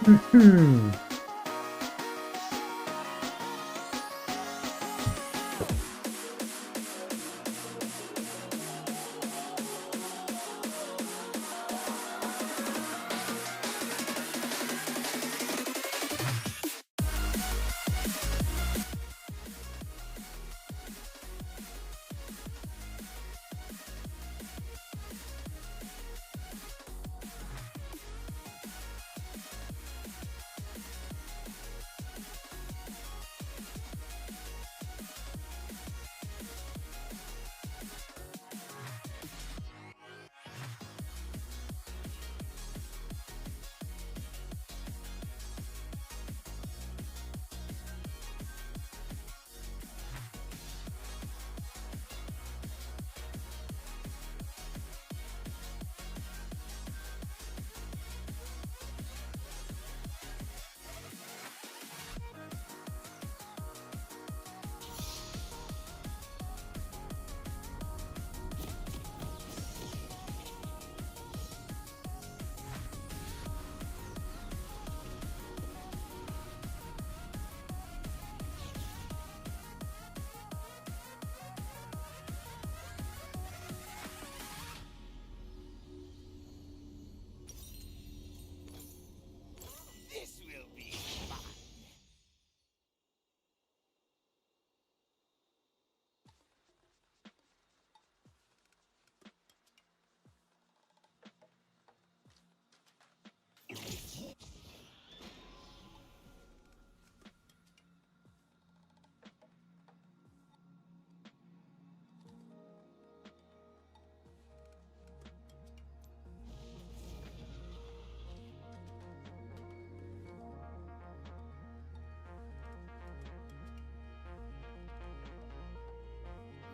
Hmm. This will be fun.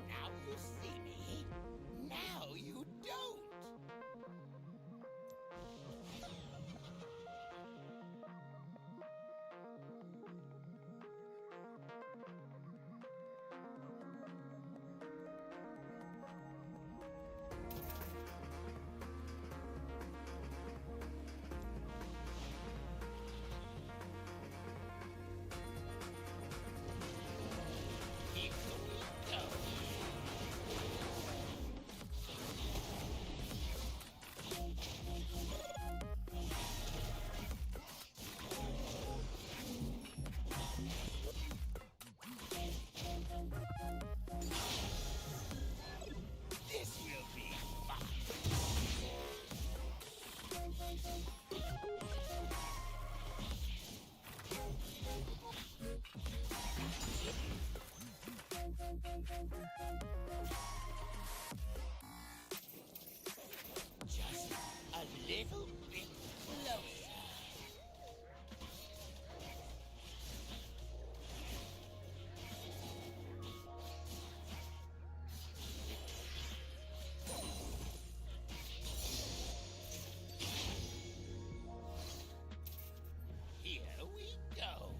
Now you see me. Now you don't. Here we go. This will be fun. Just a little bit closer. Here we go.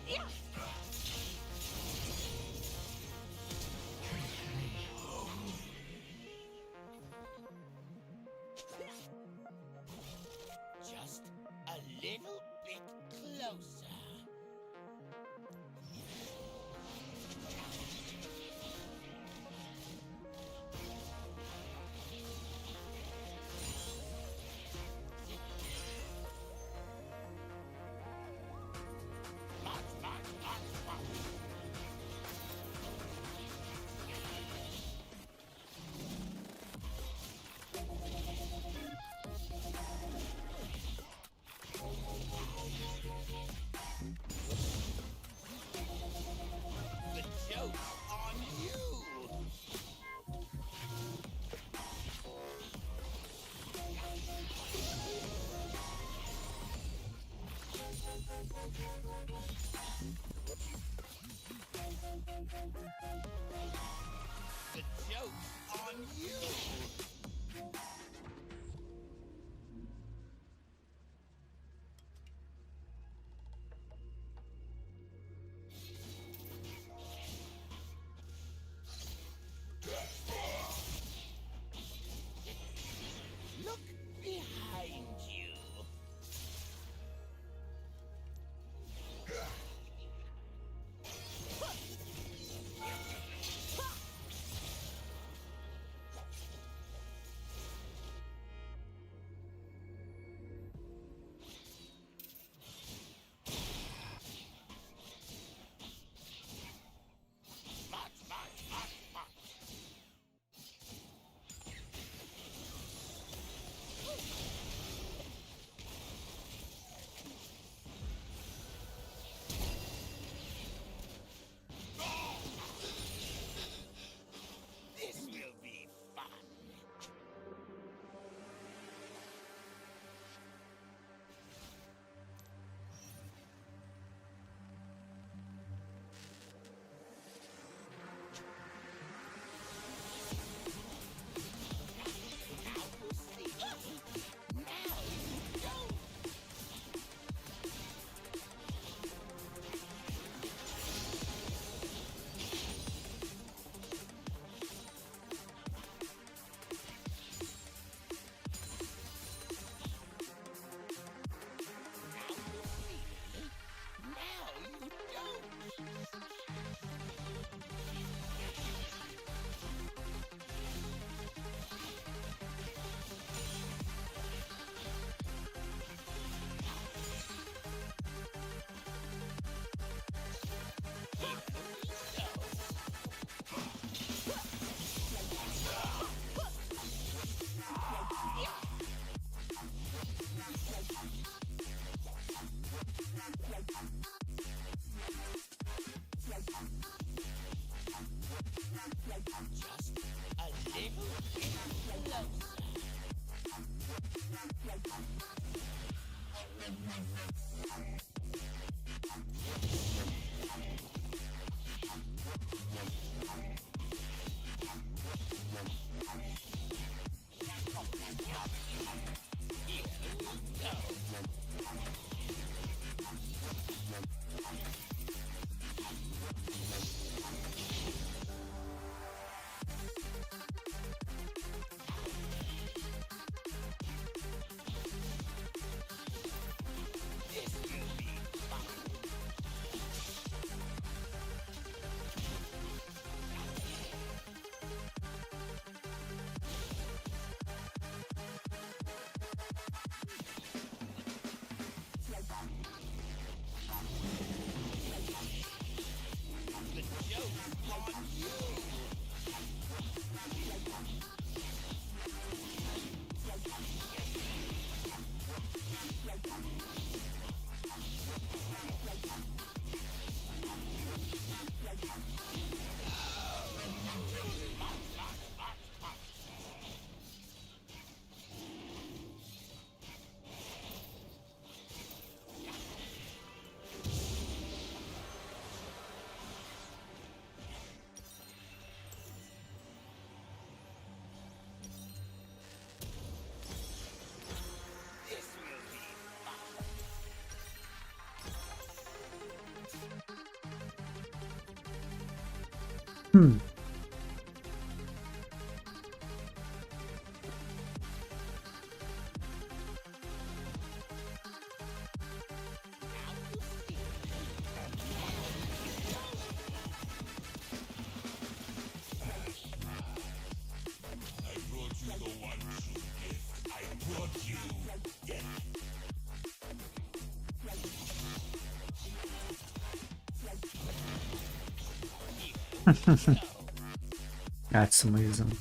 Yeah. Just a little bit closer. March, march, march, march. The joke's on you. The joke's on you. That's amazing.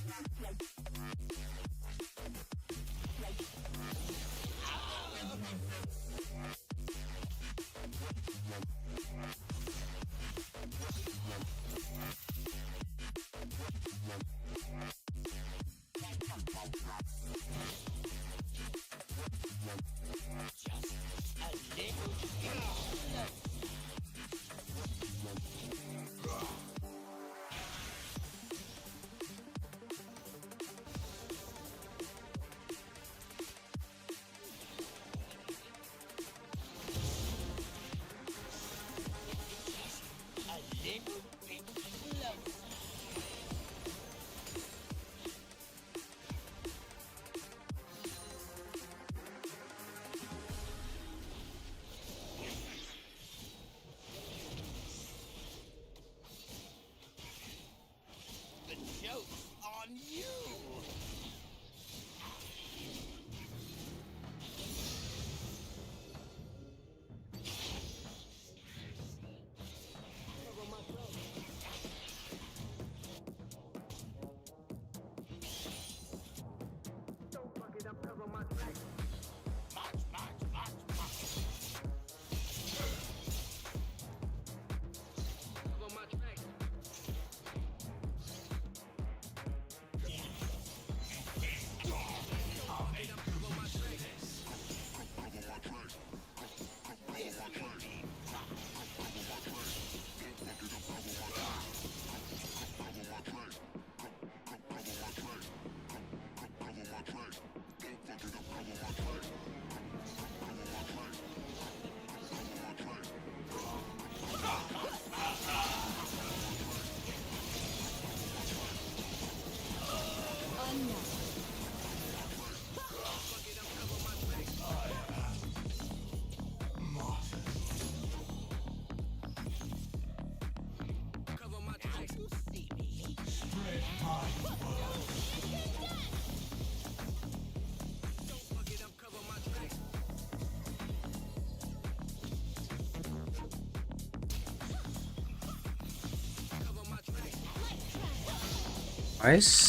Nice.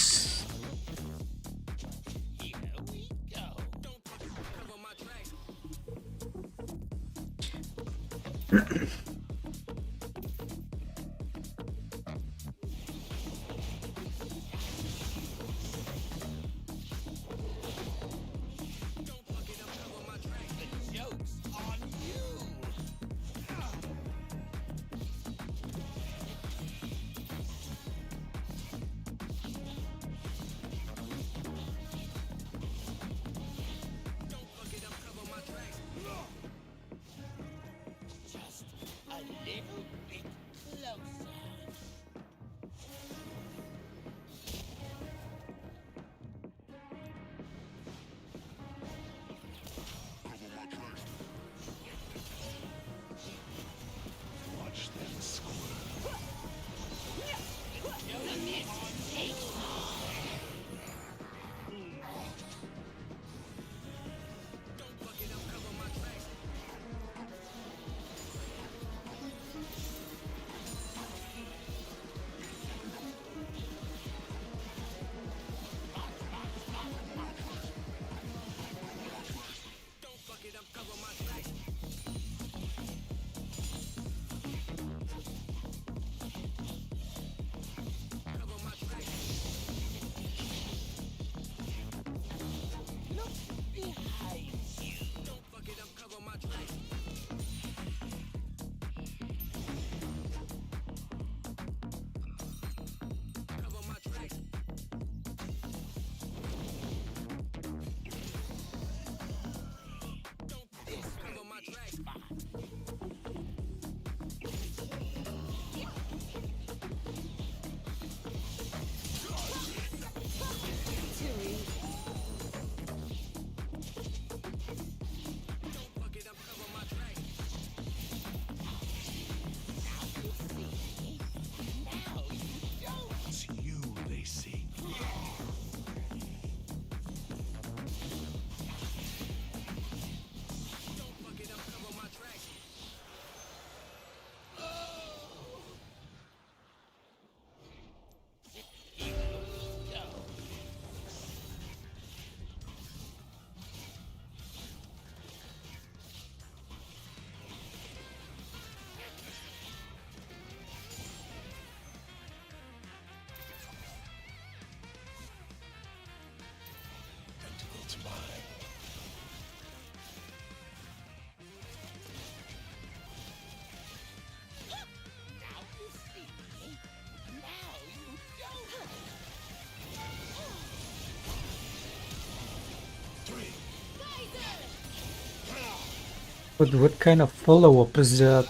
But what kind of follow-up is that?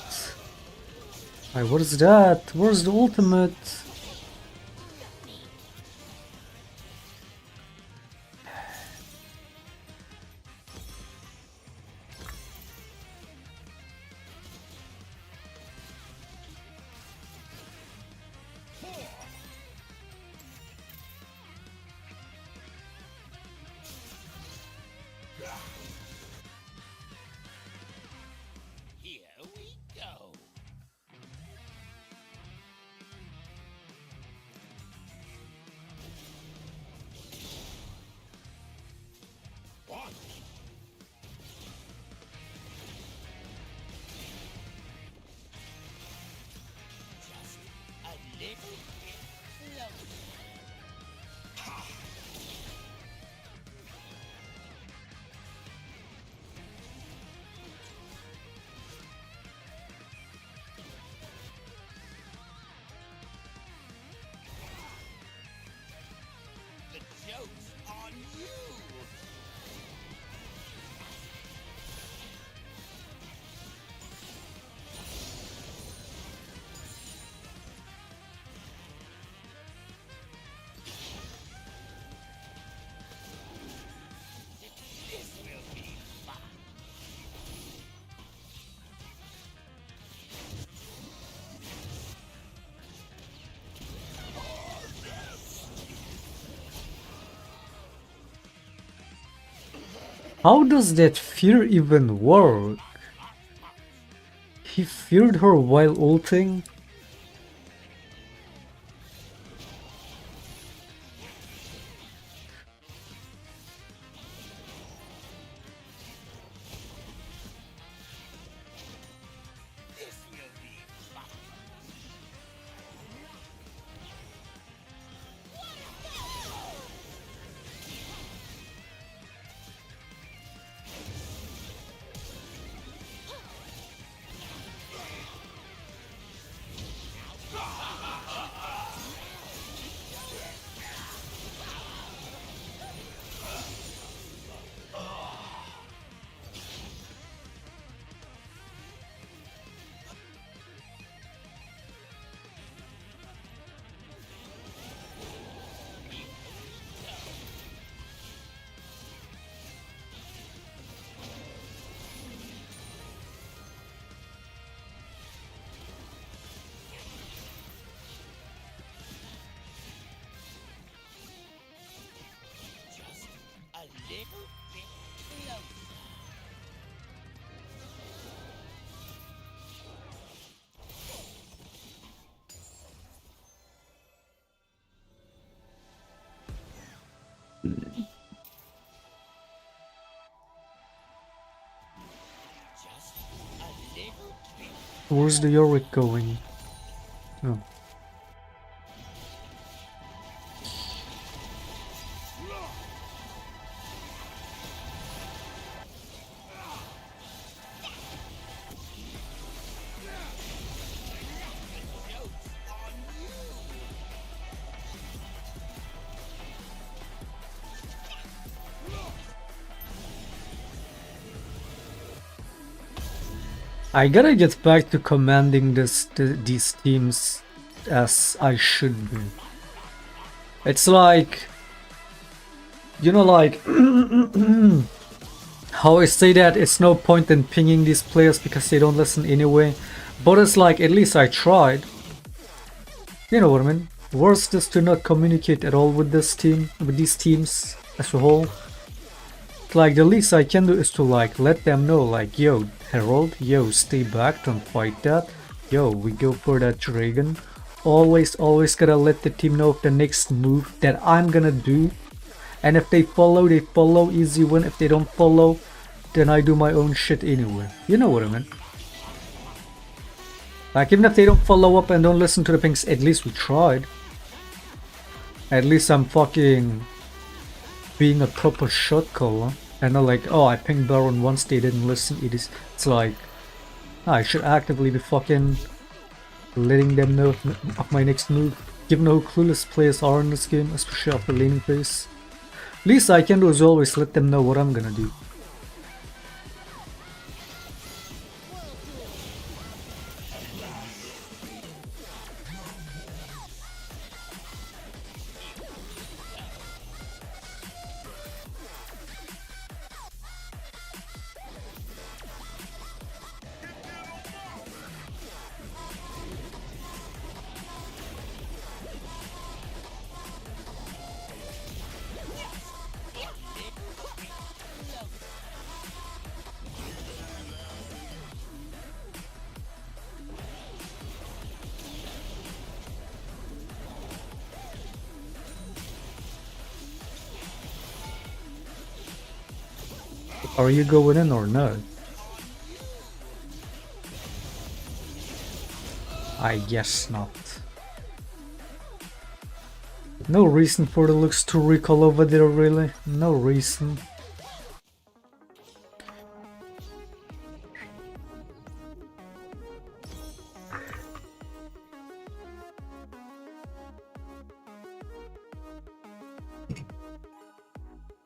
What is that? Where's the ultimate? Here we go. What? Just a little bit closer. The joke's on you. This will be fun. How does that fear even work? He feared her while ulting? This will be fun. Just a little bit closer. Just a little bit. Where's the Yorick going? Oh. Joke's on you. I gotta get back to commanding these teams as I should be. It's like, you know, like how I say that it's no point in pinging these players because they don't listen anyway. But it's like, at least I tried. You know what I mean? Worst is to not communicate at all with this team, with these teams as a whole. Like, the least I can do is to like let them know, like, yo, Herald, yo, stay back, don't fight that. Yo, we go for that dragon. Always gotta let the team know of the next move that I'm gonna do. And if they follow, they follow, easy win. If they don't follow, then I do my own shit anyway. You know what I mean? Like, even if they don't follow up and don't listen to the pings, at least we tried. At least I'm fucking being a proper shot caller. And not like, oh, I pinged Baron once, they didn't listen. It's like, I should actively be fucking letting them know of my next move. Given how clueless players are in this game, especially after laning phase. Least I can do is always let them know what I'm gonna do. Are you going in or not? I guess not. No reason for the looks to recall over there, really. No reason.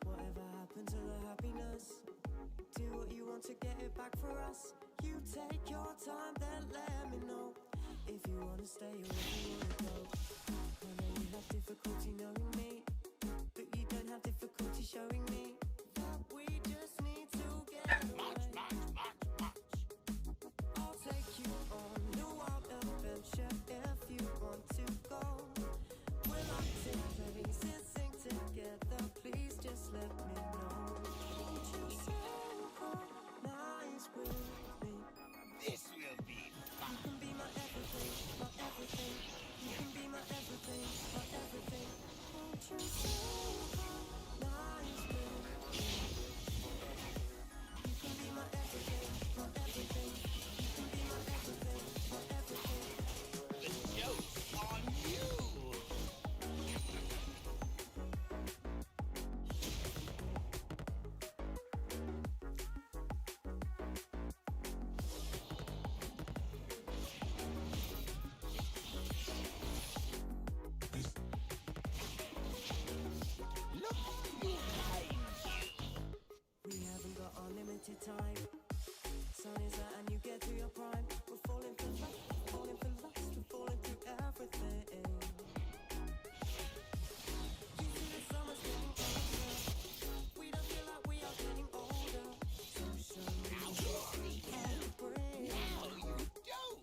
Whatever happened to the happiness? Do what you want to get it back for us. You take your time, then let me know if you wanna stay or if you wanna go. I know you have difficulty knowing me, but you don't have difficulty showing me that we just need to get much. I'll take you on a wild adventure if you want to go. We're locked in places, sing together. Please just let me know. Won't you synchronize with me? This will be fun. You can be my everything, my everything. You can be my everything, my everything. Won't you synchronize with me? You can be my everything, my everything. You can be my everything, my everything. The joke's on you. Look behind you. We haven't got unlimited time. Sun is out and you get to your prime. We're falling for love, falling for lust, we're falling through everything. You see the summer's getting closer. We don't feel like we are getting older. So show me how to bring. Now you don't.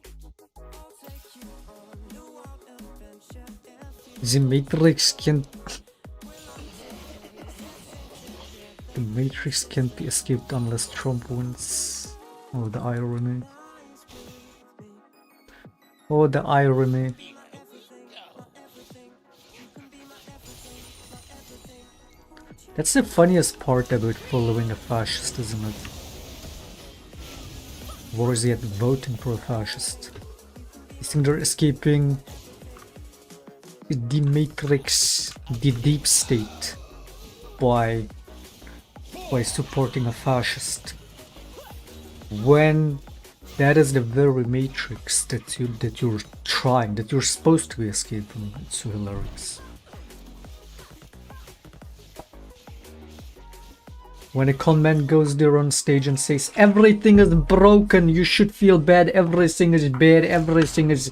I'll take you on a wild adventure if you The Matrix can't... The Matrix can't be escaped unless Trump wins. Oh, the irony. Oh, the irony. That's the funniest part about following a fascist, isn't it? Or is yet voting for a fascist? You think they're escaping the Matrix, the deep state, by supporting a fascist, when that is the very Matrix that you're supposed to be escaping. It's so hilarious. When a con man goes there on stage and says everything is broken, you should feel bad, everything is bad, everything is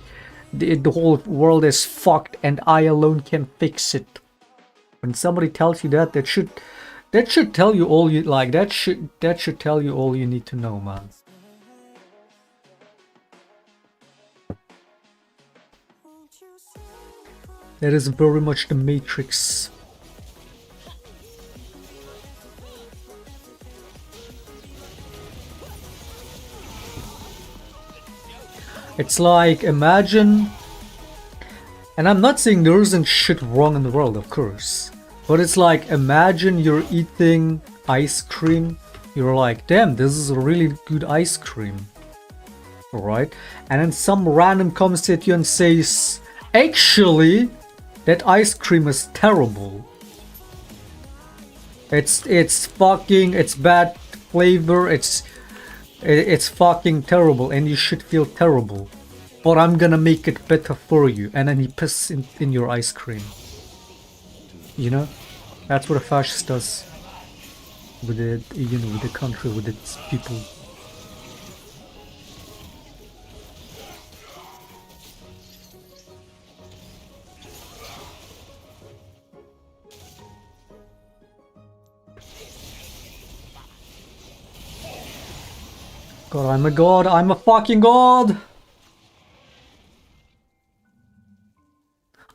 the whole world is fucked and I alone can fix it. When somebody tells you that, that should tell you all you like. That should tell you all you need to know, man. That is very much the Matrix. It's like, imagine, and I'm not saying there isn't shit wrong in the world, of course, but it's like, imagine you're eating ice cream, you're like, damn, this is a really good ice cream, alright? And then some random comes at you and says, actually, that ice cream is terrible. It's bad flavor, it's fucking terrible and you should feel terrible. But I'm gonna make it better for you. And then he pisses in your ice cream. You know? That's what a fascist does. With with the country, with its people. God, I'm a god. I'm a fucking god.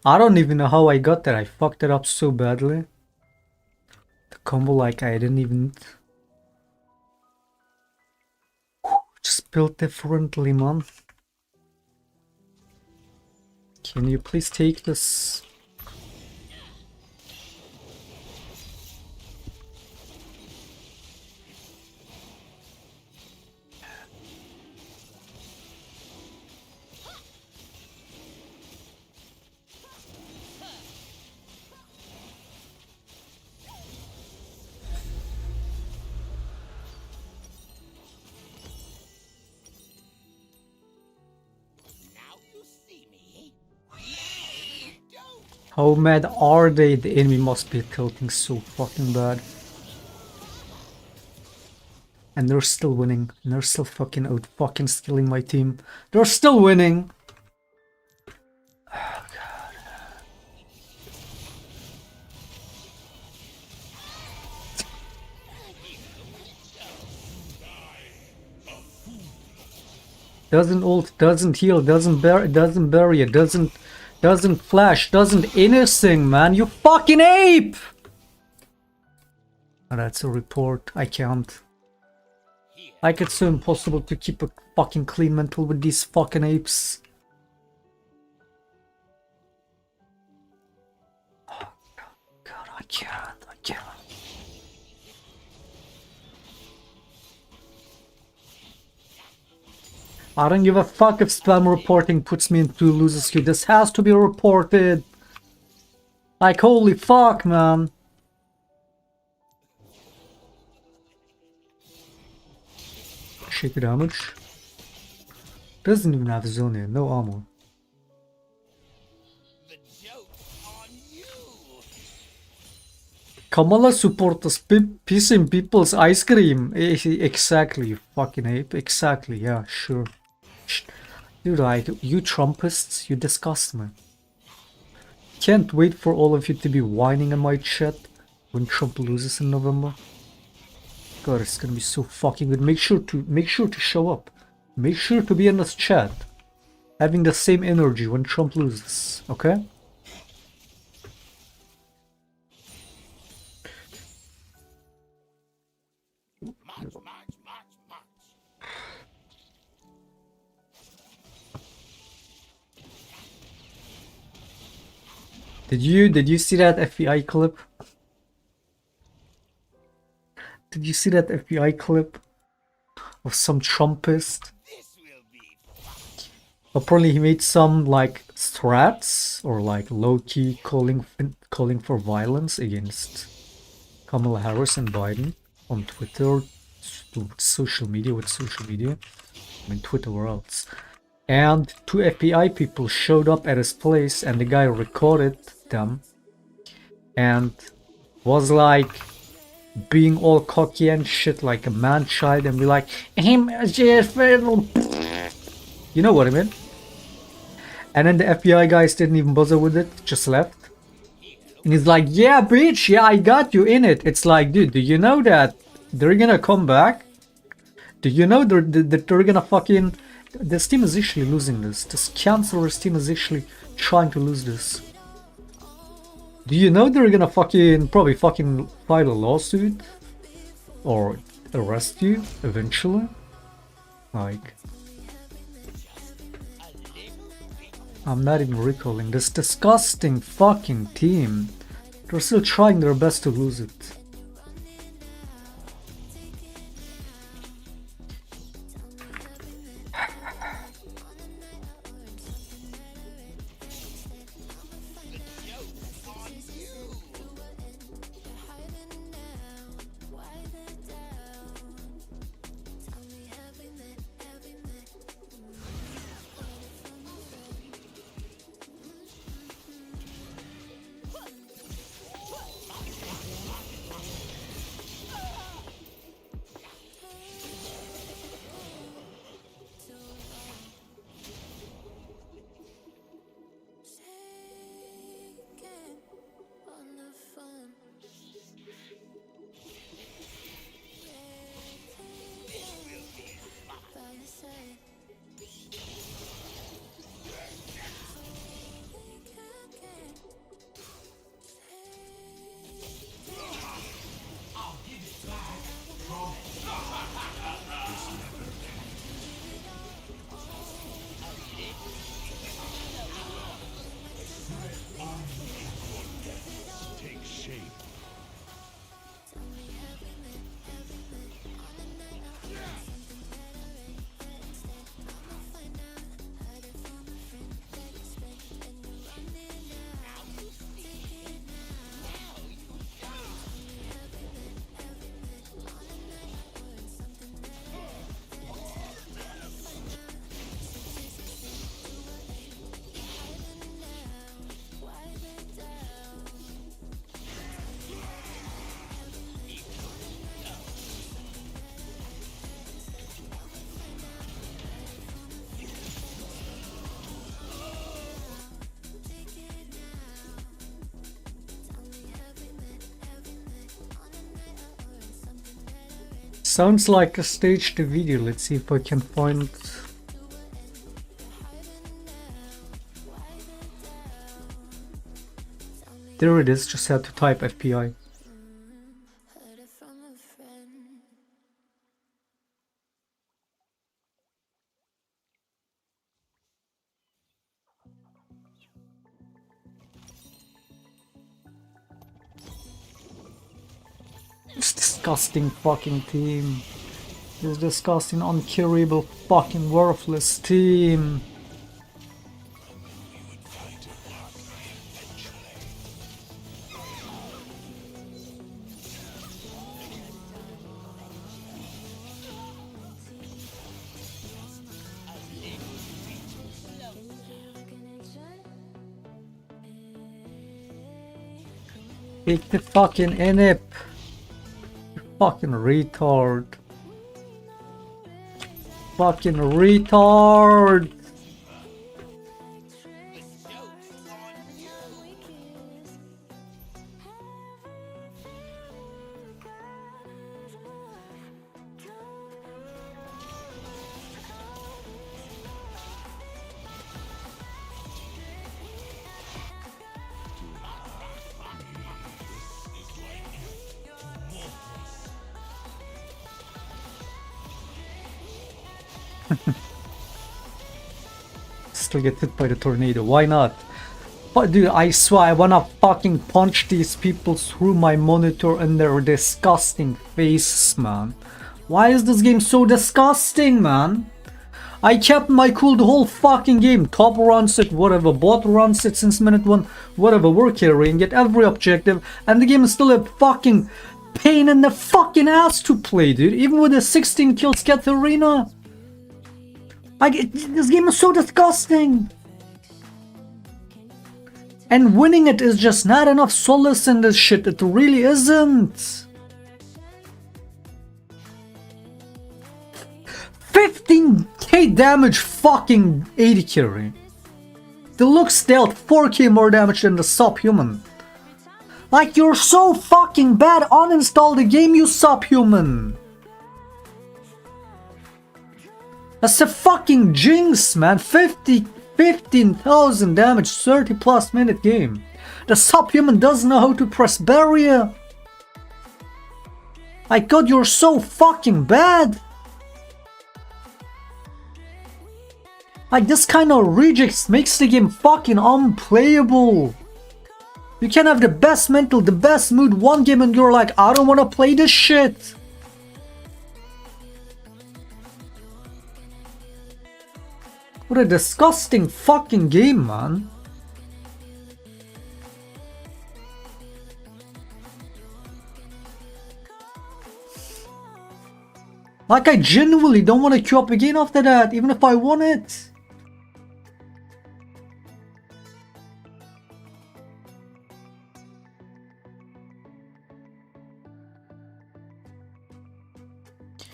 I don't even know how I got there. I fucked it up so badly. The combo, like, I didn't even... Just built differently, man. Can you please take this? Now you see me. Don't. How mad are they? The enemy must be tilting so fucking bad. And they're still winning. And they're still fucking out fucking skilling my team. They're still winning. Oh, God. Doesn't ult, doesn't heal, doesn't bury it, doesn't flash, doesn't anything, man. You fucking ape! Oh, that's a report. I can't. Like, it's so impossible to keep a fucking clean mental with these fucking apes. Oh, God, I can't. I don't give a fuck if spam reporting puts me into losersq. This has to be reported. Like, holy fuck, man. Shaker damage. Doesn't even have Zonia, no armor. The joke's on you. Kamala supporters pissing people's ice cream. Exactly, you fucking ape. Exactly, yeah, sure. Dude, like, you Trumpists, you disgust me. Can't wait for all of you to be whining in my chat when Trump loses in November. God, it's gonna be so fucking good. Make sure to show up. Make sure to be in this chat, having the same energy when Trump loses. Okay? March. Did you see that FBI clip? Did you see that FBI clip of some Trumpist? This will be Apparently he made some like threats or like low-key calling for violence against Kamala Harris and Biden on Twitter, with social media. I mean, Twitter, where else? And two FBI people showed up at his place, and the guy recorded them and was like being all cocky and shit, like a man-child, and be like, him, you know what I mean? And then the FBI guys didn't even bother with it, just left. And he's like, yeah, bitch, yeah, I got you in it. It's like, dude, do you know that they're gonna come back? Do you know that they're gonna fucking... This team is actually losing this. This cancerous team is actually trying to lose this. Do you know they're gonna probably fucking file a lawsuit? Or arrest you, eventually? Like... I'm not even recalling this disgusting fucking team. They're still trying their best to lose it. Sounds like a staged video. Let's see if I can find. There it is. Just had to type FBI. This disgusting fucking team. This disgusting, uncurable, fucking worthless team. Take the fucking inip. Fucking retard. Fucking retard. Still get hit by the tornado. Why not? But dude, I swear I wanna fucking punch these people through my monitor and their disgusting faces, man. Why is this game so disgusting, man? I kept my cool the whole fucking game. Top runs it, whatever. Bot runs it since minute 1, whatever. We're carrying it, every objective. And the game is still a fucking pain in the fucking ass to play, dude. Even with a 16 kills Katarina. This game is so disgusting. And winning it is just not enough solace in this shit. It really isn't. 15k damage fucking 80 carry. Deluxe dealt 4k more damage than the subhuman. Like, you're so fucking bad. Uninstall the game, you subhuman. That's a fucking jinx, man. 15,000 damage, 30 plus minute game. The subhuman doesn't know how to press barrier. My god, you're so fucking bad. Like, this kind of rejects makes the game fucking unplayable. You can have the best mental, the best mood one game and you're like, I don't want to play this shit. What a disgusting fucking game, man. Like, I genuinely don't want to queue up again after that, even if I won it.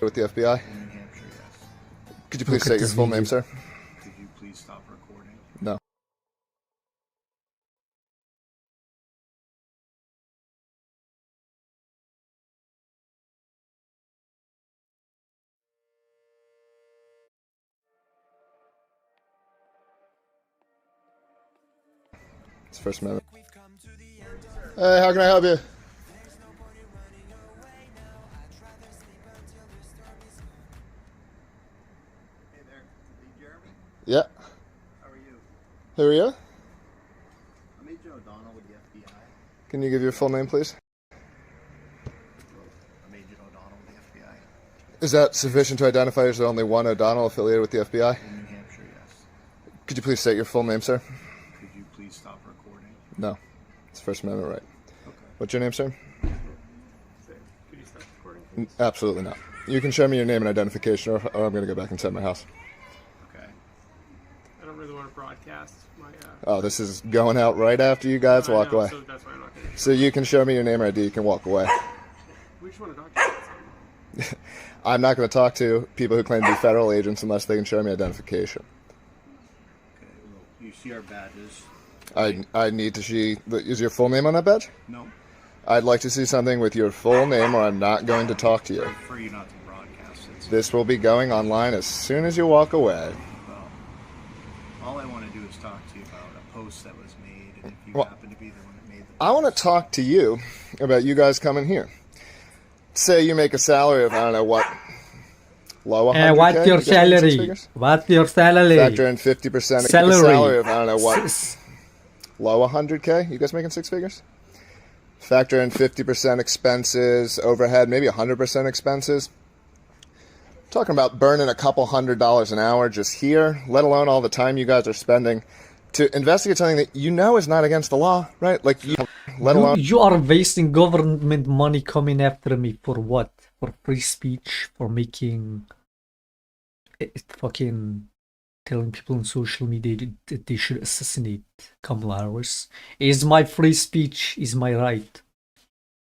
With the FBI? New Hampshire, yes. Could you please Look at state your this full video. name, sir? Could you please stop recording? No. It's First Amendment. Hey, how can I help you? Hey there, Jeremy. Yeah. How are you? Who are you? I'm Agent O'Donnell with the FBI. Can you give your full name, please? I'm Agent O'Donnell with the FBI. Is that sufficient to identify as the only one O'Donnell affiliated with the FBI? In New Hampshire, yes. Could you please state your full name, sir? Could you please stop recording? No. It's First Amendment right. Okay. What's your name, sir? Could you stop recording? Absolutely not. You can show me your name and identification, or I'm going to go back inside my house. Okay. I don't really want to broadcast my. Oh, this is going out right after you guys walk away. So that's why I'm not going to. So you can show me your name or ID, you can walk away. We just want to talk about something. I'm not going to talk to people who claim to be federal agents unless they can show me identification. Okay, well, you see our badges? I need to see... Is your full name on that badge? No. I'd like to see something with your full name or I'm not going to talk to you. I prefer you not to broadcast. This will be going online as soon as you walk away. Well, all I want to do is talk to you about a post that was made, and if you Well, happen to be the one that made the I want to talk to you about you guys coming here. Say you make a salary of, I don't know what, low 100K? What's your You guys making six salary? figures? What's your salary? Factor in 50% Salary. salary of, I don't know what, low 100K? You guys making six figures? Factor in 50% expenses, overhead, maybe 100% expenses. Talking about burning a couple $100 an hour just here, let alone all the time you guys are spending to investigate something that you know is not against the law, right? Like, let alone... You are wasting government money coming after me for what? For free speech? For making... fucking... telling people on social media that they should assassinate Kamala Harris. Is my free speech, is my right.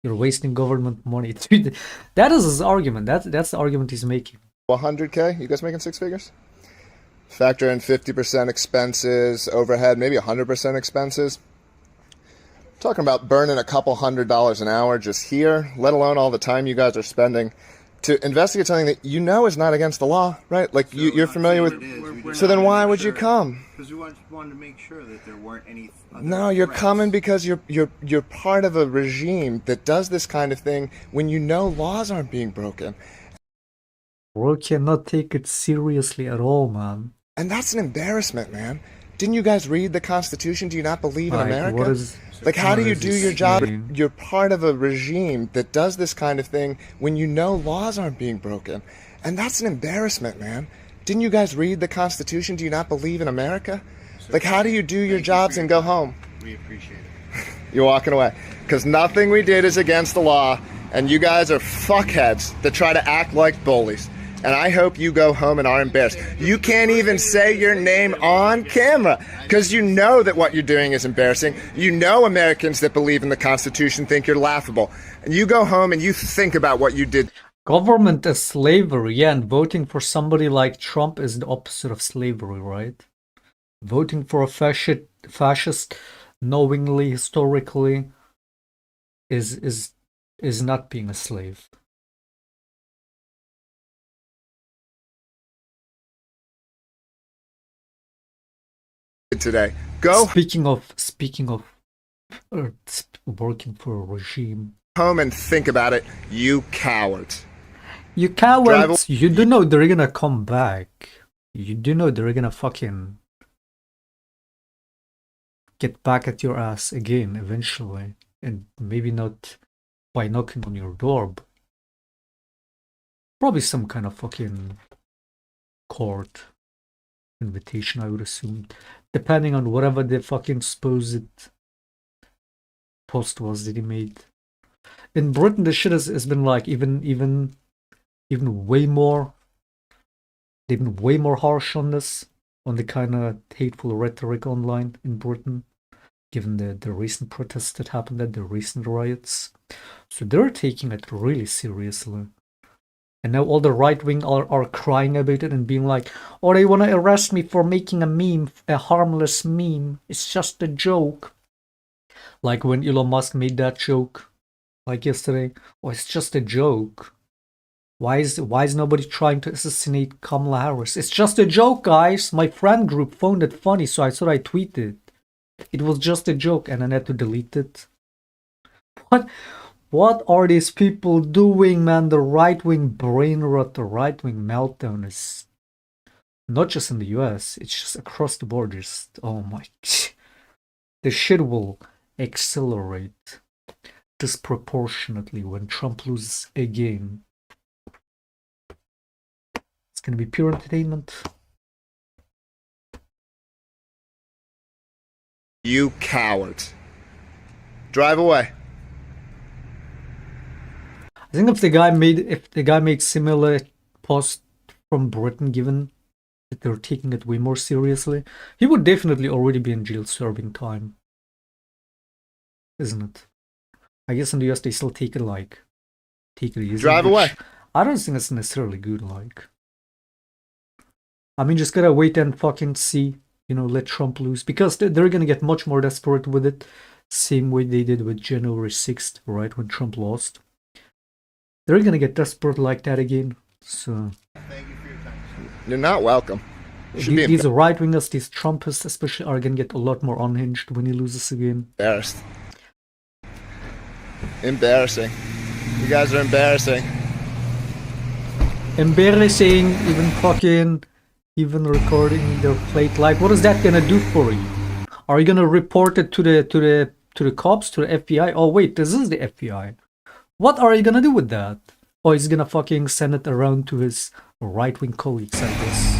You're wasting government money. Dude, that is his argument. That's the argument he's making. 100K? You guys making six figures? Factor in 50% expenses, overhead, maybe 100% expenses. Talking about burning a couple $100 an hour just here, let alone all the time you guys are spending to investigate something that you know is not against the law, right? Like, you're familiar with... So then why would you come? Because we wanted to make sure that there weren't any other No, you're threats. coming because you're part of a regime that does this kind of thing when you know laws aren't being broken. Bro cannot take it seriously at all, man. And that's an embarrassment, man. Didn't you guys read the Constitution? Do you not believe in Like, America? what is... Like, how do what you is do this your job? saying? You're part of a regime that does this kind of thing when you know laws aren't being broken. And that's an embarrassment, man. Didn't you guys read the Constitution? Do you not believe in America? Like, how do you do your jobs and go home? We appreciate it. You're walking away. Because nothing we did is against the law, and you guys are fuckheads that try to act like bullies. And I hope you go home and are embarrassed. You can't even say your name on camera because you know that what you're doing is embarrassing. You know Americans that believe in the Constitution think you're laughable. And you go home and you think about what you did. Government is slavery, yeah, and voting for somebody like Trump is the opposite of slavery, right? Voting for a fascist knowingly, historically, is not being a slave. Today. Go Speaking of working for a regime, home and think about it, you cowards. you cowards, you do know they're gonna come back. You do know they're gonna fucking get back at your ass again eventually, and maybe not by knocking on your door, but probably some kind of fucking court invitation, I would assume, depending on whatever the fucking supposed post was that he made. In Britain, the shit has been like even way more. They've been way more harsh on this, on the kind of hateful rhetoric online in Britain, given the recent protests that happened at the recent riots. So they're taking it really seriously. And now all the right wing are crying about it and being like, oh, they want to arrest me for making a meme, a harmless meme. It's just a joke. Like when Elon Musk made that joke, like yesterday. Oh, it's just a joke. Why is nobody trying to assassinate Kamala Harris? It's just a joke, guys. My friend group found it funny, so I thought I tweeted. It was just a joke, and I had to delete it. What are these people doing, man? The right-wing brain rot, the right-wing meltdown is not just in the US, it's just across the board. Just, oh my... The shit will accelerate disproportionately when Trump loses again. It's gonna be pure entertainment. You cowards. Drive away. I think if the guy made similar post from Britain, given that they're taking it way more seriously, he would definitely already be in jail serving time. Isn't it? I guess in the US they still take it easy. Drive away. I don't think it's necessarily good, like. I mean, just gotta wait and fucking see, let Trump lose. Because they're gonna get much more desperate with it. Same way they did with January 6th, right, when Trump lost. They're gonna get desperate like that again. So Thank you for your time. You're not welcome. You should be these right wingers, these Trumpists especially, are gonna get a lot more unhinged when he loses again. embarrassed. Embarrassing. You guys are embarrassing. Embarrassing, even recording their plate. Like, what is that gonna do for you? Are you gonna report it to the cops, to the FBI? Oh wait, this is the FBI. What are you gonna do with that? Oh, he's gonna fucking send it around to his right-wing colleagues, I guess.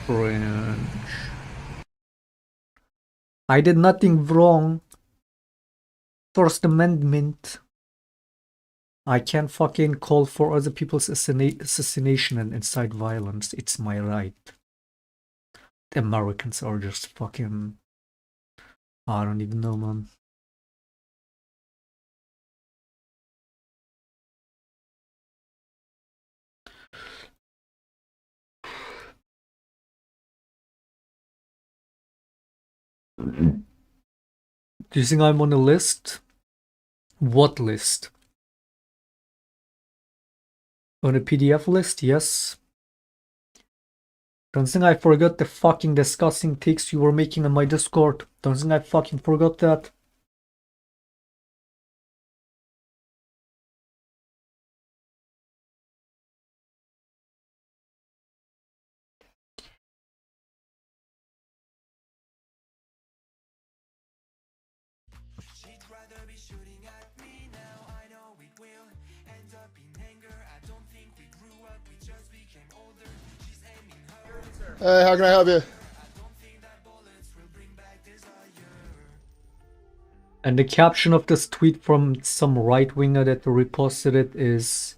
Cringe. I did nothing wrong. First Amendment. I can't fucking call for other people's assassination and incite violence. It's my right. The Americans are just fucking... I don't even know, man. Do you think I'm on a list? What list? On a PDF list? Yes. Don't think I forgot the fucking disgusting takes you were making on my Discord. Don't think I fucking forgot that. She'd rather be shooting at me now. I know it will end up in anger. I don't think we grew up, we just became older. She's aiming her. Hey, how can I help you? I don't think that bullets will bring back desire. And the caption of this tweet from some right-winger that reposted it is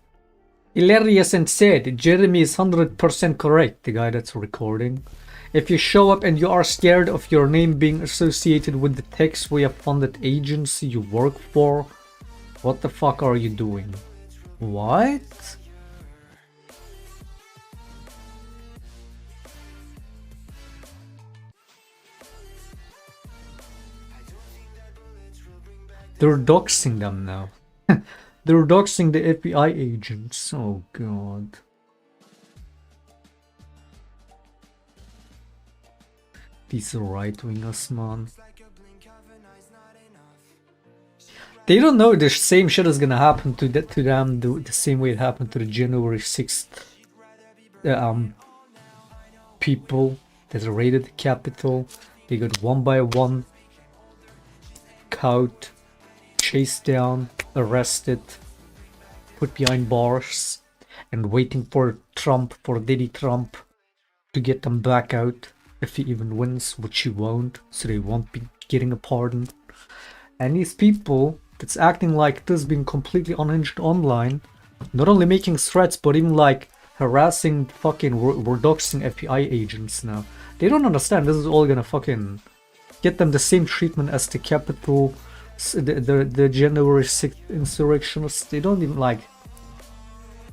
hilarious and said, Jeremy is 100% correct, the guy that's recording. If you show up and you are scared of your name being associated with the tax-way funded agency you work for, what the fuck are you doing? What? They're doxing them now. They're doxing the FBI agents. Oh god. These right-wingers, man. They don't know the same shit is gonna happen to them the same way it happened to the January 6th people that raided the Capitol. They got one by one caught, chased down, arrested, put behind bars, and waiting for Trump, for Diddy Trump, to get them back out if he even wins, which he won't, so they won't be getting a pardon. And these people that's acting like this, being completely unhinged online, not only making threats, but even like harassing fucking, we're doxing FBI agents now. They don't understand this is all gonna fucking get them the same treatment as the Capitol, the January 6th insurrectionists. They don't even like,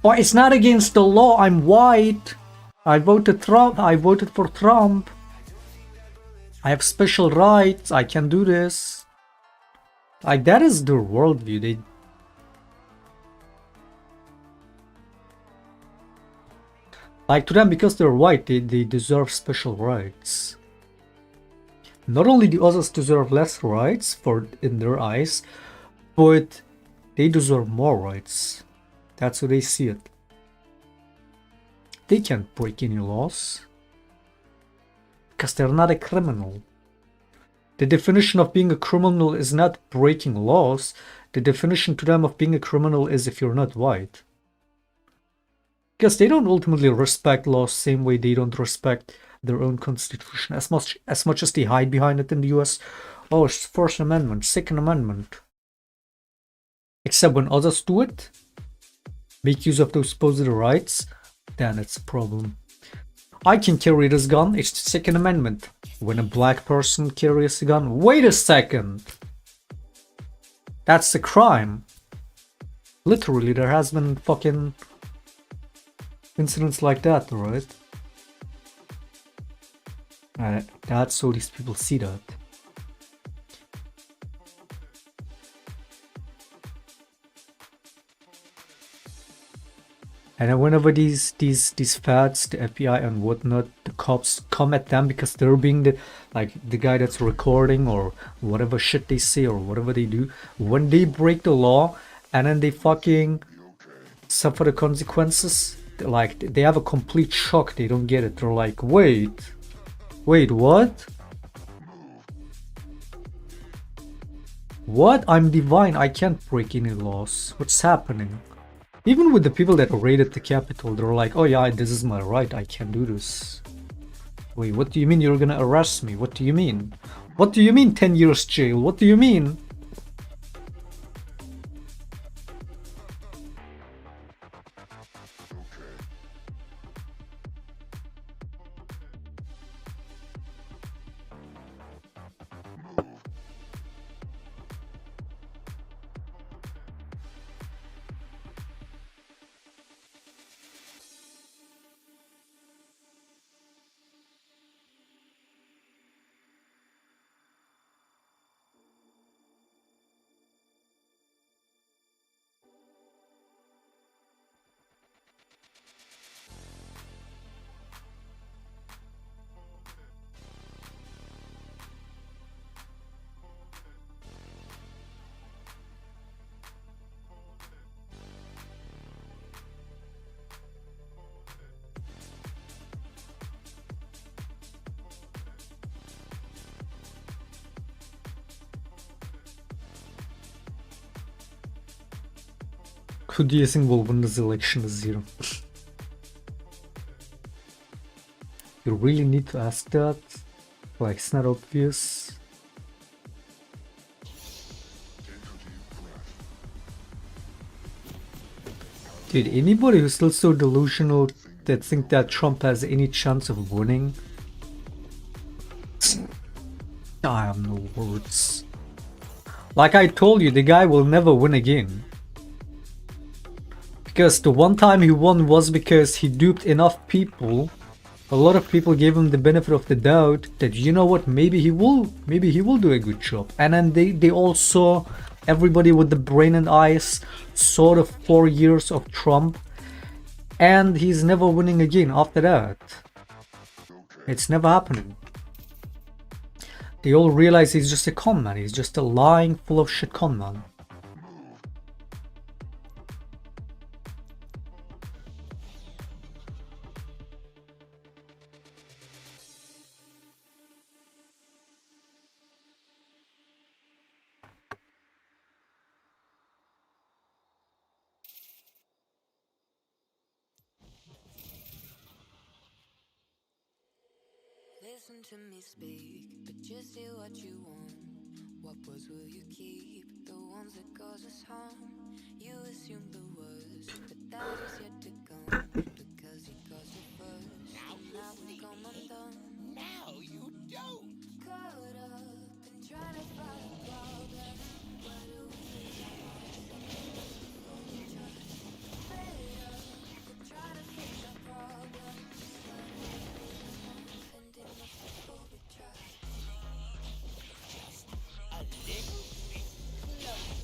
oh, it's not against the law, I'm white, I voted for Trump, I have special rights, I can do this. Like, that is their worldview. Like, to them, because they're white, they deserve special rights. Not only do others deserve less rights in their eyes, but they deserve more rights. That's how they see it. They can't break any laws, because they're not a criminal. The definition of being a criminal is not breaking laws. The definition to them of being a criminal is if you're not white. Because they don't ultimately respect laws same way they don't respect their own constitution, as much as they hide behind it in the US. Oh, it's First Amendment, Second Amendment. Except when others do it, make use of those supposed rights, then it's a problem. I can carry this gun, it's the Second Amendment. When a black person carries a gun, wait a second! That's a crime. Literally, there has been fucking incidents like that, right? That's so these people see that. And then whenever these fads, the FBI and whatnot, the cops come at them because they're being the guy that's recording or whatever shit they say or whatever they do, when they break the law and then they fucking suffer the consequences, they have a complete shock. They don't get it. They're like, wait, what? What? I'm divine. I can't break any laws. What's happening? Even with the people that raided the Capitol, they're like, oh yeah, this is my right, I can do this. Wait, what do you mean you're gonna arrest me? What do you mean? What do you mean 10 years jail? What do you mean? Who do you think will win this election this year? You really need to ask that? Like, it's not obvious. Dude, anybody who's still so delusional that think that Trump has any chance of winning? I have no words. Like I told you, the guy will never win again. Because the one time he won was because he duped enough people. A lot of people gave him the benefit of the doubt that, you know what, maybe he will do a good job. And then they all saw, everybody with the brain and eyes saw the 4 years of Trump, and he's never winning again after that. It's never happening. They all realize he's just a con man. He's just a lying, full of shit con man. Listen to me speak, but just say what you want. What words will you keep? The ones that cause us harm. You assume the worst, but that is yet to come. Because he caused it first, and now we come undone. Now you don't. Caught up in trying to find a problem. Why do we fade up and try to fix our problems? Ending up before we try. A little bit closer.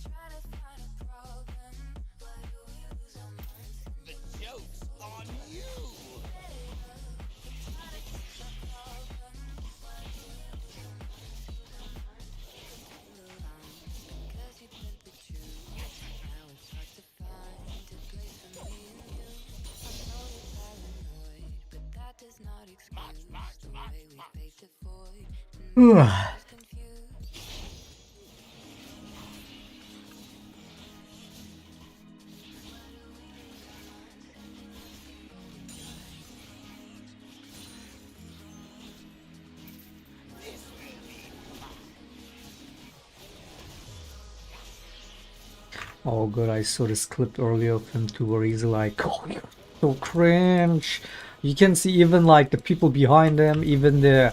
Trying to find a problem. Why do we lose our minds? The joke's on you. Because you bent the truth. Now it's hard to find a place for me and you. I know you're paranoid, but that does not excuse the way we face the void. And me is confused. Oh god, I saw this clip earlier of him too where he's like, oh, you're so cringe. You can see even like the people behind him, even the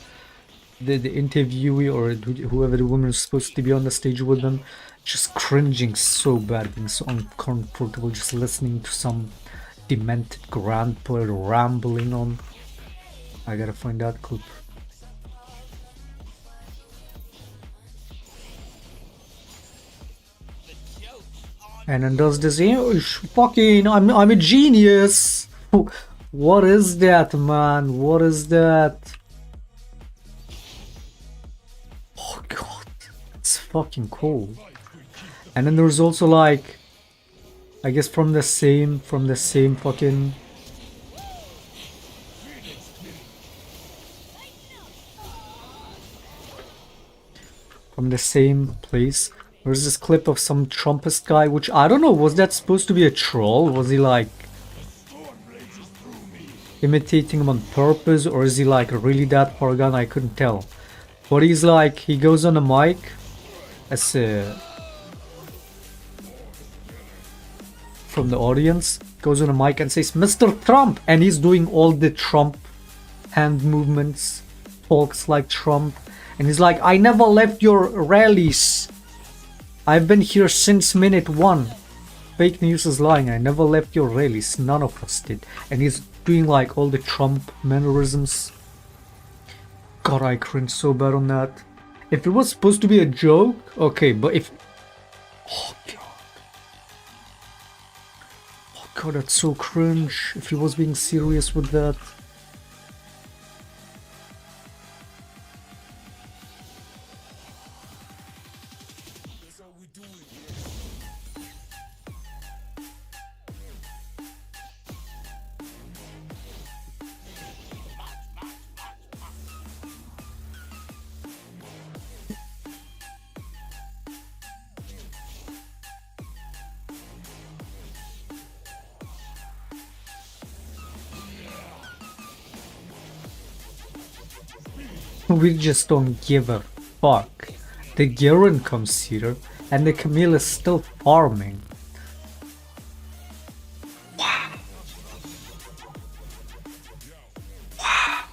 the interviewee or whoever the woman is supposed to be on the stage with them, just cringing so bad, being so uncomfortable, just listening to some demented grandpa rambling on. I gotta find that clip. And then does this, fucking, I'm a genius. What is that, man? What is that? Oh god, it's fucking cool. And then there's also like, I guess from the same fucking, from the same place. There's this clip of some Trumpist guy, which I don't know, was that supposed to be a troll? Was he like imitating him on purpose, or is he like really that far gone? I couldn't tell. But he's like, he goes on a mic as from the audience, goes on a mic and says, "Mr. Trump," and he's doing all the Trump hand movements, talks like Trump, and he's like, "I never left your rallies. I've been here since minute one. Fake news is lying. I never left your rallies. None of us did." And he's doing like all the Trump mannerisms. God, I cringe so bad on that. If it was supposed to be a joke, okay, but if... Oh god. Oh god, that's so cringe. If he was being serious with that. We just don't give a fuck. The Garen comes here and the Camille is still farming. Wow. Wow.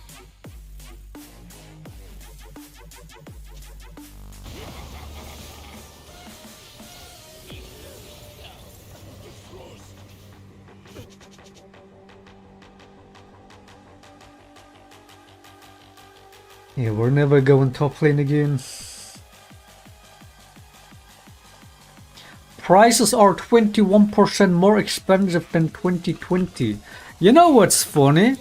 Yeah, we're never going top lane again. Prices are 21% more expensive than 2020. You know what's funny?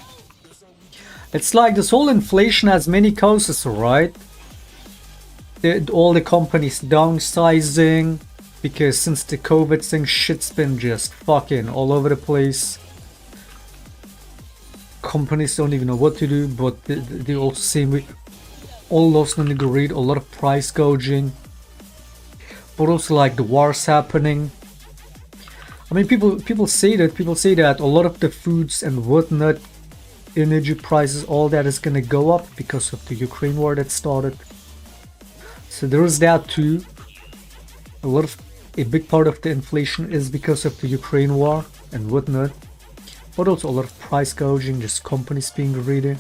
It's like this whole inflation has many causes, right? All the companies downsizing, because since the COVID thing, shit's been just fucking all over the place. Companies don't even know what to do, but they also seem all lost on the grid, a lot of price gouging, but also like the wars happening. I mean, people say that a lot of the foods and whatnot, energy prices, all that is gonna go up because of the Ukraine war that started. So there is that too. A big part of the inflation is because of the Ukraine war and whatnot. But also a lot of price gouging, just companies being greedy.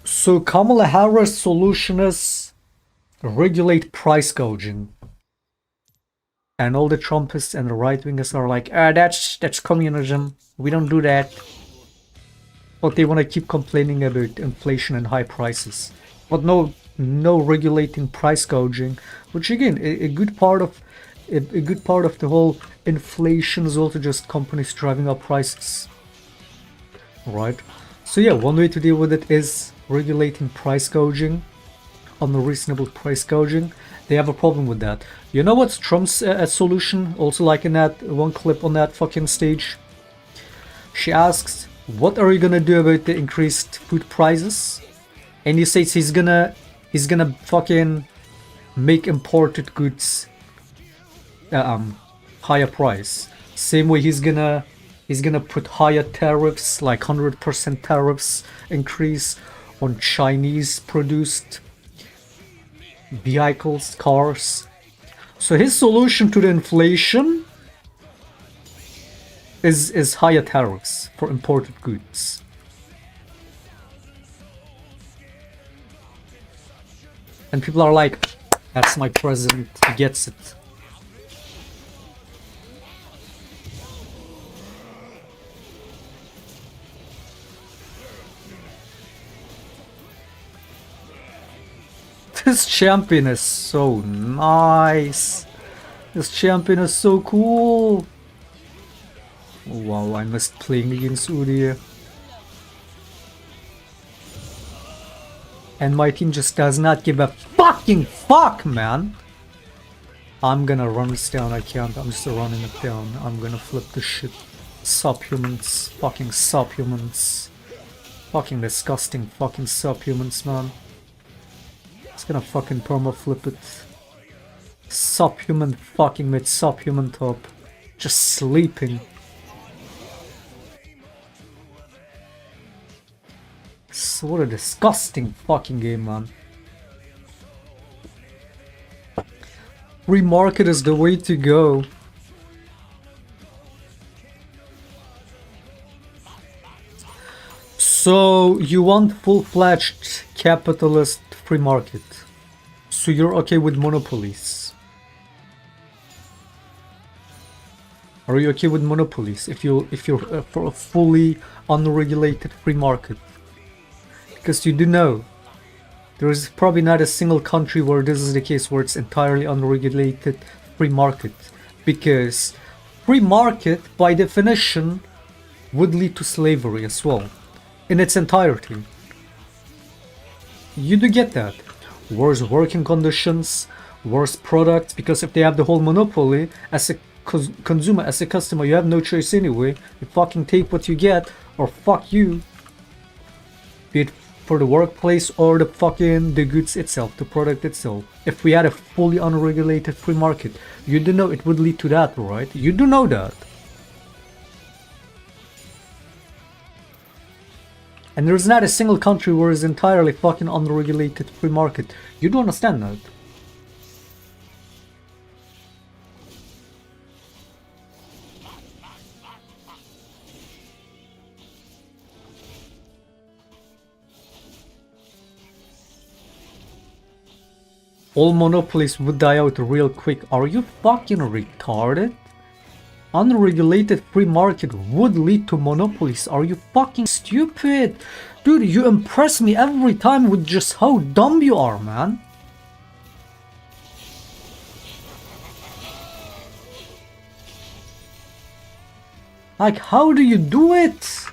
So Kamala Harris' solution is regulate price gouging. And all the Trumpists and the right-wingers are like, that's communism. We don't do that. But they want to keep complaining about inflation and high prices. But no regulating price gouging, which again, a good part of the whole inflation is also just companies driving up prices, right? So yeah, one way to deal with it is regulating price gouging, unreasonable price gouging. They have a problem with that. You know what's Trump's solution? Also, like in that one clip on that fucking stage, she asks, "What are you gonna do about the increased food prices?" And he says he's gonna fucking make imported goods higher price. Same way he's gonna put higher tariffs, like 100% tariffs increase on Chinese produced vehicles, cars. So his solution to the inflation is higher tariffs for imported goods. And people are like, that's my president, he gets it. This champion is so nice. This champion is so cool. Wow, I missed playing against Udyr. And my team just does not give a fucking fuck, man. I'm gonna run this down, I can't. I'm just running it down. I'm gonna flip this shit. Subhumans. Fucking subhumans. Fucking disgusting fucking subhumans, man. It's gonna fucking perma flip it. Subhuman fucking mid subhuman top. Just sleeping. So what a disgusting fucking game, man. Free market is the way to go. So you want full-fledged capitalist free market. So you're okay with monopolies. Are you okay with monopolies if you're for a fully unregulated free market? Because you do know there is probably not a single country where this is the case, where it's entirely unregulated free market. Because free market by definition would lead to slavery as well, in its entirety. You do get that. Worse working conditions, worse products, because if they have the whole monopoly, as a consumer, as a customer, you have no choice anyway. You fucking take what you get, or fuck you. Be it for the workplace or the goods itself, the product itself. If we had a fully unregulated free market, you do know it would lead to that, right? You do know that. And there's not a single country where it's entirely fucking unregulated free market. You do understand that. All monopolies would die out real quick. Are you fucking retarded? Unregulated free market would lead to monopolies. Are you fucking stupid? Dude, you impress me every time with just how dumb you are, man. Like, how do you do it?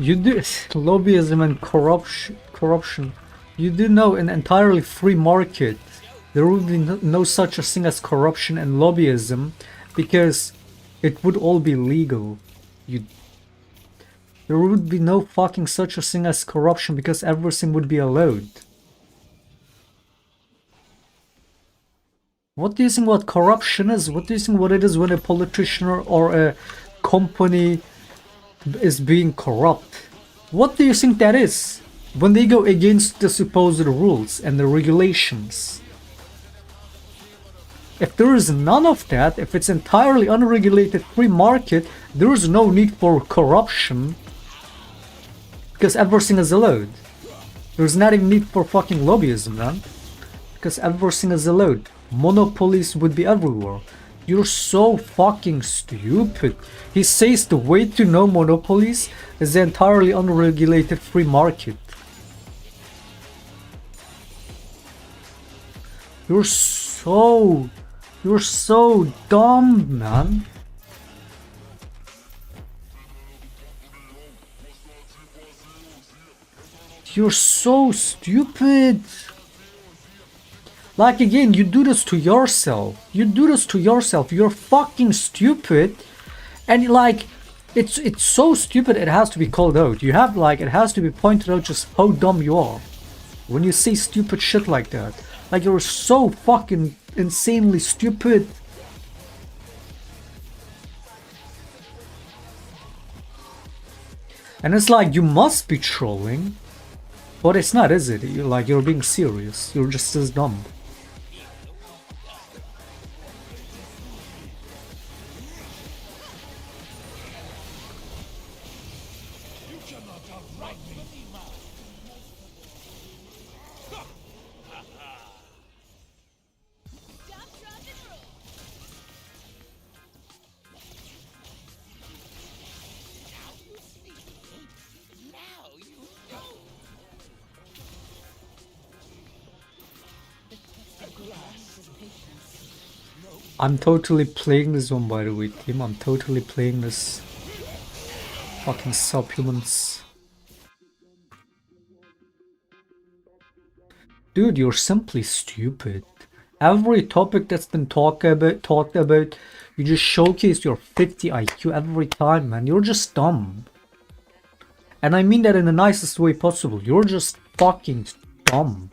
You do lobbyism and corruption. You do know in an entirely free market there would be no such a thing as corruption and lobbyism, because it would all be legal. There would be no fucking such a thing as corruption, because everything would be allowed. What do you think what corruption is? What do you think what it is when a politician or a company is being corrupt? What do you think that is? When they go against the supposed rules and the regulations. If there is none of that, if it's entirely unregulated free market, there is no need for corruption, because everything is allowed. There's not even need for fucking lobbyism, man, because everything is allowed. Monopolies would be everywhere. You're so fucking stupid. He says the way to know monopolies is the entirely unregulated free market. You're so dumb, man. You're so stupid. Like, again, you do this to yourself. You do this to yourself. You're fucking stupid. And like, it's so stupid it has to be called out. You have like, it has to be pointed out just how dumb you are. when you say stupid shit like that. Like, you're so fucking insanely stupid. And it's like, you must be trolling. But it's not, is it? You're being serious. You're just as dumb. I'm totally playing this one, by the way, team. I'm totally playing this. Fucking subhumans. Dude, you're simply stupid. Every topic that's been talked about, you just showcase your 50 IQ every time, man. You're just dumb. And I mean that in the nicest way possible. You're just fucking dumb.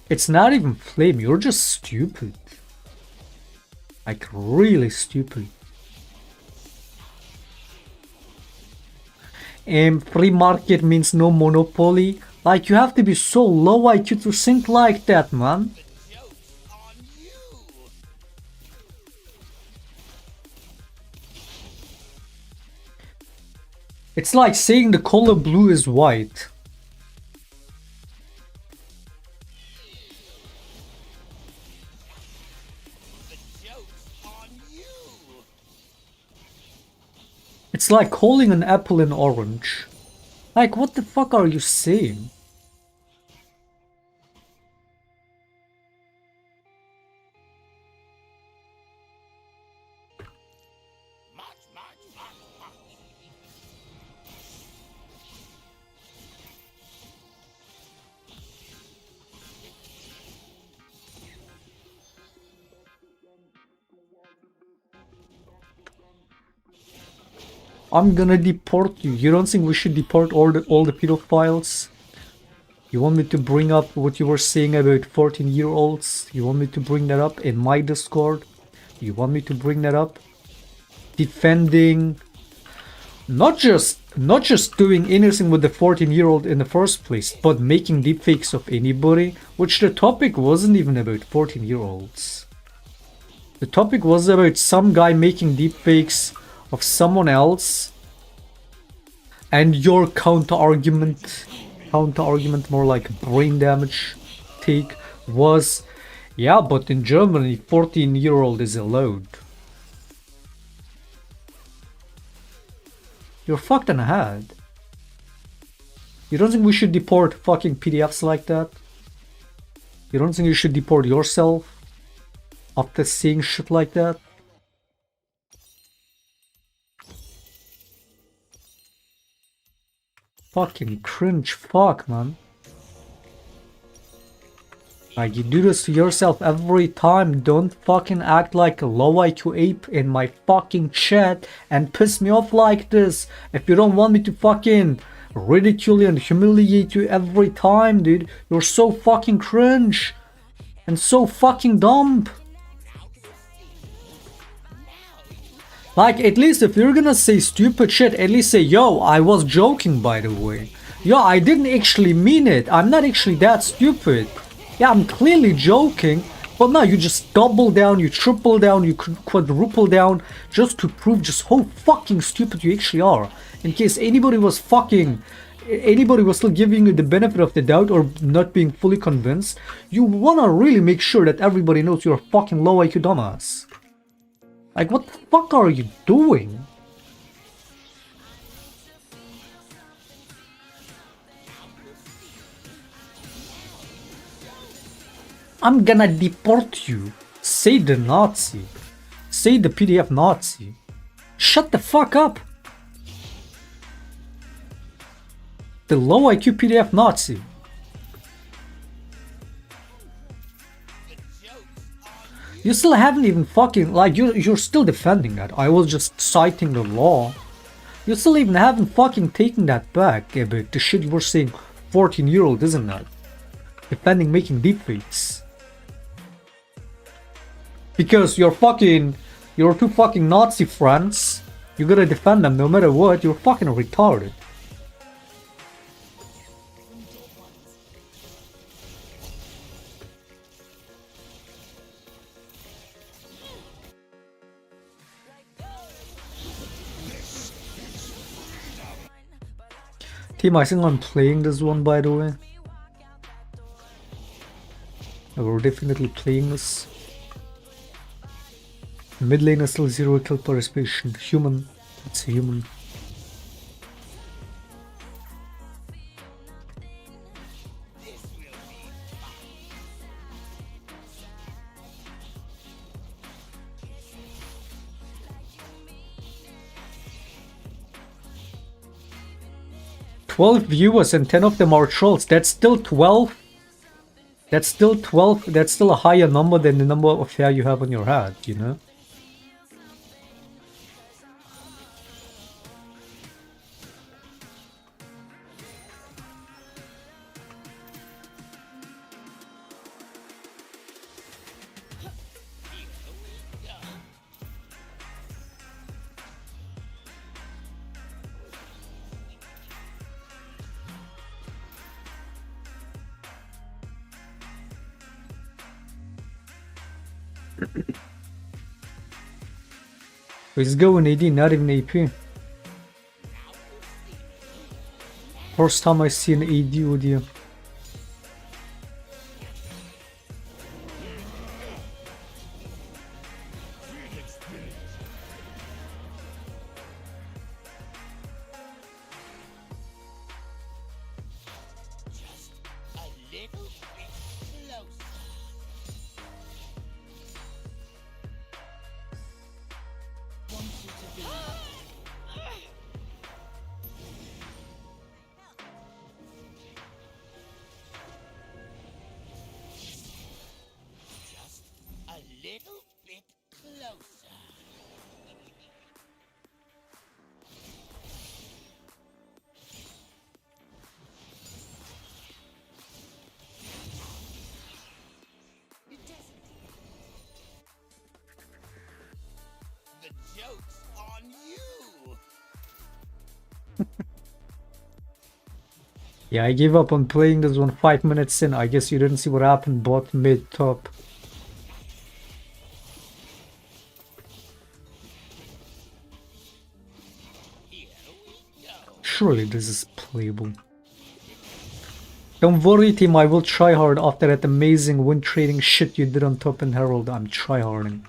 It's not even flame, you're just stupid. Like, really stupid. Free market means no monopoly. Like, you have to be so low IQ to think like that, man. It's like saying the color blue is white. It's like calling an apple an orange. Like, what the fuck are you saying? I'm gonna deport you. You don't think we should deport all the pedophiles? You want me to bring up what you were saying about 14-year-olds? You want me to bring that up in my Discord? You want me to bring that up? Defending not just doing anything with the 14-year-old in the first place, but making deepfakes of anybody, which the topic wasn't even about 14-year-olds. The topic was about some guy making deepfakes of someone else, and your counter argument, more like brain damage take, was, yeah, but in Germany 14-year-old is allowed. You're fucked in the head. You don't think we should deport fucking PDFs like that? You don't think you should deport yourself after seeing shit like that? Fucking cringe fuck, man. Like, you do this to yourself every time. Don't fucking act like a low IQ ape in my fucking chat and piss me off like this. If you don't want me to fucking ridicule you and humiliate you every time, dude, you're so fucking cringe and so fucking dumb. Like, at least if you're gonna say stupid shit, at least say, yo, I was joking, by the way. Yo, I didn't actually mean it. I'm not actually that stupid. Yeah, I'm clearly joking. But no, you just double down, you triple down, you quadruple down, just to prove just how fucking stupid you actually are. In case anybody was still giving you the benefit of the doubt or not being fully convinced, you wanna really make sure that everybody knows you're a fucking low IQ dumbass. Like, what the fuck are you doing? I'm gonna deport you. Say the Nazi. Say the PDF Nazi. Shut the fuck up. The low IQ PDF Nazi. You still haven't even fucking, like, you're still defending that. I was just citing the law. You still even haven't fucking taken that back a bit. The shit you were saying 14-year-old, isn't that? Defending making deepfakes. Because your two fucking Nazi friends, you gotta defend them no matter what. You're fucking retarded. Team, I think I'm playing this one, by the way. We're definitely playing this. Mid lane is still 0 kill participation. Human. It's human. Viewers and 10 of them are trolls. That's still 12. That's still 12. That's still a higher number than the number of hair you have on your head, you know? Let's go in AD, not even AP. First time I see an AD audio. Yeah, I gave up on playing this one 5 minutes in. I guess you didn't see what happened bot, mid, top. Surely this is playable. Don't worry, team, I will try hard after that amazing win trading shit you did on top and Herald. I'm tryharding.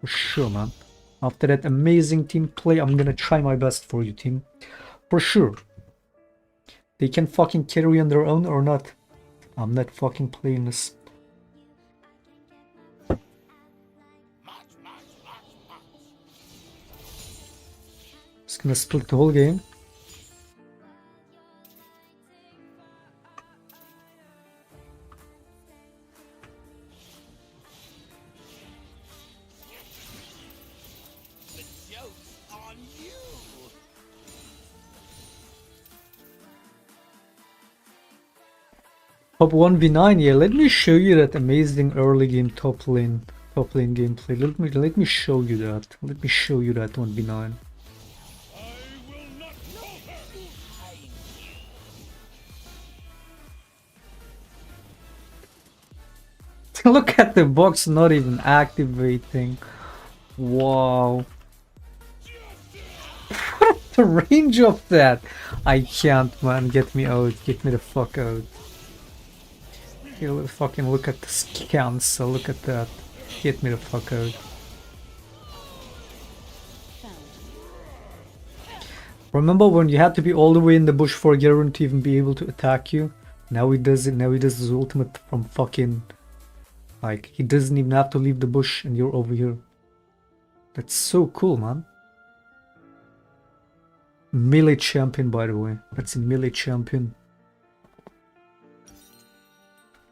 For sure, man. After that amazing team play, I'm gonna try my best for you, team. For sure. They can fucking carry on their own or not. I'm not fucking playing this. Just gonna split the whole game. Top 1v9, yeah, let me show you that amazing early game top lane gameplay. Let me show you that. Let me show you that 1v9. Look at the box not even activating. Wow. The range of that. I can't, man. Get me out. Get me the fuck out. Here, fucking look at the scans. So look at that. Get me the fuck out. Remember when you had to be all the way in the bush for Garen to even be able to attack you? Now he does it. Now he does his ultimate from fucking... Like, he doesn't even have to leave the bush and you're over here. That's so cool, man. Melee champion, by the way. That's a melee champion.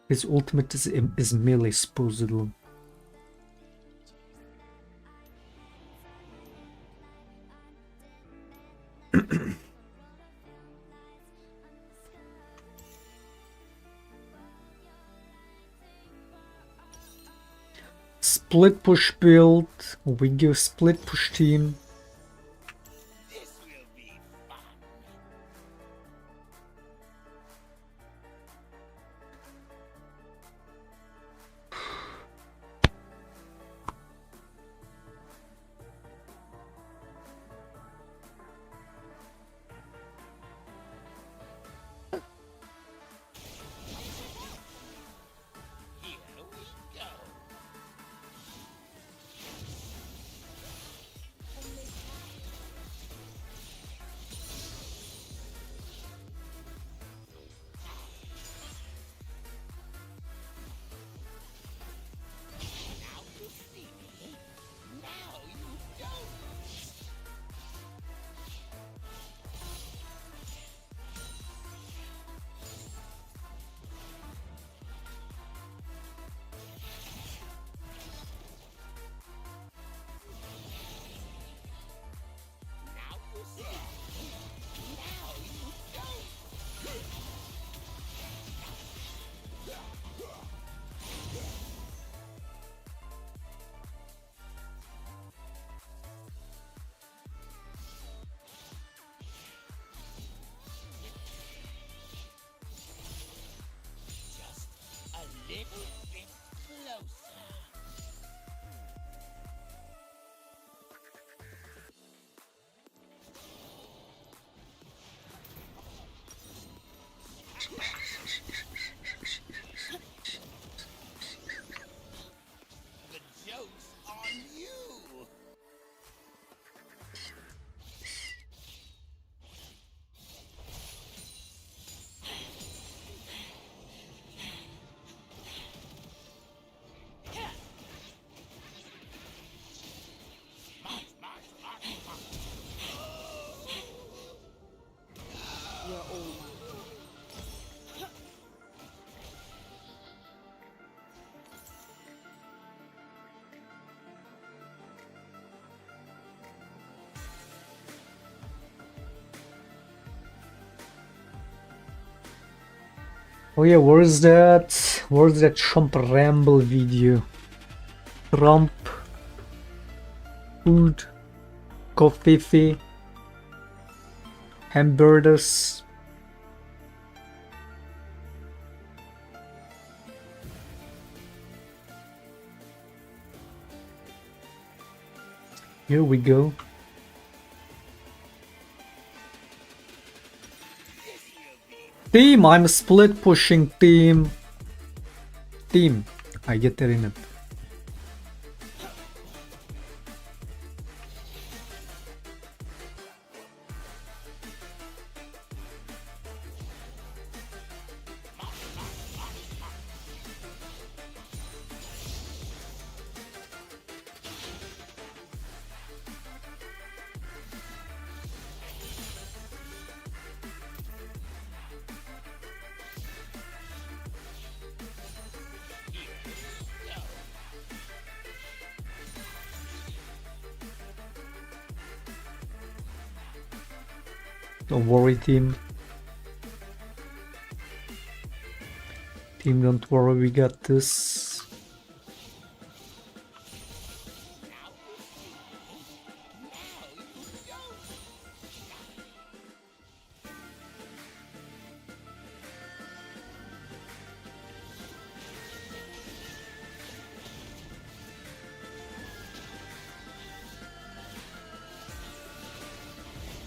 His ultimate is melee, supposedly. split push build. We go split push team. This will be fun. Here we go. Now you see me. Now you don't. Now you see me. Now you don't. Just a little bit closer. The joke's on you. Oh yeah, where's that? Where's that Trump ramble video? Trump food, coffee, hamburgers. Here we go. Team, I'm split pushing team. Team, I get there in it. Don't worry, team. Team, don't worry, we got this.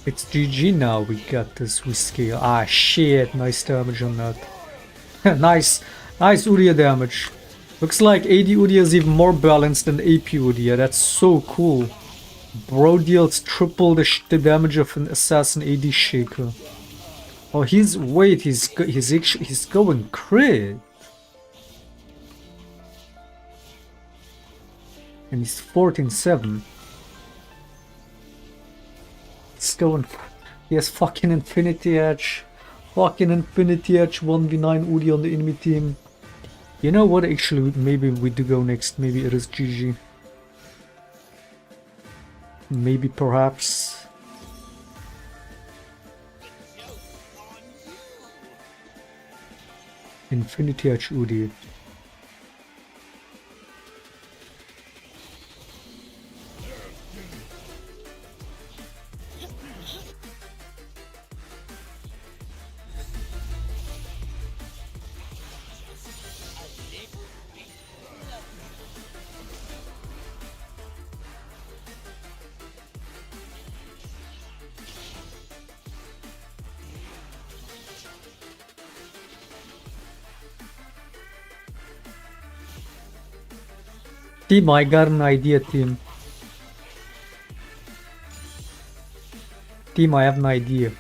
It's GG now, we got this whiskey. Ah shit, nice damage on that. nice Udia damage. Looks like AD Udia is even more balanced than AP Udia, that's so cool. Bro deals triple the damage of an assassin AD Shaker. Oh, he's going crit. And he's 14-7. It's going. He has fucking Infinity Edge. Fucking Infinity Edge 1v9 Udi on the enemy team. You know what? Actually, maybe we do go next. Maybe it is GG. Maybe perhaps. Infinity Edge Udi. Team, I got an idea, team. Team, I have an idea.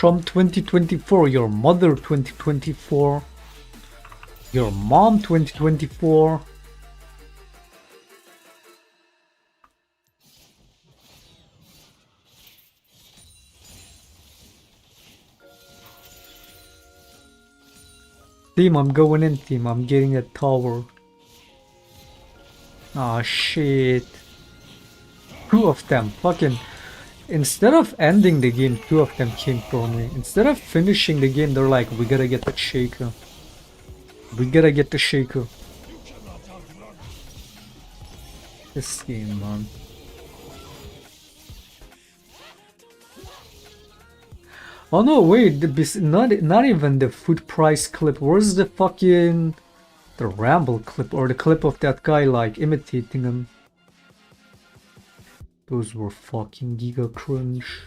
Trump 2024, your mother 2024, your mom 2024. Team, I'm going in, team. I'm getting a tower. Ah, shit. Two of them. Fucking. Instead of ending the game, two of them came for me. Instead of finishing the game, they're like, we gotta get the shaker. We gotta get the shaker. This game, man. Oh no, wait, not even the food price clip. Where's the fucking the ramble clip or the clip of that guy like imitating him? Those were fucking giga cringe.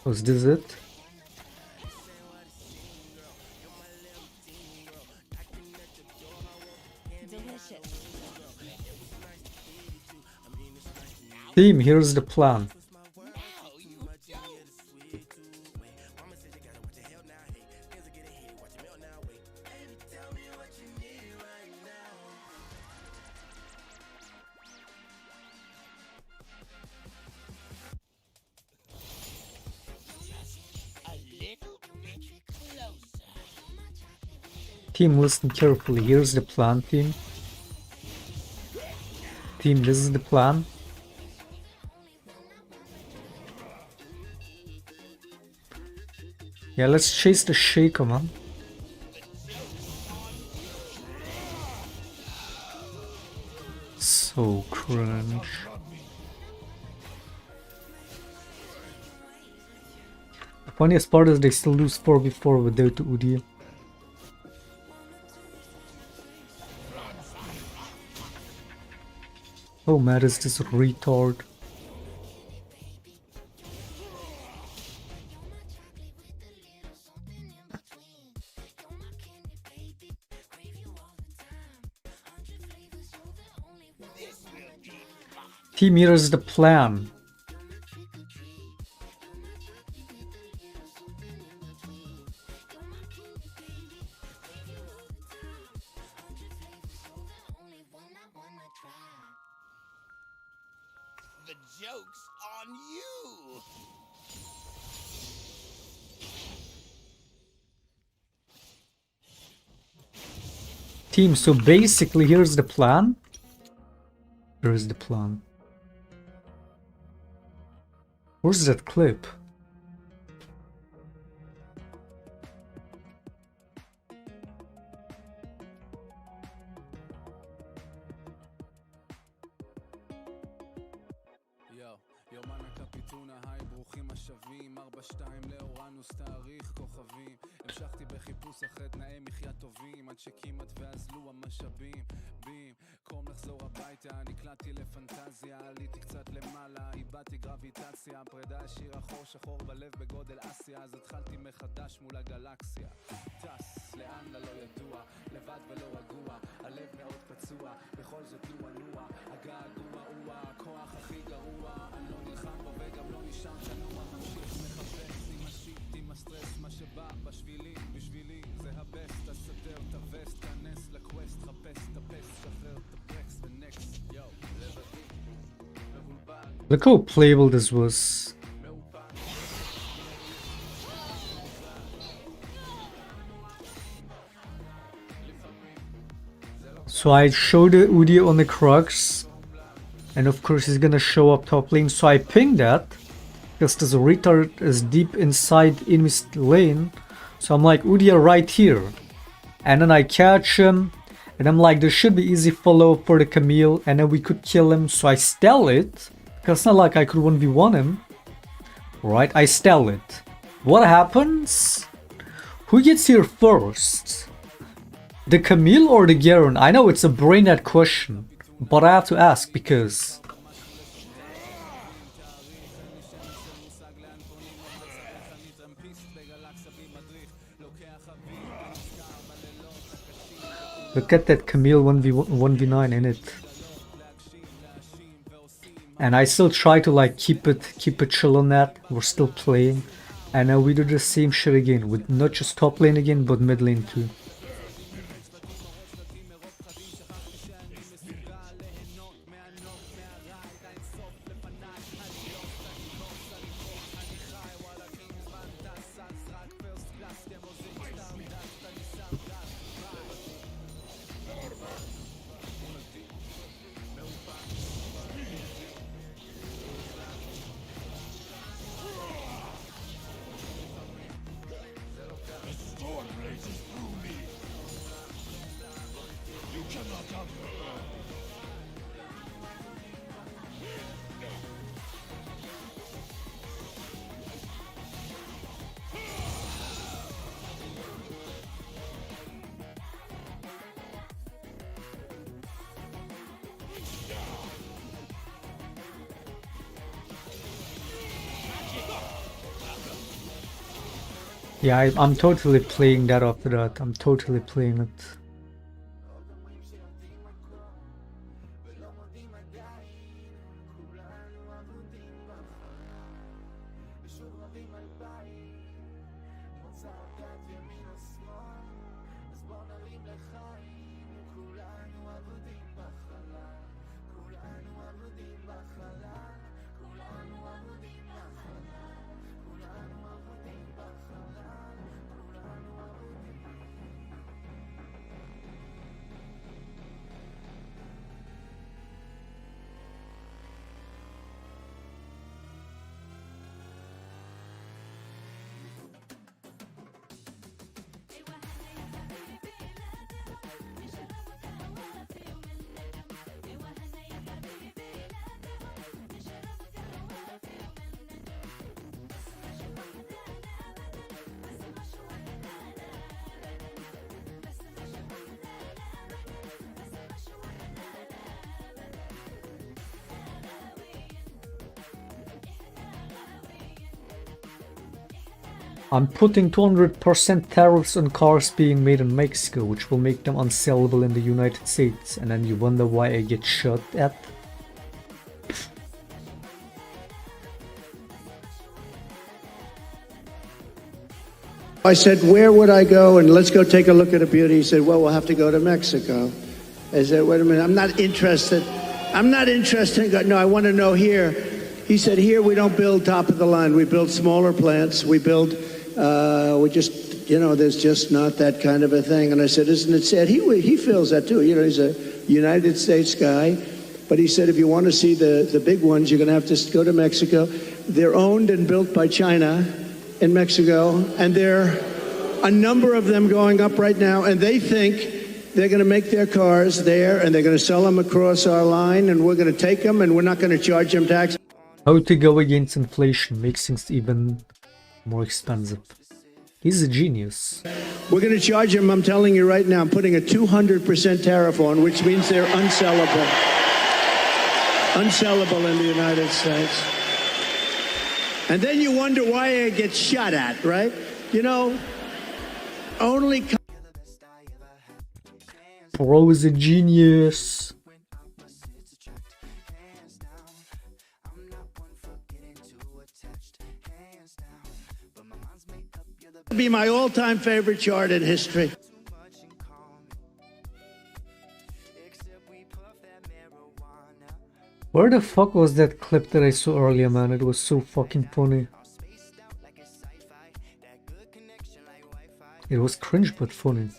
Was this it? Team, here's the plan. Team, listen carefully. Here's the plan, team. Team, this is the plan. Yeah, let's chase the shaker, man. So cringe. The funniest part is they still lose 4v4 without the Udi. Oh man, is this retard? Team, here's the plan. The joke's on you! Team, so basically here's the plan. Here's the plan. Where's that clip? יומן הקפיטונה, היי ברוכים השבים 4-2 לאורנוס תאריך כוכבים המשכתי בחיפוש אחרי תנאי מחיה טובים עד שכמעט ואזלו המשאבים בים קום לחזור הביתה נקלעתי לפנטזיה עליתי קצת למעלה איבדתי גרביטציה פרידה השאירה חור שחור בלב בגודל אסיה אז התחלתי מחדש מול הגלקסיה טס לאן ללא ידוע לבד ולא רגוע הלב מאוד פצוע בכל זאת נוע הגעגוע הוא הכוח הכי גרוע אני לא נלחם בו וגם לא נשאר תנוע ממשיך מחפש עם השיט עם הסטרס מה שבא בשבילי בשבילי זה הבסט הסדר את הווסט כנס לקווסט חפש את הפסט שחרר את הברקס ונקסט יו לבדי מבולבל Look how playable this was. So I showed Udyr on the Crux, and of course he's gonna show up top lane, so I pinged that, because this retard is deep inside enemy's lane, so I'm like, Udyr right here, and then I catch him, and I'm like, there should be easy follow for the Camille, and then we could kill him, so I stall it, because it's not like I could 1v1 him, right, I stall it. What happens? Who gets here first? The Camille or the Garen? I know it's a brain dead question, but I have to ask because... Look at that Camille 1v9 in it. And I still try to like keep it chill on that. We're still playing. And now we do the same shit again, with not just top lane again, but mid lane too. Yeah, I'm totally playing that after that. I'm totally playing it. I'm putting 200% tariffs on cars being made in Mexico, which will make them unsellable in the United States, and then you wonder why I get shot at. I said, where would I go? And let's go take a look at a beauty. He said, well, we'll have to go to Mexico. I said, wait a minute, I'm not interested. No, I want to know here. He said, here we don't build top of the line. We build smaller plants. We just, there's just not that kind of a thing. And I said, isn't it sad? He feels that too. He's a United States guy. But he said, if you want to see the big ones, you're going to have to go to Mexico. They're owned and built by China in Mexico. And there are a number of them going up right now. And they think they're going to make their cars there and they're going to sell them across our line. And we're going to take them and we're not going to charge them tax. How to go against inflation makes things even more expensive. He's a genius. We're going to charge them, I'm telling you right now, I'm putting a 200% tariff on, which means they're unsellable. Unsellable in the United States. And then you wonder why it gets shot at, right? Only... Bro is a genius. Be my all-time favorite chart in history. Where the fuck was that clip that I saw earlier, man? It was so fucking funny. It was cringe but funny.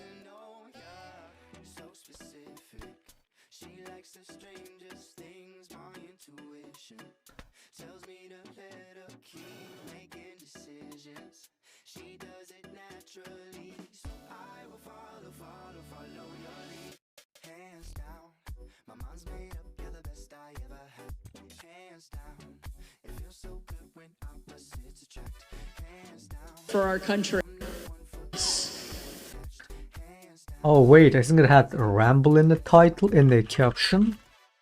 She does it naturally. So I will follow your lead. Hands down, my mind's made up, you're the best I ever had. Hands down, it feels so good when opposites attract. Hands down, For our country. Oh wait, I think it had ramble in the title, in the caption.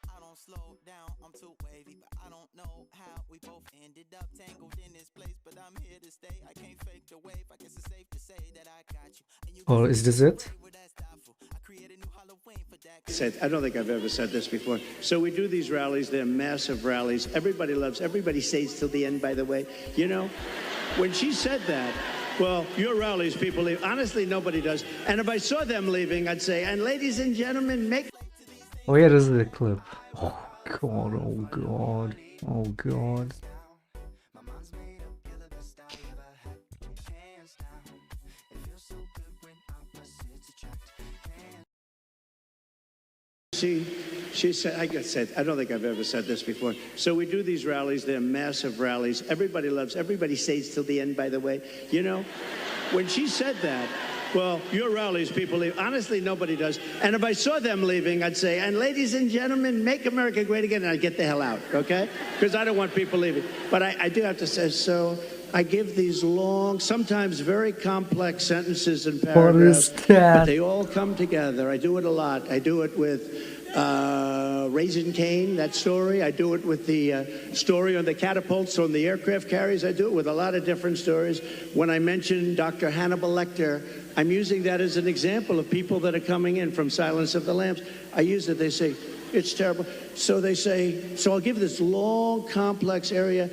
I don't slow down, I'm too wavy, but I don't know how we both ended up tangled in this place. But I'm here to stay, I can't fake the wave. I guess it's safe to say that I got you. And you Or is this it? I created a new Halloween for that. Said, I don't think I've ever said this before. So we do these rallies. They're massive rallies. Everybody loves, everybody stays till the end, by the way. You know, when she said that, well, your rallies, people leave. Honestly, nobody does. And if I saw them leaving, I'd say, and ladies and gentlemen, make... Oh yeah, this is the clip. Oh god, oh god, oh god. My mind's made up, you're the best I ever had. Hands down, it feels so good when opposites attract. She said, I don't think I've ever said this before. So we do these rallies. They're massive rallies. Everybody loves, everybody stays till the end, by the way. You know, when she said that, well, your rallies, people leave. Honestly, nobody does. And if I saw them leaving, I'd say, and ladies and gentlemen, make America great again, and I'd get the hell out, okay? Because I don't want people leaving. But I do have to say, so I give these long, sometimes very complex sentences and paragraphs, What is that? but they all come together. I do it a lot. I do it with Raising Cane, that story. I do it with the story on the catapults on the aircraft carriers. I do it with a lot of different stories. When I mention Dr. Hannibal Lecter, I'm using that as an example of people that are coming in from Silence of the Lambs. I use it. They say, it's terrible. So they say, so I'll give this long, complex area.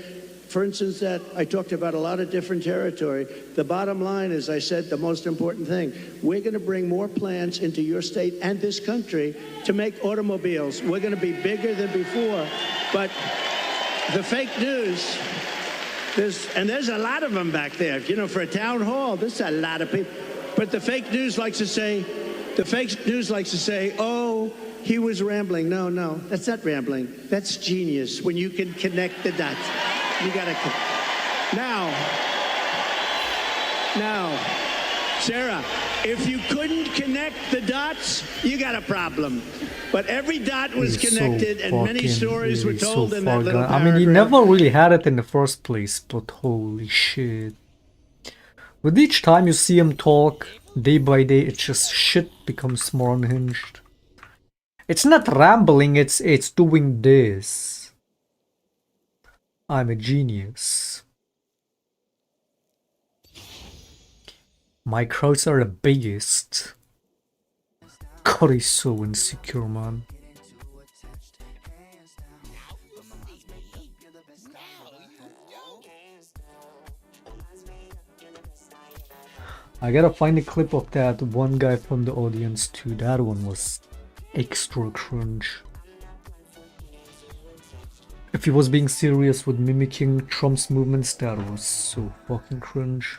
For instance, that I talked about a lot of different territory. The bottom line is, I said, the most important thing. We're going to bring more plants into your state and this country to make automobiles. We're going to be bigger than before. But the fake news, there's a lot of them back there. You know, for a town hall, there's a lot of people. But the fake news likes to say, oh, he was rambling. No, that's not rambling. That's genius when you can connect the dots. You gotta. Now, Sarah, if you couldn't connect the dots, you got a problem. But every dot was He's connected, so and many stories were really told so in that far little gone. paragraph. I mean, he never really had it in the first place, but holy shit. With each time you see him talk, day by day, it's just shit becomes more unhinged. It's not rambling, it's doing this. I'm a genius. My crowds are the biggest. God, he's so insecure, man. I gotta find a clip of that one guy from the audience too. That one was extra cringe. If he was being serious with mimicking Trump's movements, that was so fucking cringe.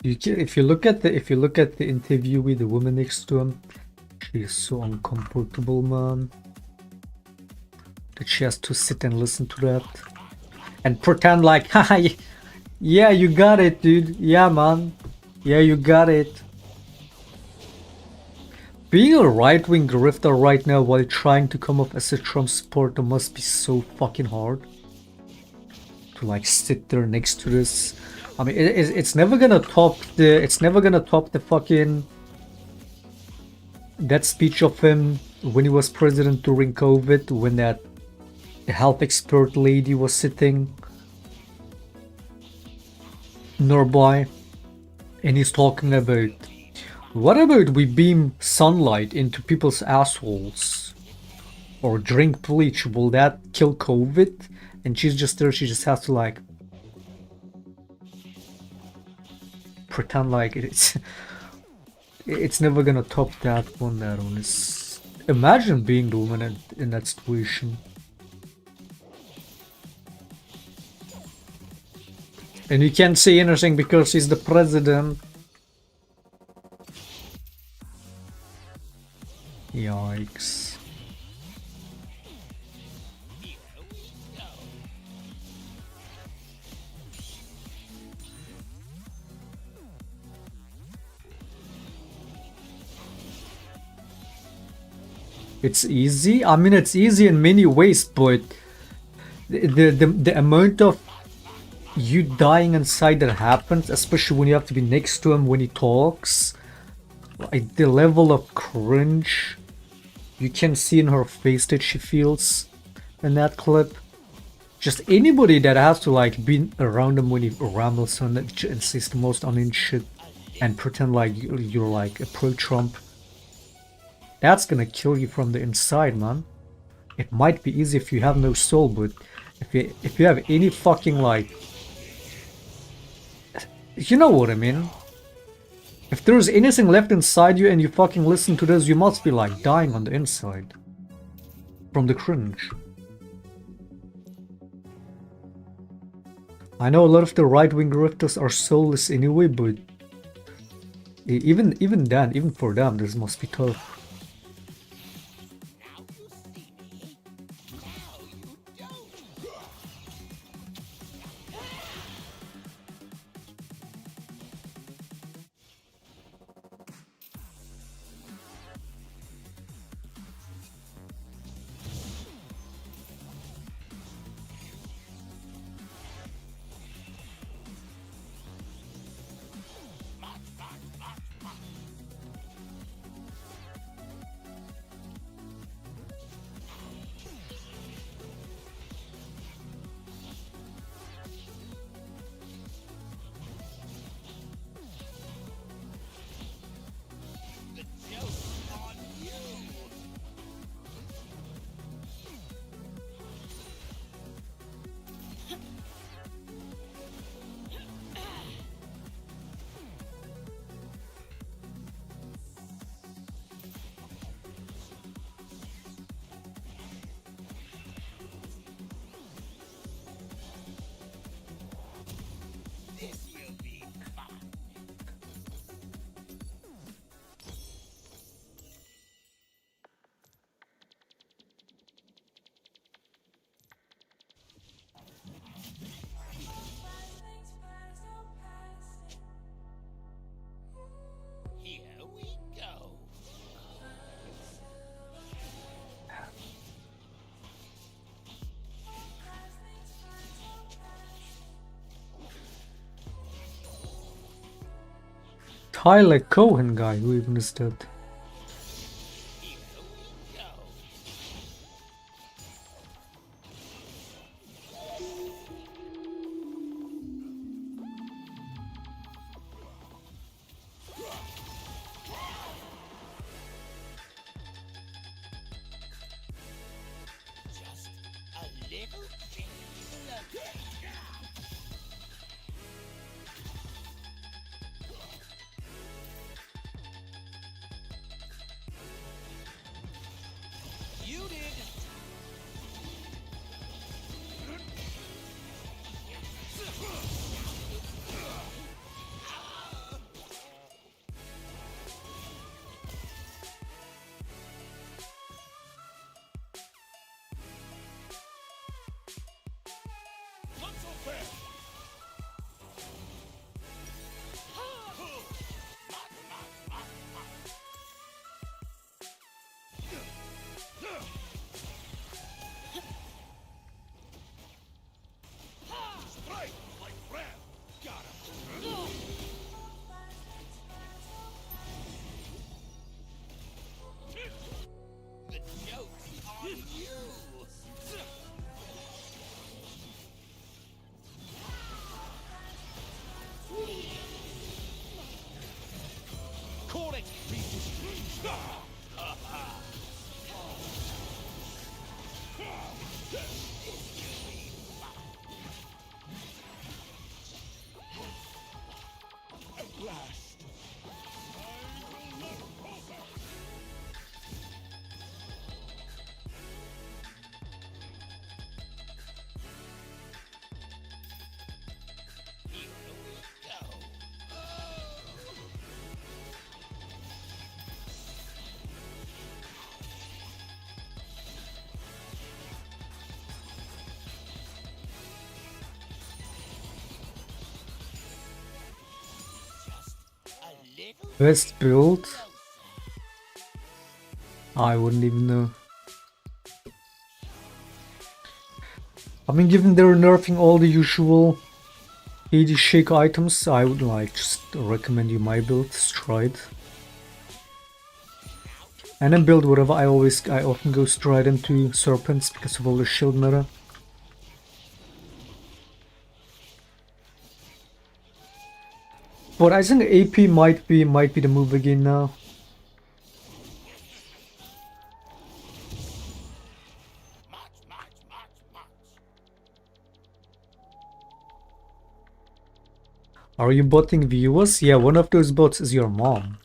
If you look at the interview with the woman next to him, she is so uncomfortable, man. That she has to sit and listen to that and pretend like, haha, yeah, you got it, dude. Yeah, man. Yeah, you got it. Being a right-wing grifter right now while trying to come off as a Trump supporter must be so fucking hard. To like sit there next to this. I mean, it's never gonna top the fucking that speech of him when he was president during COVID, when that health expert lady was sitting nearby, and he's talking about, what about we beam sunlight into people's assholes or drink bleach? Will that kill COVID? And she's just there. She just has to like pretend like it's never gonna top that one. That one is. Imagine being the woman in that situation. And you can't say anything because he's the president. Yikes. It's easy? I mean, it's easy in many ways, but the amount of you dying inside that happens, especially when you have to be next to him when he talks, like the level of cringe you can see in her face that she feels in that clip. Just anybody that has to like be around him when he rambles on it and says the most unhinged shit and pretend like you're like a pro-Trump, that's gonna kill you from the inside, man. It might be easy if you have no soul, but if you have any fucking like, you know what I mean? If there's anything left inside you and you fucking listen to this, you must be like dying on the inside from the cringe. I know a lot of the right-wing grifters are soulless anyway, but even then, even for them, this must be tough. Tyler Cohen guy, who even is that? Best build? I wouldn't even know. I mean, given they're nerfing all the usual 80 shake items, I would like just recommend you my build, Stride. And then build whatever. I often go Stride into Serpents because of all the shield meta. But I think AP might be the move again now. Are you botting viewers? Yeah, one of those bots is your mom.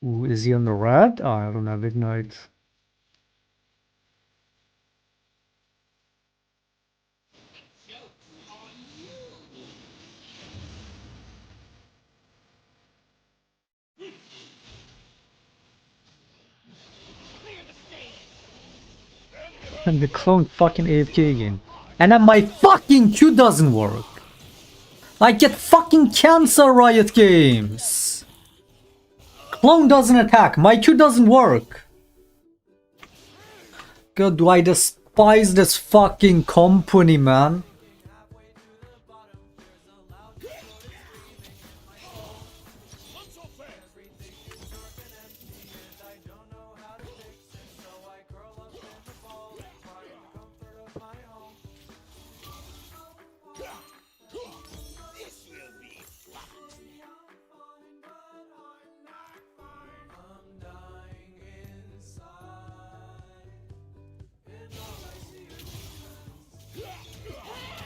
Ooh, is he on the red? Oh, I don't have Ignite. And the clone fucking AFK again. And then my fucking Q doesn't work. I get fucking cancer, Riot Games. Clone doesn't attack. My Q doesn't work. God, do I despise this fucking company, man.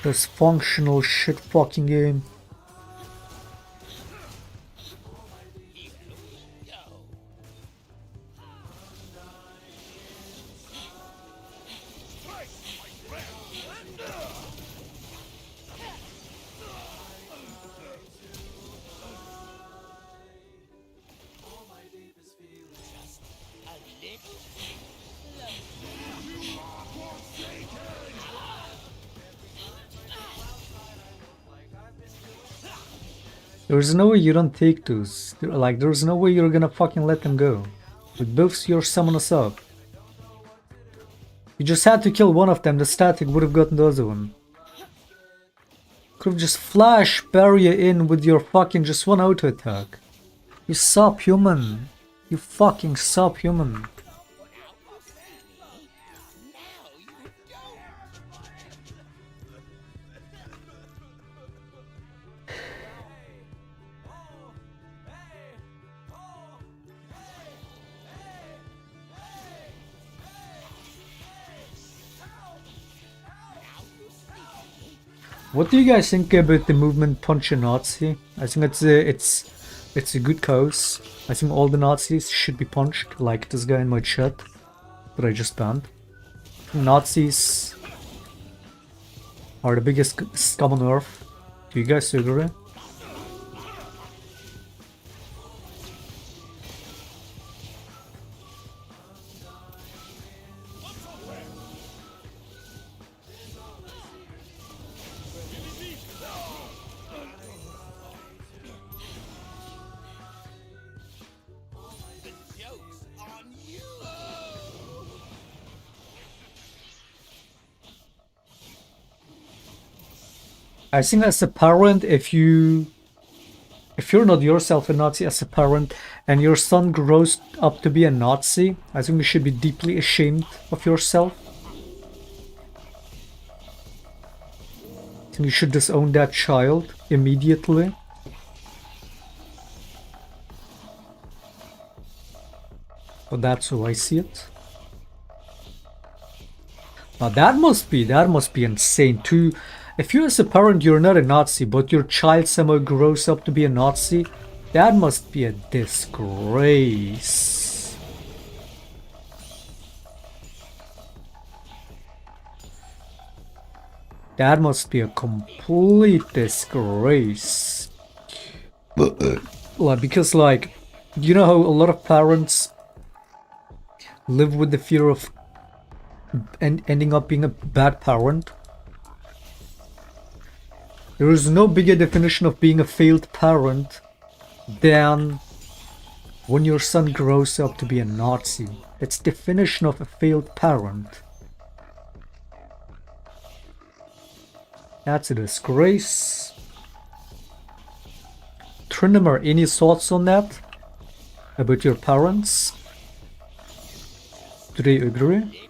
This functional shit fucking game. There's no way you don't take those. Like, there's no way you're gonna fucking let them go. With both your summoners up. You just had to kill one of them, the static would have gotten the other one. Could have just flash barrier in with your fucking just one auto attack. You subhuman. You fucking subhuman. What do you guys think about the movement Punch a Nazi? I think it's a good cause. I think all the Nazis should be punched, like this guy in my chat that I just banned. Nazis are the biggest scum on earth. Do you guys agree? I think as a parent, if you're not yourself a Nazi, as a parent, and your son grows up to be a Nazi, I think you should be deeply ashamed of yourself. I think you should disown that child immediately. But that's how I see it. Now that must be insane. If you as a parent you're not a Nazi, but your child somehow grows up to be a Nazi, that must be a disgrace. That must be a complete disgrace. Like, because like, you know how a lot of parents live with the fear of ending up being a bad parent? There is no bigger definition of being a failed parent than when your son grows up to be a Nazi. That's definition of a failed parent. That's a disgrace. Trindamer, any thoughts on that? About your parents? Do they agree?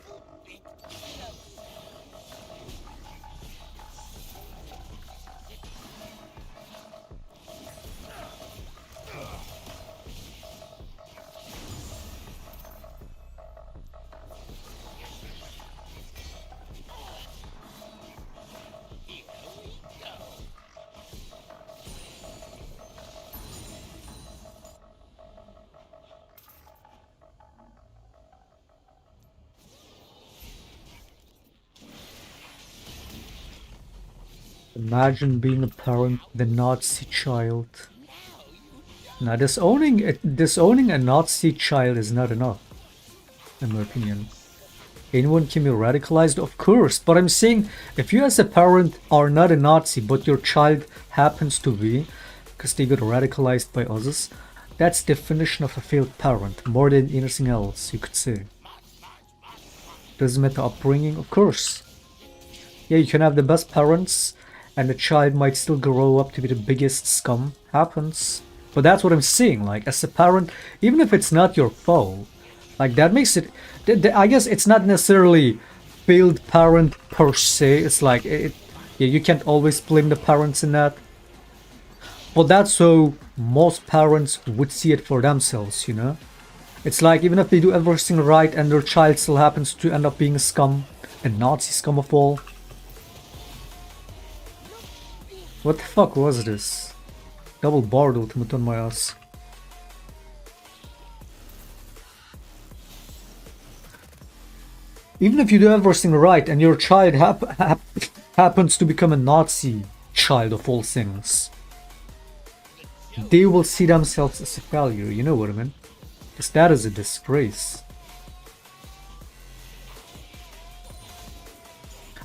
Imagine being a parent, the Nazi child. Now, disowning a Nazi child is not enough, in my opinion. Anyone can be radicalized, of course, but I'm saying if you as a parent are not a Nazi, but your child happens to be, because they got radicalized by others, that's definition of a failed parent, more than anything else, you could say. Doesn't matter upbringing, of course. Yeah, you can have the best parents, and the child might still grow up to be the biggest scum. Happens. But that's what I'm saying, like, as a parent, even if it's not your fault, like, that makes it... I guess it's not necessarily failed parent per se, it's like, yeah, you can't always blame the parents in that. But that's how most parents would see it for themselves, you know? It's like, even if they do everything right and their child still happens to end up being a scum, a Nazi scum of all. What the fuck was this? Double barred ultimate on my ass. Even if you do everything right and your child happens to become a Nazi child of all things, they will see themselves as a failure, you know what I mean? Because that is a disgrace.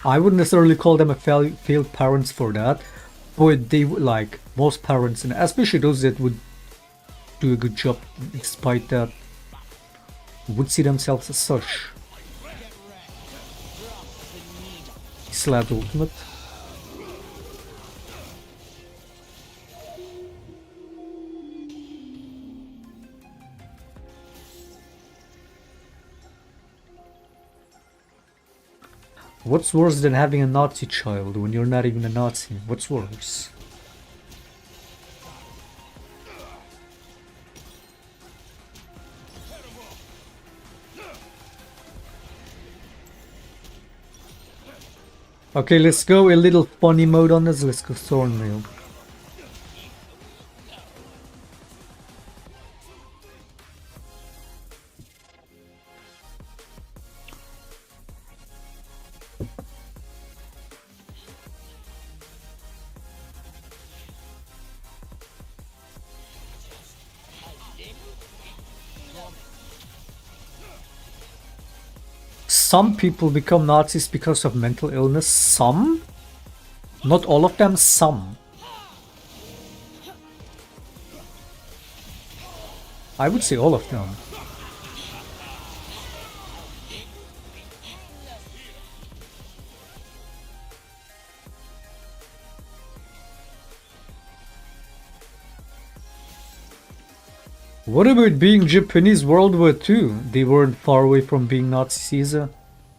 I wouldn't necessarily call them a failed parents for that, but they would, like most parents, and especially those that would do a good job despite that, would see themselves as such. Slab ultimate. What's worse than having a Nazi child when you're not even a Nazi? What's worse? Okay, let's go a little funny mode on this. Let's go Thornmail. Some people become Nazis because of mental illness. Some? Not all of them, some. I would say all of them. What about being Japanese World War II? They weren't far away from being Nazis either.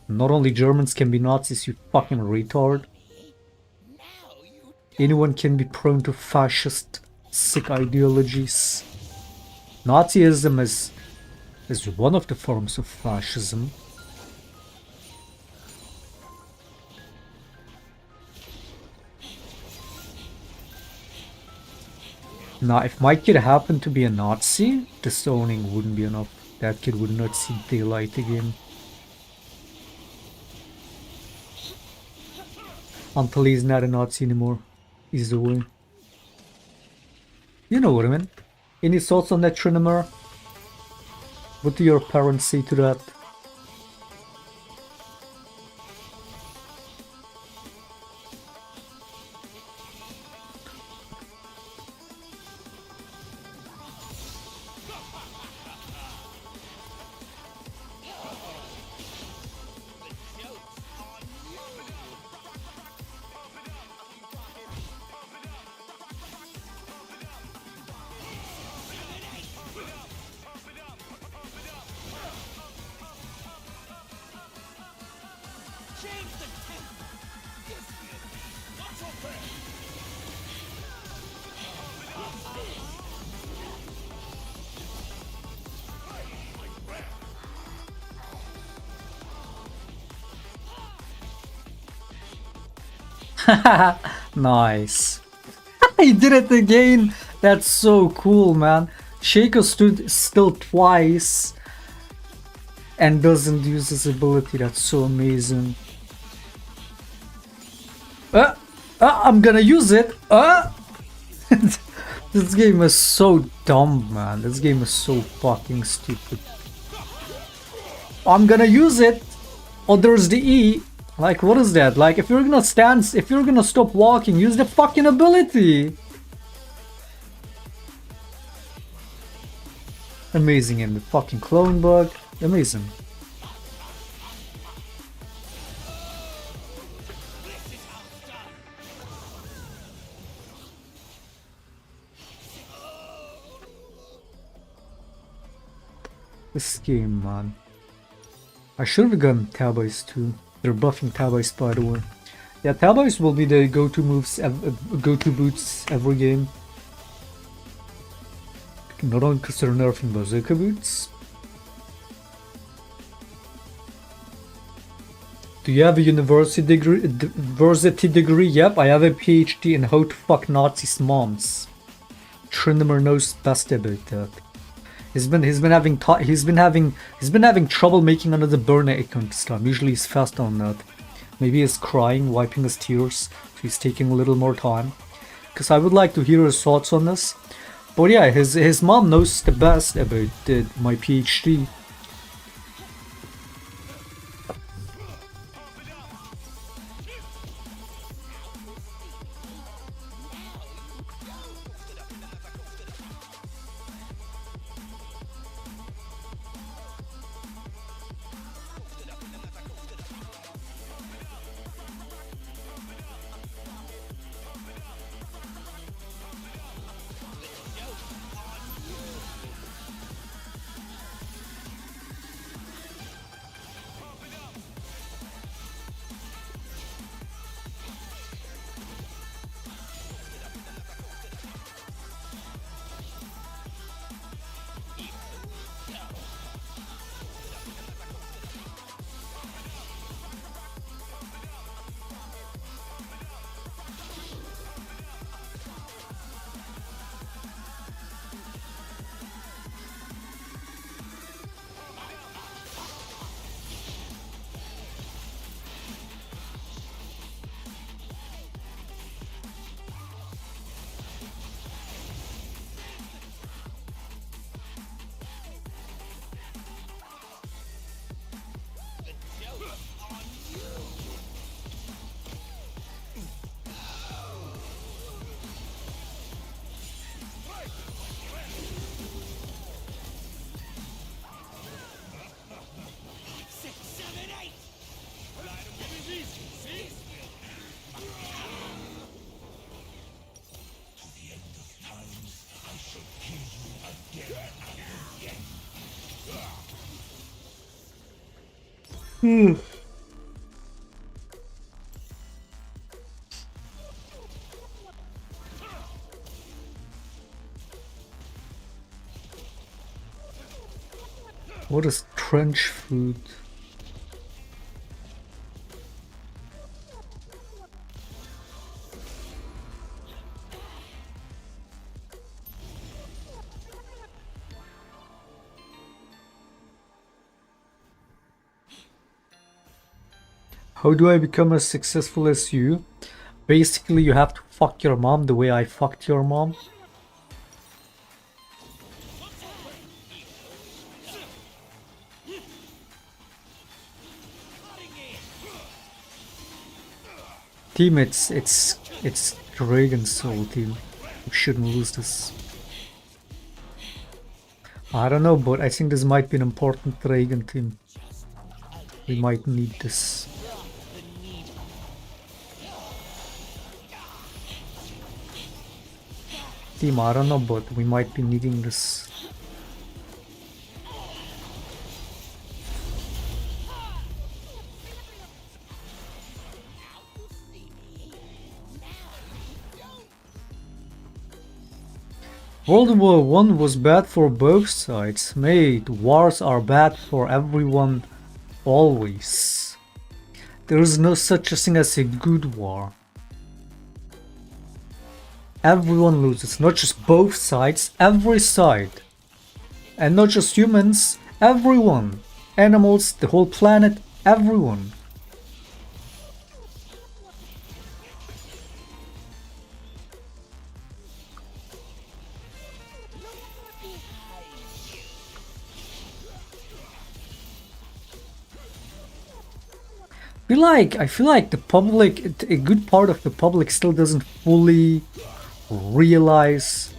Not only Germans can be Nazis, you fucking retard. Anyone can be prone to fascist, sick ideologies. Nazism is one of the forms of fascism. Now, if my kid happened to be a Nazi, disowning wouldn't be enough. That kid would not see daylight again. Until he's not a Nazi anymore. He's the way. You know what I mean? Any thoughts on that, Trinimur? What do your parents say to that? Nice. He did it again. That's so cool, man. Shaco stood still twice and doesn't use his ability. That's so amazing. I'm gonna use it. This game is so dumb, man. This game is so fucking stupid. I'm gonna use it. Oh, there's the E. Like, what is that? Like, if you're gonna if you're gonna stop walking, use the fucking ability. Amazing, and the fucking clone bug. Amazing. This game, man. I should have gotten Taboys too. They're buffing Taboys, by the way. Yeah, Taboys will be the go-to moves, go-to boots every game. Not only because they're nerfing bazooka boots. Do you have a university degree? Yep, I have a PhD in how to fuck Nazis' moms. Trinimur knows best about that. He's been having trouble making another burner account this time. Usually he's fast on that. Maybe he's crying, wiping his tears, so he's taking a little more time. Because I would like to hear his thoughts on this. But yeah, his mom knows the best about my PhD. What is trench food? How do I become as successful as you? Basically, you have to fuck your mom the way I fucked your mom. Team, it's Dragon's Soul team. We shouldn't lose this. I don't know, but I think this might be an important Dragon team. We might need this. Team, I don't know, but we might be needing this. World War I was bad for both sides. Mate, wars are bad for everyone, always. There is no such a thing as a good war. Everyone loses, not just both sides, every side. And not just humans, everyone. Animals, the whole planet, everyone. I feel like the public, a good part of the public still doesn't fully realize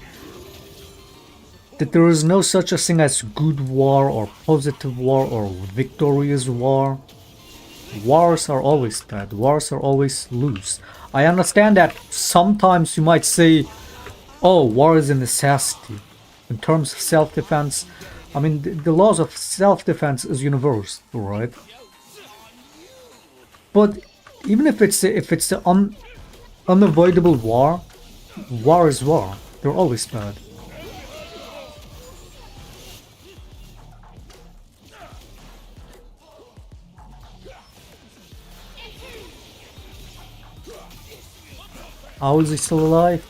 that there is no such a thing as good war or positive war or victorious war. Wars are always bad. Wars are always lose. I understand that sometimes you might say, oh, war is a necessity. In terms of self-defense, I mean, the laws of self-defense is universal, right? But even if it's the unavoidable war, war is war. They're always bad. How is he still alive?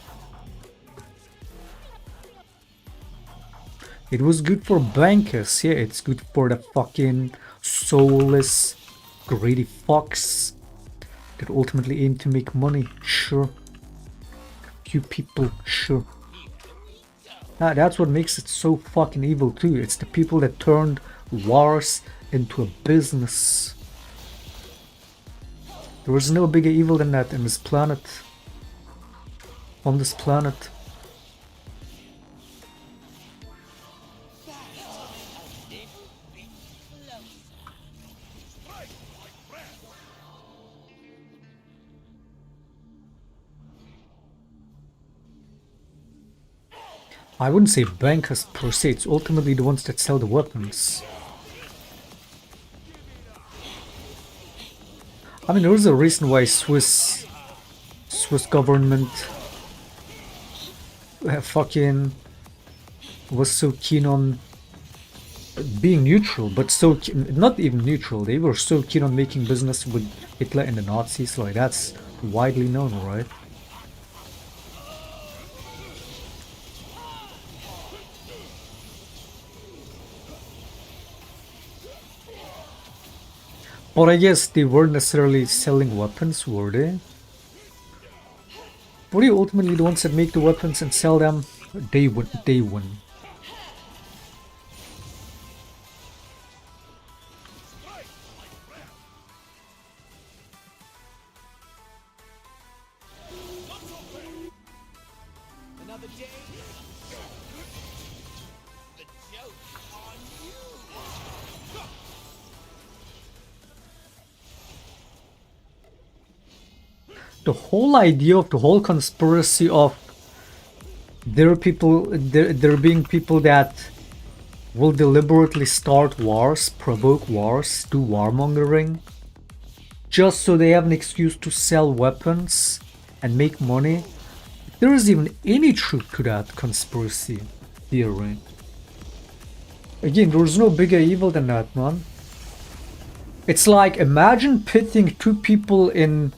It was good for bankers, yeah, it's good for the fucking soulless, greedy fucks that ultimately aim to make money, sure. Few people, sure. That's what makes it so fucking evil too. It's the people that turned wars into a business. There is no bigger evil than that in this planet. On this planet. I wouldn't say bankers per se, it's ultimately the ones that sell the weapons. I mean, there is a reason why Swiss government fucking was so keen on being neutral, but so not even neutral. They were so keen on making business with Hitler and the Nazis. Like, that's widely known, right? But I guess they weren't necessarily selling weapons, were they? Were they ultimately the ones that make the weapons and sell them? They win. Another day. The joke's on you. The whole idea of the whole conspiracy of there being people that will deliberately start wars, provoke wars, do warmongering, just so they have an excuse to sell weapons and make money. If there is even any truth to that conspiracy theory. Again, there's no bigger evil than that, man. It's like, imagine pitting two people in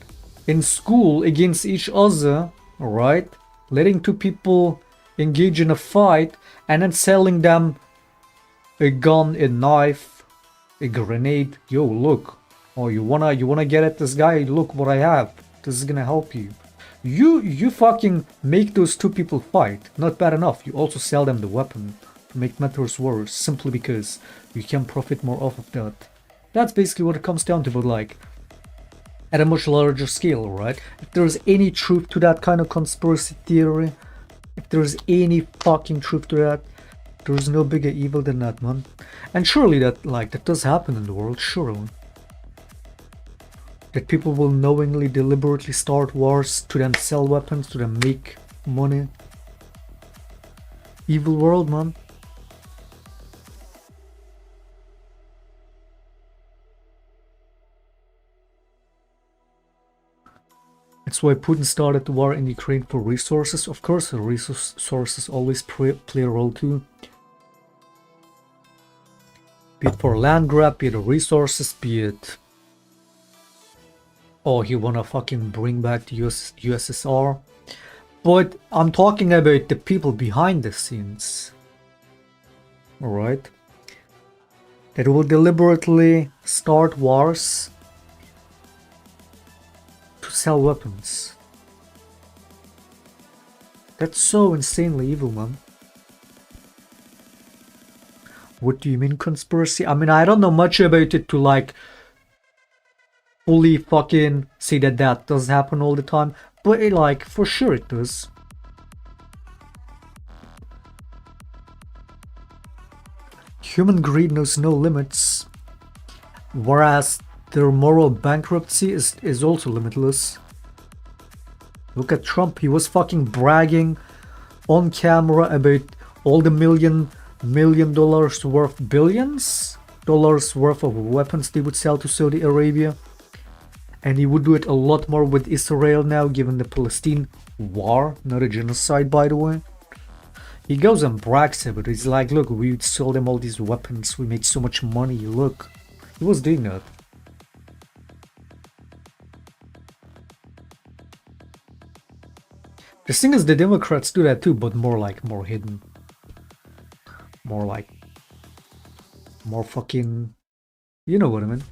school against each other, alright? Letting two people engage in a fight and then selling them a gun, a knife, a grenade. Yo, look, Oh, you wanna get at this guy? Look what I have. This is gonna help you. You fucking make those two people fight. Not bad enough. You also sell them the weapon to make matters worse, simply because you can profit more off of that. That's basically what it comes down to, but like at a much larger scale, right? If there's any truth to that kind of conspiracy theory, if there's any fucking truth to that, there's no bigger evil than that, man. And surely that does happen in the world, surely. That people will knowingly, deliberately start wars to then sell weapons, to then make money. Evil world, man. That's why Putin started the war in Ukraine for resources. Of course, the resources always play a role too. Be it for land grab, be it resources, be it... Oh, he wanna fucking bring back the USSR. But I'm talking about the people behind the scenes. Alright? That will deliberately start wars to sell weapons. That's so insanely evil, man. What do you mean conspiracy? I mean, I don't know much about it to like fully fucking say that that does happen all the time, but it, like, for sure it does. Human greed knows no limits, whereas their moral bankruptcy is also limitless. Look at Trump. He was fucking bragging on camera about all the million dollars worth, billions dollars worth of weapons they would sell to Saudi Arabia. And he would do it a lot more with Israel now, given the Palestine war, not a genocide, by the way. He goes and brags about it. He's like, look, we sold them all these weapons. We made so much money. Look, he was doing that. The thing is, the Democrats do that too, but more hidden. More fucking... You know what I mean?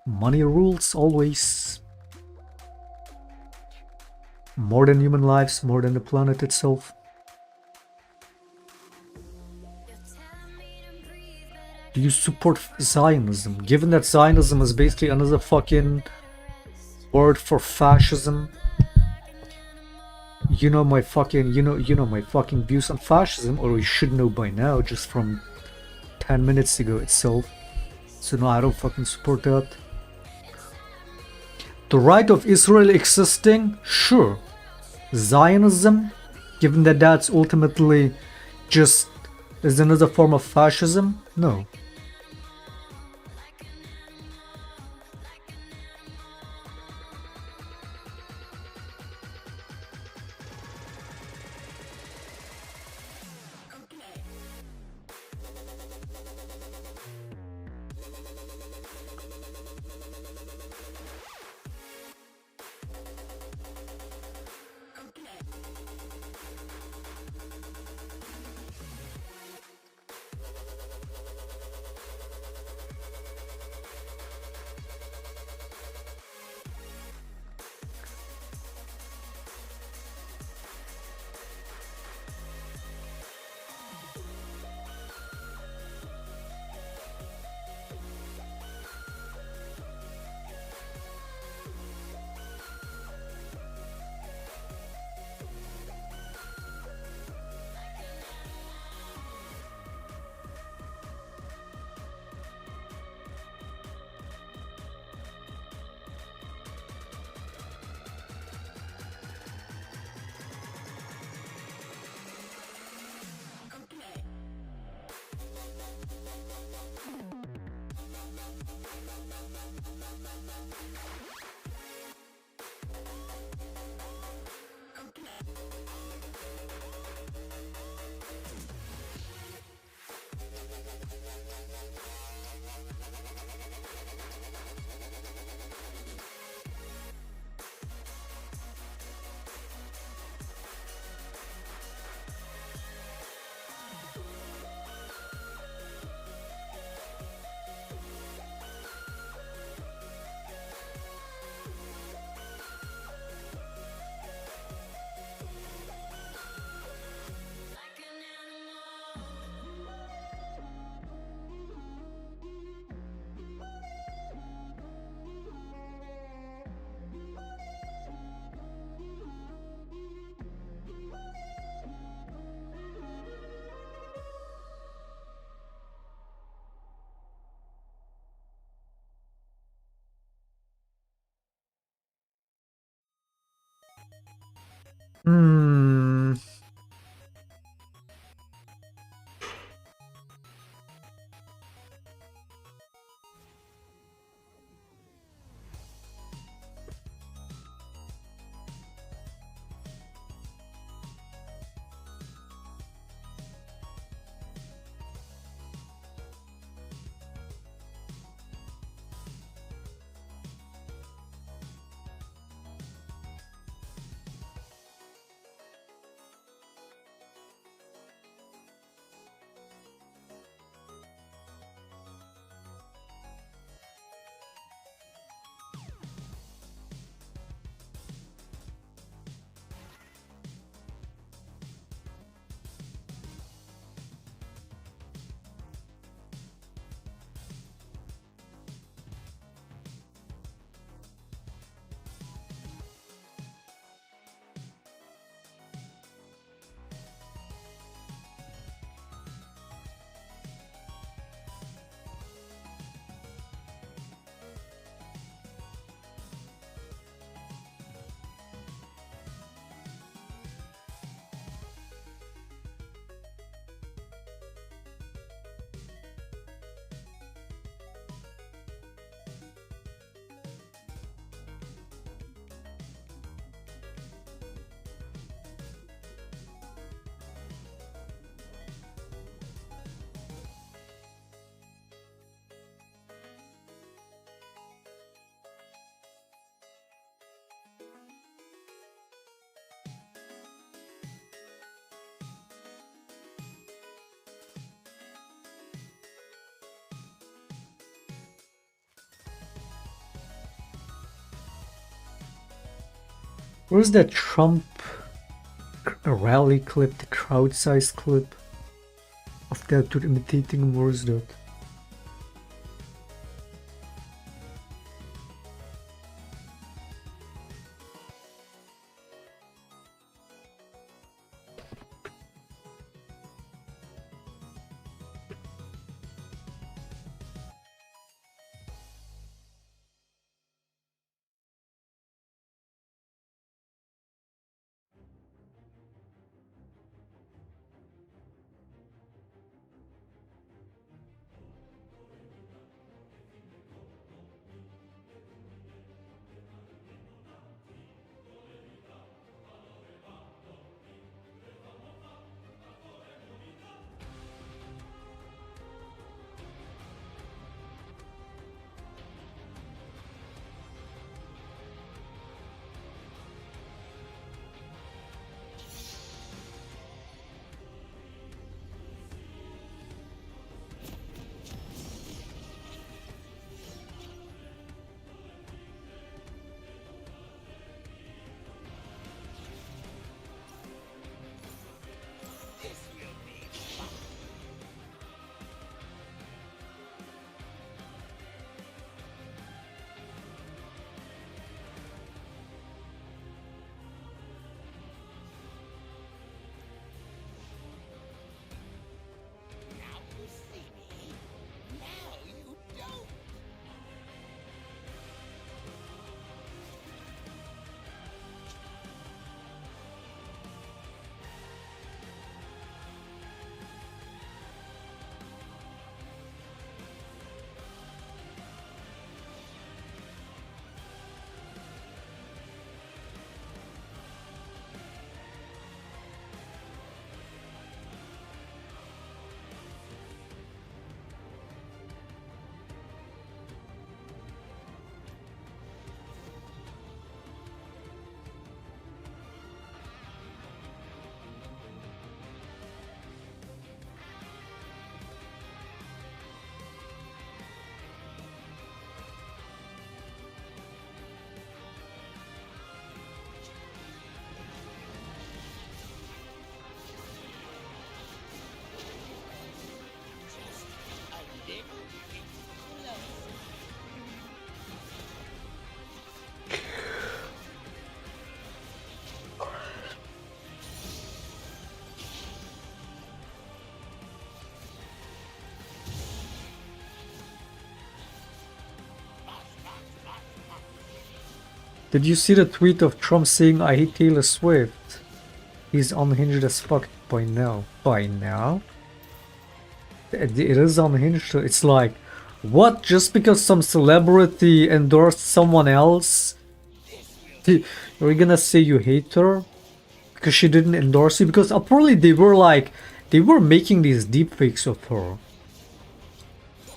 Money rules always. More than human lives, more than the planet itself. Do you support Zionism? Given that Zionism is basically another fucking word for fascism. You know my fucking my fucking views on fascism, or you should know by now just from 10 minutes ago itself. So no, I don't fucking support that. The right of Israel existing? Sure. Zionism? Given that that's ultimately just is another form of fascism? No. Hmm. Where's that Trump rally clip, the crowd size clip of that dude imitating him? Where is that? Did you see the tweet of Trump saying I hate Taylor Swift? He's unhinged as fuck by now. By now? It is unhinged. It's like, what? Just because some celebrity endorsed someone else? Are you gonna say you hate her? Because she didn't endorse you? Because apparently they were making these deepfakes of her.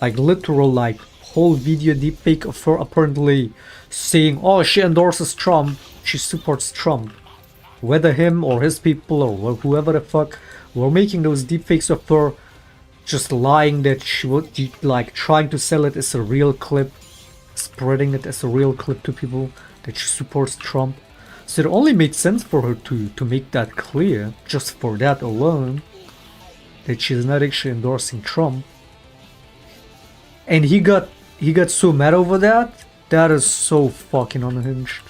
Like literal, like whole video deepfake of her apparently saying, oh, she endorses Trump, she supports Trump. Whether him or his people or whoever the fuck were making those deepfakes of her, just lying that she would, like, trying to sell it as a real clip, spreading it as a real clip to people that she supports Trump. So it only made sense for her to make that clear, just for that alone, that she's not actually endorsing Trump. And he got so mad over that. That is so fucking unhinged.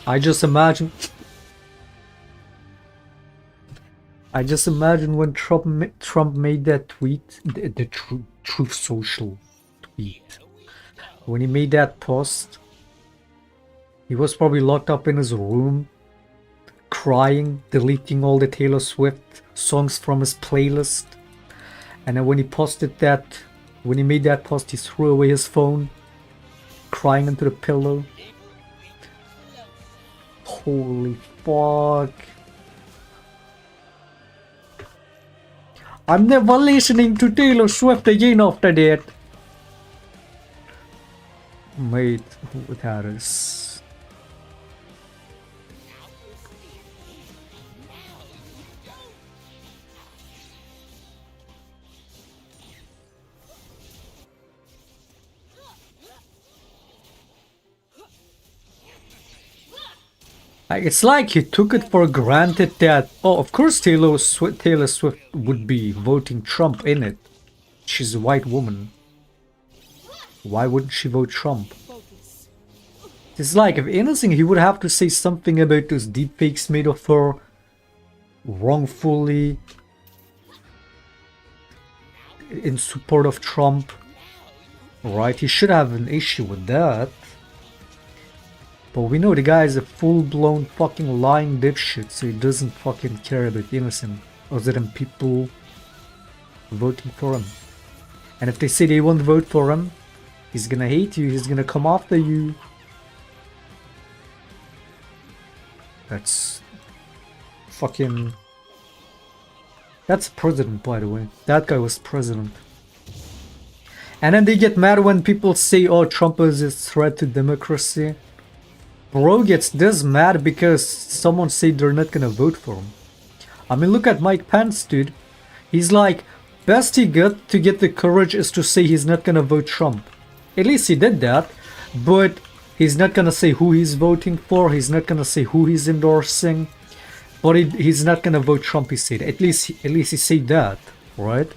I just imagine when Trump made that tweet, the Truth Social tweet. When he made that post, he was probably locked up in his room, crying, deleting all the Taylor Swift songs from his playlist. And then when he made that post, he threw away his phone, crying into the pillow. Holy fuck. I'm never listening to Taylor Swift again after that. Mate, that is... It's like he took it for granted that, oh, of course Taylor Swift would be voting Trump in it. She's a white woman. Why wouldn't she vote Trump? It's like, if anything, he would have to say something about those deepfakes made of her wrongfully in support of Trump. Right? He should have an issue with that. But we know the guy is a full-blown fucking lying dipshit, so he doesn't fucking care about innocent other than people voting for him. And if they say they won't vote for him, he's gonna hate you, he's gonna come after you. That's fucking... That's president, by the way. That guy was president. And then they get mad when people say, oh, Trump is a threat to democracy. Bro gets this mad because someone said they're not gonna vote for him. I mean, look at Mike Pence, dude. He's like, best he got to get the courage is to say he's not gonna vote Trump. At least he did that, but he's not gonna say who he's voting for, he's not gonna say who he's endorsing, but he's not gonna vote Trump, he said. At least he said that, right?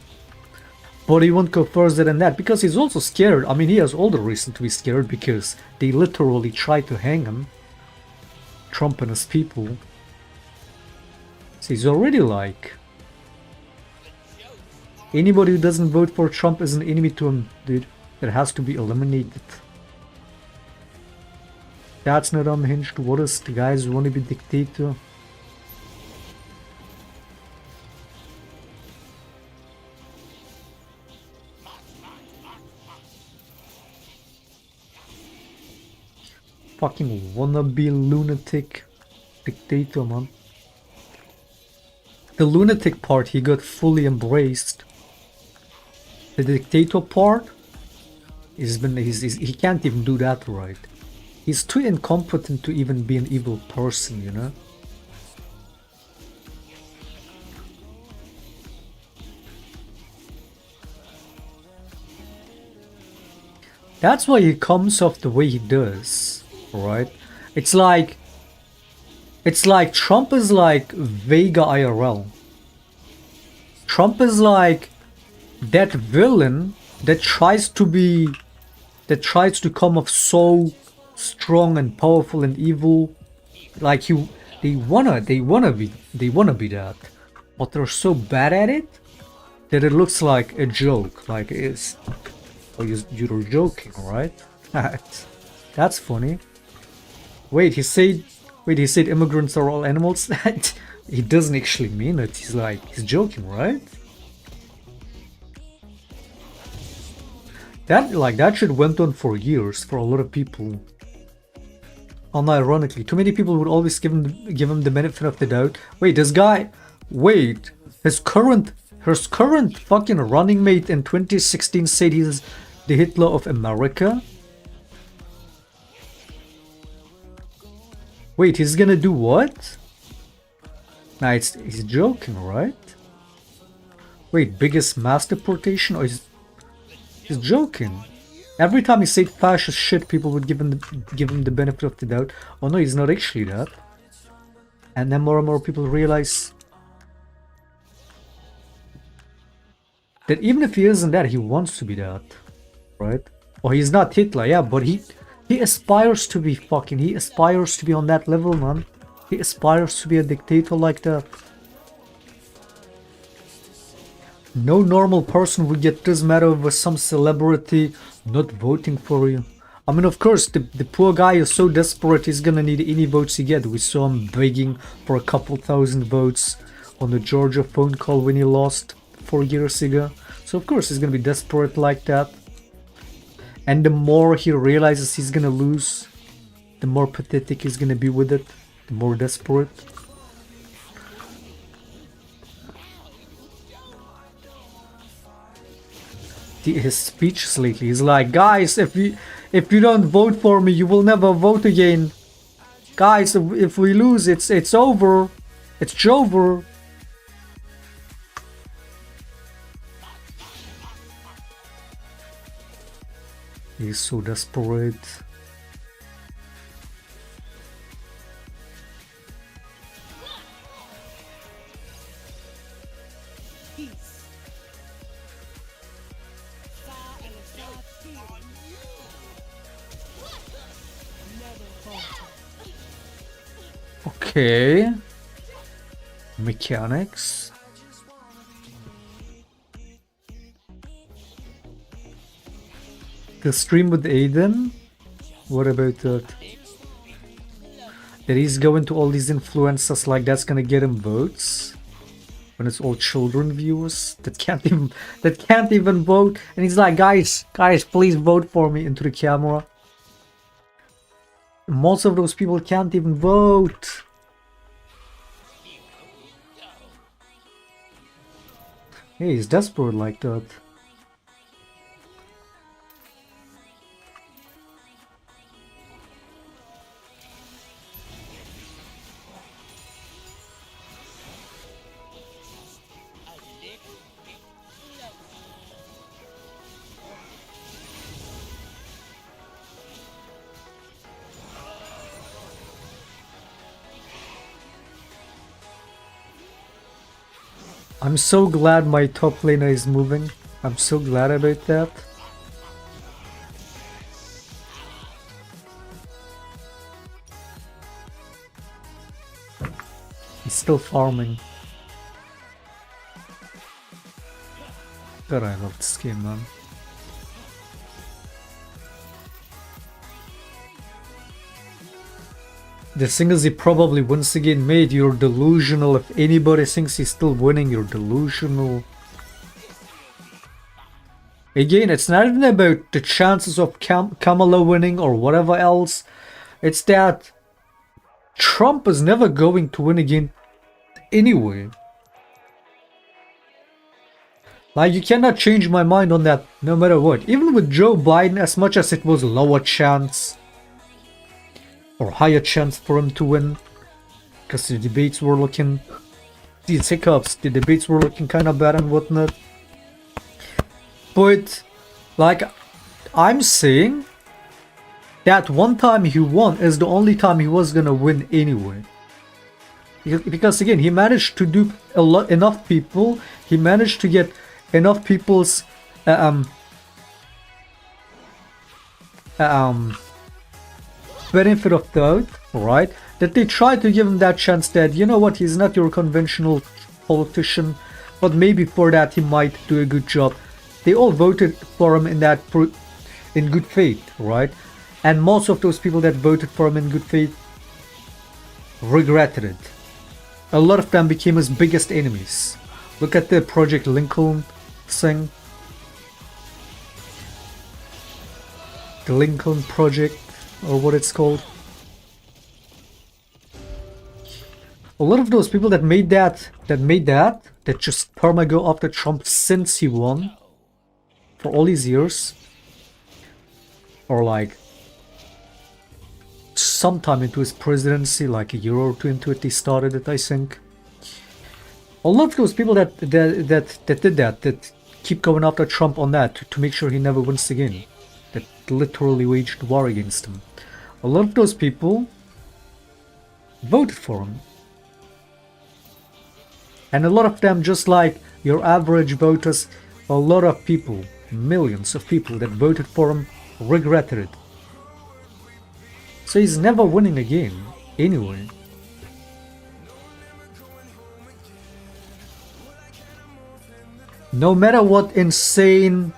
But he won't go further than that because he's also scared. I mean, he has all the reason to be scared because they literally tried to hang him. Trump and his people. So he's already like... Anybody who doesn't vote for Trump is an enemy to him, dude. That has to be eliminated. That's not unhinged. What is the guys who want to be dictator? Fucking wannabe lunatic dictator, man. The lunatic part he got fully embraced. The dictator part, he can't even do that right. He's too incompetent to even be an evil person, you know? That's why he comes off the way he does, right? It's like, It's like Trump is like Vega IRL. Trump is like that villain that tries to come off so strong and powerful and evil. Like they wanna be that, but they're so bad at it that it looks like a joke. Like it's, oh, you're joking, right? That's funny. Wait, he said immigrants are all animals. He doesn't actually mean it. He's joking, right? That shit went on for years for a lot of people. Unironically, too many people would always give him the benefit of the doubt. Wait, this guy, wait, his current fucking running mate in 2016 said he's the Hitler of America. Wait, he's gonna do what? Nah, he's joking, right? Wait, biggest mass deportation, or he's joking? Every time he said fascist shit, people would give him the benefit of the doubt. Oh no, he's not actually that. And then more and more people realize that even if he isn't that, he wants to be that, right? Or he's not Hitler, yeah, but he aspires to be he aspires to be on that level, man. He aspires to be a dictator like that. No normal person would get this mad over some celebrity not voting for you. I mean, of course, the poor guy is so desperate, he's gonna need any votes he gets. We saw him begging for a couple thousand votes on the Georgia phone call when he lost 4 years ago. So of course he's gonna be desperate like that. And the more he realizes he's gonna lose, the more pathetic he's gonna be with it, the more desperate. His speeches lately, he's like, guys, if you don't vote for me, you will never vote again. Guys, if we lose, it's over. It's over. He's so desperate. Okay. Mechanics. The stream with Aiden? What about that? That he's going to all these influencers, like that's gonna get him votes? When it's all children viewers that can't even vote, and he's like, guys, please vote for me into the camera. Most of those people can't even vote. Hey, he's desperate like that. I'm so glad my top laner is moving. I'm so glad about that. He's still farming. God, I love this game, man. The thing is, he probably once again made you're delusional. If anybody thinks he's still winning, you're delusional. Again, it's not even about the chances of Kamala winning or whatever else. It's that Trump is never going to win again anyway. Like, you cannot change my mind on that no matter what. Even with Joe Biden, as much as it was lower chance or higher chance for him to win, because the debates were looking, these hiccups, the debates were looking kind of bad and whatnot. But like, I'm saying that one time he won is the only time he was gonna win anyway. Because again, he managed to do enough people. He managed to get enough people's benefit of doubt, right? That they try to give him that chance that, you know what, he's not your conventional politician, but maybe for that he might do a good job. They all voted for him in good faith, right? And most of those people that voted for him in good faith regretted it. A lot of them became his biggest enemies. Look at the Project Lincoln thing. The Lincoln Project, or what it's called. A lot of those people that just perma go after Trump since he won, for all these years, or like sometime into his presidency, like a year or two into it, they started it, I think. A lot of those people that keep going after Trump on that to make sure he never wins again, that literally waged war against him. A lot of those people voted for him. And a lot of them, just like your average voters, a lot of people, millions of people that voted for him, regretted it. So he's never winning again, anyway. No matter what insane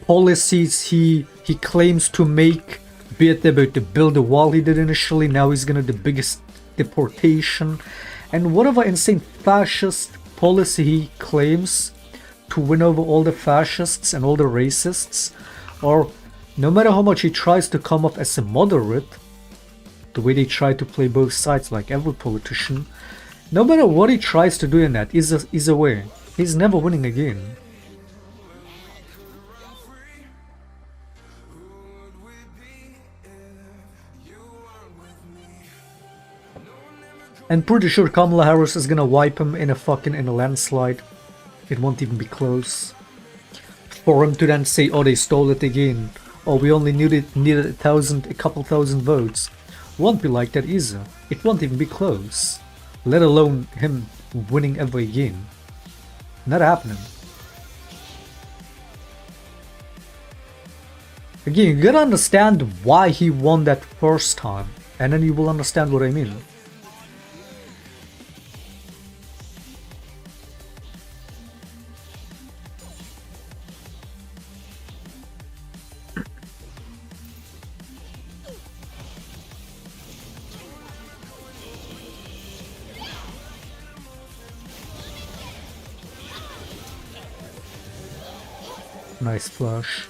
policies he claims to make, be it about to build a wall he did initially, now he's gonna do the biggest deportation, and whatever insane fascist policy he claims to win over all the fascists and all the racists, or no matter how much he tries to come off as a moderate, the way they try to play both sides like every politician, no matter what he tries to do in that, is a way. He's never winning again. And pretty sure Kamala Harris is gonna wipe him in a landslide. It won't even be close. For him to then say, oh, they stole it again. Oh, we only needed a couple thousand votes. Won't be like that either. It won't even be close. Let alone him winning ever again. Not happening. Again, you gotta understand why he won that first time, and then you will understand what I mean. Nice flush.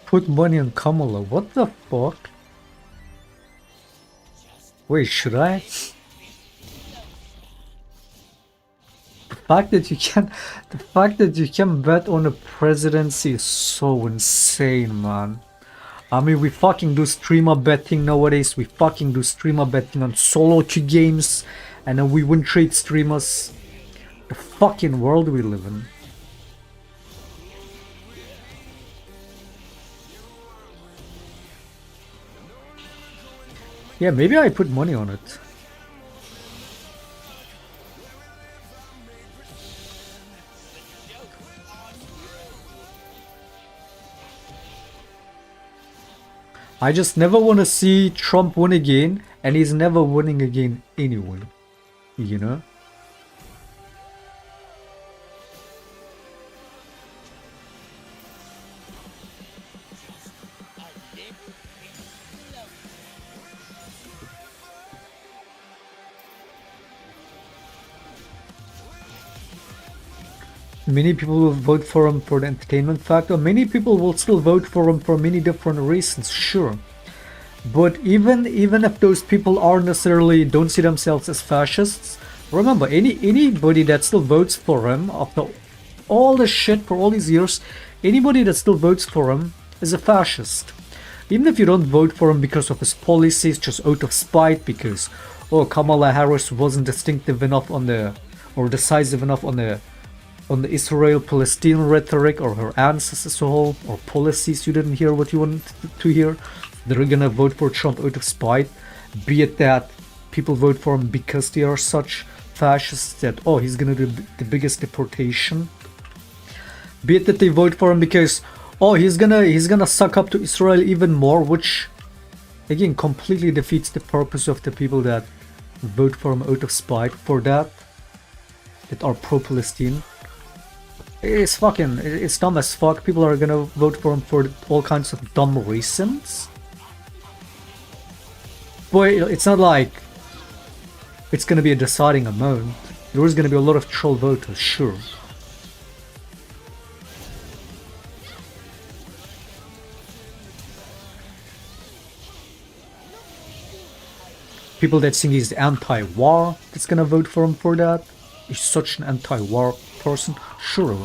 Put money on Kamala. What the fuck? Wait, should I? The fact that you can bet on a presidency is so insane, man. I mean, we fucking do streamer betting nowadays. We fucking do streamer betting on solo queue games, and then we win trade streamers. The fucking world we live in. Yeah, maybe I put money on it. I just never want to see Trump win again, and he's never winning again anyway. You know? Many people will vote for him for the entertainment factor. Many people will still vote for him for many different reasons, sure. But even if those people aren't necessarily don't see themselves as fascists, remember anybody that still votes for him after all the shit for all these years, anybody that still votes for him is a fascist. Even if you don't vote for him because of his policies, just out of spite, because Kamala Harris wasn't distinctive enough on the or decisive enough on the Israel-Palestine rhetoric, or her answers as a whole, or policies you didn't hear what you wanted to hear, they're gonna vote for Trump out of spite. Be it that people vote for him because they are such fascists that he's gonna do the biggest deportation. Be it that they vote for him because he's gonna suck up to Israel even more, which again completely defeats the purpose of the people that vote for him out of spite for that are pro-Palestine. It's dumb as fuck. People are gonna vote for him for all kinds of dumb reasons. Boy, it's not like it's gonna be a deciding amount. There is gonna be a lot of troll voters, sure. People that think he's anti-war, that's gonna vote for him for that. He's such an anti-war person, sure.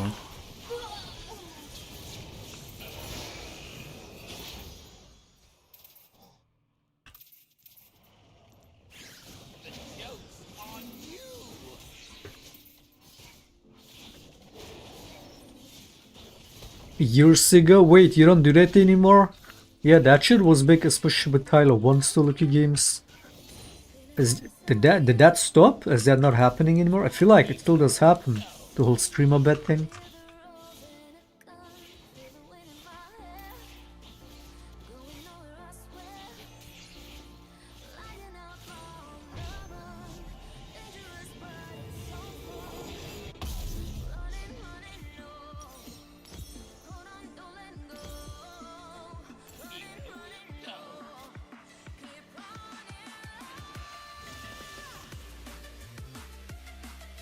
Years ago? Wait, you don't do that anymore? Yeah, that shit was big, especially with Tyler 1 solo queue games. Did that stop? Is that not happening anymore? I feel like it still does happen. The whole streamer bet thing.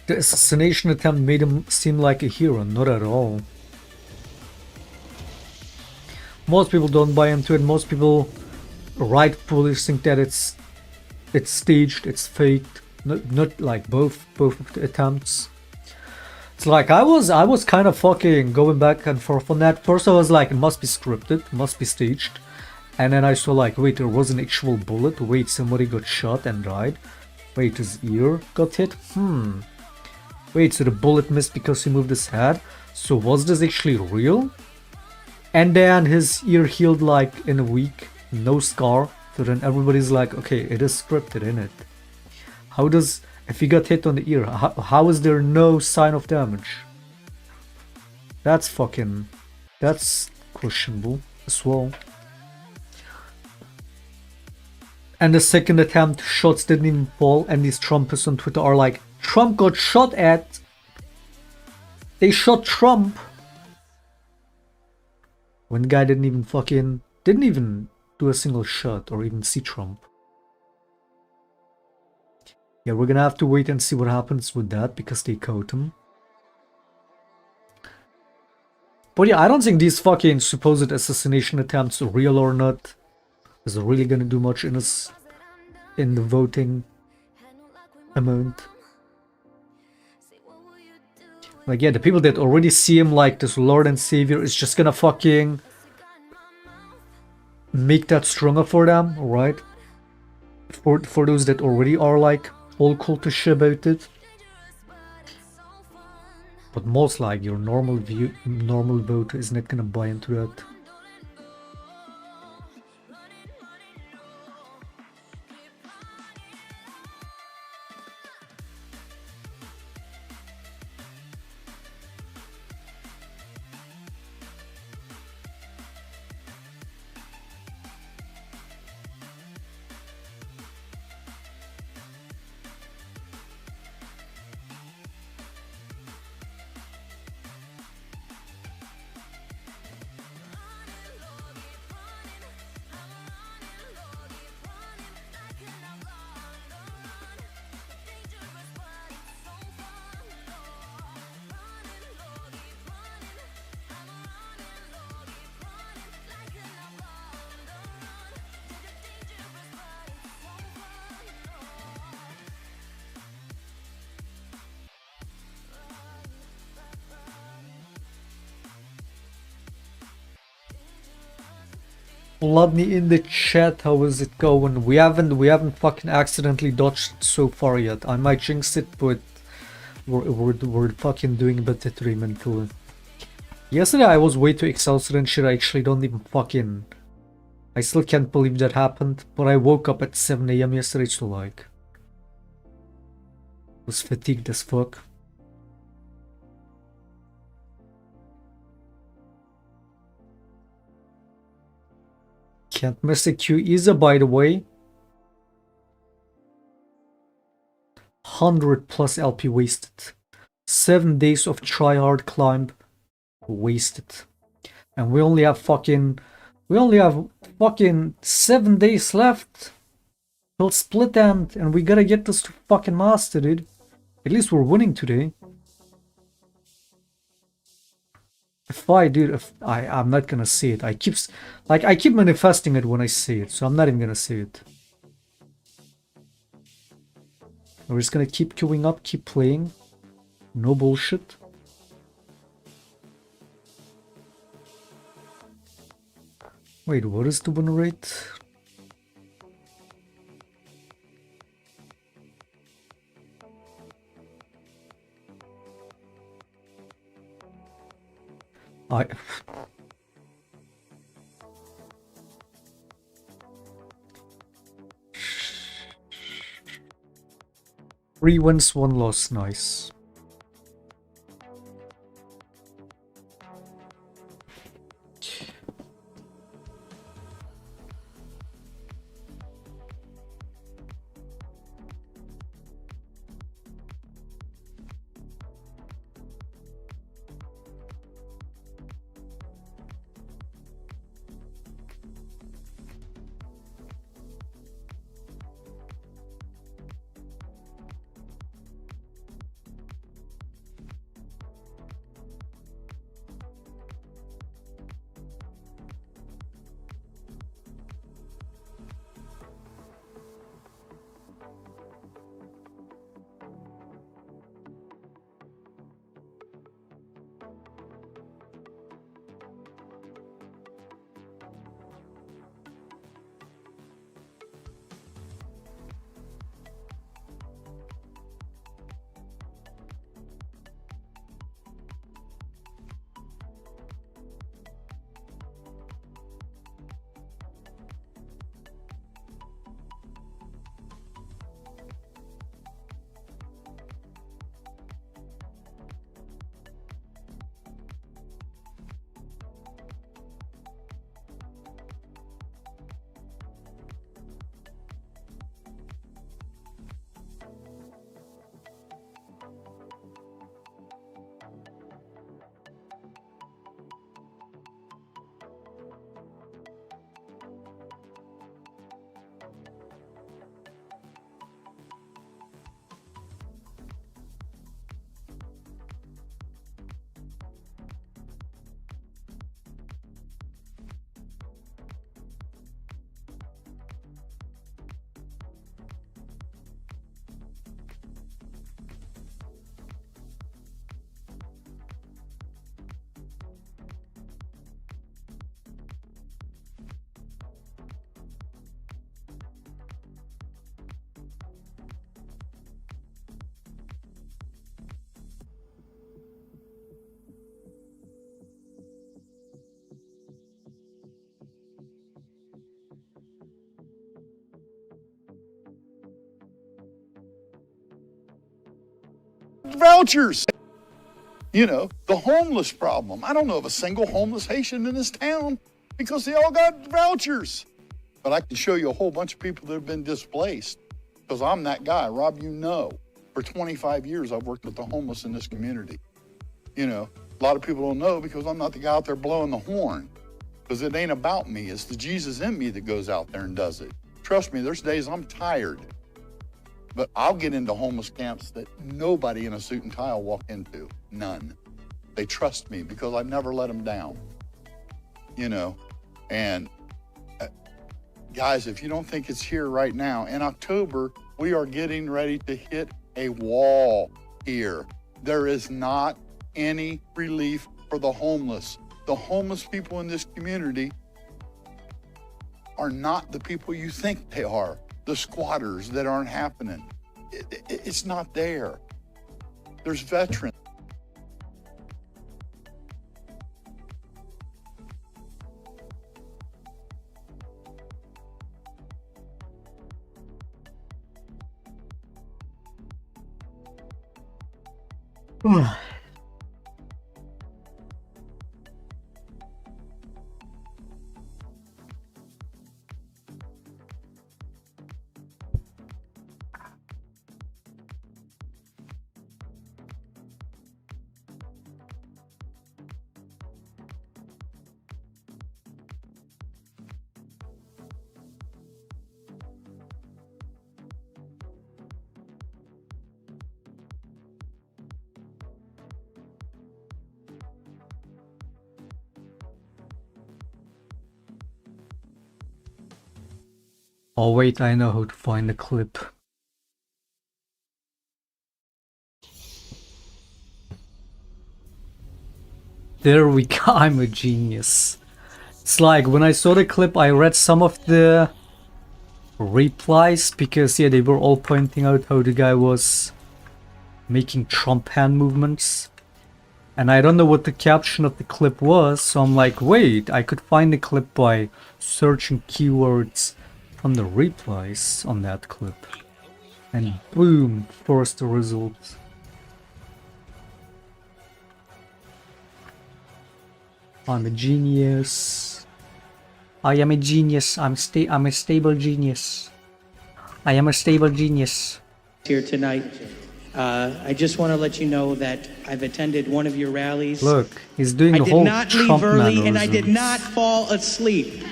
The assassination attempt made him seem like a hero, not at all. Most people don't buy into it. Most people rightfully think that it's staged, it's faked. Not like both of the attempts. It's like I was kind of fucking going back and forth on that. First I was like, it must be scripted, it must be staged. And then I saw like, wait, there was an actual bullet. Wait, somebody got shot and died. Wait, his ear got hit? Wait, so the bullet missed because he moved his head? So was this actually real? And then his ear healed like in a week, no scar. So then everybody's like, okay, it is scripted, innit? How does, if he got hit on the ear, how is there no sign of damage? That's questionable as well. And the second attempt, shots didn't even fall, and these Trumpists on Twitter are like, Trump got shot at. They shot Trump. When the guy didn't even do a single shot or even see Trump. Yeah, we're gonna have to wait and see what happens with that because they caught him. But yeah, I don't think these fucking supposed assassination attempts, real or not, is really gonna do much in the voting amount. Like, yeah, the people that already see him like this Lord and Savior is just gonna fucking make that stronger for them, right? For those that already are like all cultish about it. But most like your normal voter is not gonna buy into that. Bloodney in the chat, how is it going? We haven't fucking accidentally dodged so far yet. I might jinx it, but we're fucking doing a bit of mentally. Yesterday I was way too exhausted and shit. I actually don't even fucking... I still can't believe that happened, but I woke up at 7 AM yesterday, so like... was fatigued as fuck. Can't miss a Q either, by the way. 100 plus LP wasted. 7 days of tryhard climb wasted. And we only have fucking 7 days left till split end, and we gotta get this to fucking master, dude. At least we're winning today. I'm not gonna say it. I keep manifesting it when I say it, so I'm not even gonna say it. We're just gonna keep queuing up, keep playing. No bullshit. Wait, what is the win rate? I 3 wins, 1 loss, nice. Vouchers. You know, the homeless problem. I don't know of a single homeless Haitian in this town because they all got vouchers. But I can show you a whole bunch of people that have been displaced because I'm that guy. Rob, you know, for 25 years I've worked with the homeless in this community. You know, a lot of people don't know because I'm not the guy out there blowing the horn because it ain't about me. It's the Jesus in me that goes out there and does it. Trust me, there's days I'm tired. But I'll get into homeless camps that nobody in a suit and tie will walk into. None. They trust me because I've never let them down. You know, and guys, if you don't think it's here right now, in October, we are getting ready to hit a wall here. There is not any relief for the homeless. The homeless people in this community are not the people you think they are, the squatters that aren't happening. It's not there. There's veterans. Oh wait, I know how to find the clip. There we go, I'm a genius. It's like, when I saw the clip, I read some of the replies, because yeah, they were all pointing out how the guy was making Trump hand movements. And I don't know what the caption of the clip was, so I'm like, wait, I could find the clip by searching keywords from the replies on that clip. And boom, first result. I'm a genius. I am a genius. I'm a stable genius. I am a stable genius. Here tonight. I just want to let you know that I've attended one of your rallies. Look, he's doing the whole Trump I did not leave early and I did mannerisms. not fall asleep.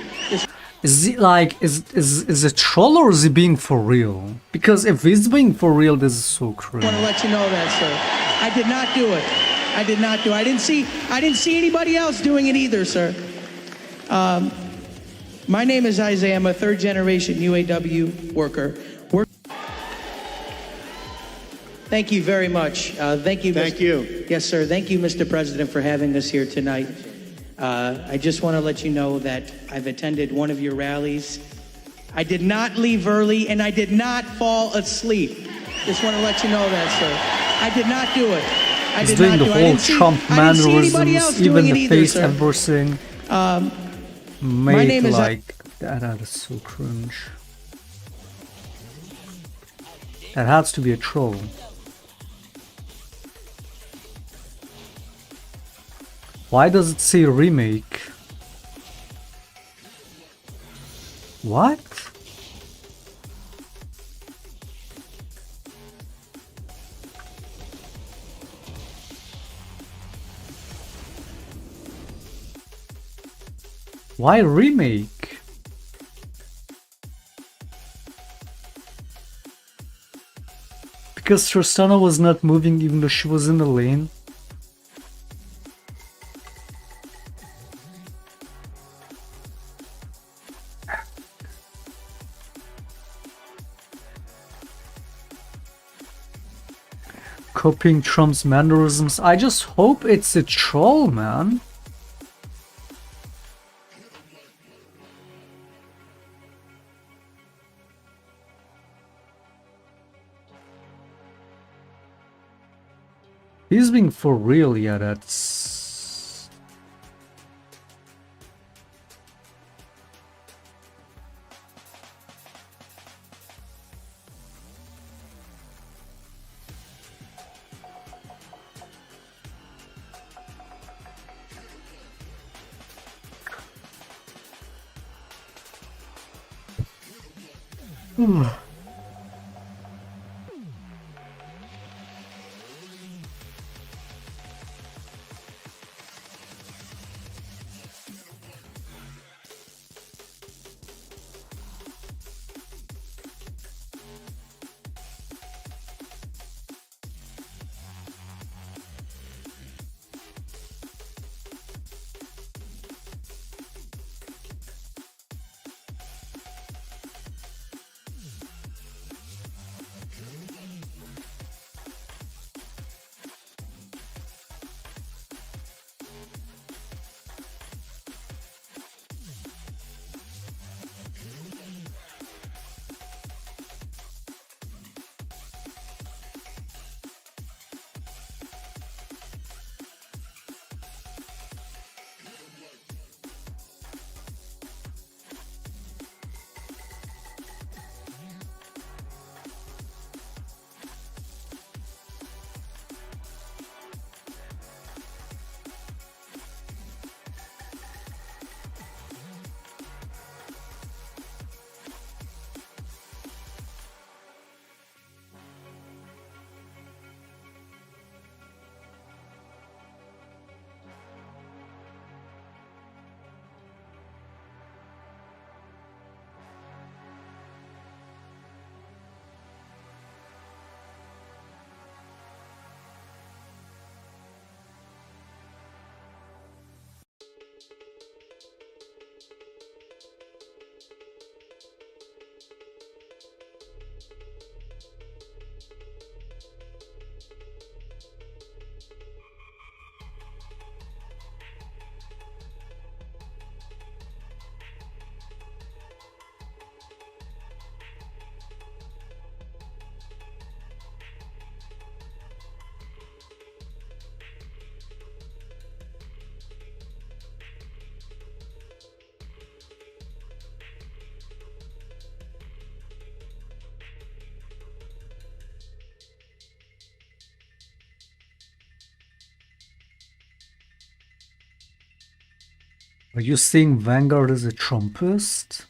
Is he like, is it troll or is he being for real? Because if he's being for real, this is so I crazy. want to let you know that, sir. I did not do it. I did not do it. I didn't see anybody else doing it either, sir. My name is Isaiah. I'm a third generation UAW worker. Thank you very much. Thank you. Thank you. Yes, sir. Thank you, Mr. President, for having us here tonight. I just want to let you know that I've attended one of your rallies. I did not leave early and I did not fall asleep. Just want to let you know that, sir. I did not do it. I He's did doing not the do it. whole Trump I didn't see anybody else mannerisms, even doing it the either, face sir. everything. My Mate, name is like, that is so cringe. That has to be a troll. Why does it say remake? What? Why remake? Because Tristana was not moving even though she was in the lane. Copying Trump's mannerisms. I just hope it's a troll, man. He's being for real, yeah, that's... Are you saying Vanguard is a Trumpist?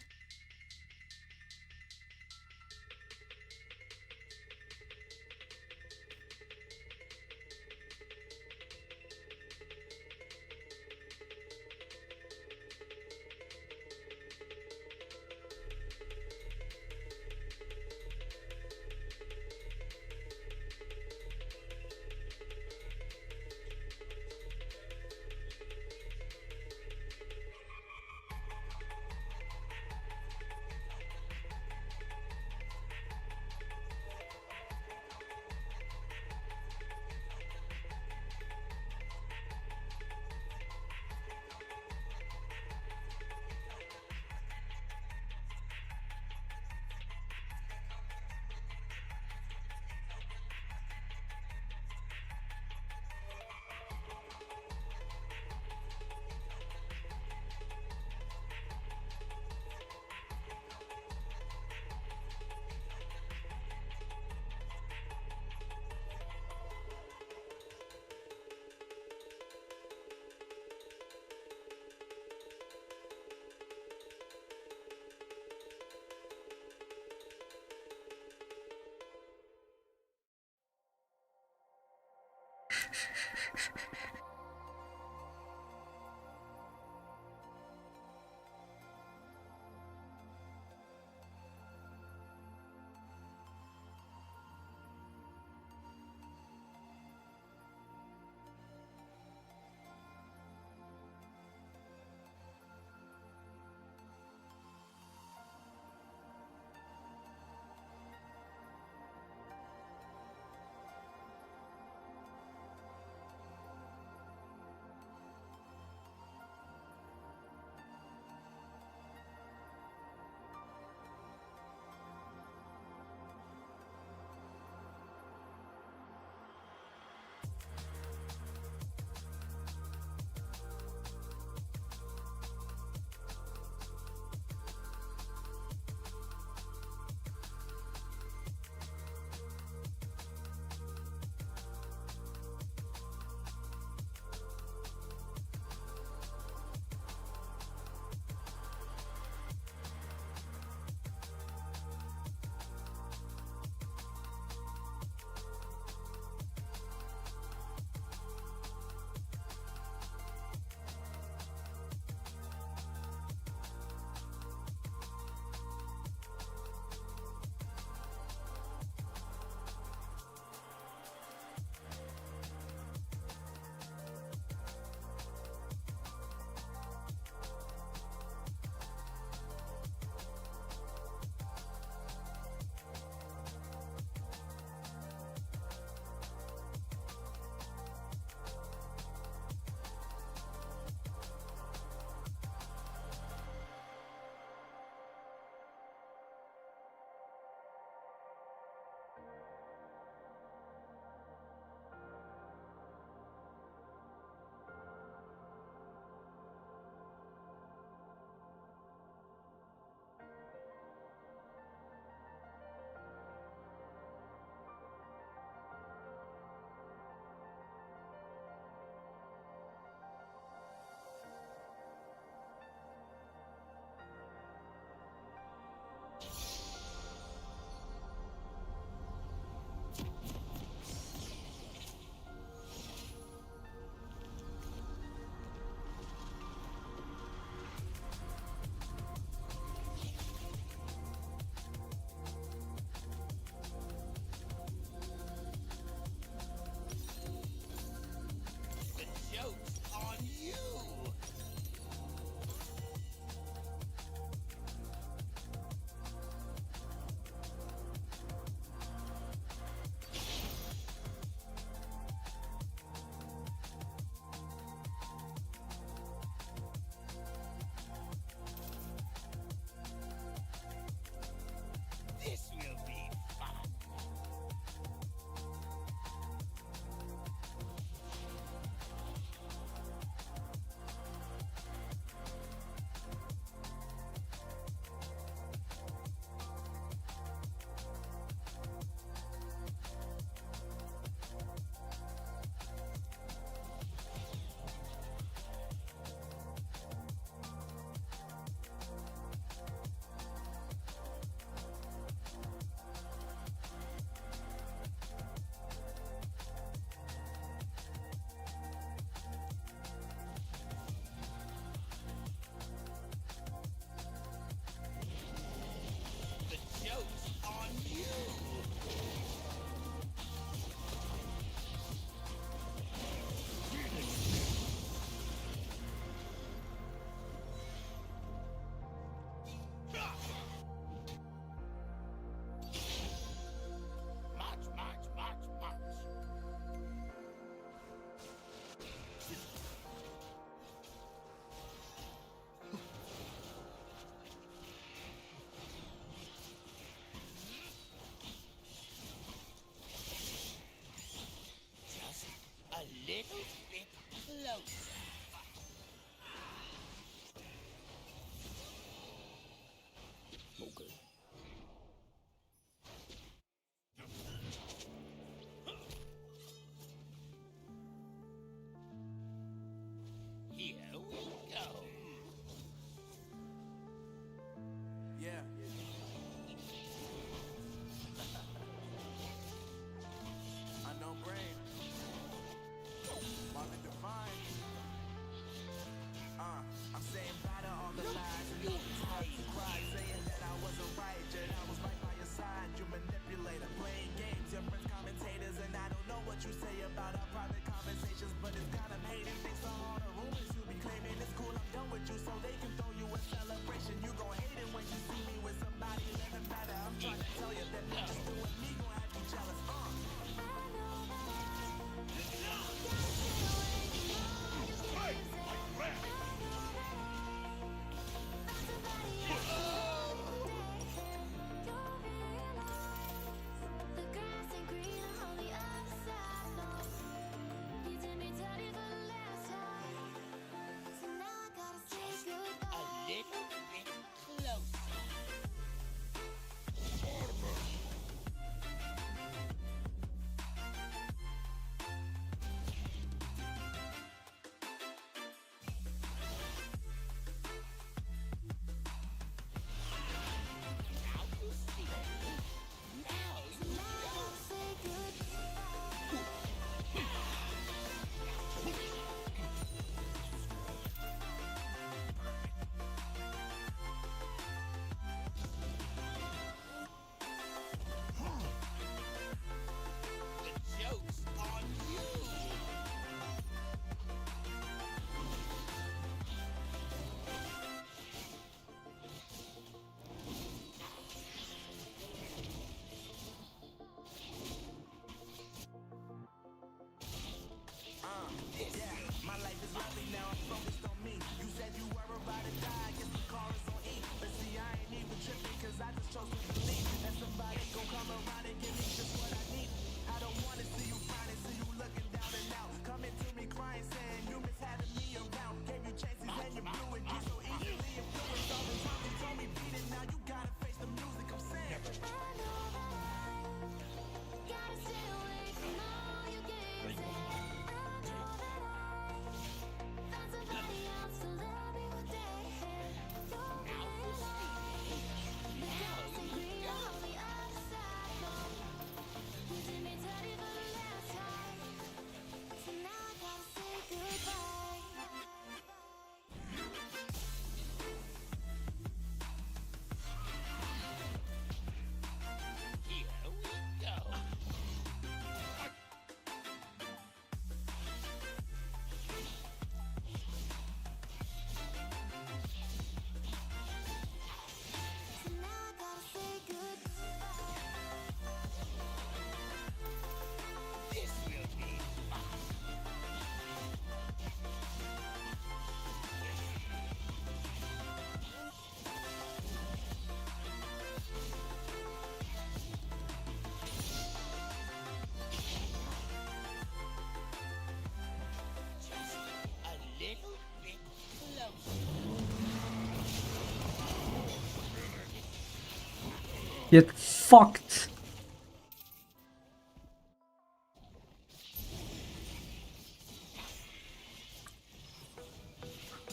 Get fucked.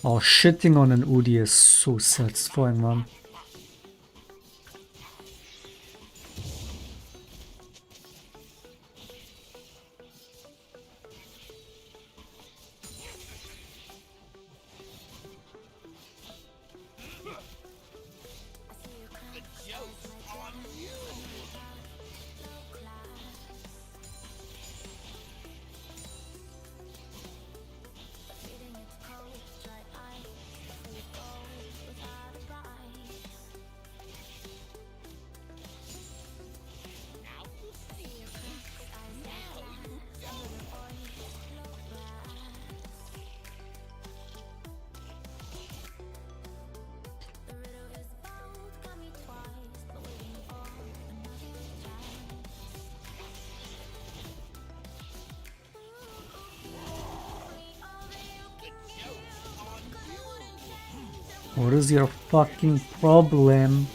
Oh, shitting on an Udi is so satisfying, man. What is your fucking problem?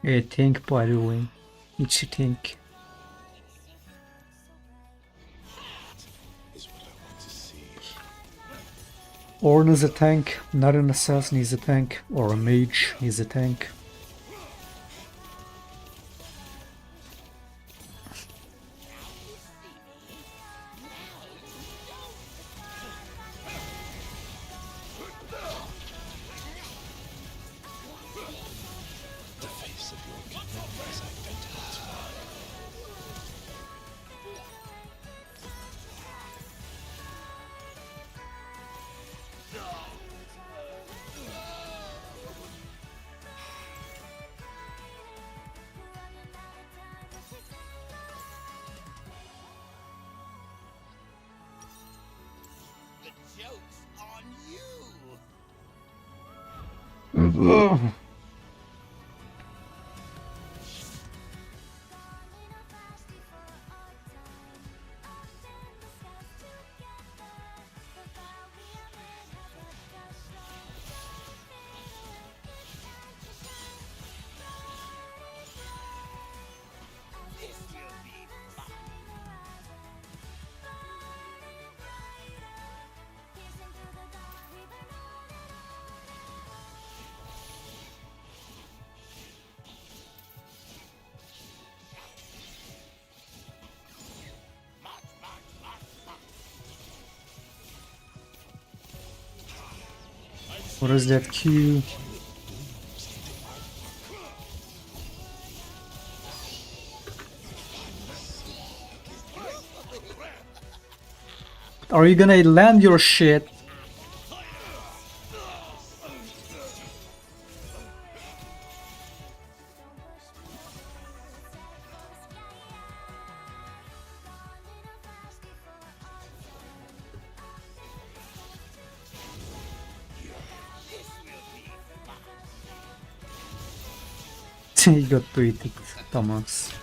A tank, by the way. It's a tank. Ornn is a tank, not an assassin, he's a tank. Or a mage, he's a tank. What is that Q? Are you gonna land your shit? He got tweeted, Thomas.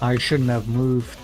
I shouldn't have moved.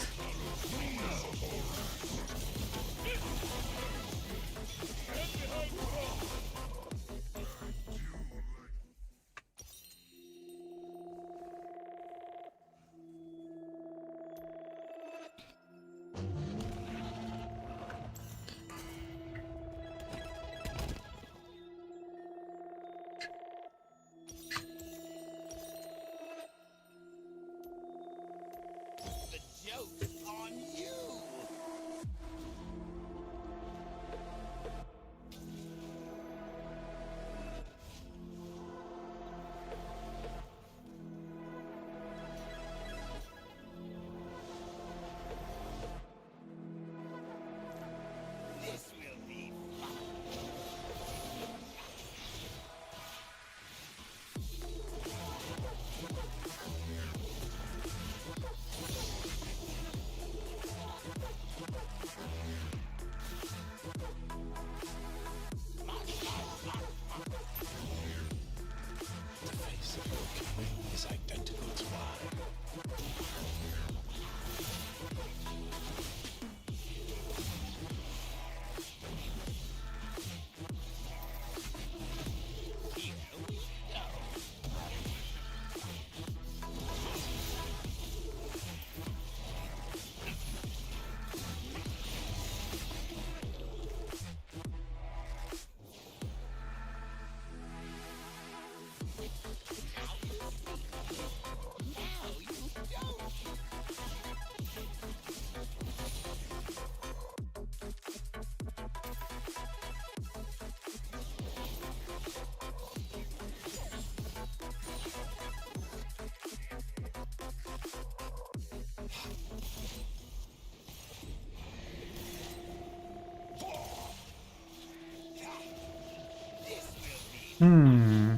Hmm.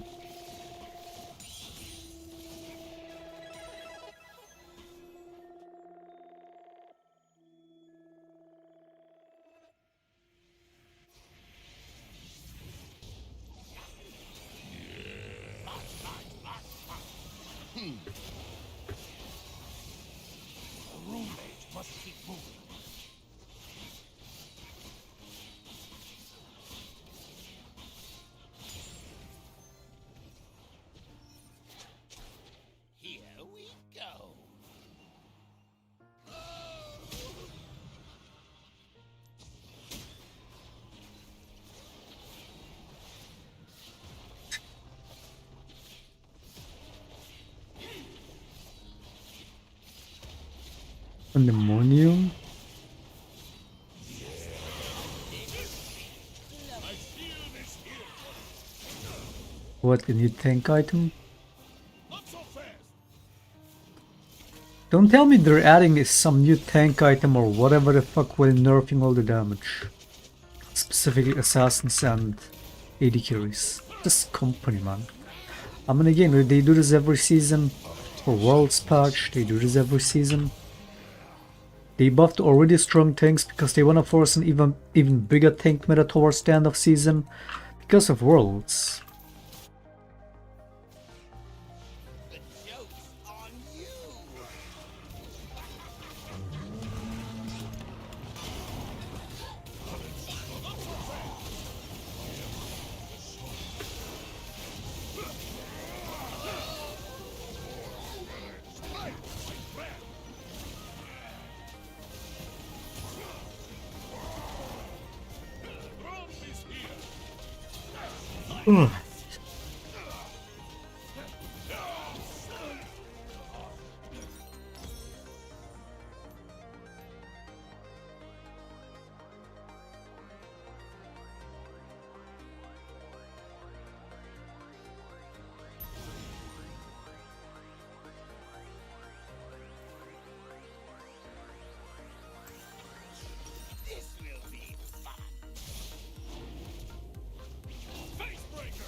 The roommate must keep moving. Here we go. Pandemonium. What, a new tank item? Don't tell me they're adding some new tank item or whatever the fuck while nerfing all the damage. Specifically assassins and AD carries. This company, man. I mean, again, they do this every season. For Worlds patch, they do this every season. They buffed already strong tanks because they wanna force an even bigger tank meta towards the end of season because of Worlds. Ugh. This will be fun. Facebreaker.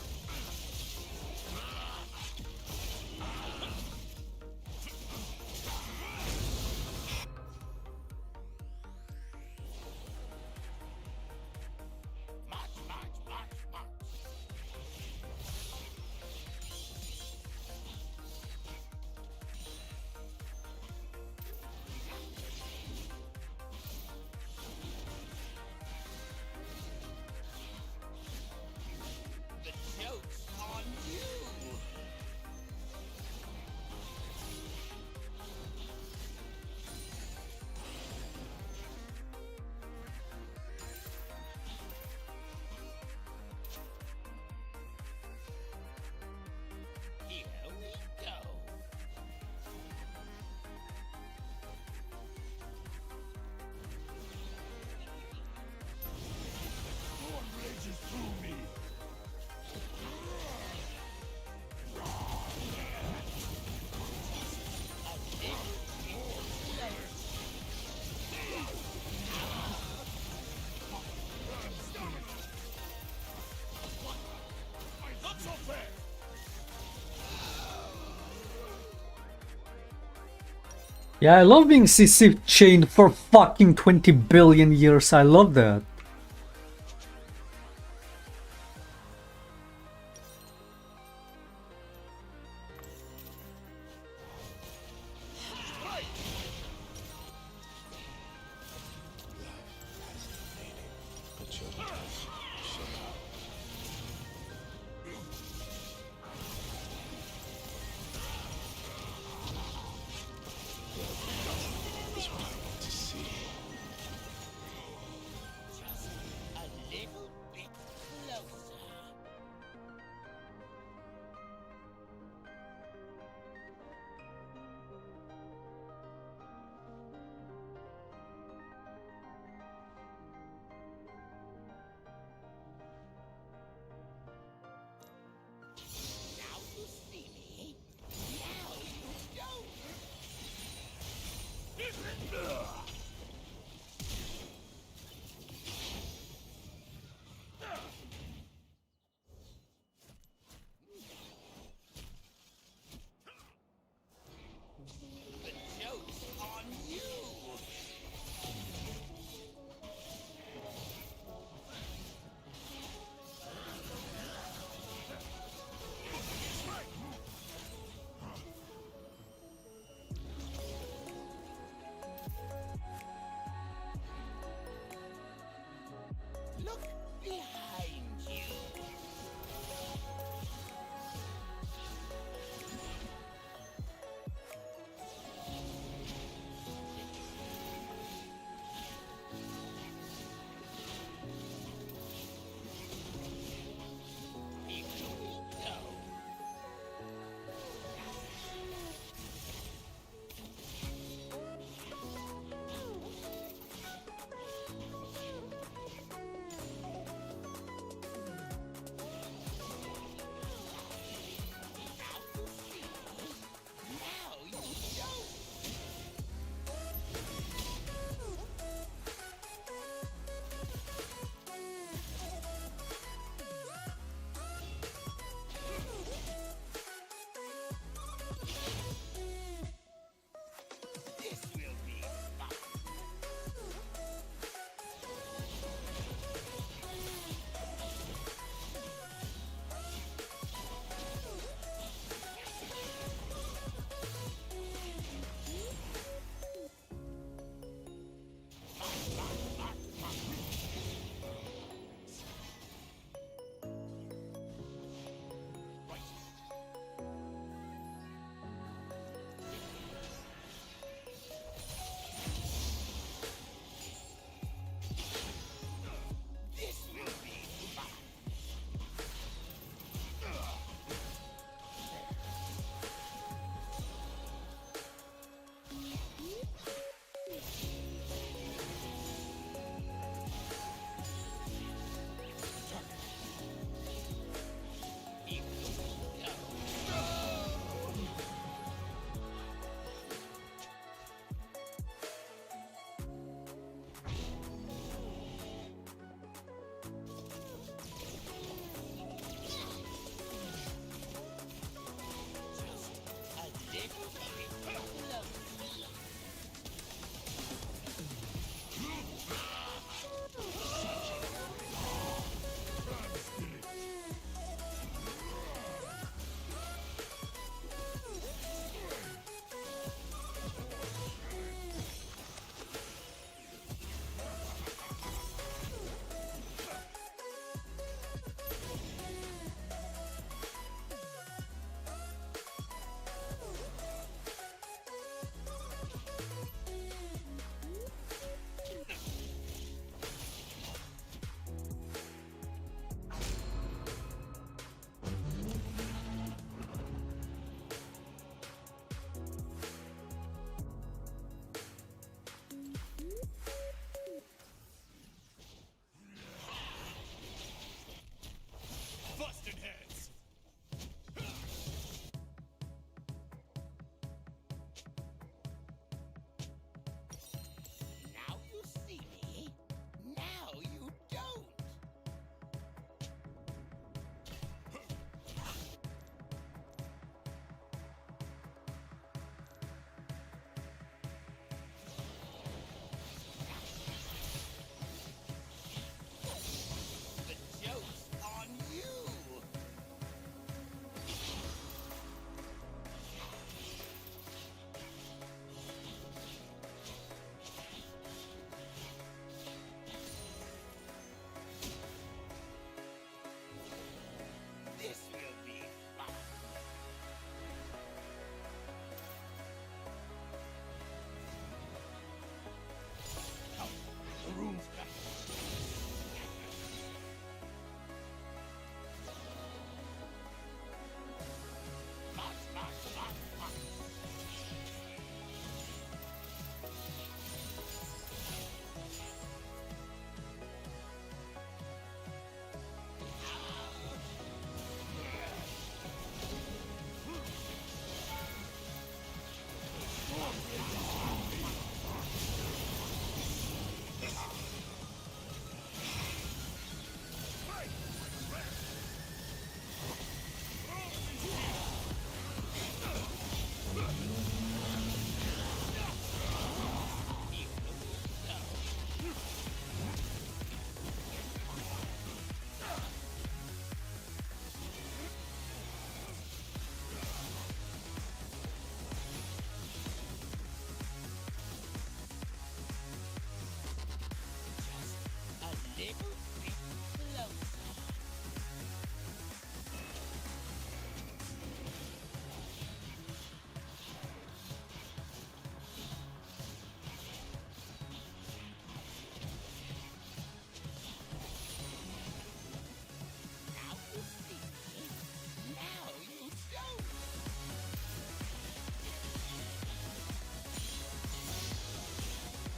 The joke's on you. Here we go. Storm rages through me. Not so fast. Yeah, I love being CC chained for fucking 20 billion years. I love that. Just a little bit closer. Now you see me. Now you don't.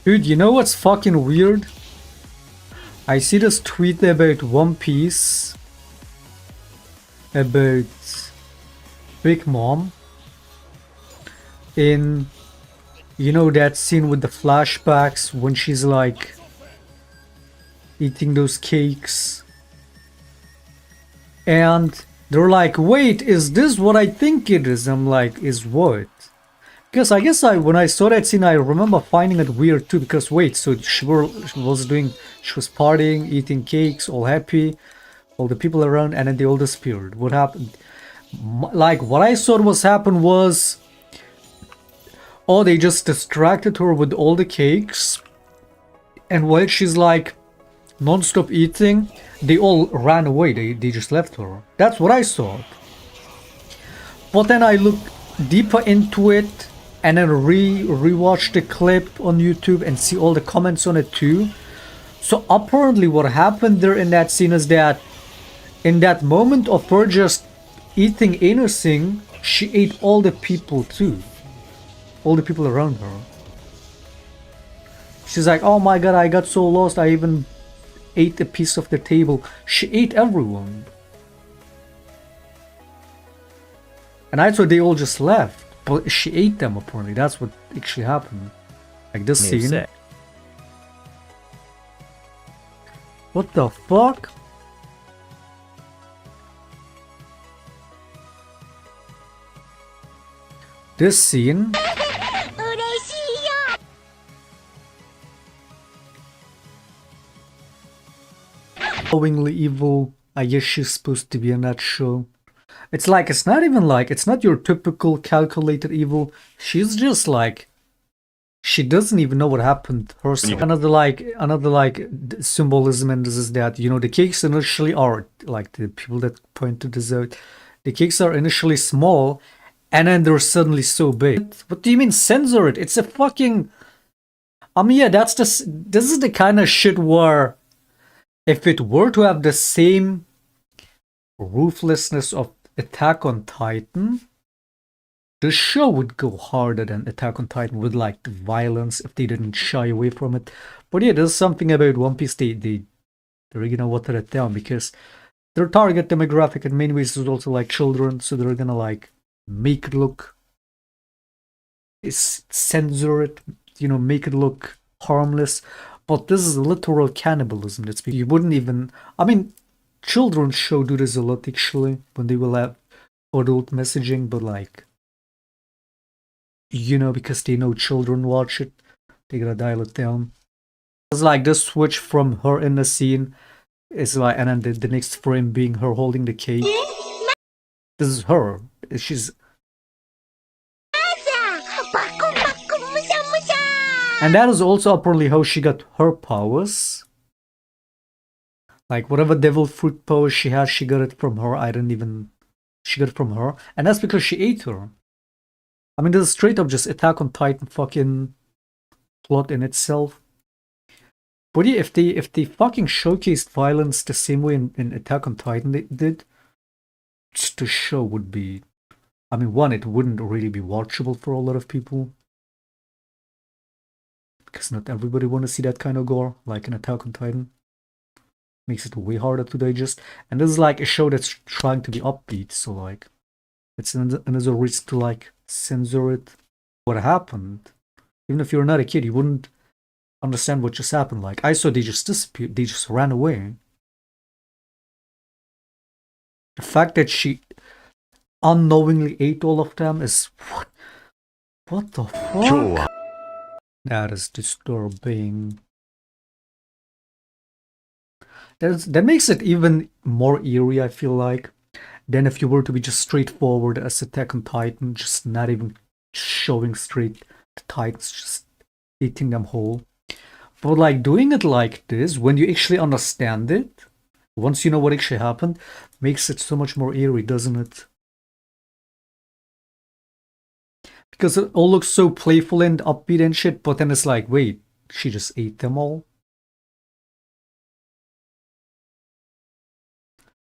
Dude, you know what's fucking weird? I see this tweet about One Piece, about Big Mom, in, you know, that scene with the flashbacks when she's like eating those cakes, and they're like, wait, is this what I think it is? I'm like, is what? Because I guess when I saw that scene, I remember finding it weird too, because wait, so she was partying, eating cakes, all happy, all the people around, and then they all disappeared. What happened? Like, what I thought was happened was, oh, they just distracted her with all the cakes, and while she's like non-stop eating, they all ran away. They just left her. That's what I thought. But then I looked deeper into it, and then rewatch the clip on YouTube and see all the comments on it too. So apparently what happened there in that scene is that in that moment of her just eating anything, she ate all the people too. All the people around her. She's like, oh my god, I got so lost, I even ate a piece of the table. She ate everyone. And I thought they all just left. But she ate them apparently. That's what actually happened. Like this scene. Sick. What the fuck? This scene. Knowingly evil. I guess she's supposed to be in that show. It's like, it's not even like, it's not your typical calculated evil. She's just like, she doesn't even know what happened to herself. Another like symbolism in this is that, you know, the cakes initially are, like the people that pointed this out, the cakes are initially small and then they're suddenly so big. What do you mean censor it? It's a fucking, I mean, yeah, this is the kind of shit where if it were to have the same ruthlessness of Attack on Titan, the show would go harder than Attack on Titan with like the violence if they didn't shy away from it. But yeah, there's something about One Piece they're gonna water it down because their target demographic in many ways is also like children, so they're gonna like make it look, censor it, you know, make it look harmless. But this is literal cannibalism. You wouldn't even, I mean, children's show do this a lot actually when they will have adult messaging, but like, you know, because they know children watch it, they gotta dial it down. It's like this switch from her in the scene is like, and then the next frame being her holding the cake. This is her. She's. And that is also apparently how she got her powers. Like, whatever devil fruit power she has, she got it from her. She got it from her. And that's because she ate her. I mean, this is straight up just Attack on Titan fucking plot in itself. But yeah, if they fucking showcased violence the same way in Attack on Titan they did, the show would be... I mean, one, it wouldn't really be watchable for a lot of people. Because not everybody want to see that kind of gore, like in Attack on Titan. Makes it way harder to digest. And this is like a show that's trying to be upbeat, so like, it's another reason to like censor it. What happened? Even if you're not a kid, you wouldn't understand what just happened. Like, I saw they just disappeared, they just ran away. The fact that she unknowingly ate all of them is... What the fuck? That is disturbing. That makes it even more eerie, I feel like, than if you were to be just straightforward as Attack on Titan, just not even showing straight the Titans, just eating them whole. But like doing it like this, when you actually understand it, once you know what actually happened, makes it so much more eerie, doesn't it? Because it all looks so playful and upbeat and shit, but then it's like, wait, she just ate them all?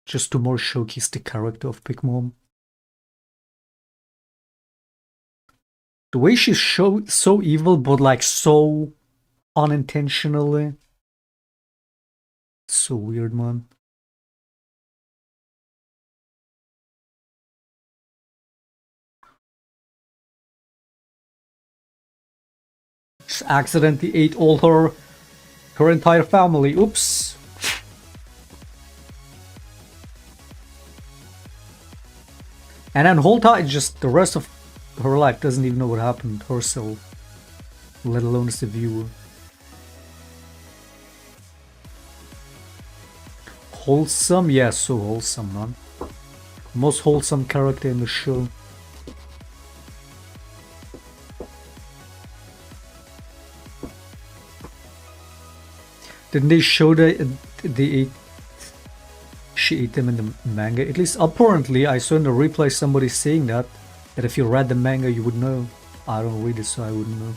Just to more showcase the character of Big Mom. The way she's so evil, but like so unintentionally. It's so weird, man. Just accidentally ate all her entire family. Oops. And then whole time, just the rest of her life doesn't even know what happened herself, let alone as the viewer. Wholesome? Yeah, so wholesome, man. Most wholesome character in the show. Didn't they show she ate them in the manga? At least apparently, I saw in the replay somebody saying that if you read the manga you would know. I don't read it, so I wouldn't know.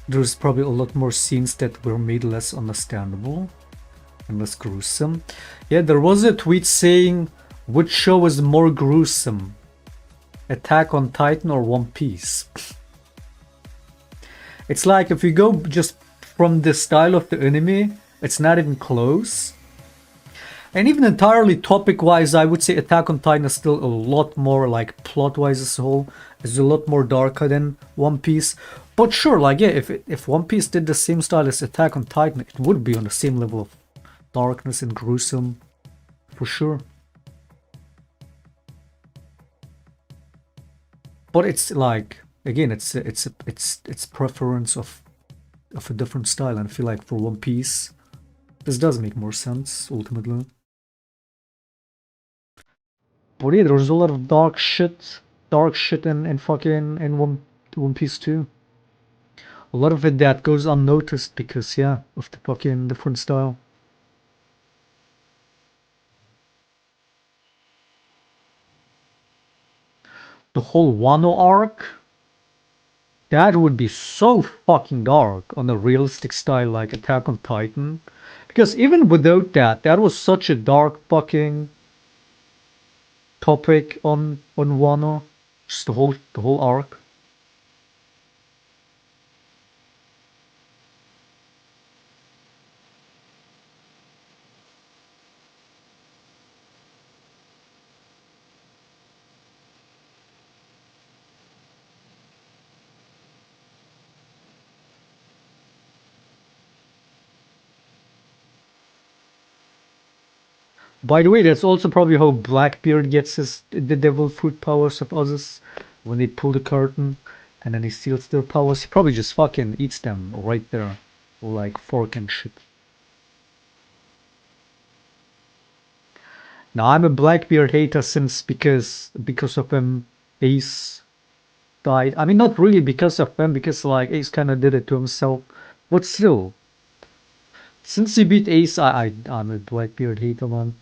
There's probably a lot more scenes that were made less understandable and less gruesome. Yeah, there was a tweet saying which show is more gruesome, Attack on Titan or One Piece. It's like if you go just from the style of the anime, it's not even close. And even entirely topic-wise, I would say Attack on Titan is still a lot more, like, plot-wise as a whole, is a lot more darker than One Piece. But sure, like, yeah, if One Piece did the same style as Attack on Titan, it would be on the same level of darkness and gruesome, for sure. But it's like, again, it's preference of a different style, and I feel like for One Piece, this does make more sense ultimately. But yeah, there's a lot of dark shit in fucking in One Piece too. A lot of it that goes unnoticed because yeah, of the fucking different style. The whole Wano arc, that would be so fucking dark on a realistic style like Attack on Titan. Because even without that, that was such a dark fucking topic on Wano. Just the whole arc. By the way, that's also probably how Blackbeard gets the devil fruit powers of others. When they pull the curtain and then he steals their powers, he probably just fucking eats them right there. Like fork and shit. Now I'm a Blackbeard hater since because of him Ace died. I mean not really because of him, because like Ace kinda did it to himself. But still. Since he beat Ace, I'm a Blackbeard hater, man.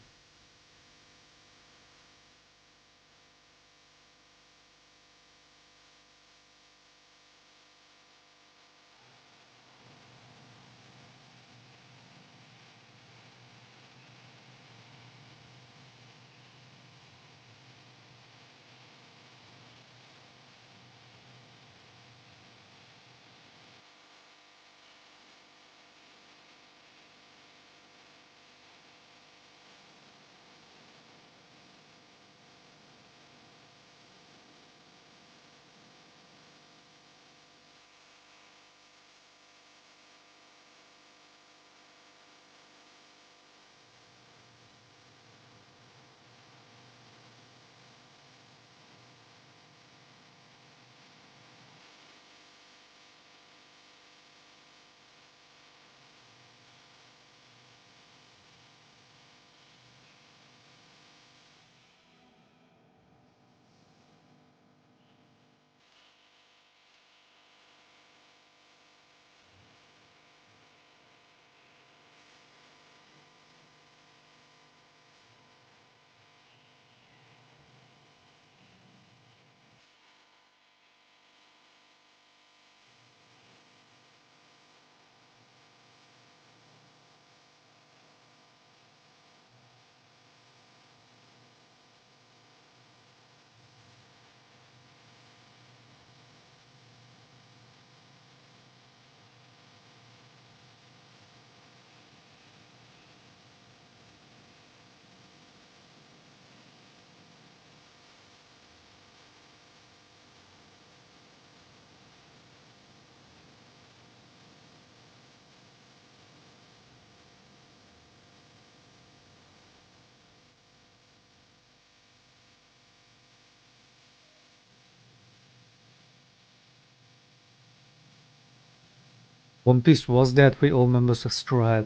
One Piece was that way all members of Straw Hat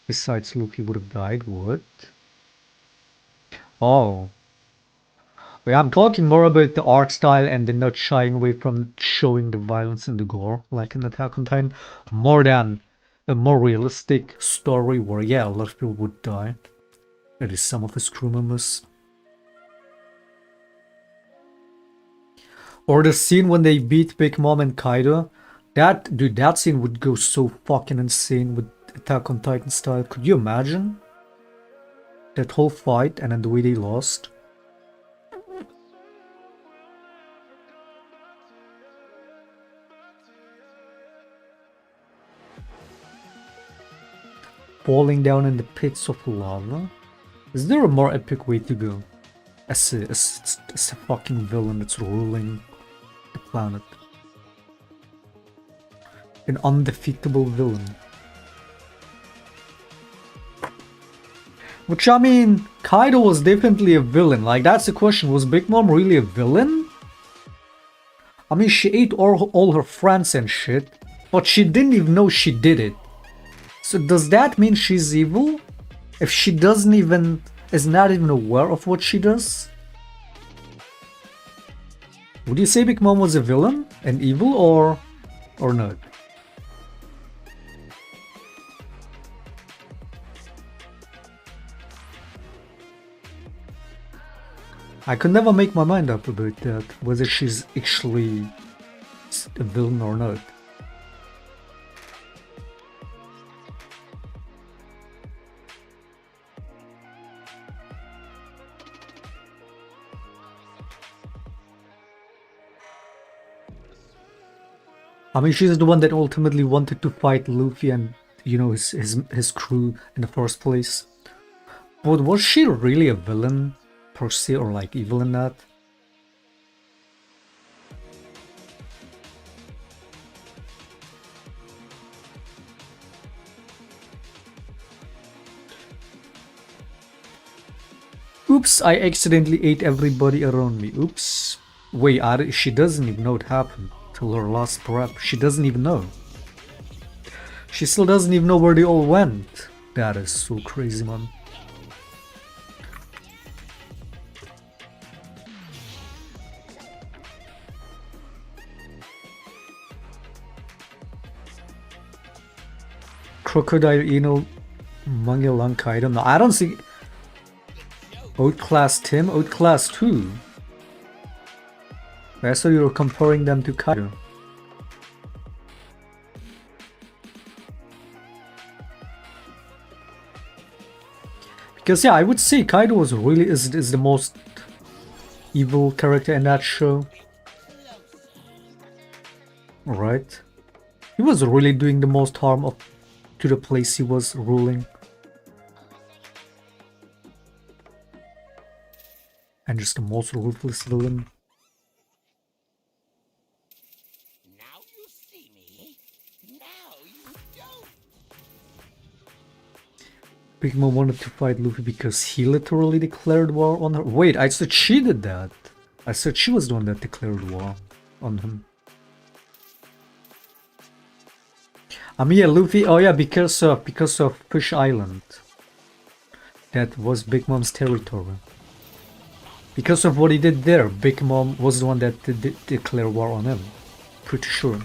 besides Luffy would have died? What? Oh. Yeah, I'm talking more about the art style and the not shying away from showing the violence and the gore, like in Attack on Titan, more than a more realistic story where, yeah, a lot of people would die. At least some of his crew members. Or the scene when they beat Big Mom and Kaido. That scene would go so fucking insane with Attack on Titan style. Could you imagine? That whole fight and then the way they lost. Falling down in the pits of lava? Is there a more epic way to go? As a fucking villain that's ruling the planet. An undefeatable villain. Which, I mean, Kaido was definitely a villain. Like, that's the question. Was Big Mom really a villain? I mean, she ate all her friends and shit. But she didn't even know she did it. So does that mean she's evil? If she is not even aware of what she does? Would you say Big Mom was a villain and evil or not? I could never make my mind up about that, whether she's actually a villain or not. I mean, she's the one that ultimately wanted to fight Luffy and, you know, his crew in the first place. But was she really a villain per se, or like evil in that? Oops, I accidentally ate everybody around me. Oops. Wait, she doesn't even know what happened. Till her last breath. She doesn't even know. She still doesn't even know where they all went. That is so crazy, man. Crocodile Eno Mangelang Kaido. No, I don't see. Outclassed him, outclassed who? I saw you were comparing them to Kaido. Because yeah, I would say Kaido was really is the most evil character in that show. Right? He was really doing the most harm to the place he was ruling. And just the most ruthless villain. Now you see me. Now you don't. Big Mom wanted to fight Luffy because he literally declared war on her. Wait, I thought she did that. I thought she was the one that declared war on him. I mean, yeah, Luffy. Oh yeah, because of Fish Island. That was Big Mom's territory. Because of what he did there, Big Mom was the one that did declare war on him. Pretty sure.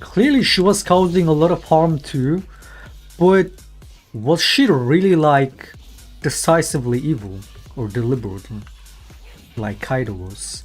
Clearly she was causing a lot of harm too, but was she really like decisively evil or deliberately? Like Kaido was.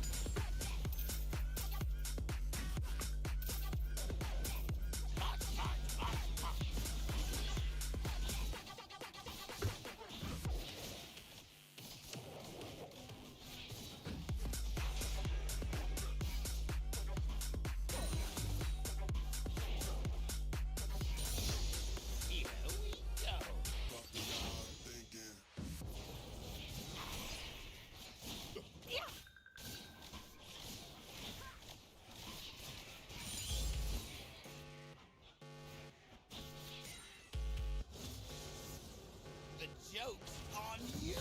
joke's on you!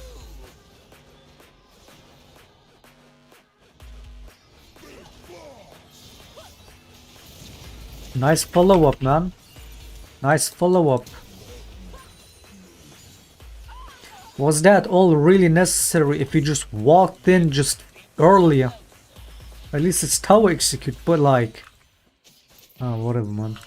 Nice follow-up, man. Nice follow-up. Was that all really necessary if you just walked in just earlier? At least it's tower execute, but like... Oh, whatever, man.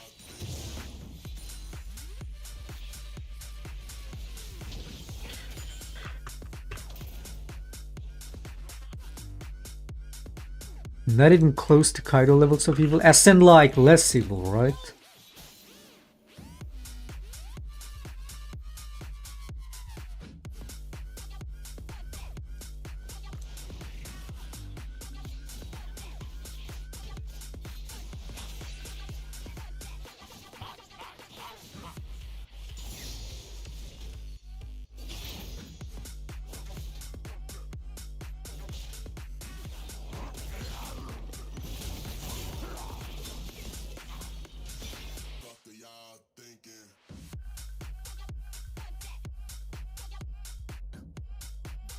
Not even close to Kaido levels of evil, as in like less evil, right?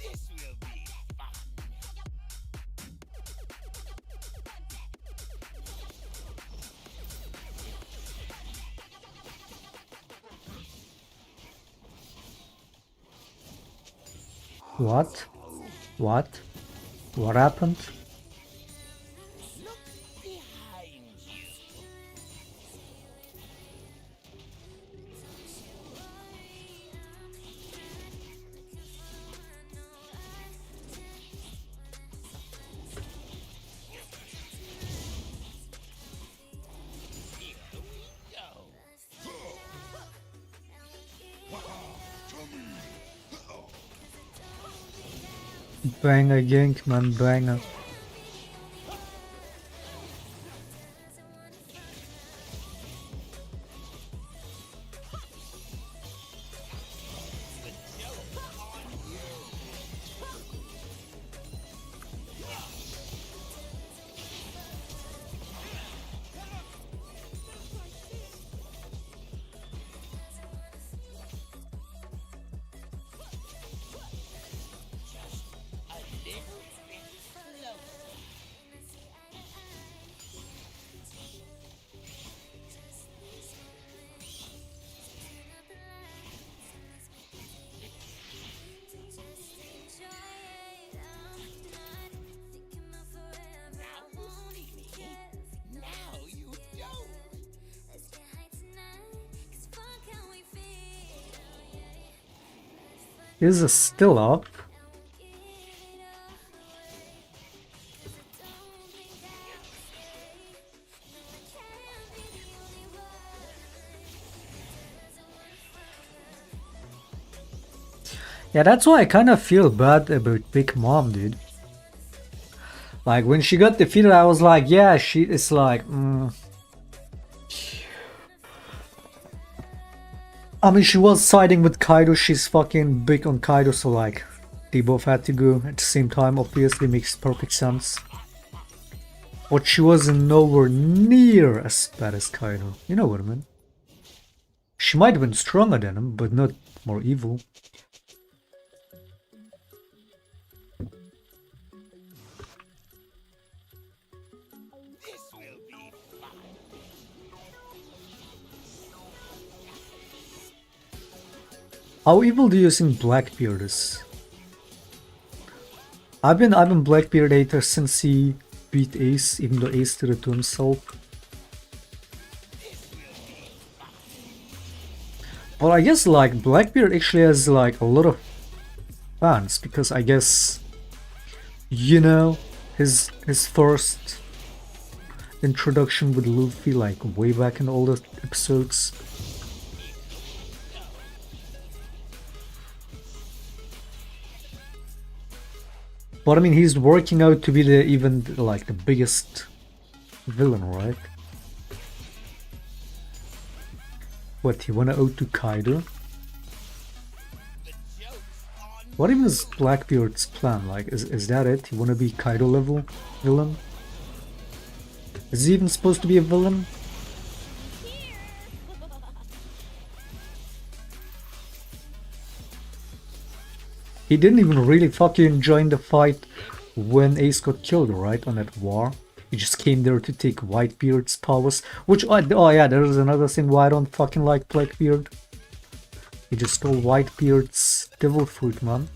This will be fun. What? What? What happened? Look behind you. Here we go. Banger gank, man, banger. Is it still up? Yeah, that's why I kind of feel bad about Big Mom, dude. Like, when she got defeated, I was like, yeah, she is like... I mean, she was siding with Kaido, she's fucking big on Kaido, so like, they both had to go at the same time, obviously makes perfect sense. But she wasn't nowhere near as bad as Kaido, you know what I mean? She might have been stronger than him, but not more evil. How evil do you think Blackbeard is? I've been Blackbeard hater since he beat Ace, even though Ace did it to himself. But I guess like Blackbeard actually has like a lot of fans, because I guess, you know, his first introduction with Luffy, like way back in all the episodes. But I mean, he's working out to be even like the biggest villain, right? What, he wanna owe to Kaido? What even is Blackbeard's plan? Like, is that it? He wanna be Kaido level villain? Is he even supposed to be a villain? He didn't even really fucking join the fight when Ace got killed, right, on that war. He just came there to take Whitebeard's powers, which, oh yeah, there's another thing why I don't fucking like Blackbeard. He just stole Whitebeard's devil fruit, man.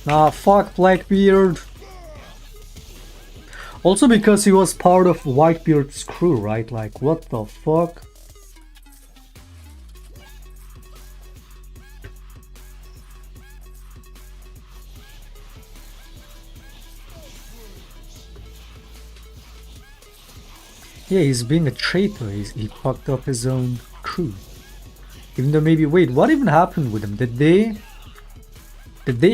Nah, fuck Blackbeard. Also because he was part of Whitebeard's crew, right? Like, what the fuck? Yeah, he's being a traitor. He fucked up his own crew. Even though maybe, wait, what even happened with him? Did they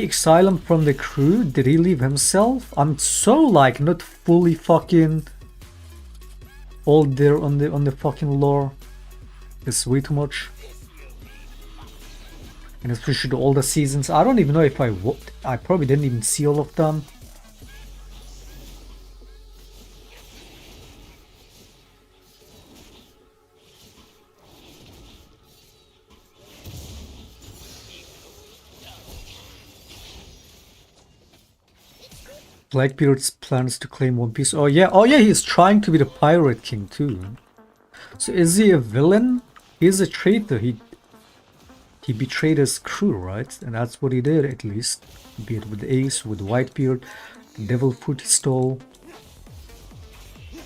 exile him from the crew? Did he leave himself? I'm so like not fully fucking all there on the fucking lore. It's way too much. And especially all the seasons. I don't even know if I probably didn't even see all of them. Blackbeard's plans to claim One Piece. Oh yeah, he's trying to be the Pirate King too. So is he a villain? He's a traitor. He betrayed his crew, right? And that's what he did, at least. Be it with Ace, with Whitebeard, the devil fruit he stole.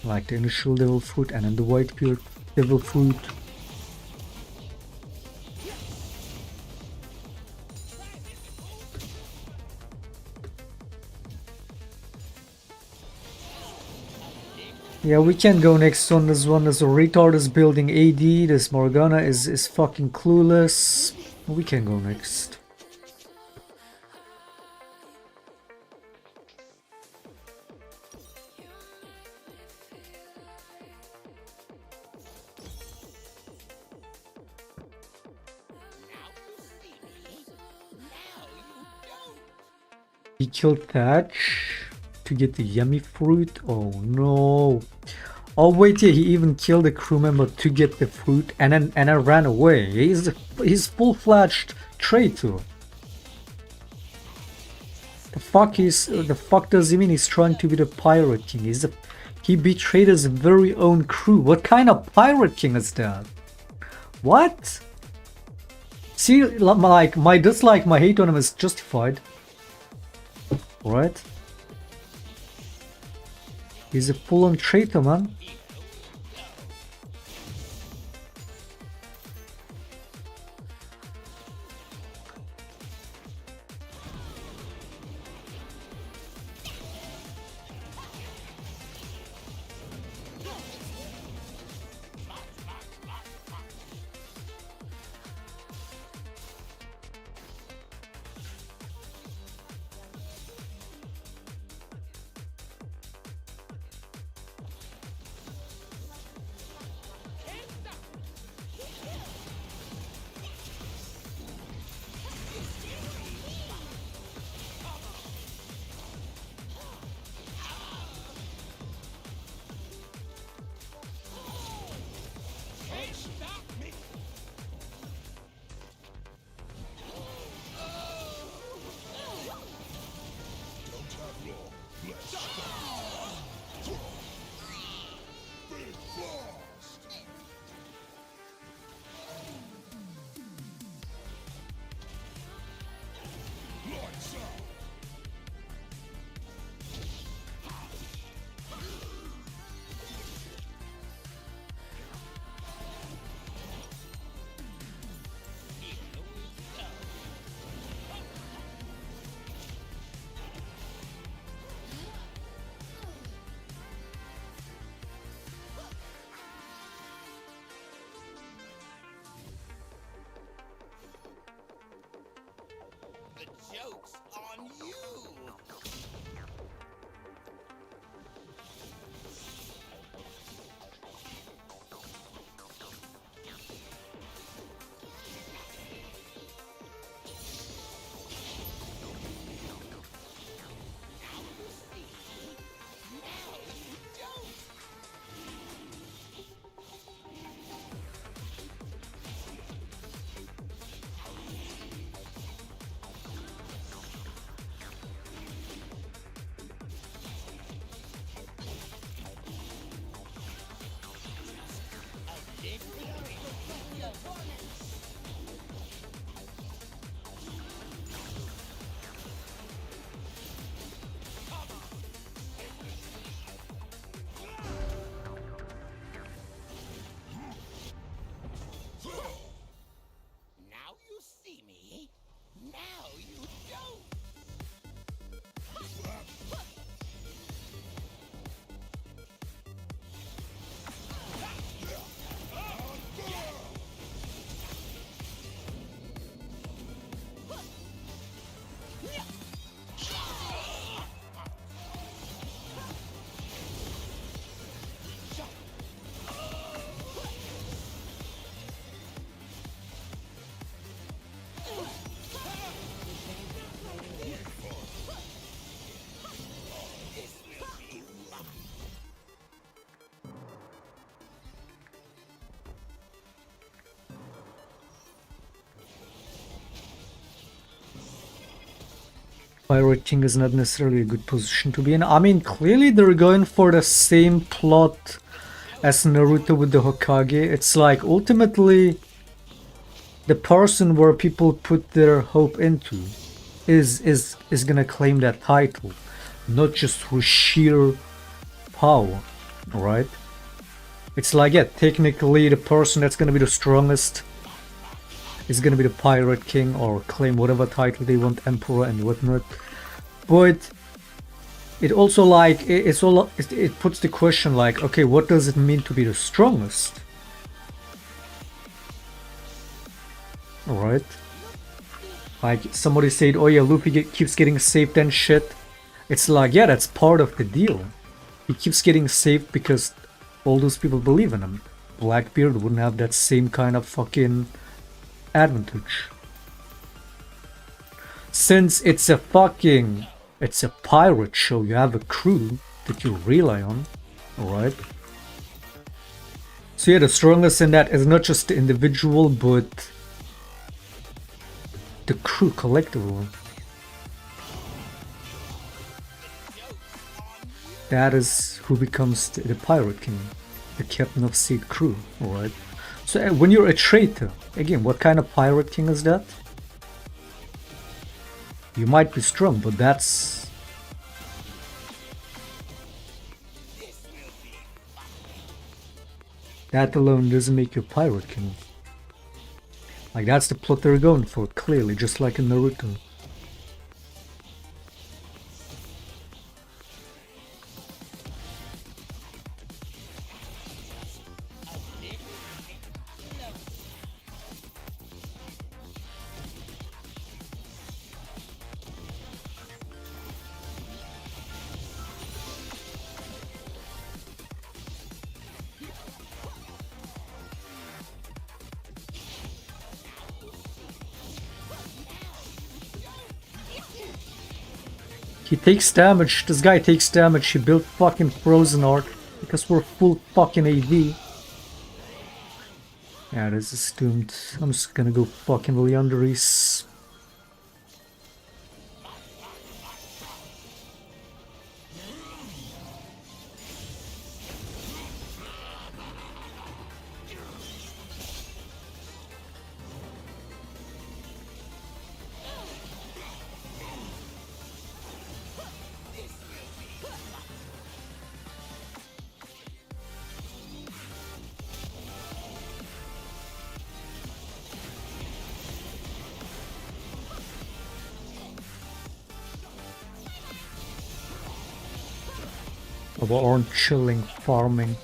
Like the initial devil fruit and then the Whitebeard devil fruit. Yeah, we can go next on this one. This retard is building AD. This Morgana is fucking clueless. We can go next. He killed Thatch to get the yummy fruit. Oh no. Oh wait, yeah, he even killed a crew member to get the fruit and then ran away. He's full-fledged traitor. The fuck does he mean he's trying to be the Pirate King? He betrayed his very own crew. What kind of Pirate King is that? What? See, like my dislike, my hate on him is justified. Right? He's a full-on traitor, man. Now you see me. Now you don't. Pirate King is not necessarily a good position to be in. I mean, clearly they're going for the same plot as Naruto with the Hokage. It's like ultimately the person where people put their hope into is gonna claim that title, not just through sheer power, right? It's like, yeah, technically the person that's gonna be the strongest is gonna be the Pirate King or claim whatever title they want, Emperor and whatnot. But it also like it puts the question like, okay, what does it mean to be the strongest? Alright. Like somebody said, oh yeah, Luffy keeps getting saved and shit. It's like, yeah, that's part of the deal. He keeps getting saved because all those people believe in him. Blackbeard wouldn't have that same kind of fucking advantage. Since it's a pirate show, you have a crew that you rely on, alright? So yeah, the strongest in that is not just the individual, but the crew collectively. That is who becomes the Pirate King, the captain of said crew, alright? So when you're a traitor, again, what kind of Pirate King is that? You might be strong, but that alone doesn't make you a Pirate King. Like, that's the plot they're going for, clearly, just like in Naruto. He takes damage, this guy takes damage, he built fucking Frozen Art because we're full fucking AV. Yeah, this is doomed. I'm just gonna go fucking Leanderis. About aren't chilling, farming.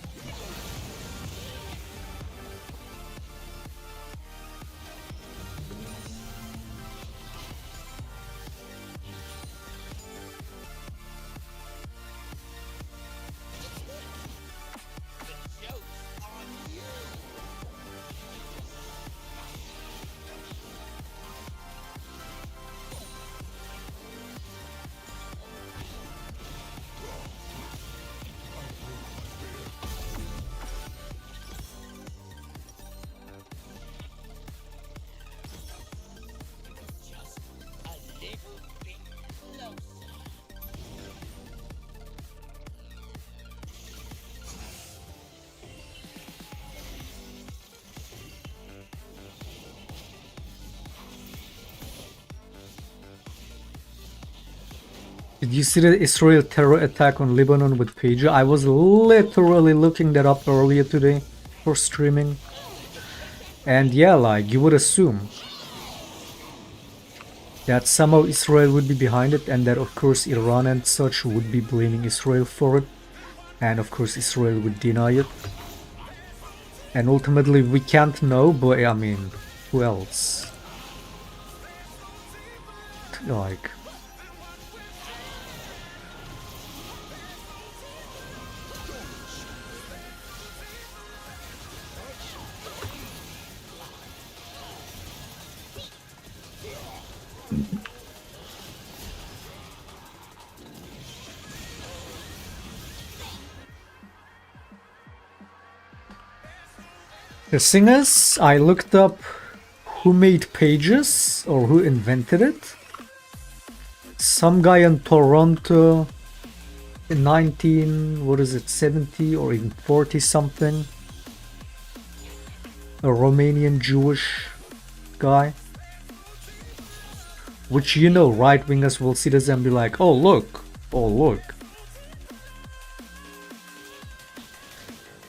Did you see the Israel terror attack on Lebanon with Pager? I was literally looking that up earlier today for streaming. And yeah, like, you would assume that somehow Israel would be behind it, and that of course Iran and such would be blaming Israel for it. And of course Israel would deny it. And ultimately we can't know, but I mean, who else? Like... The thing is, I looked up who made pages or who invented it. Some guy in Toronto in 70 or even 40 something. A Romanian Jewish guy. Which, you know, right wingers will see this and be like, oh look, oh look.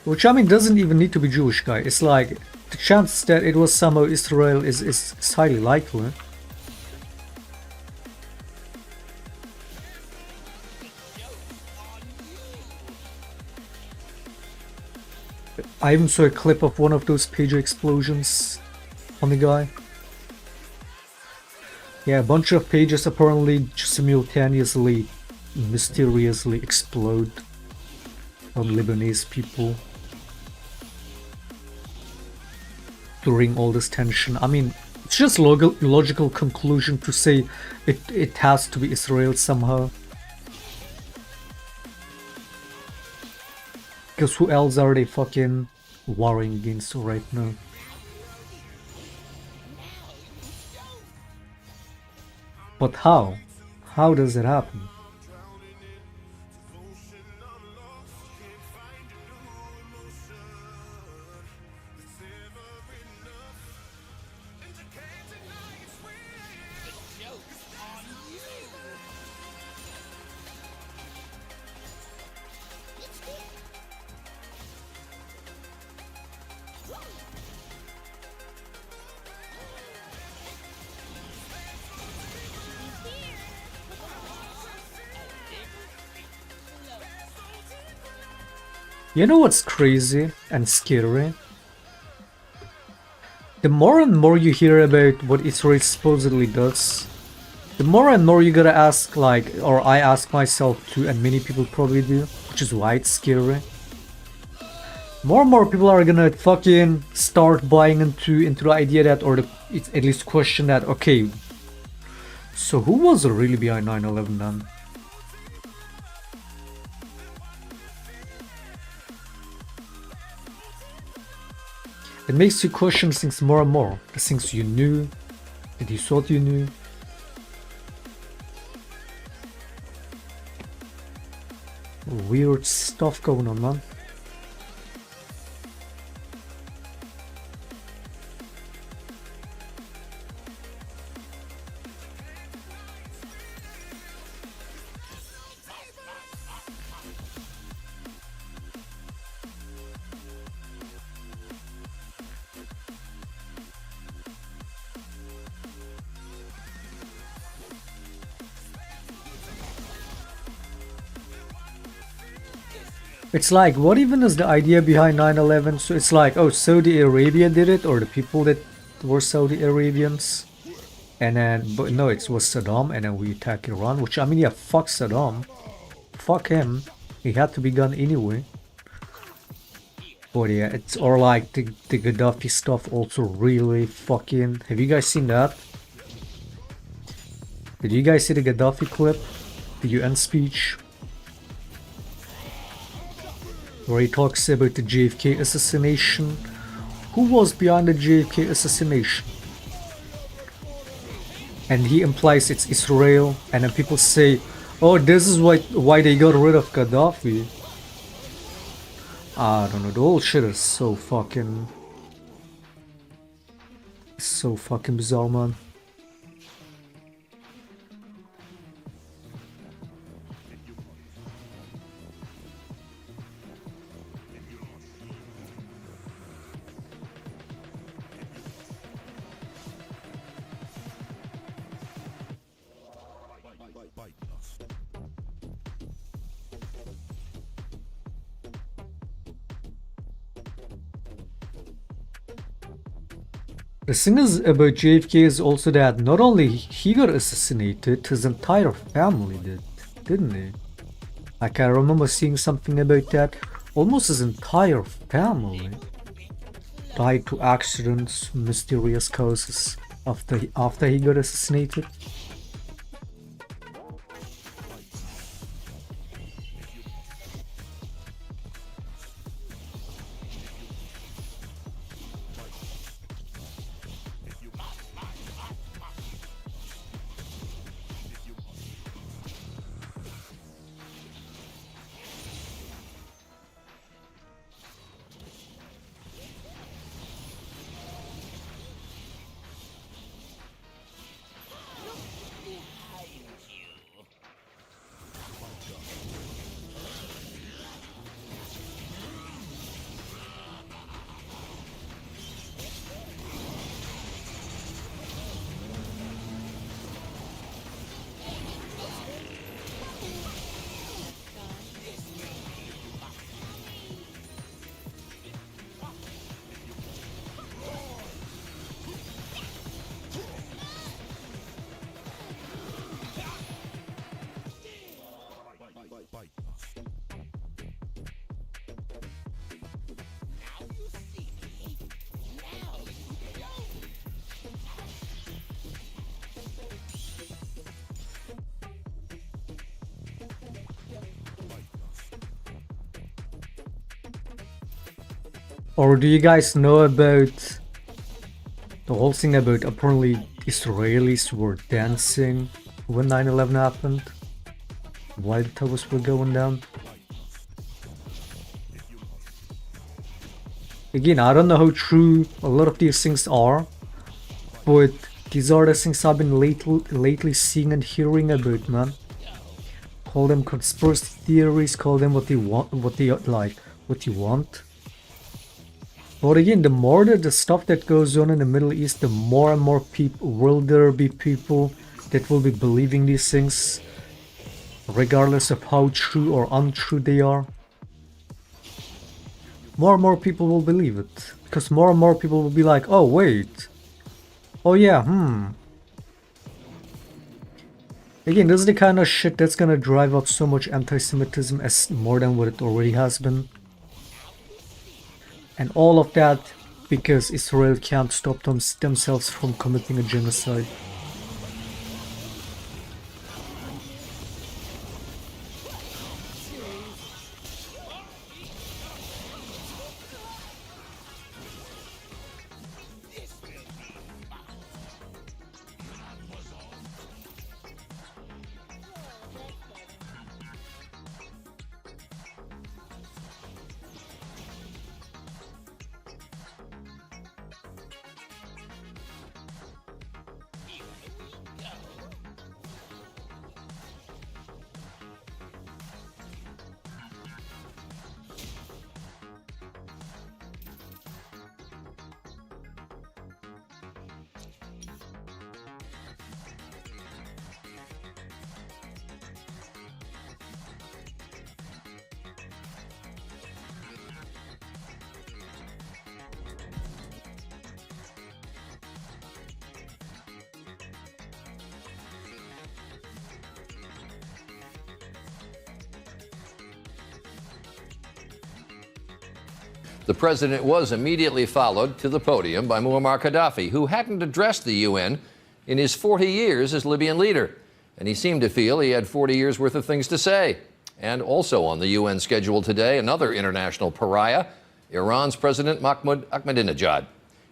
Which, I mean, doesn't even need to be Jewish guy. It's like, the chance that it was somehow Israel is highly likely. I even saw a clip of one of those pager explosions on the guy. Yeah, a bunch of pages apparently simultaneously, mysteriously explode on Lebanese people during all this tension. I mean, it's just logical conclusion to say it has to be Israel somehow. Because who else are they fucking warring against right now? But how? How does it happen? You know what's crazy and scary? The more and more you hear about what Israel supposedly does, the more and more you gotta ask, like, or I ask myself too, and many people probably do, which is why it's scary. More and more people are gonna fucking start buying into the idea that, or at least question that, okay, so who was really behind 9/11 then? It makes you question things more and more. The things you knew, that you thought you knew. Weird stuff going on, man. It's like, what even is the idea behind 9/11? So it's like, oh, Saudi Arabia did it, or the people that were Saudi Arabians, and then, but no, it was Saddam, and then we attack Iran. Which, I mean, yeah, fuck Saddam, fuck him. He had to be gone anyway. But yeah, it's, or like the Gaddafi stuff also really fucking. Have you guys seen that? Did you guys see the Gaddafi clip, the UN speech? Where he talks about the JFK assassination. Who was behind the JFK assassination? And he implies it's Israel, and then people say, oh, this is why they got rid of Gaddafi. I don't know, the whole shit is so fucking bizarre, man. The thing is about JFK is also that not only he got assassinated, his entire family did, didn't he? Like I remember seeing something about that. Almost his entire family died to accidents, mysterious causes after he got assassinated. Or do you guys know about the whole thing about apparently Israelis were dancing when 9/11 happened? While the towers were going down? Again, I don't know how true a lot of these things are, but these are the things I've been lately seeing and hearing about, man. Call them conspiracy theories, call them what they want, what you want. But again, the more that the stuff that goes on in the Middle East, the more and more people will there be people that will be believing these things, regardless of how true or untrue they are. More and more people will believe it, because more and more people will be like, oh wait, oh yeah, Again, this is the kind of shit that's gonna drive up so much anti-Semitism as more than what it already has been. And all of that because Israel can't stop themselves from committing a genocide. The president was immediately followed to the podium by Muammar Gaddafi, who hadn't addressed the UN in his 40 years as Libyan leader. And he seemed to feel he had 40 years' worth of things to say. And also on the UN schedule today, another international pariah, Iran's President Mahmoud Ahmadinejad.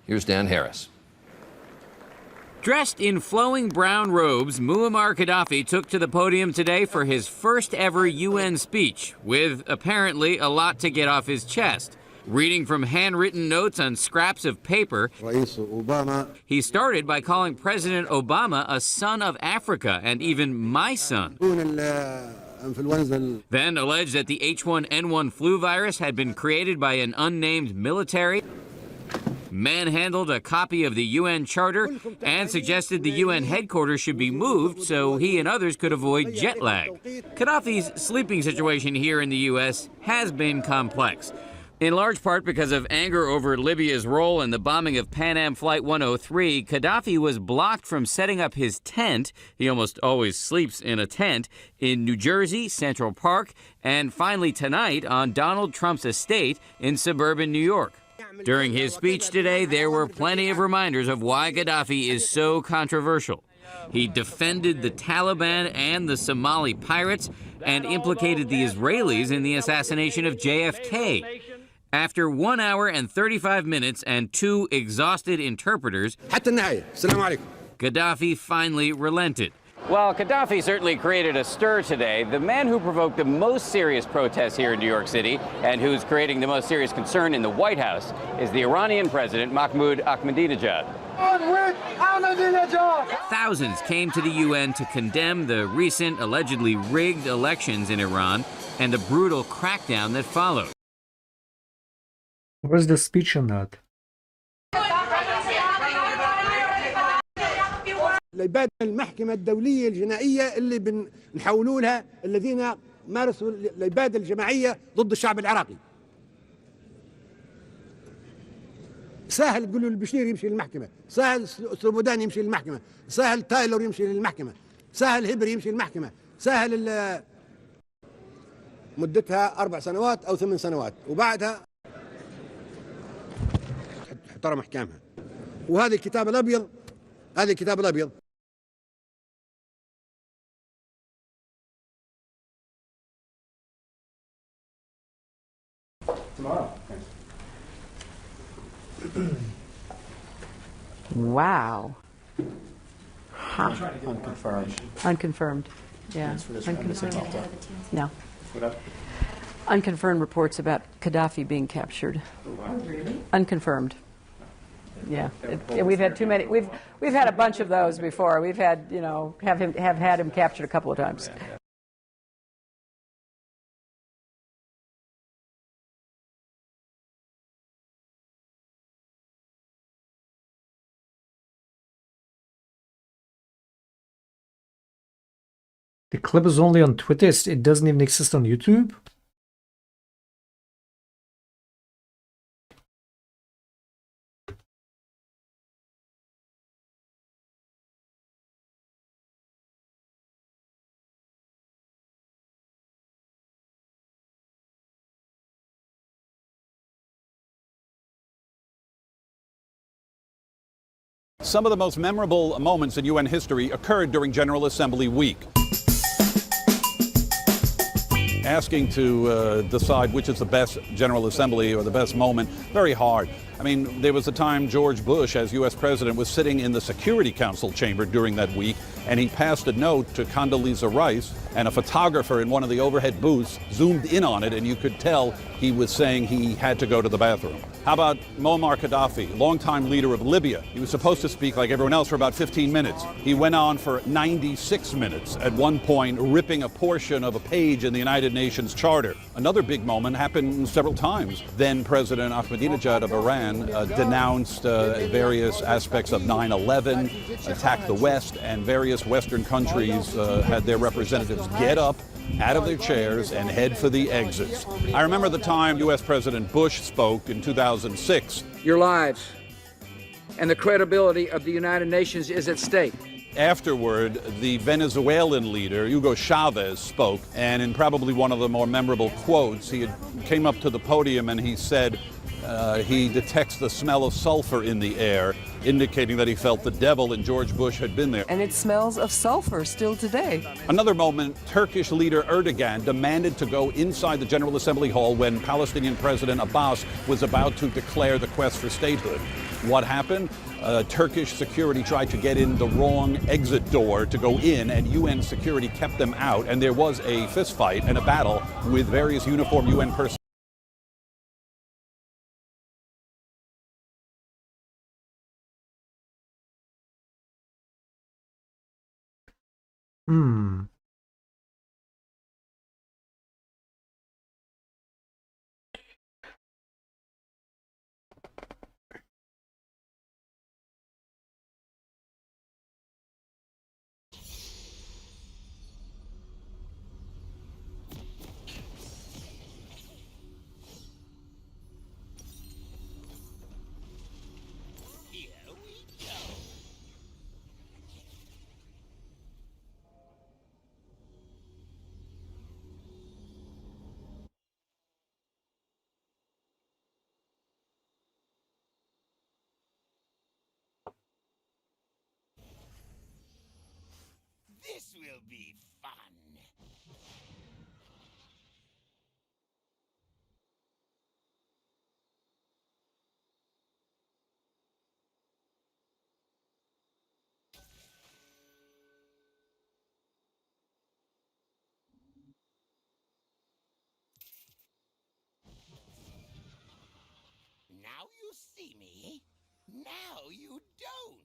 Here's Dan Harris. Dressed in flowing brown robes, Muammar Gaddafi took to the podium today for his first ever UN speech, with apparently a lot to get off his chest. Reading from handwritten notes on scraps of paper, he started by calling President Obama a son of Africa and even my son. Then alleged that the H1N1 flu virus had been created by an unnamed military, manhandled a copy of the UN Charter, and suggested the UN headquarters should be moved so he and others could avoid jet lag. Gaddafi's sleeping situation here in the U.S. has been complex. In large part because of anger over Libya's role in the bombing of Pan Am Flight 103, Gaddafi was blocked from setting up his tent. He almost always sleeps in a tent in New Jersey, Central Park, and finally tonight on Donald Trump's estate in suburban New York. During his speech today, there were plenty of reminders of why Gaddafi is so controversial. He defended the Taliban and the Somali pirates and implicated the Israelis in the assassination of JFK. After 1 hour and 35 minutes and 2 exhausted interpreters, Gaddafi finally relented. Well, Gaddafi certainly created a stir today. The man who provoked the most serious protests here in New York City and who's creating the most serious concern in the White House is the Iranian president, Mahmoud Ahmadinejad. Thousands came to the UN to condemn the recent allegedly rigged elections in Iran and the brutal crackdown that followed. Where's the speech on that? الإبادة المحكمة الدولية الجنائية اللي بنحولوا لها الذين مارسوا الإبادة الجماعية ضد الشعب العراقي. سهل تقولوا البشير يمشي للمحكمة، سهل سلوبودان يمشي للمحكمة، سهل تايلور يمشي للمحكمة، سهل هبري يمشي للمحكمة، سهل مدتها 4 سنوات أو 8 سنوات وبعدها احترم أحكامها. وهذا الكتاب الأبيض، هذا الكتاب الأبيض Tomorrow. Wow. Huh. Unconfirmed. Unconfirmed. Yeah. Thanks for this one, Mr. Unconfirmed. Malta. No. What up? Unconfirmed reports about Gaddafi being captured. Oh, really? Unconfirmed. Yeah. We've had too many. We've had a bunch of those before. We've had, you know, have had him captured a couple of times. The clip is only on Twitter. It doesn't even exist on YouTube. Some of the most memorable moments in UN history occurred during General Assembly week. Asking to decide which is the best General Assembly or the best moment, very hard. I mean, there was a time George Bush, as U.S. President, was sitting in the Security Council chamber during that week, and he passed a note to Condoleezza Rice, and a photographer in one of the overhead booths zoomed in on it, and you could tell he was saying he had to go to the bathroom. How about Muammar Gaddafi, longtime leader of Libya? He was supposed to speak like everyone else for about 15 minutes. He went on for 96 minutes, at one point ripping a portion of a page in the United Nations Charter. Another big moment happened several times. Then President Ahmadinejad of Iran denounced various aspects of 9/11, attacked the West, and various Western countries had their representatives get up out of their chairs and head for the exits. I remember the time U.S. President Bush spoke in 2006. Your lives and the credibility of the United Nations is at stake. Afterward, the Venezuelan leader, Hugo Chavez, spoke, and in probably one of the more memorable quotes, he came up to the podium and he said he detects the smell of sulfur in the air, indicating that he felt the devil and George Bush had been there. And it smells of sulfur still today. Another moment, Turkish leader Erdogan demanded to go inside the General Assembly hall when Palestinian President Abbas was about to declare the quest for statehood. What happened? Turkish security tried to get in the wrong exit door to go in, and UN security kept them out, and there was a fistfight and a battle with various uniformed UN personnel. will be fun. Now you see me. Now you don't.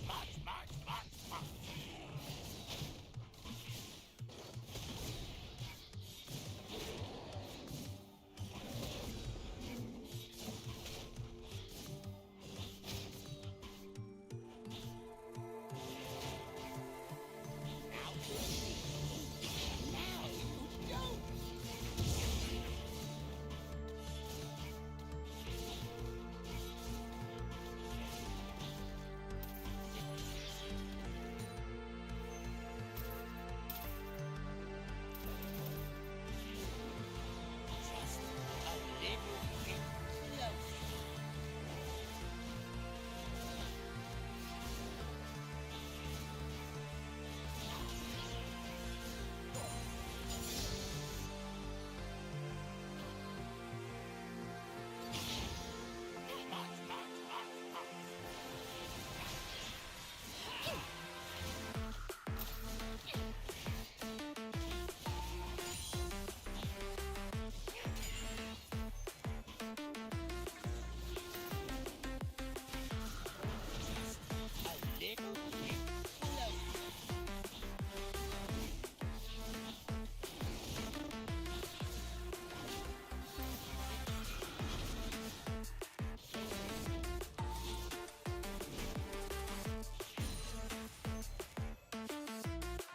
March, march, march, march. Now you see. Now you don't. Just a little bit closer. March, march, march, march. A little bit closer.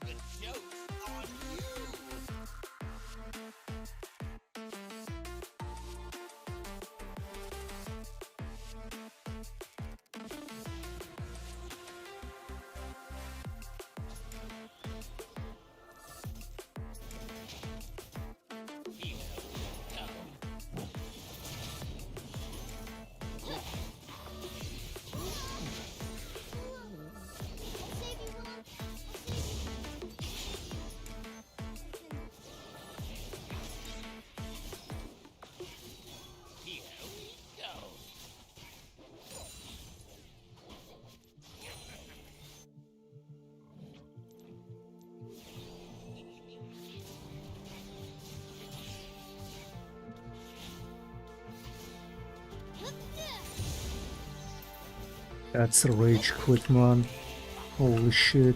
The joke's on you. Here we go. Here we go. That's a rage quit, man. Holy shit.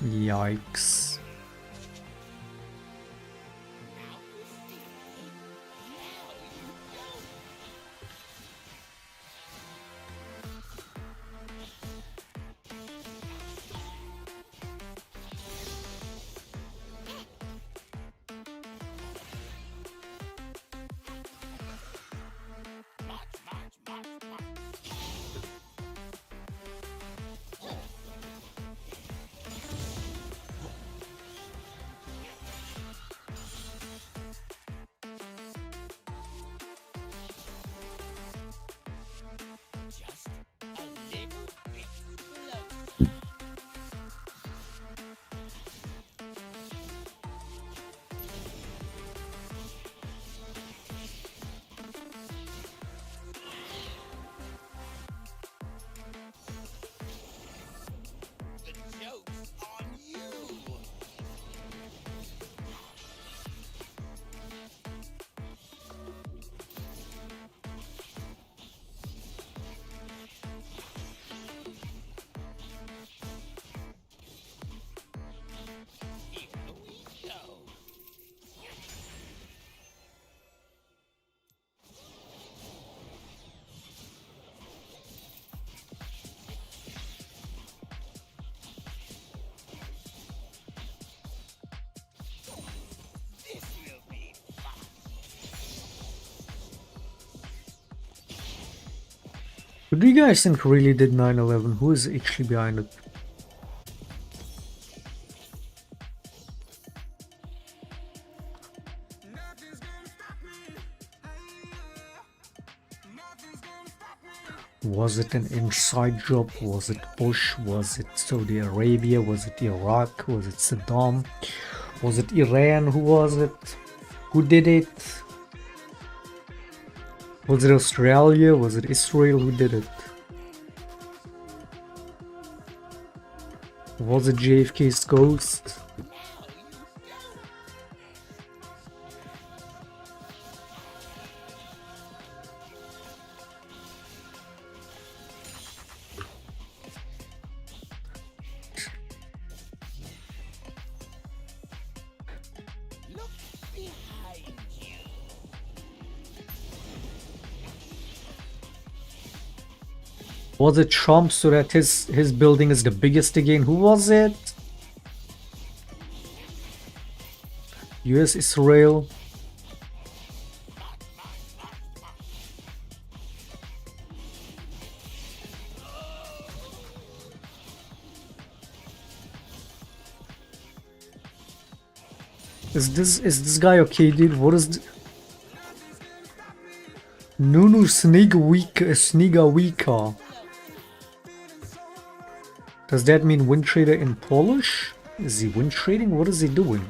Yikes. Now you see. Now you don't. March, march, march, march. Who do you guys think really did 9/11? Who is actually behind it? Was it an inside job? Was it Bush? Was it Saudi Arabia? Was it Iraq? Was it Saddam? Was it Iran? Who was it? Who did it? Was it Australia? Was it Israel? Who did it? Was it JFK's ghost? Was it Trump so that his building is the biggest again? Who was it? US, Israel. Is this guy okay, dude? What is Nunu Snigawika? Does that mean wind trader in Polish? Is he wind trading? What is he doing?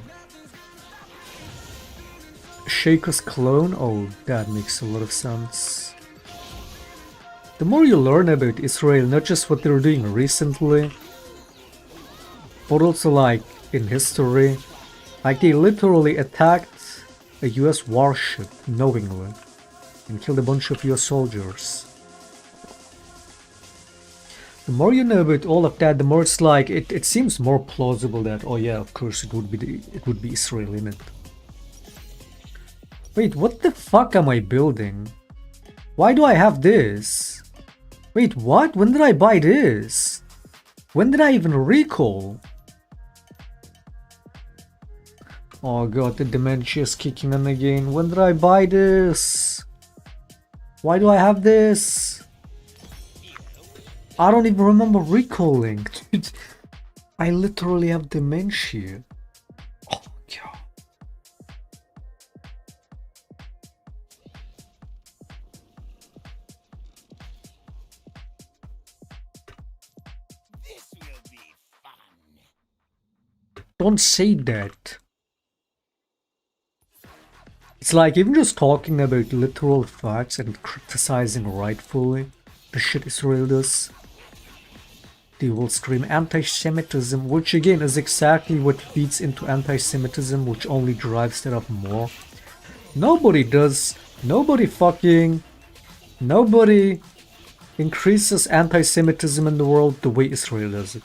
Shaclone? Oh, that makes a lot of sense. The more you learn about Israel, not just what they're doing recently, but also like in history, like they literally attacked a US warship knowingly and killed a bunch of US soldiers. The more you know about all of that, the more it's like it seems more plausible that, oh yeah, of course it would be Israel in it. Wait, what the fuck am I building? Why do I have this? Wait, what? When did I buy this? When did I even recall? Oh god, the dementia is kicking in again. When did I buy this? Why do I have this? I don't even remember recalling. Dude, I literally have dementia. Oh god. Don't say that. It's like even just talking about literal facts and criticizing rightfully the shit Israel does. They will scream anti-Semitism, which again is exactly what feeds into anti-Semitism, which only drives that up more. Nobody increases anti-Semitism in the world the way Israel does it.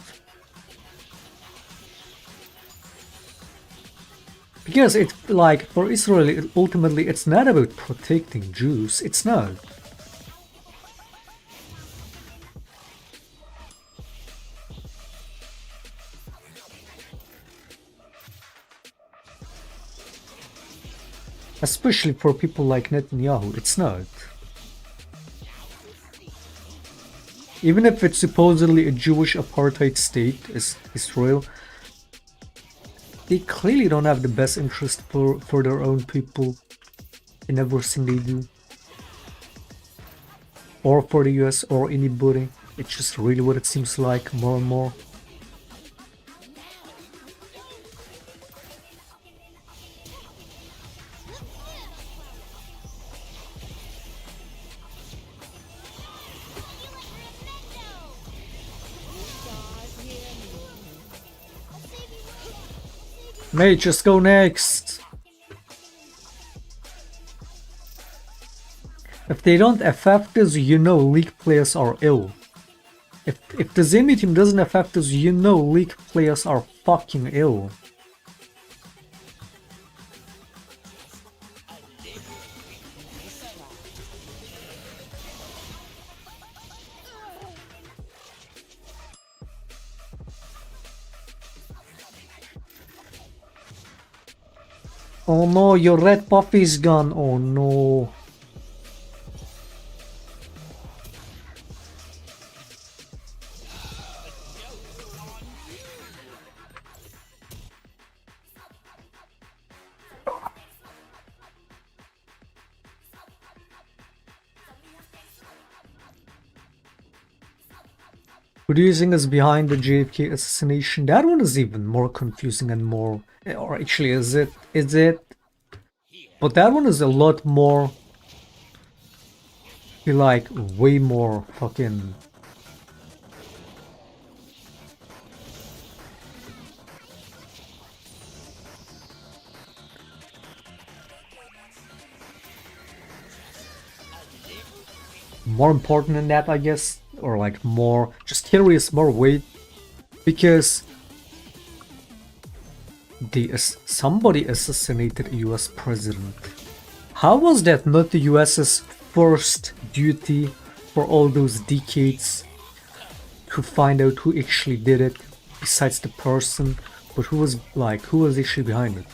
Because it's like, for Israel, ultimately it's not about protecting Jews, it's not. Especially for people like Netanyahu, it's not. Even if it's supposedly a Jewish apartheid state, as Israel, they clearly don't have the best interest for their own people in everything they do. Or for the US or anybody. It's just really what it seems like more and more. Mate, just go next. If they don't affect us, you know League players are ill. If the Zemi team doesn't affect us, you know League players are fucking ill. Oh no, your red puppy's gone. Oh no. Who do you think is behind the JFK assassination? That one is even more confusing and more... Or actually, is it? Is it? But that one is a lot more... I feel like way more fucking... more important than that, I guess, or like more just carries more weight, because somebody assassinated a US president. How was that not the US's first duty for all those decades to find out who actually did it, besides the person, but who was actually behind it?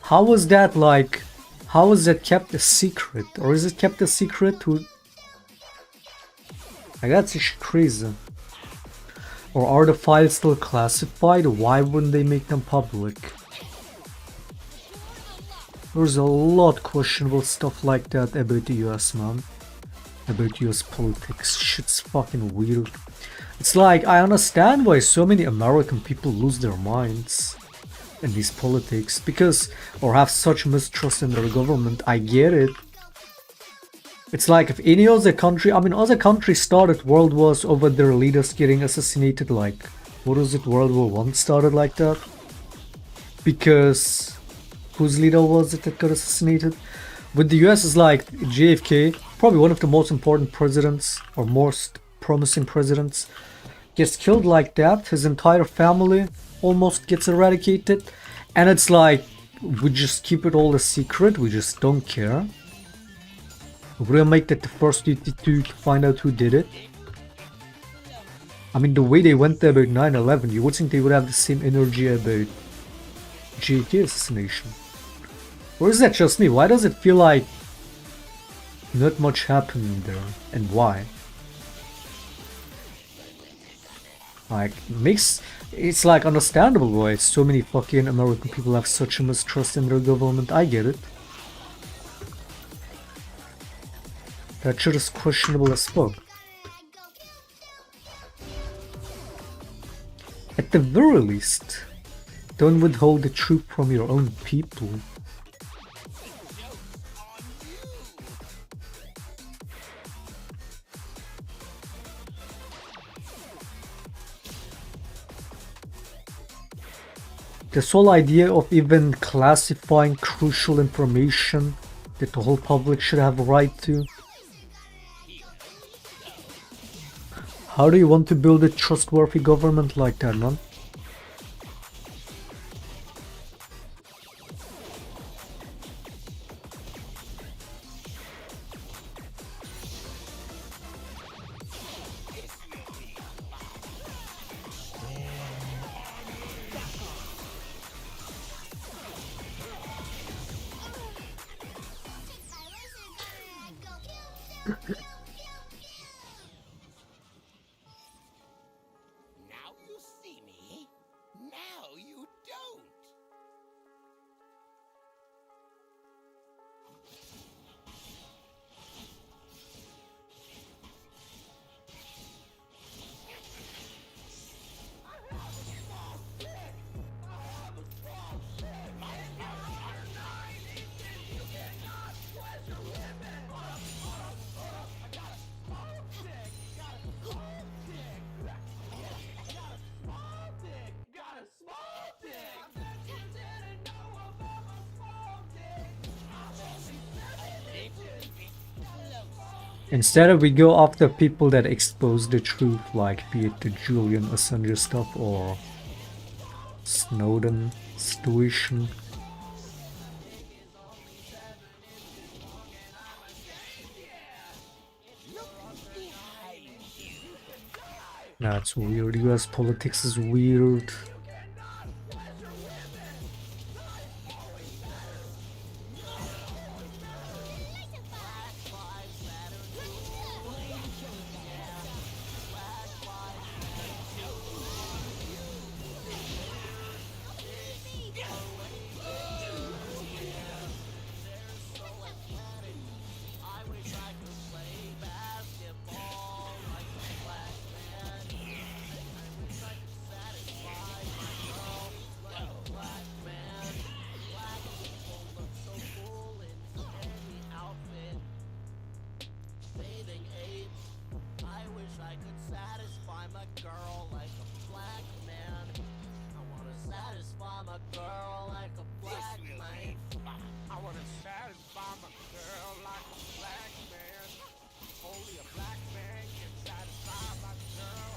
How was that kept a secret? Or is it kept a secret to... Like, that's just crazy. Or are the files still classified? Why wouldn't they make them public? There's a lot questionable stuff like that about the US, man. About US politics. Shit's fucking weird. It's like, I understand why so many American people lose their minds in these politics, because, or have such mistrust in their government. I get it. It's like if any other country, I mean, other countries started world wars over their leaders getting assassinated. Like, what was it, World War I started like that? Because whose leader was it that got assassinated? With the US, is like JFK, probably one of the most important presidents or most promising presidents, gets killed like that. His entire family almost gets eradicated, and it's like, we just keep it all a secret, we just don't care. We're gonna make that the first duty to find out who did it. I mean, the way they went there about 9/11, you would think they would have the same energy about JFK assassination. Or is that just me? Why does it feel like not much happened there, and why? Like, it's like understandable why so many fucking American people have such a mistrust in their government. I get it. That shit is questionable as fuck. At the very least, don't withhold the truth from your own people. This whole idea of even classifying crucial information that the whole public should have a right to. How do you want to build a trustworthy government like that, man? Instead, we go after people that expose the truth, like be it the Julian Assange stuff or Snowden situation. That's weird. US politics is weird. satisfy my girl like a black man. I wanna satisfy my girl like a black man. Only a black man can satisfy my girl.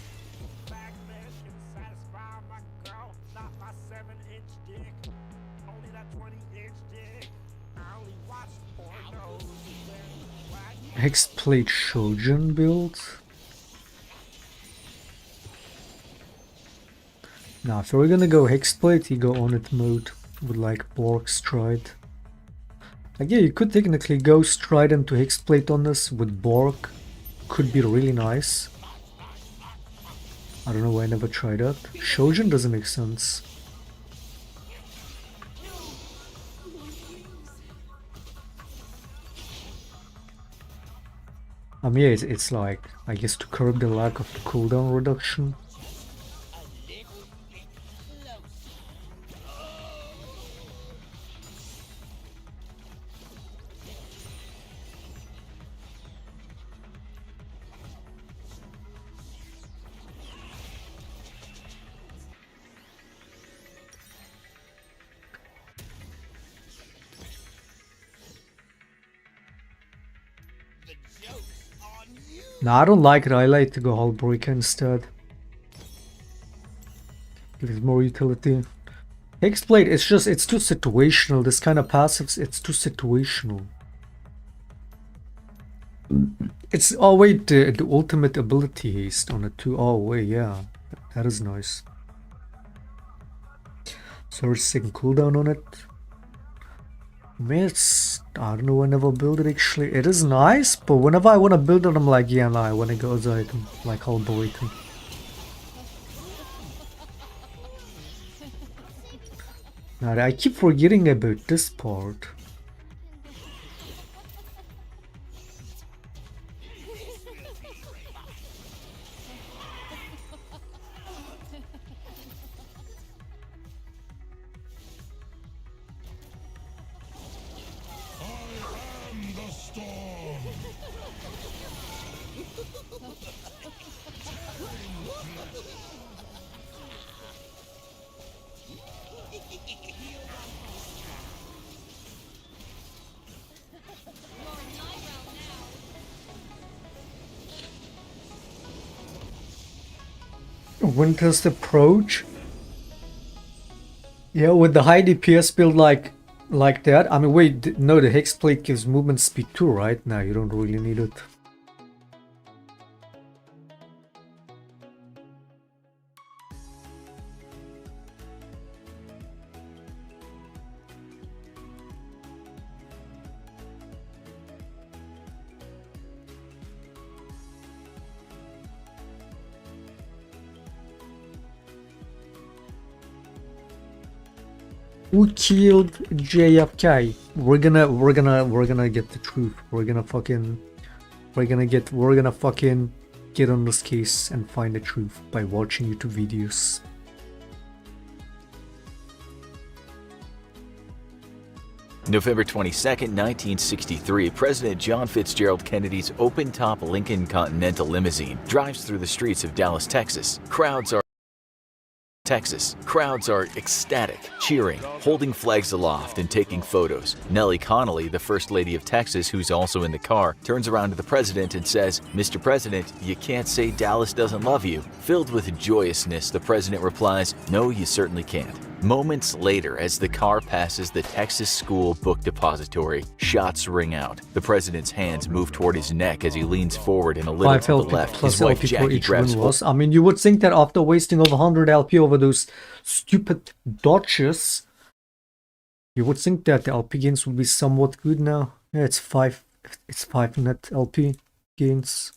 Black man can satisfy my girl, not my 7-inch dick. Only that 20-inch dick. I only watch pornos. Hexplate Shojin build. Now, if we're gonna go Hexplate, you go on it mode with like Borg Stride. Like, yeah, you could technically go Stride into Hexplate on this with Borg. Could be really nice. I don't know why I never tried that. Shojin doesn't make sense. Yeah, it's like, I guess to curb the lack of the cooldown reduction. No, I don't like it. I like to go Hullbreaker instead. Give it more utility. Hexblade, it's too situational. This kind of passives, it's too situational. It's wait, the ultimate ability haste on it too. Oh wait, yeah, that is nice. 30-second cooldown on it. I don't know, I never build it actually. It is nice, but whenever I want to build it, I'm like, yeah, no, I want to go as item, like Hullbreaker. Now, I keep forgetting about this part. Winter's approach. Yeah, with the high DPS build like that. I mean, wait, no, the Hexplate gives movement speed too, right? Now you don't really need it. Who killed JFK? We're gonna get the truth. We're gonna fucking get on this case and find the truth by watching YouTube videos. November 22nd, 1963, President John Fitzgerald Kennedy's open-top Lincoln Continental limousine drives through the streets of Dallas, Texas. Crowds are ecstatic, cheering, holding flags aloft, and taking photos. Nellie Connolly, the First Lady of Texas, who's also in the car, turns around to the president and says, "Mr. President, you can't say Dallas doesn't love you." Filled with joyousness, the president replies, "No, you certainly can't." Moments later, as the car passes the Texas School Book Depository, shots ring out. The president's hands move toward his neck as he leans forward and a little 5 to the LP left. plus His wife LP for Jackie each grabs win loss. I mean, you would think that after wasting over 100 LP over those stupid dodges, you would think that the LP gains would be somewhat good now. Yeah, it's 5 net LP gains.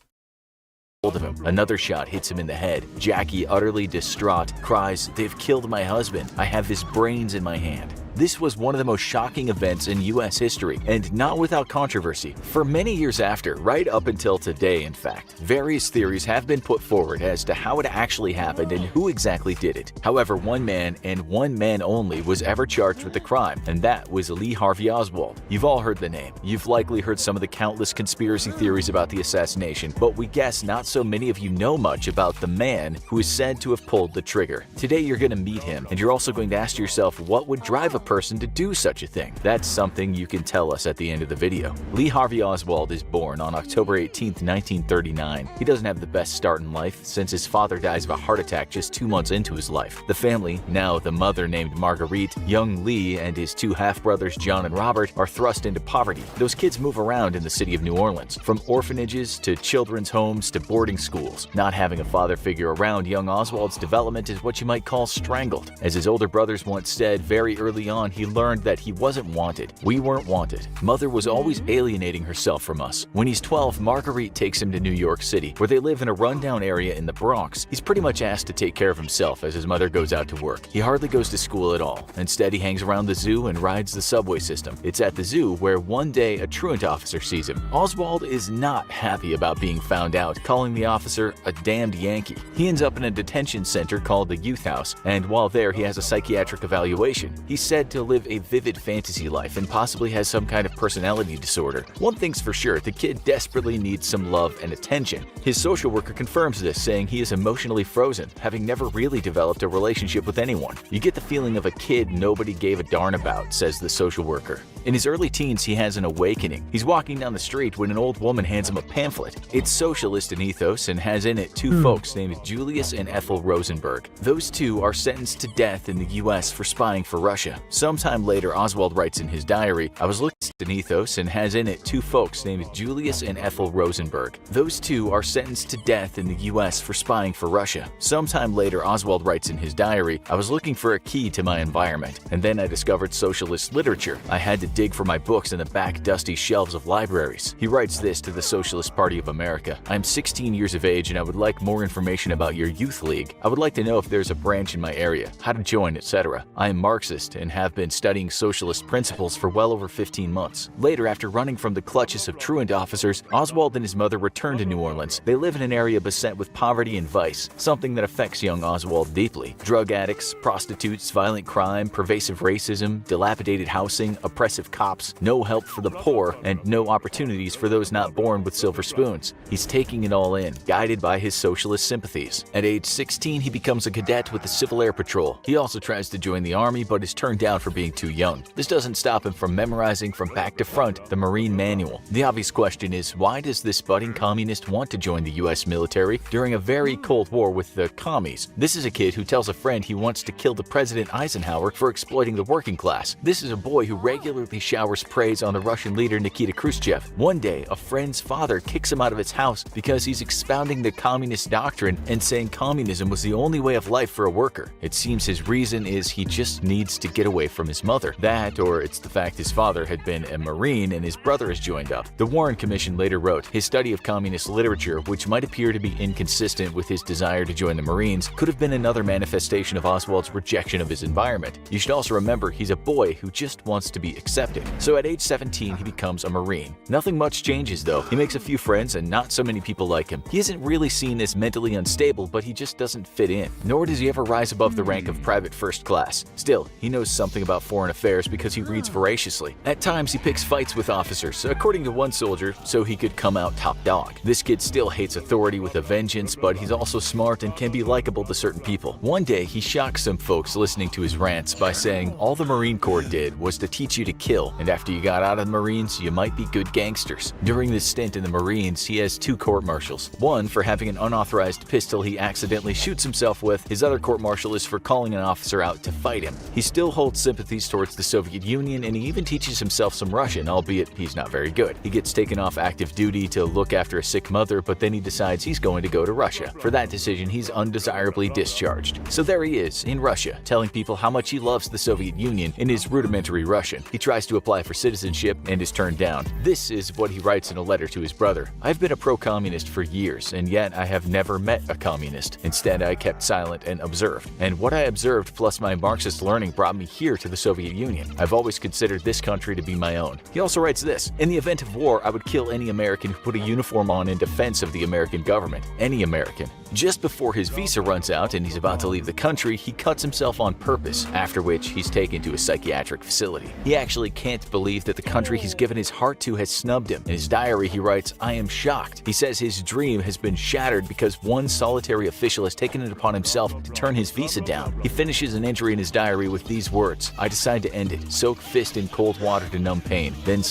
hold of him. Another shot hits him in the head. Jackie, utterly distraught, cries, "They've killed my husband. I have his brains in my hand." This was one of the most shocking events in U.S. history, and not without controversy. For many years after, right up until today in fact, various theories have been put forward as to how it actually happened and who exactly did it. However, one man and one man only was ever charged with the crime, and that was Lee Harvey Oswald. You've all heard the name. You've likely heard some of the countless conspiracy theories about the assassination, but we guess not so many of you know much about the man who is said to have pulled the trigger. Today you're going to meet him, and you're also going to ask yourself what would drive a person to do such a thing. That's something you can tell us at the end of the video. Lee Harvey Oswald is born on October 18, 1939. He doesn't have the best start in life since his father dies of a heart attack just 2 months into his life. The family, now the mother named Marguerite, young Lee and his two half-brothers John and Robert, are thrust into poverty. Those kids move around in the city of New Orleans, from orphanages to children's homes to boarding schools. Not having a father figure around, young Oswald's development is what you might call strangled. As his older brothers once said, very early on he learned that he wasn't wanted. We weren't wanted. Mother was always alienating herself from us. When he's 12, Marguerite takes him to New York City, where they live in a rundown area in the Bronx. He's pretty much asked to take care of himself as his mother goes out to work. He hardly goes to school at all. Instead, he hangs around the zoo and rides the subway system. It's at the zoo where one day a truant officer sees him. Oswald is not happy about being found out, calling the officer a damned Yankee. He ends up in a detention center called the Youth House, and while there he has a psychiatric evaluation. He's said to live a vivid fantasy life and possibly has some kind of personality disorder. One thing's for sure, the kid desperately needs some love and attention. His social worker confirms this, saying he is emotionally frozen, having never really developed a relationship with anyone. You get the feeling of a kid nobody gave a darn about, says the social worker. In his early teens, he has an awakening. He's walking down the street when an old woman hands him a pamphlet. It's socialist in ethos and has in it two folks named Julius and Ethel Rosenberg. Those two are sentenced to death in the U.S. for spying for Russia. Sometime later, Oswald writes in his diary, "I was looking at ethos and has in it two folks named Julius and Ethel Rosenberg. Those two are sentenced to death in the U.S. for spying for Russia." Sometime later, Oswald writes in his diary, "I was looking for a key to my environment, and then I discovered socialist literature. I had to dig for my books in the back dusty shelves of libraries." He writes this to the Socialist Party of America. "I'm 16 years of age and I would like more information about your youth league. I would like to know if there's a branch in my area, how to join, etc. I am Marxist and have been studying socialist principles for well over 15 months. Later, after running from the clutches of truant officers, Oswald and his mother return to New Orleans. They live in an area beset with poverty and vice, something that affects young Oswald deeply. Drug addicts, prostitutes, violent crime, pervasive racism, dilapidated housing, oppressive cops, no help for the poor, and no opportunities for those not born with silver spoons. He's taking it all in, guided by his socialist sympathies. At age 16, he becomes a cadet with the Civil Air Patrol. He also tries to join the Army, but is turned down for being too young. This doesn't stop him from memorizing from back to front the Marine Manual. The obvious question is, why does this budding communist want to join the U.S. military during a very cold war with the commies? This is a kid who tells a friend he wants to kill the President Eisenhower for exploiting the working class. This is a boy who regularly showers praise on the Russian leader Nikita Khrushchev. One day, a friend's father kicks him out of his house because he's expounding the communist doctrine and saying communism was the only way of life for a worker. It seems his reason is he just needs to get away from his mother. That, or it's the fact his father had been a Marine and his brother has joined up. The Warren Commission later wrote, his study of communist literature, which might appear to be inconsistent with his desire to join the Marines, could have been another manifestation of Oswald's rejection of his environment. You should also remember he's a boy who just wants to be accepted. So at age 17, he becomes a Marine. Nothing much changes though. He makes a few friends and not so many people like him. He isn't really seen as mentally unstable, but he just doesn't fit in. Nor does he ever rise above the rank of private first class. Still, he knows something about foreign affairs because he reads voraciously. At times, he picks fights with officers, according to one soldier, so he could come out top dog. This kid still hates authority with a vengeance, but he's also smart and can be likable to certain people. One day, he shocks some folks listening to his rants by saying all the Marine Corps did was to teach you to kill, and after you got out of the Marines, you might be good gangsters. During this stint in the Marines, he has 2 court-martials. One for having an unauthorized pistol he accidentally shoots himself with. His other court-martial is for calling an officer out to fight him. He still holds sympathies towards the Soviet Union, and he even teaches himself some Russian, albeit he's not very good. He gets taken off active duty to look after a sick mother, but then he decides he's going to go to Russia. For that decision, he's undesirably discharged. So there he is, in Russia, telling people how much he loves the Soviet Union in his rudimentary Russian. He tries tries to apply for citizenship and is turned down. This is what he writes in a letter to his brother. I've been a pro-communist for years, and yet I have never met a communist. Instead, I kept silent and observed. And what I observed plus my Marxist learning brought me here to the Soviet Union. I've always considered this country to be my own. He also writes this: in the event of war, I would kill any American who put a uniform on in defense of the American government. Any American. Just before his visa runs out and he's about to leave the country, he cuts himself on purpose, after which he's taken to a psychiatric facility. He actually can't believe that the country he's given his heart to has snubbed him. In his diary, he writes, "I am shocked." He says his dream has been shattered because one solitary official has taken it upon himself to turn his visa down. He finishes an entry in his diary with these words: "I decide to end it. Soak fist in cold water to numb pain, then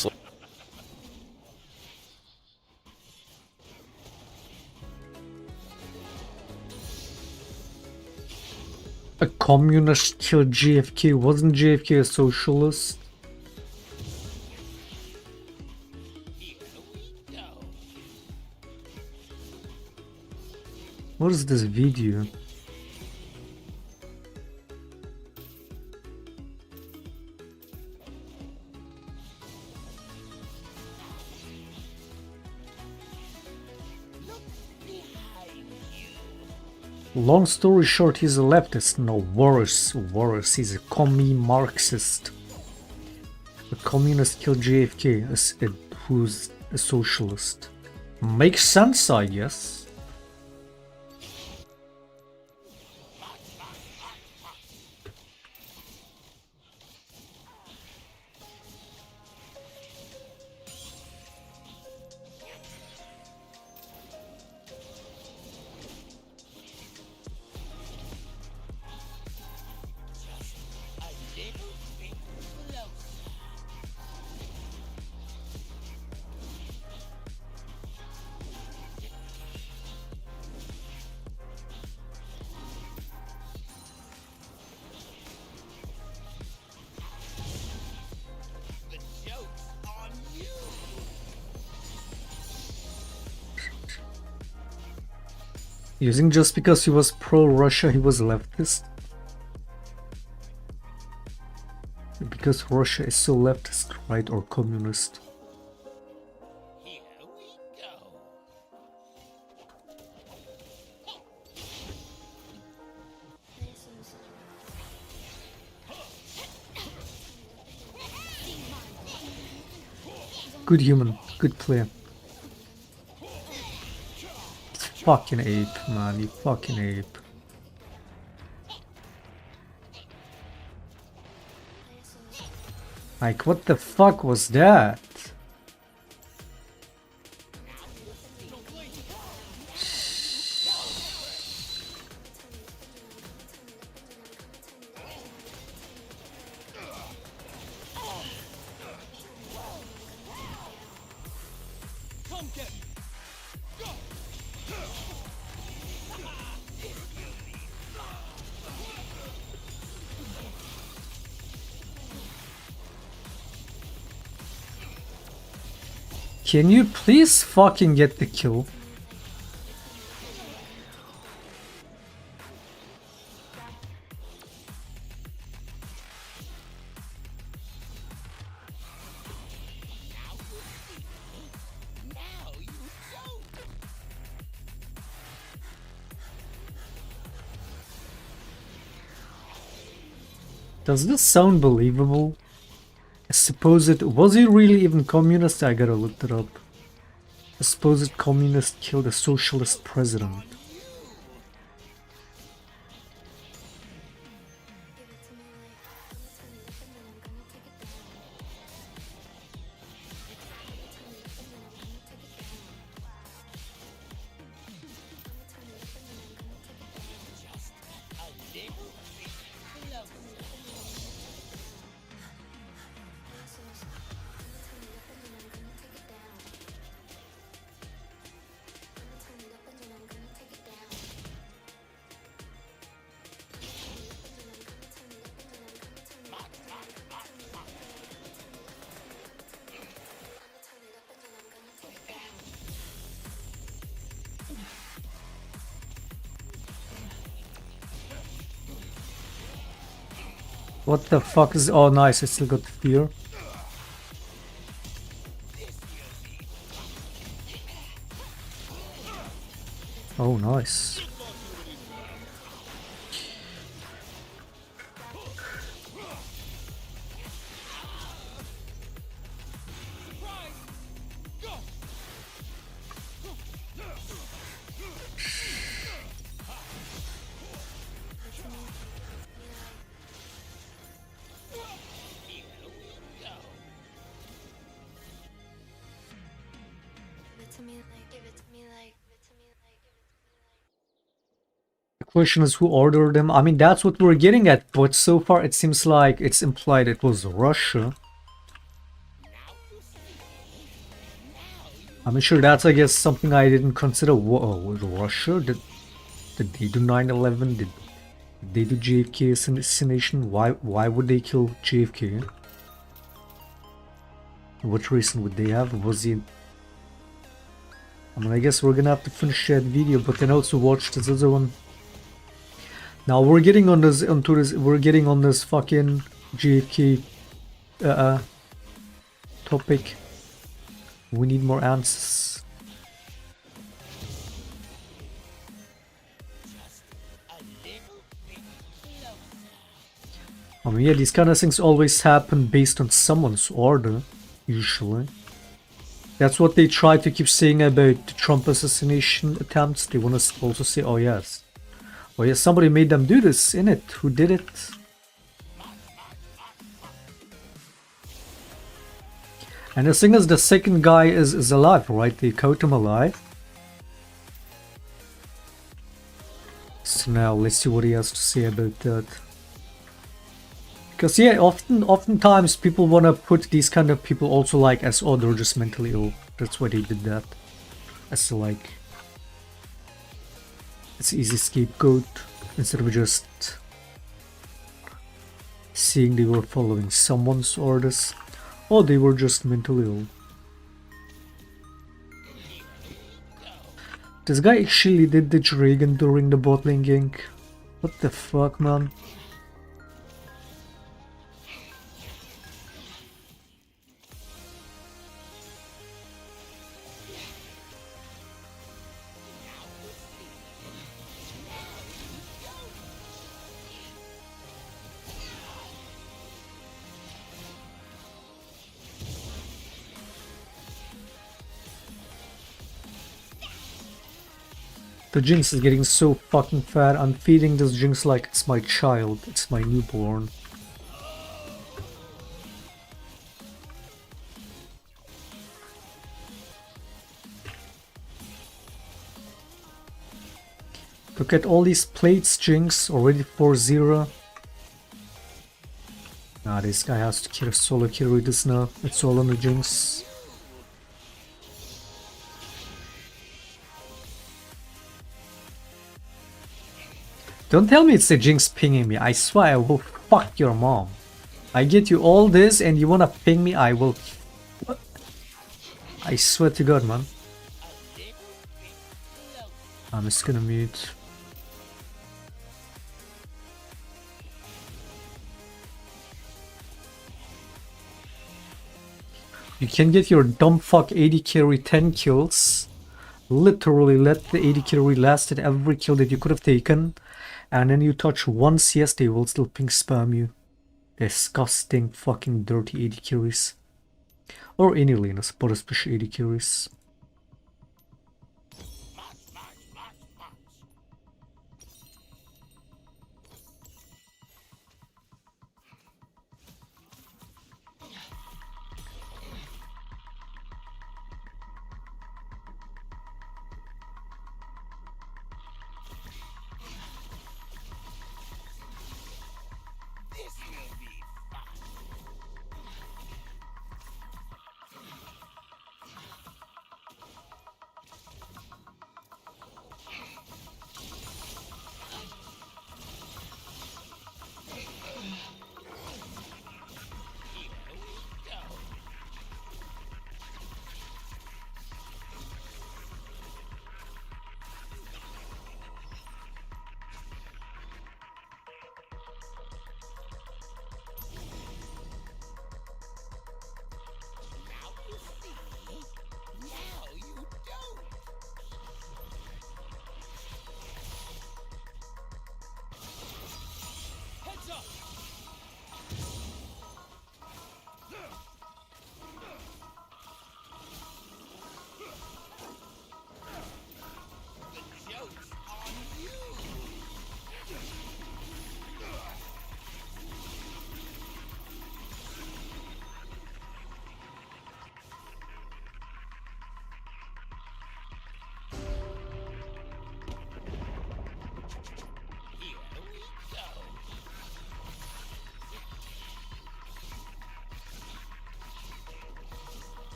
A communist killed JFK. Wasn't JFK a socialist? What is this video? Long story short, he's a leftist. No, worse, he's a commie Marxist. A communist killed JFK, who's a socialist. Makes sense, I guess. Using just because he was pro-Russia, he was leftist? Because Russia is so leftist, right? Or communist? Good human, good player. Fucking ape, man, you fucking ape. Like, what the fuck was that? Can you please fucking get the kill? Does this sound believable? I suppose it was he really even communist? I gotta look it up. A supposed communist killed a socialist president. What the fuck is... Oh nice, I still got fear. Oh, nice. The question is who ordered them. I mean, that's what we're getting at, but so far it seems like it's implied it was Russia. I'm sure that's, I guess, something I didn't consider. Whoa, was Russia? Did they do 9/11? Did they do JFK assassination? Why would they kill JFK? What reason would they have? Was he... I mean, I guess we're gonna have to finish that video, but then also watch this other one. Now we're getting on this we're getting on this fucking JFK topic. We need more answers. I mean, yeah, these kind of things always happen based on someone's order, usually. That's what they try to keep saying about the Trump assassination attempts. They want to also say, oh yes, somebody made them do this, innit? Who did it? And the thing is, the second guy is alive, right? They caught him alive. So now let's see what he has to say about that. Because yeah, oftentimes people want to put these kind of people also like as, oh, they're just mentally ill. That's why they did that. As like, it's easy scapegoat instead of just seeing they were following someone's orders. Or they were just mentally ill. This guy actually did the dragon during the bot lane gank. What the fuck, man? The Jinx is getting so fucking fat. I'm feeding this Jinx like it's my child. It's my newborn. Look at all these plates, Jinx. Already 4-0. Nah, this guy has to solo carry this now. It's all on the Jinx. Don't tell me it's the Jinx pinging me. I swear I will fuck your mom. I get you all this and you wanna ping me, I will... I swear to God, man. I'm just gonna mute. You can get your dumb fuck 80 carry 10 kills. Literally let the 80 carry last at every kill that you could have taken. And then you touch one CS, they will still ping spam you. Disgusting fucking dirty 80 carries. Or any lanes, but especially 80 carries.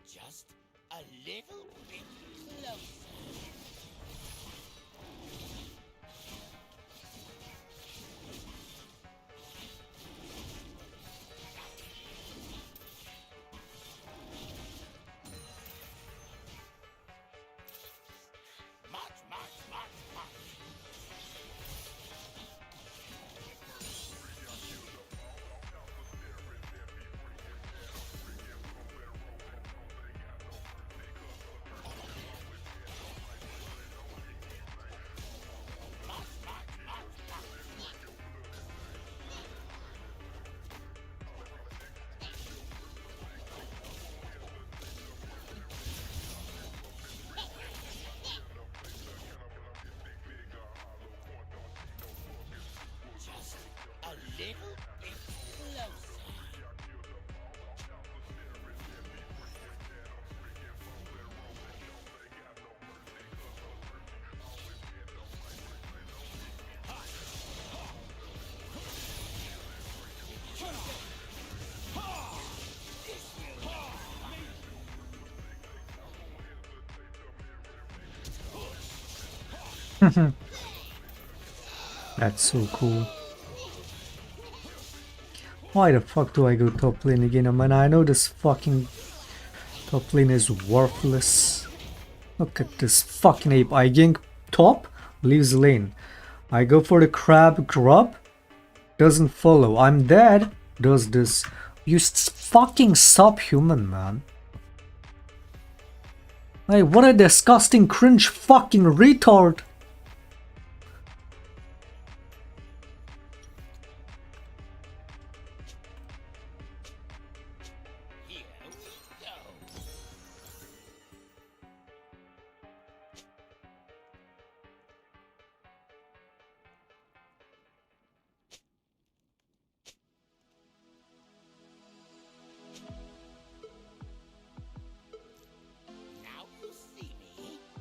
Just a little bit closer. Little bit closer. That's so cool. Why the fuck do I go top lane again? I mean, I know this fucking top lane is worthless. Look at this fucking ape. I gank top, leaves lane. I go for the crab grub, doesn't follow. I'm dead, does this. You fucking subhuman, man. Hey, what a disgusting cringe fucking retard.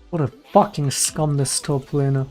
What a fucking scum, this top laner.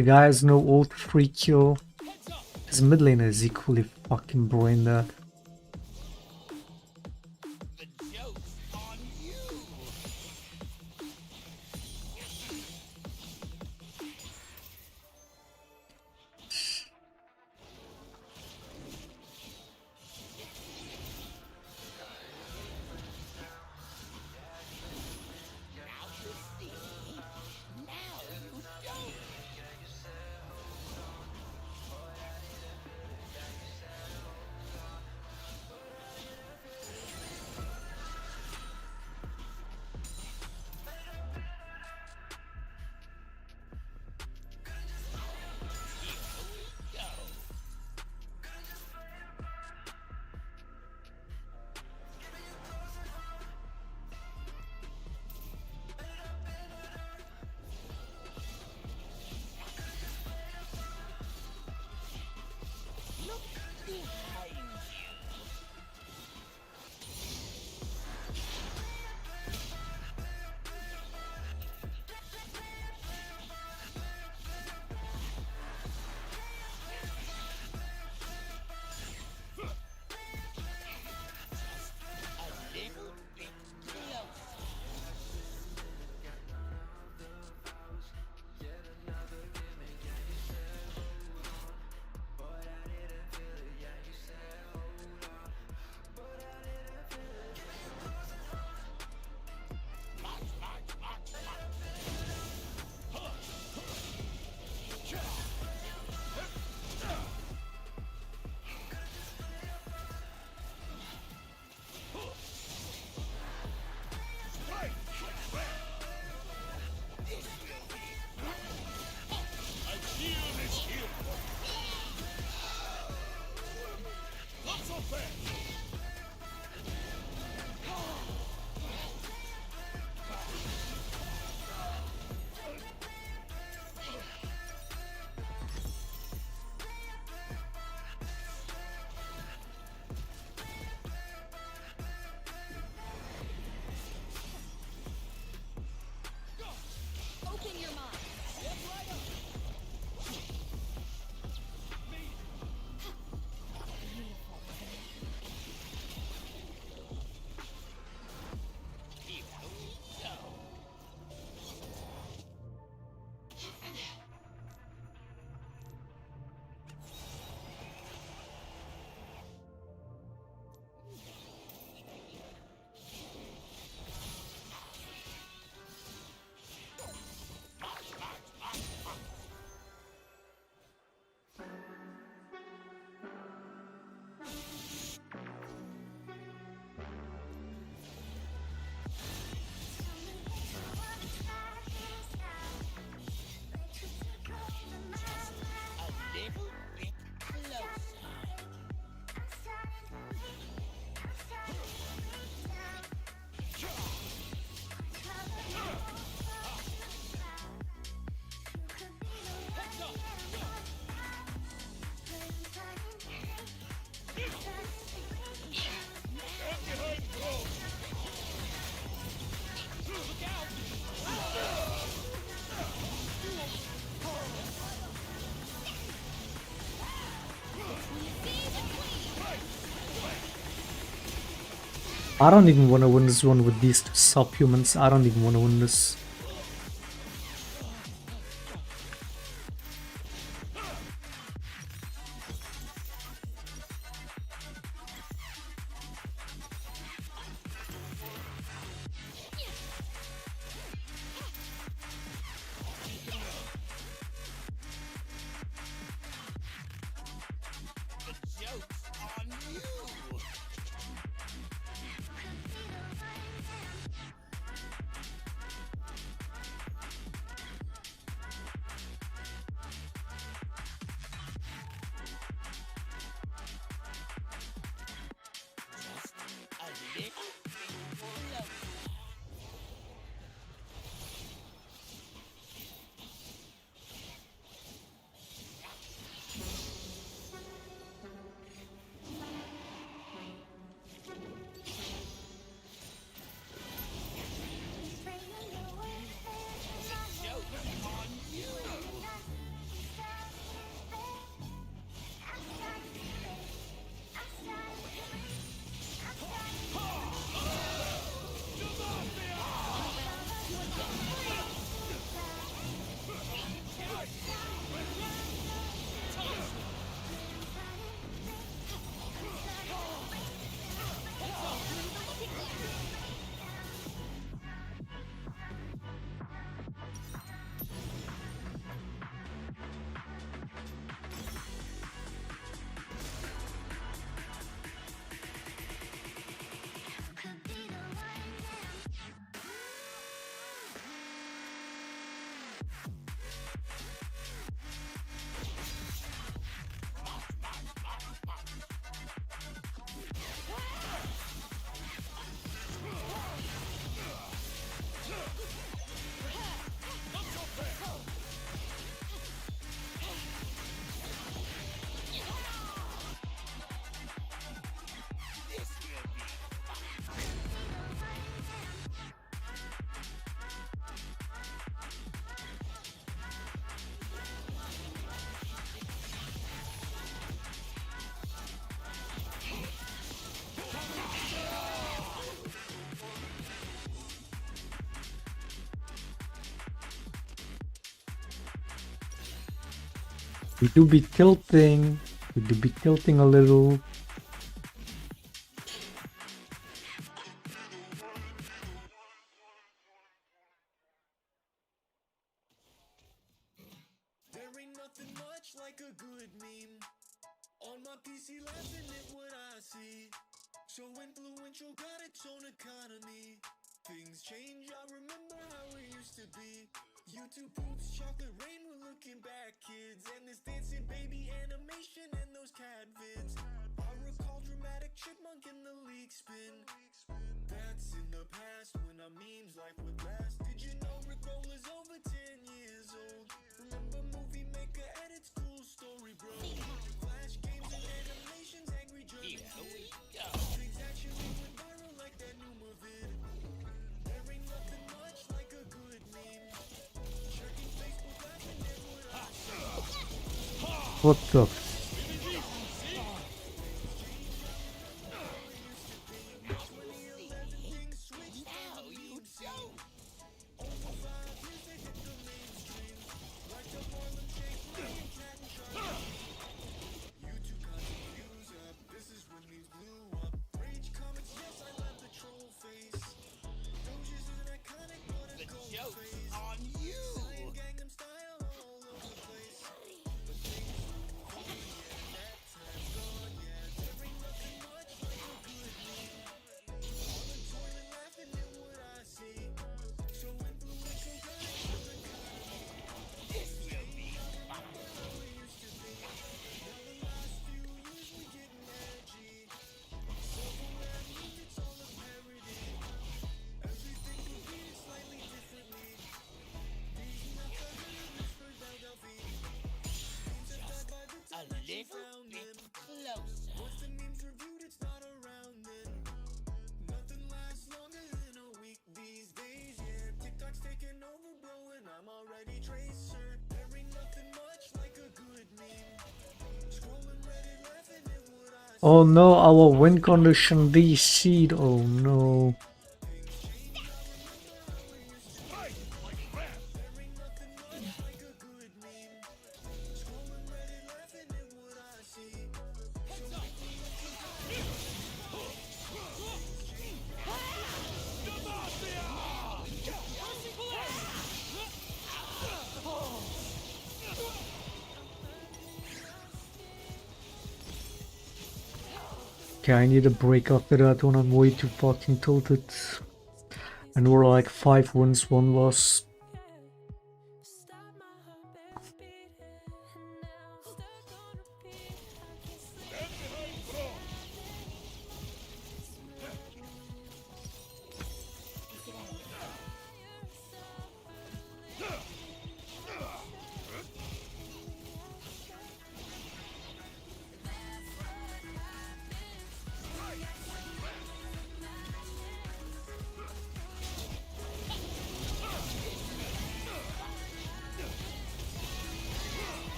The guy has no ult free kill. His mid laner is equally fucking brain dead. I don't even want to win this one with these two subhumans. I don't even want to win this. We do be tilting. We do be tilting a little. There ain't nothing much like a good meme. On my PC laughing at what I see. So influential, got its own economy. Things change, I remember how it used to be. YouTube poops, chocolate rain, we're looking back, kids. And this dancing baby animation and those cat vids. I recall dramatic chipmunk in the leak spin. That's in the past when our memes life would last. Did you know Rick Roll is over 10 years old? Remember Movie Maker at its cool story, bro. Flash games and animations, angry German kid. Things actually went viral like that Numa vid. There ain't nothing much like a good meme. Checking Facebook laughing at what I see. What the? Oh no, our win condition DC'd. Oh no. Okay, I need a break after that one. I'm way too fucking tilted. And we're like 5 wins, 1 loss.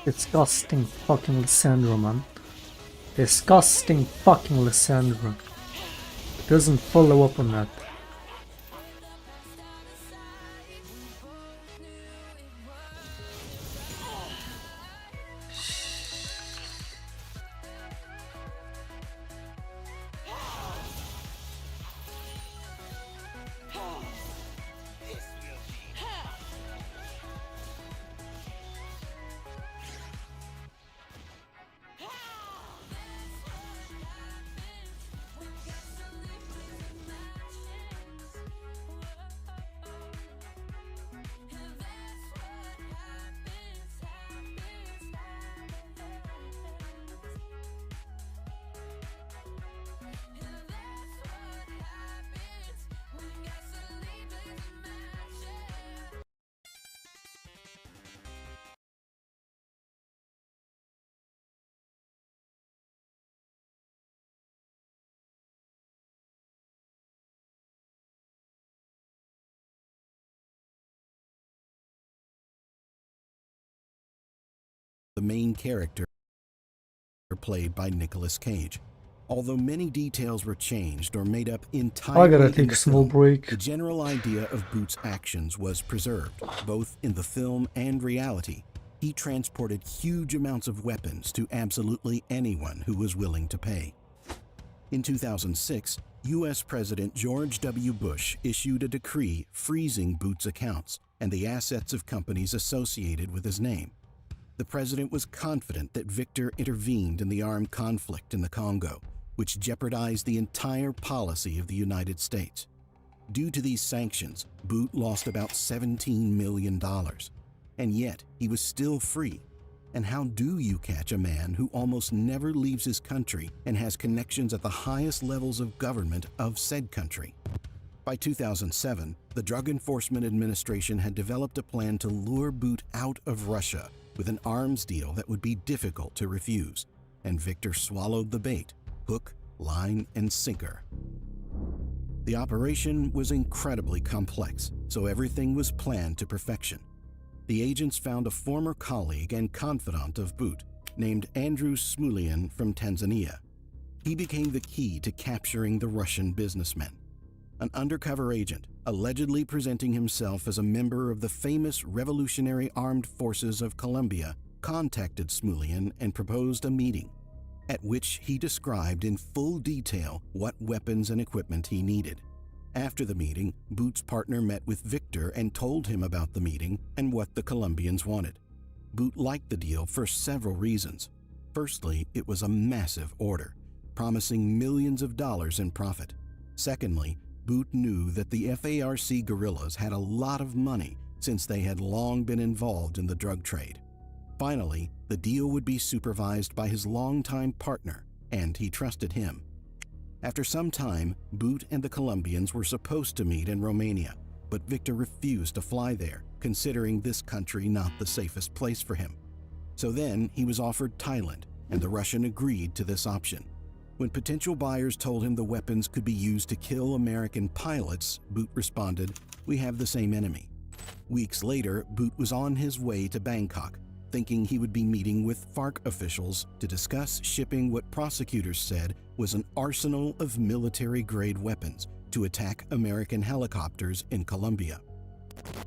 Disgusting fucking Lissandra, man. Disgusting fucking Lissandra. Doesn't follow up on that. main character played by Nicolas Cage. Although many details were changed or made up entirely I gotta in take the a small film, break. the general idea of Boot's actions was preserved, both in the film and reality. He transported huge amounts of weapons to absolutely anyone who was willing to pay. In 2006, U.S. President George W. Bush issued a decree freezing Boot's accounts and the assets of companies associated with his name. The president was confident that Victor intervened in the armed conflict in the Congo, which jeopardized the entire policy of the United States. Due to these sanctions, Boot lost about $17 million. And yet, he was still free. And how do you catch a man who almost never leaves his country and has connections at the highest levels of government of said country? By 2007, the Drug Enforcement Administration had developed a plan to lure Boot out of Russia with an arms deal that would be difficult to refuse, and Victor swallowed the bait, hook, line, and sinker. The operation was incredibly complex, so everything was planned to perfection. The agents found a former colleague and confidant of Boot, named Andrew Smulian from Tanzania. He became the key to capturing the Russian businessman. An undercover agent, allegedly presenting himself as a member of the famous Revolutionary Armed Forces of Colombia, contacted Smulian and proposed a meeting, at which he described in full detail what weapons and equipment he needed. After the meeting, Boot's partner met with Victor and told him about the meeting and what the Colombians wanted. Boot liked the deal for several reasons. Firstly, it was a massive order, promising millions of dollars in profit. Secondly, Boot knew that the FARC guerrillas had a lot of money since they had long been involved in the drug trade. Finally, the deal would be supervised by his longtime partner, and he trusted him. After some time, Boot and the Colombians were supposed to meet in Romania, but Victor refused to fly there, considering this country not the safest place for him. So then he was offered Thailand, and the Russian agreed to this option. When potential buyers told him the weapons could be used to kill American pilots, Boot responded, "We have the same enemy." Weeks later, Boot was on his way to Bangkok, thinking he would be meeting with FARC officials to discuss shipping what prosecutors said was an arsenal of military-grade weapons to attack American helicopters in Colombia.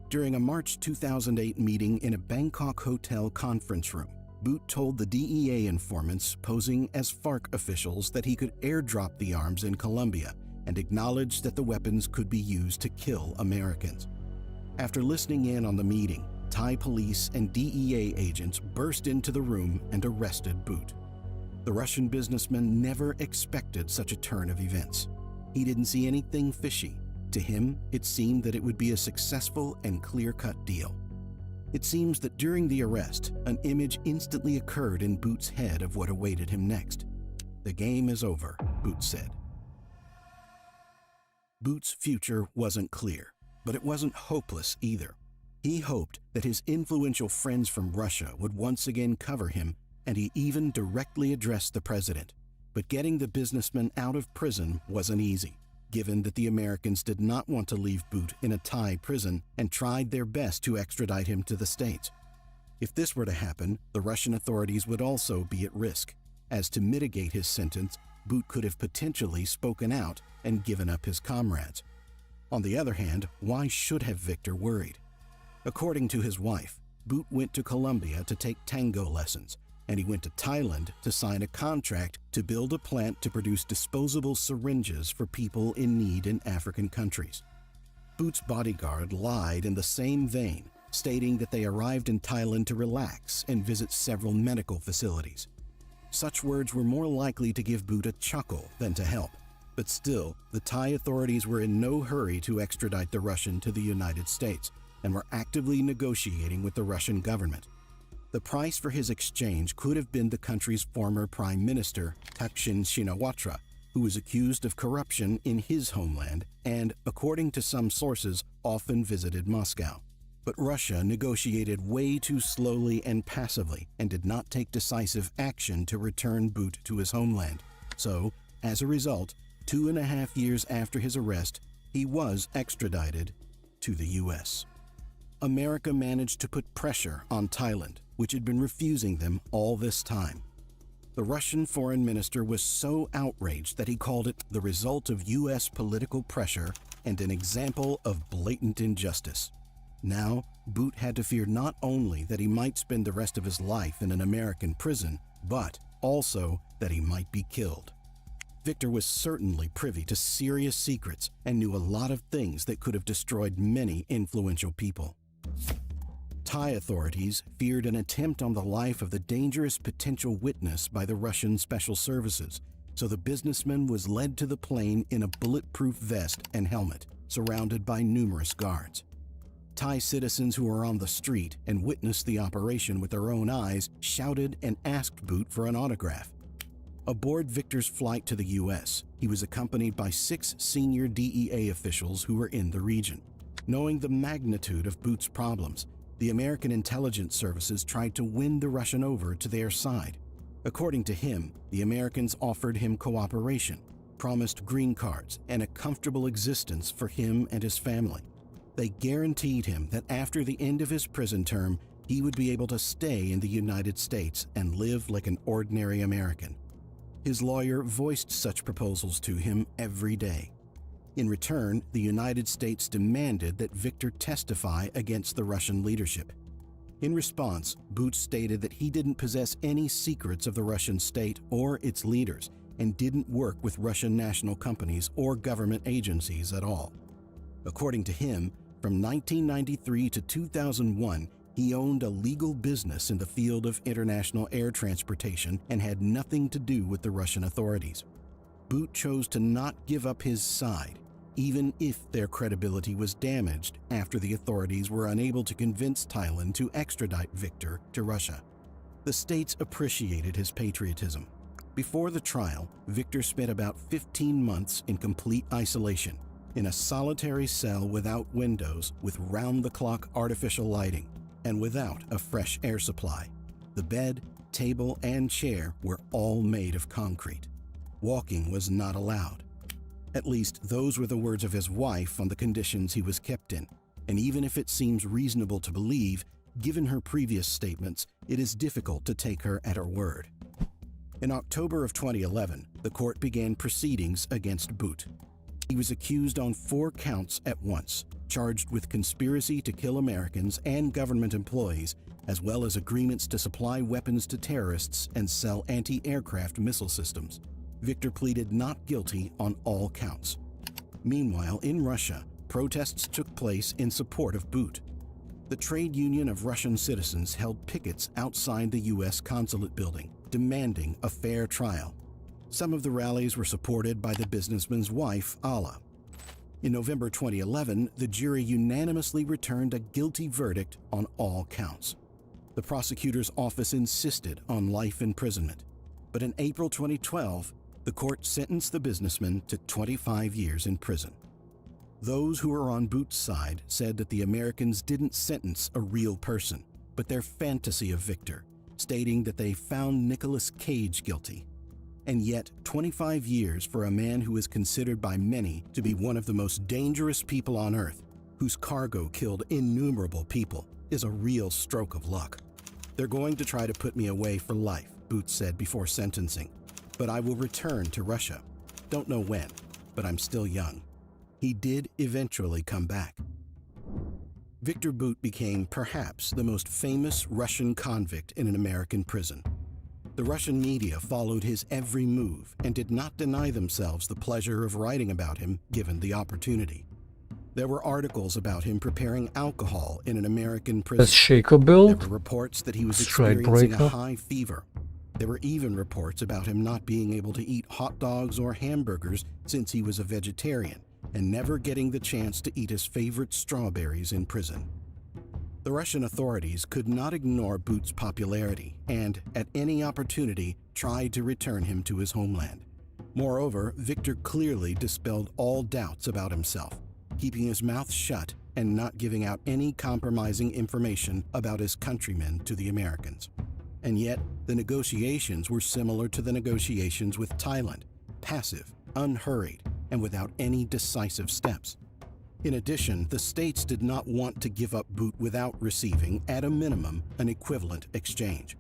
During a March 2008 meeting in a Bangkok hotel conference room, Boot told the DEA informants posing as FARC officials that he could airdrop the arms in Colombia and acknowledged that the weapons could be used to kill Americans. After listening in on the meeting, Thai police and DEA agents burst into the room and arrested Boot. The Russian businessman never expected such a turn of events. He didn't see anything fishy. To him, it seemed that it would be a successful and clear-cut deal. It seems that during the arrest, an image instantly occurred in Boot's head of what awaited him next. "The game is over," Boot said. Boot's future wasn't clear, but it wasn't hopeless either. He hoped that his influential friends from Russia would once again cover him, and he even directly addressed the president. But getting the businessman out of prison wasn't easy, given that the Americans did not want to leave Boot in a Thai prison and tried their best to extradite him to the States. If this were to happen, the Russian authorities would also be at risk, as to mitigate his sentence, Boot could have potentially spoken out and given up his comrades. On the other hand, why should have Victor worried? According to his wife, Boot went to Colombia to take tango lessons, and he went to Thailand to sign a contract to build a plant to produce disposable syringes for people in need in African countries. Boot's bodyguard lied in the same vein, stating that they arrived in Thailand to relax and visit several medical facilities. Such words were more likely to give Boot a chuckle than to help, but still, the Thai authorities were in no hurry to extradite the Russian to the United States, and were actively negotiating with the Russian government. The price for his exchange could have been the country's former Prime Minister, Thaksin Shinawatra, who was accused of corruption in his homeland and, according to some sources, often visited Moscow. But Russia negotiated way too slowly and passively and did not take decisive action to return Boot to his homeland. So, as a result, 2.5 years after his arrest, he was extradited to the U.S. America managed to put pressure on Thailand, which had been refusing them all this time. The Russian foreign minister was so outraged that he called it the result of U.S. political pressure and an example of blatant injustice. Now, Bout had to fear not only that he might spend the rest of his life in an American prison, but also that he might be killed. Victor was certainly privy to serious secrets and knew a lot of things that could have destroyed many influential people. Thai authorities feared an attempt on the life of the dangerous potential witness by the Russian special services, so the businessman was led to the plane in a bulletproof vest and helmet, surrounded by numerous guards. Thai citizens who were on the street and witnessed the operation with their own eyes shouted and asked Bout for an autograph. Aboard Victor's flight to the U.S., he was accompanied by 6 senior DEA officials who were in the region. Knowing the magnitude of Bout's problems, the American intelligence services tried to win the Russian over to their side. According to him, the Americans offered him cooperation, promised green cards, and a comfortable existence for him and his family. They guaranteed him that after the end of his prison term, he would be able to stay in the United States and live like an ordinary American. His lawyer voiced such proposals to him every day. In return, the United States demanded that Victor testify against the Russian leadership. In response, Bout stated that he didn't possess any secrets of the Russian state or its leaders and didn't work with Russian national companies or government agencies at all. According to him, from 1993 to 2001, he owned a legal business in the field of international air transportation and had nothing to do with the Russian authorities. Bout chose to not give up his side, even if their credibility was damaged after the authorities were unable to convince Thailand to extradite Victor to Russia. The states appreciated his patriotism. Before the trial, Victor spent about 15 months in complete isolation, in a solitary cell without windows, with round-the-clock artificial lighting, and without a fresh air supply. The bed, table, and chair were all made of concrete. Walking was not allowed. At least those were the words of his wife on the conditions he was kept in, and even if it seems reasonable to believe, given her previous statements, it is difficult to take her at her word. In October of 2011, the court began proceedings against Bout. He was accused on 4 counts at once, charged with conspiracy to kill Americans and government employees, as well as agreements to supply weapons to terrorists and sell anti-aircraft missile systems. Victor pleaded not guilty on all counts. Meanwhile, in Russia, protests took place in support of Bout. The trade union of Russian citizens held pickets outside the U.S. consulate building, demanding a fair trial. Some of the rallies were supported by the businessman's wife, Alla. In November 2011, the jury unanimously returned a guilty verdict on all counts. The prosecutor's office insisted on life imprisonment, but in April 2012, the court sentenced the businessman to 25 years in prison. Those who were on Bout's side said that the Americans didn't sentence a real person, but their fantasy of Victor, stating that they found Nicolas Cage guilty. And yet, 25 years for a man who is considered by many to be one of the most dangerous people on Earth, whose cargo killed innumerable people, is a real stroke of luck. They're going to try to put me away for life, Bout said before sentencing, but I will return to Russia. Don't know when, but I'm still young. He did eventually come back. Victor Bout became perhaps the most famous Russian convict in an American prison. The Russian media followed his every move and did not deny themselves the pleasure of writing about him given the opportunity. There were articles about him preparing alcohol in an American prison. Does Shaco build? There were reports that he was Strike experiencing a breaker. high fever. There were even reports about him not being able to eat hot dogs or hamburgers since he was a vegetarian and never getting the chance to eat his favorite strawberries in prison. The Russian authorities could not ignore Bout's popularity and, at any opportunity, tried to return him to his homeland. Moreover, Victor clearly dispelled all doubts about himself, keeping his mouth shut and not giving out any compromising information about his countrymen to the Americans. And yet, the negotiations were similar to the negotiations with Thailand, passive, unhurried, and without any decisive steps. In addition, the states did not want to give up Bout without receiving, at a minimum, an equivalent exchange.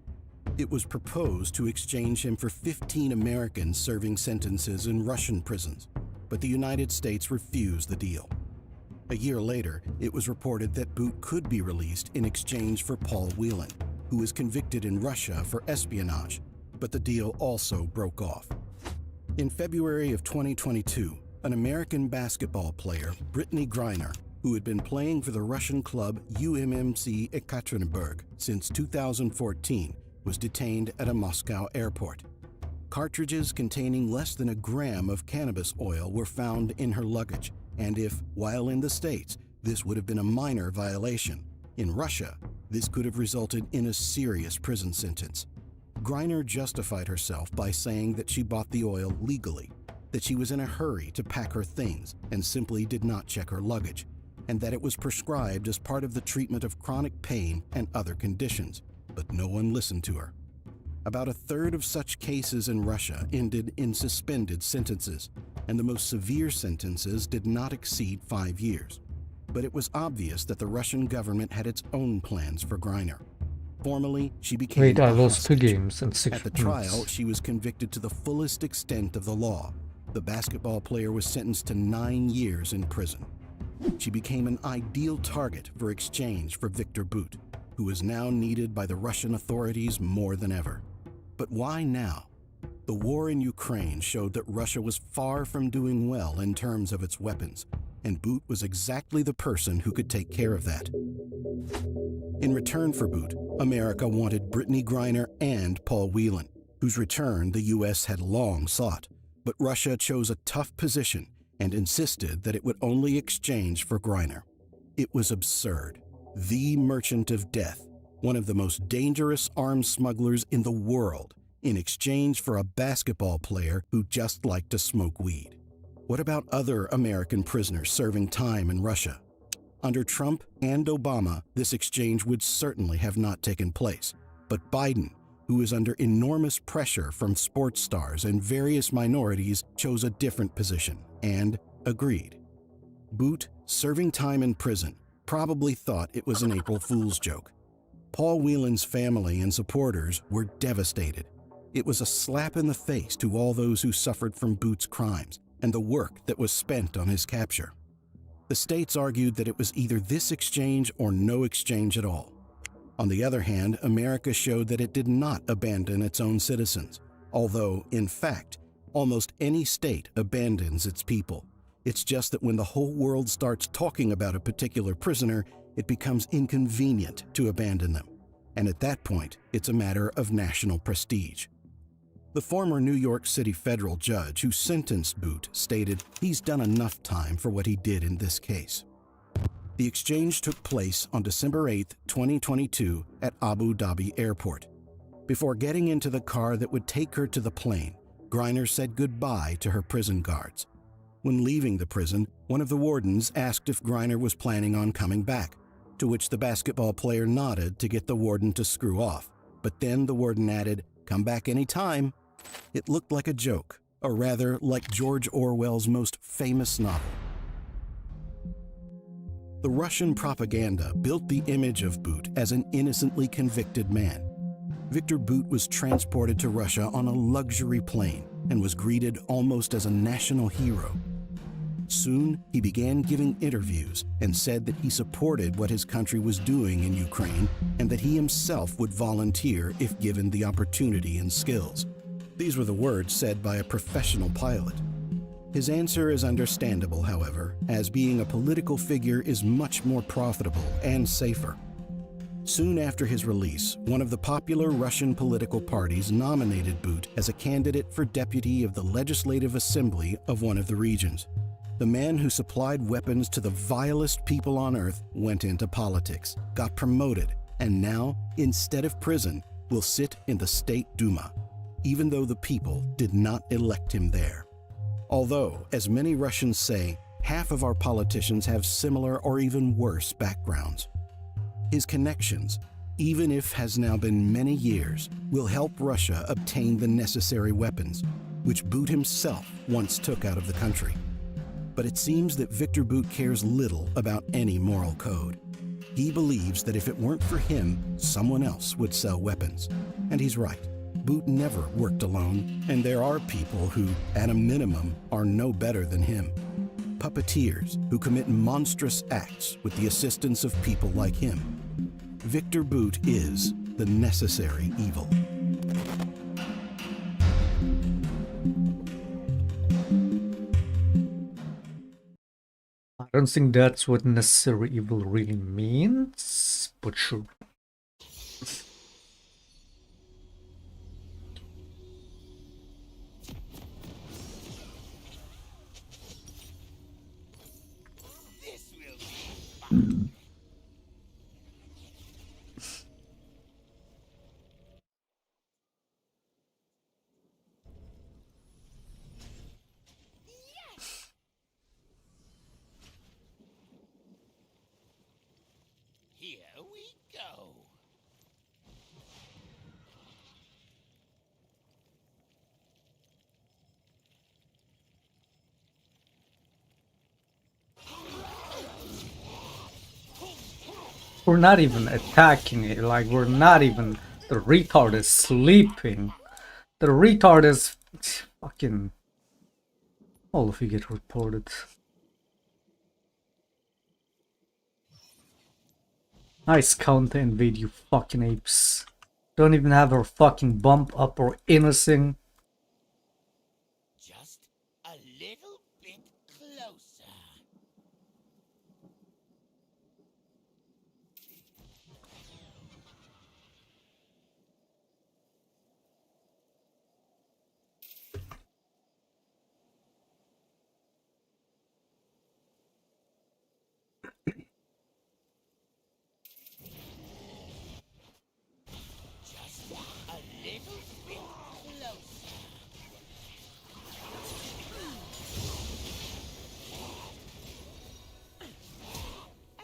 It was proposed to exchange him for 15 Americans serving sentences in Russian prisons, but the United States refused the deal. A year later, it was reported that Bout could be released in exchange for Paul Whelan, who was convicted in Russia for espionage, but the deal also broke off. In February of 2022, an American basketball player, Brittany Griner, who had been playing for the Russian club UMMC Ekaterinburg since 2014, was detained at a Moscow airport. Cartridges containing less than a gram of cannabis oil were found in her luggage, and if, while in the States, this would have been a minor violation, in Russia, this could have resulted in a serious prison sentence. Griner justified herself by saying that she bought the oil legally, that she was in a hurry to pack her things and simply did not check her luggage, and that it was prescribed as part of the treatment of chronic pain and other conditions, but no one listened to her. About a third of such cases in Russia ended in suspended sentences, and the most severe sentences did not exceed 5 years. But it was obvious that the Russian government had its own plans for Griner. Formally, she became Wait, I a lost 2 hostage. games in 6 At the minutes. trial, she was convicted to the fullest extent of the law. The basketball player was sentenced to 9 years in prison. She became an ideal target for exchange for Viktor Bout, who is now needed by the Russian authorities more than ever. But why now? The war in Ukraine showed that Russia was far from doing well in terms of its weapons, and Bout was exactly the person who could take care of that. In return for Bout, America wanted Brittany Griner and Paul Whelan, whose return the U.S. had long sought. But Russia chose a tough position and insisted that it would only exchange for Griner. It was absurd. The merchant of death, one of the most dangerous arms smugglers in the world, in exchange for a basketball player who just liked to smoke weed. What about other American prisoners serving time in Russia? Under Trump and Obama, this exchange would certainly have not taken place. But Biden, who is under enormous pressure from sports stars and various minorities, chose a different position and agreed. Bout, serving time in prison, probably thought it was an April Fool's joke. Paul Whelan's family and supporters were devastated. It was a slap in the face to all those who suffered from Bout's crimes and the work that was spent on his capture. The states argued that it was either this exchange or no exchange at all. On the other hand, America showed that it did not abandon its own citizens, although, in fact, almost any state abandons its people. It's just that when the whole world starts talking about a particular prisoner, it becomes inconvenient to abandon them. And at that point, it's a matter of national prestige. The former New York City federal judge who sentenced Bout stated he's done enough time for what he did in this case. The exchange took place on December 8, 2022 at Abu Dhabi Airport. Before getting into the car that would take her to the plane, Griner said goodbye to her prison guards. When leaving the prison, one of the wardens asked if Griner was planning on coming back, to which the basketball player nodded to get the warden to screw off. But then the warden added, "Come back anytime." It looked like a joke, or rather like George Orwell's most famous novel. The Russian propaganda built the image of Bout as an innocently convicted man. Viktor Bout was transported to Russia on a luxury plane and was greeted almost as a national hero. Soon, he began giving interviews and said that he supported what his country was doing in Ukraine and that he himself would volunteer if given the opportunity and skills. These were the words said by a professional pilot. His answer is understandable, however, as being a political figure is much more profitable and safer. Soon after his release, one of the popular Russian political parties nominated Bout as a candidate for deputy of the Legislative Assembly of one of the regions. The man who supplied weapons to the vilest people on earth went into politics, got promoted, and now, instead of prison, will sit in the State Duma, even though the people did not elect him there. Although, as many Russians say, half of our politicians have similar or even worse backgrounds. His connections, even if has now been many years, will help Russia obtain the necessary weapons, which Bout himself once took out of the country. But it seems that Victor Boot cares little about any moral code. He believes that if it weren't for him, someone else would sell weapons. And he's right. Boot never worked alone, and there are people who, at a minimum, are no better than him. Puppeteers who commit monstrous acts with the assistance of people like him. Victor Boot is the necessary evil. I don't think that's what necessary evil really means, but sure. Here we go. We're not even attacking it, like we're not even... The retard is sleeping. The retard is... Fucking... All of you get reported. Nice counter invade, you fucking apes. Don't even have her fucking bump up or anything. Just a little bit closer. Just a little bit closer.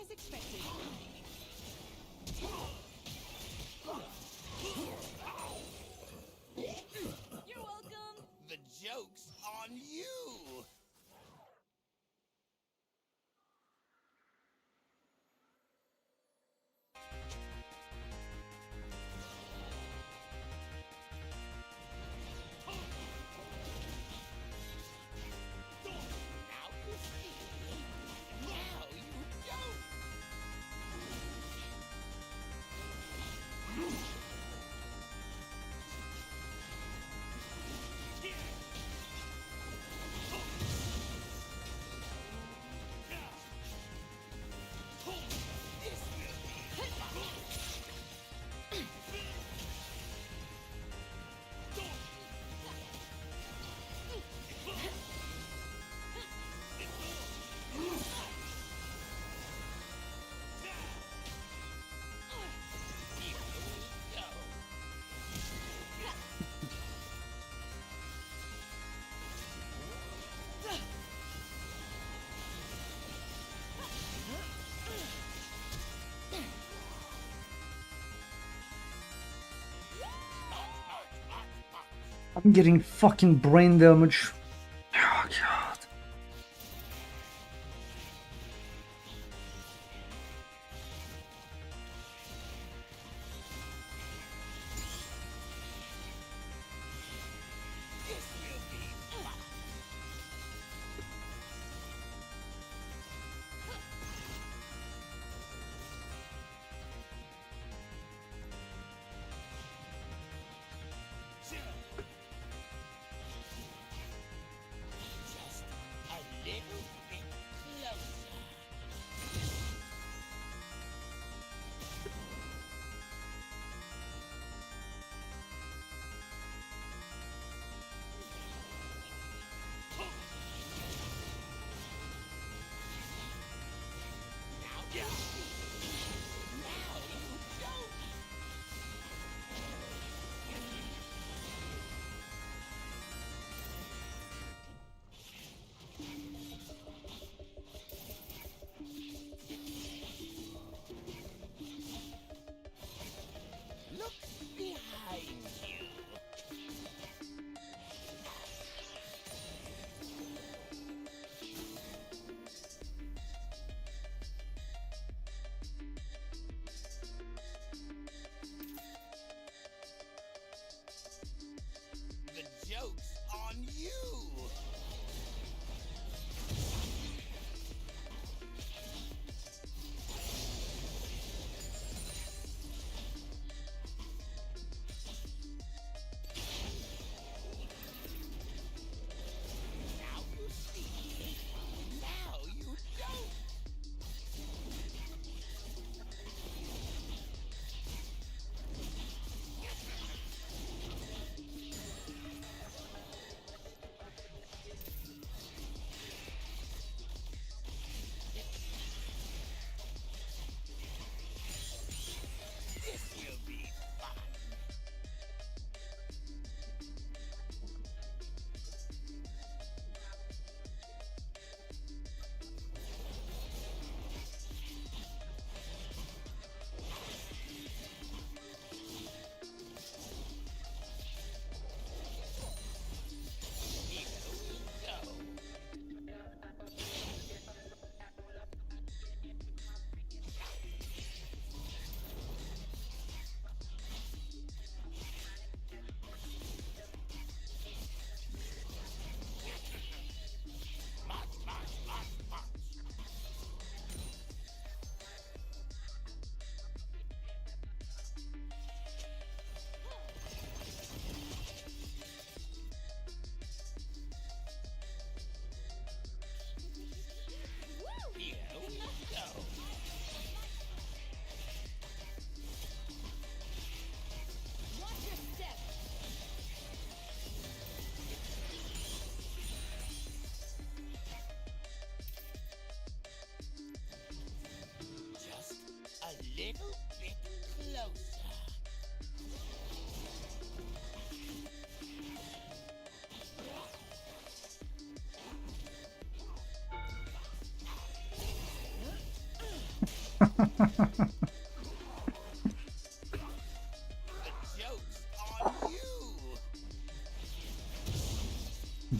As expected. You're welcome. The joke's on you. Now you see. Now you don't. I'm getting fucking brain damage. Oh god.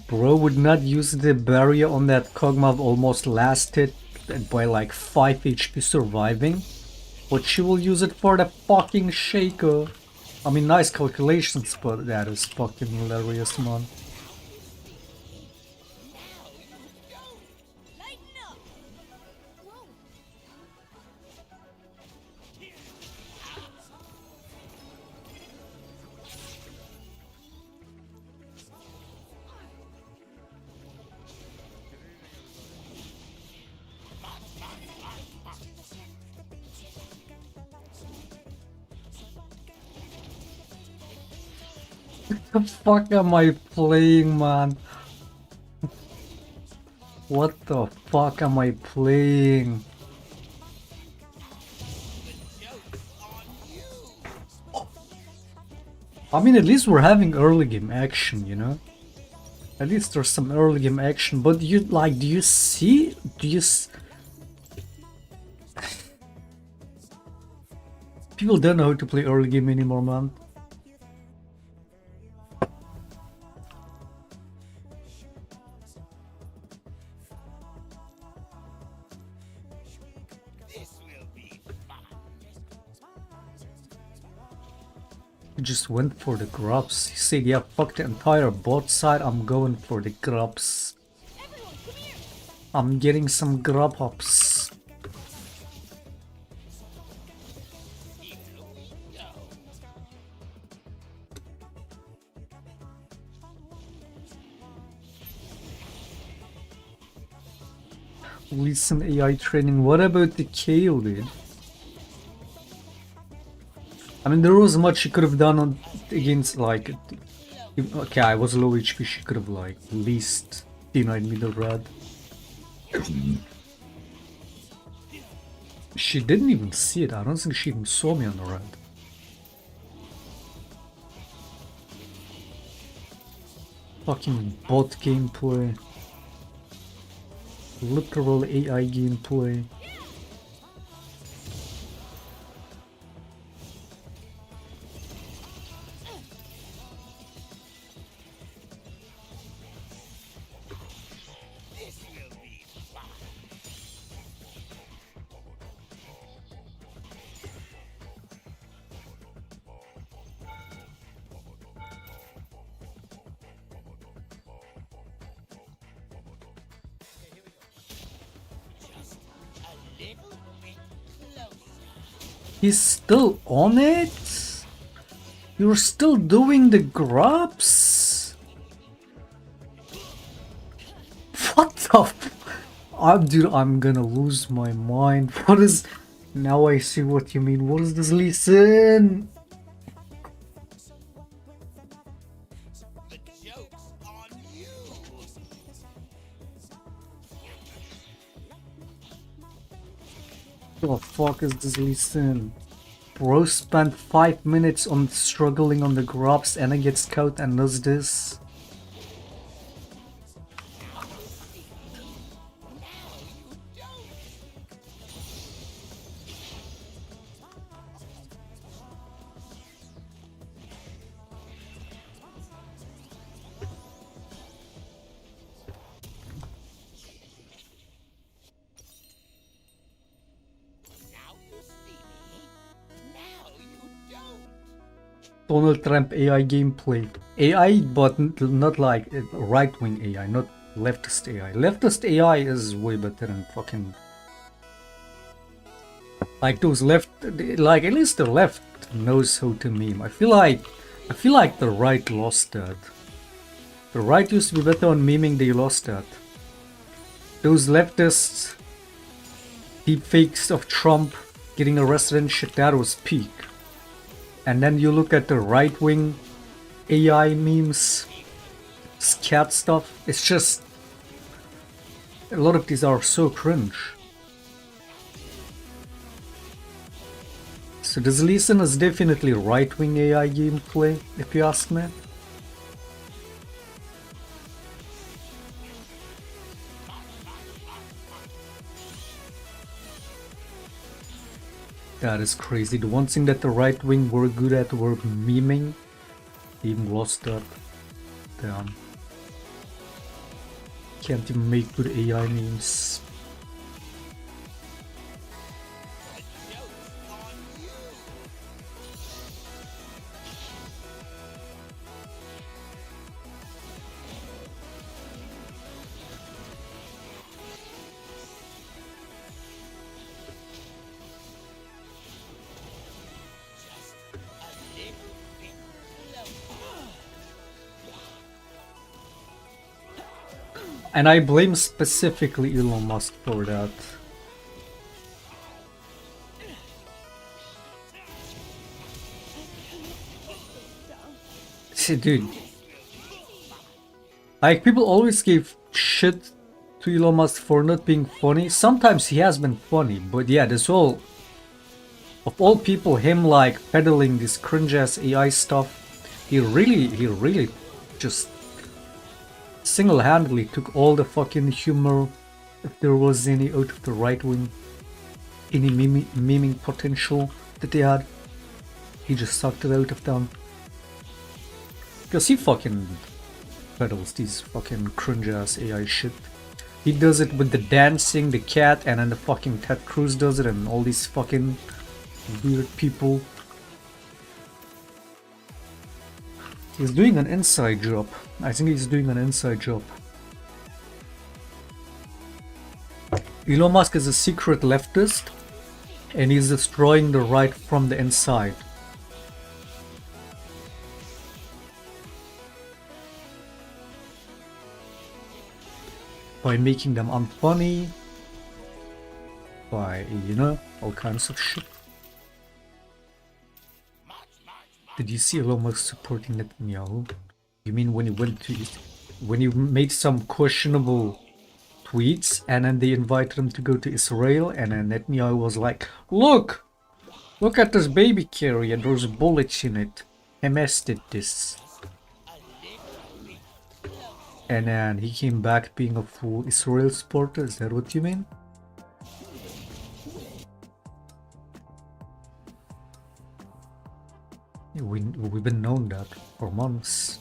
Bro would not use the barrier on that Kog'Maw almost lasted by like 5 HP surviving. But she will use it for the fucking shaker. I mean, nice calculations, but that is fucking hilarious, man. What the fuck am I playing, man? What the fuck am I playing? I mean, at least we're having early game action, you know? At least there's some early game action, but you, like, do you see? People don't know how to play early game anymore, man. He just went for the grubs. He said, yeah, fuck the entire bot side, I'm going for the grubs. I'm getting some grub hops. Listen, AI training. What about the KO, dude? I mean, there was much she could have done on, against, like... Okay, I was low HP, she could have, like, at least denied me the red. She didn't even see it. I don't think she even saw me on the red. Fucking bot gameplay. Literal AI gameplay. He's still on it? You're still doing the grubs? What the dude, I'm gonna lose my mind. What is... Now I see what you mean. What is this, listen? What the fuck is this, listen? Bro spent 5 minutes on struggling on the grubs and then gets caught and does this. Donald Trump AI gameplay. AI, but not like right-wing AI, not leftist AI. Leftist AI is way better than fucking... Like those left... Like, at least the left knows how to meme. I feel like the right lost that. The right used to be better on memeing, they lost that. Those leftists... deepfakes of Trump getting arrested and shit, that was peak. And then you look at the right-wing AI memes, scat stuff, it's just... A lot of these are so cringe. So this Lee Sin is definitely right-wing AI gameplay, if you ask me. That is crazy. The one thing that the right wing were good at were memeing. They even lost that. Damn. Can't even make good AI memes. And I blame specifically Elon Musk for that. See, dude. Like, people always give shit to Elon Musk for not being funny. Sometimes he has been funny, but yeah, this whole... Of all people, him like peddling this cringe-ass AI stuff, he really just single-handedly took all the fucking humor, if there was any, out of the right wing, any memeing potential that they had. He just sucked it out of them. Because he fucking peddles these fucking cringe-ass AI shit. He does it with the dancing, the cat, and then the fucking Ted Cruz does it, and all these fucking weird people. He's doing an inside job. I think he's doing an inside job. Elon Musk is a secret leftist, and he's destroying the right from the inside. By making them unfunny, by, you know, all kinds of shit. Did you see Elon Musk supporting Netanyahu? You mean when he went to, when he made some questionable tweets and then they invited him to go to Israel, and then Netanyahu was like, look at this baby carrier, there's bullets in it. Hamas did this. And then he came back being a full Israel supporter, is that what you mean? Yeah, we've been known that for months.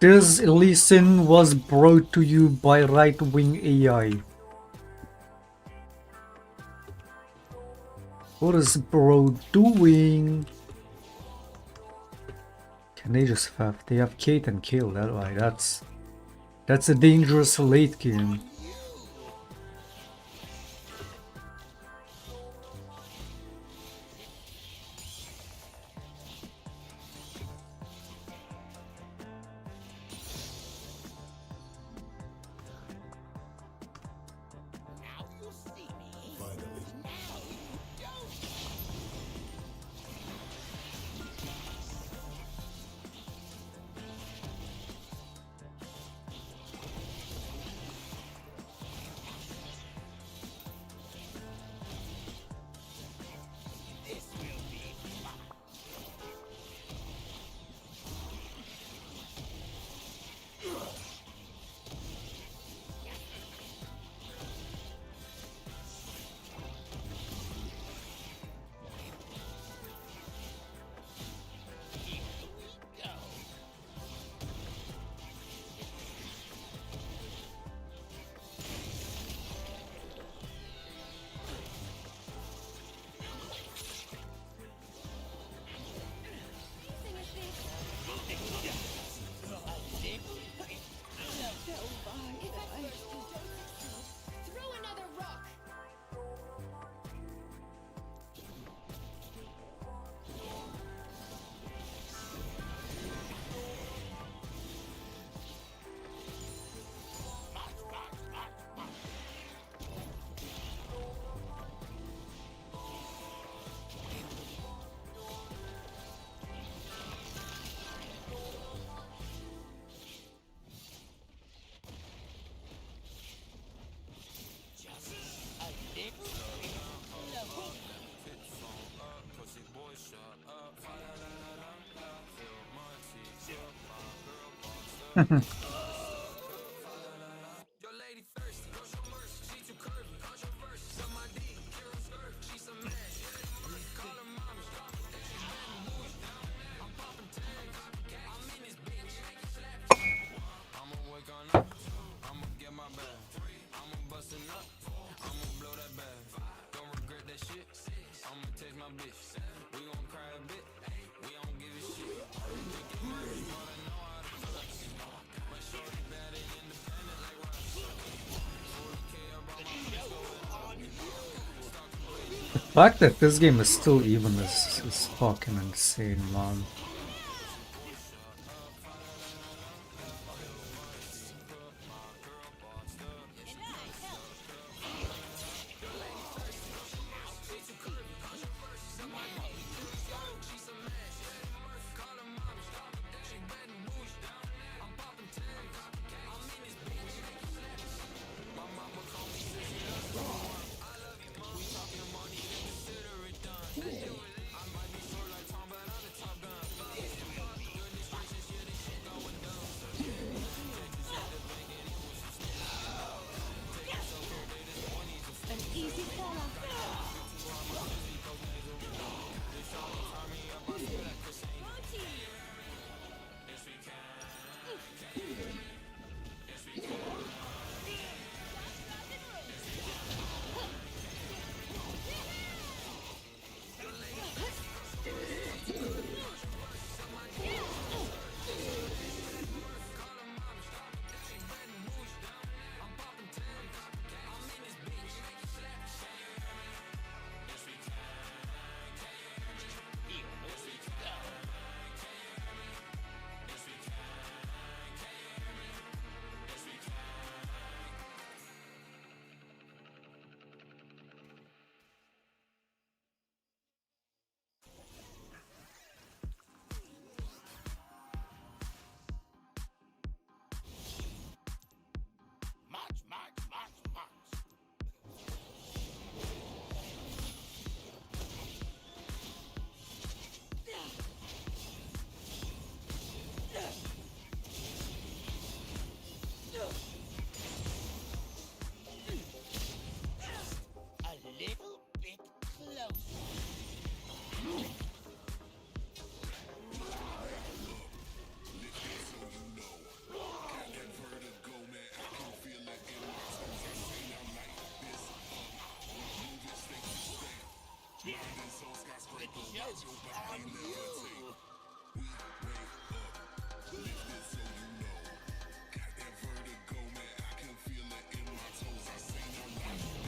This lesson was brought to you by right-wing AI. What is bro doing? Can they just faff? They have Kate and kill that way. That's a dangerous late game. The fact that this game is still even is fucking insane, man.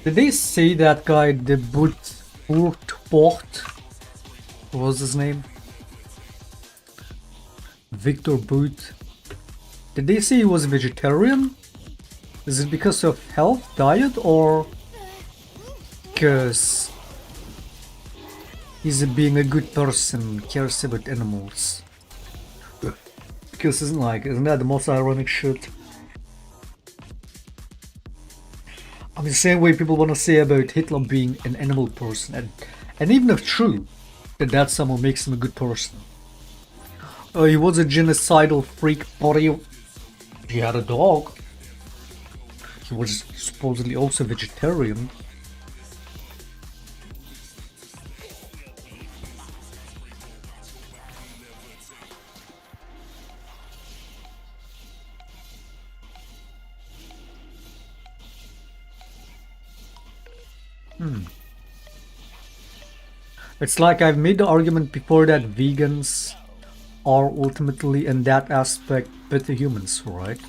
Did they say that guy, the Port? What was his name? Victor Boot. Did they say he was a vegetarian? Is it because of health, diet, or because he's being a good person, cares about animals? Because isn't that the most ironic shit? I mean, the same way people want to say about Hitler being an animal person, and even if true, that somehow makes him a good person. He was a genocidal freak, but he had a dog. He was supposedly also vegetarian. It's like I've made the argument before that vegans are ultimately in that aspect better humans, right?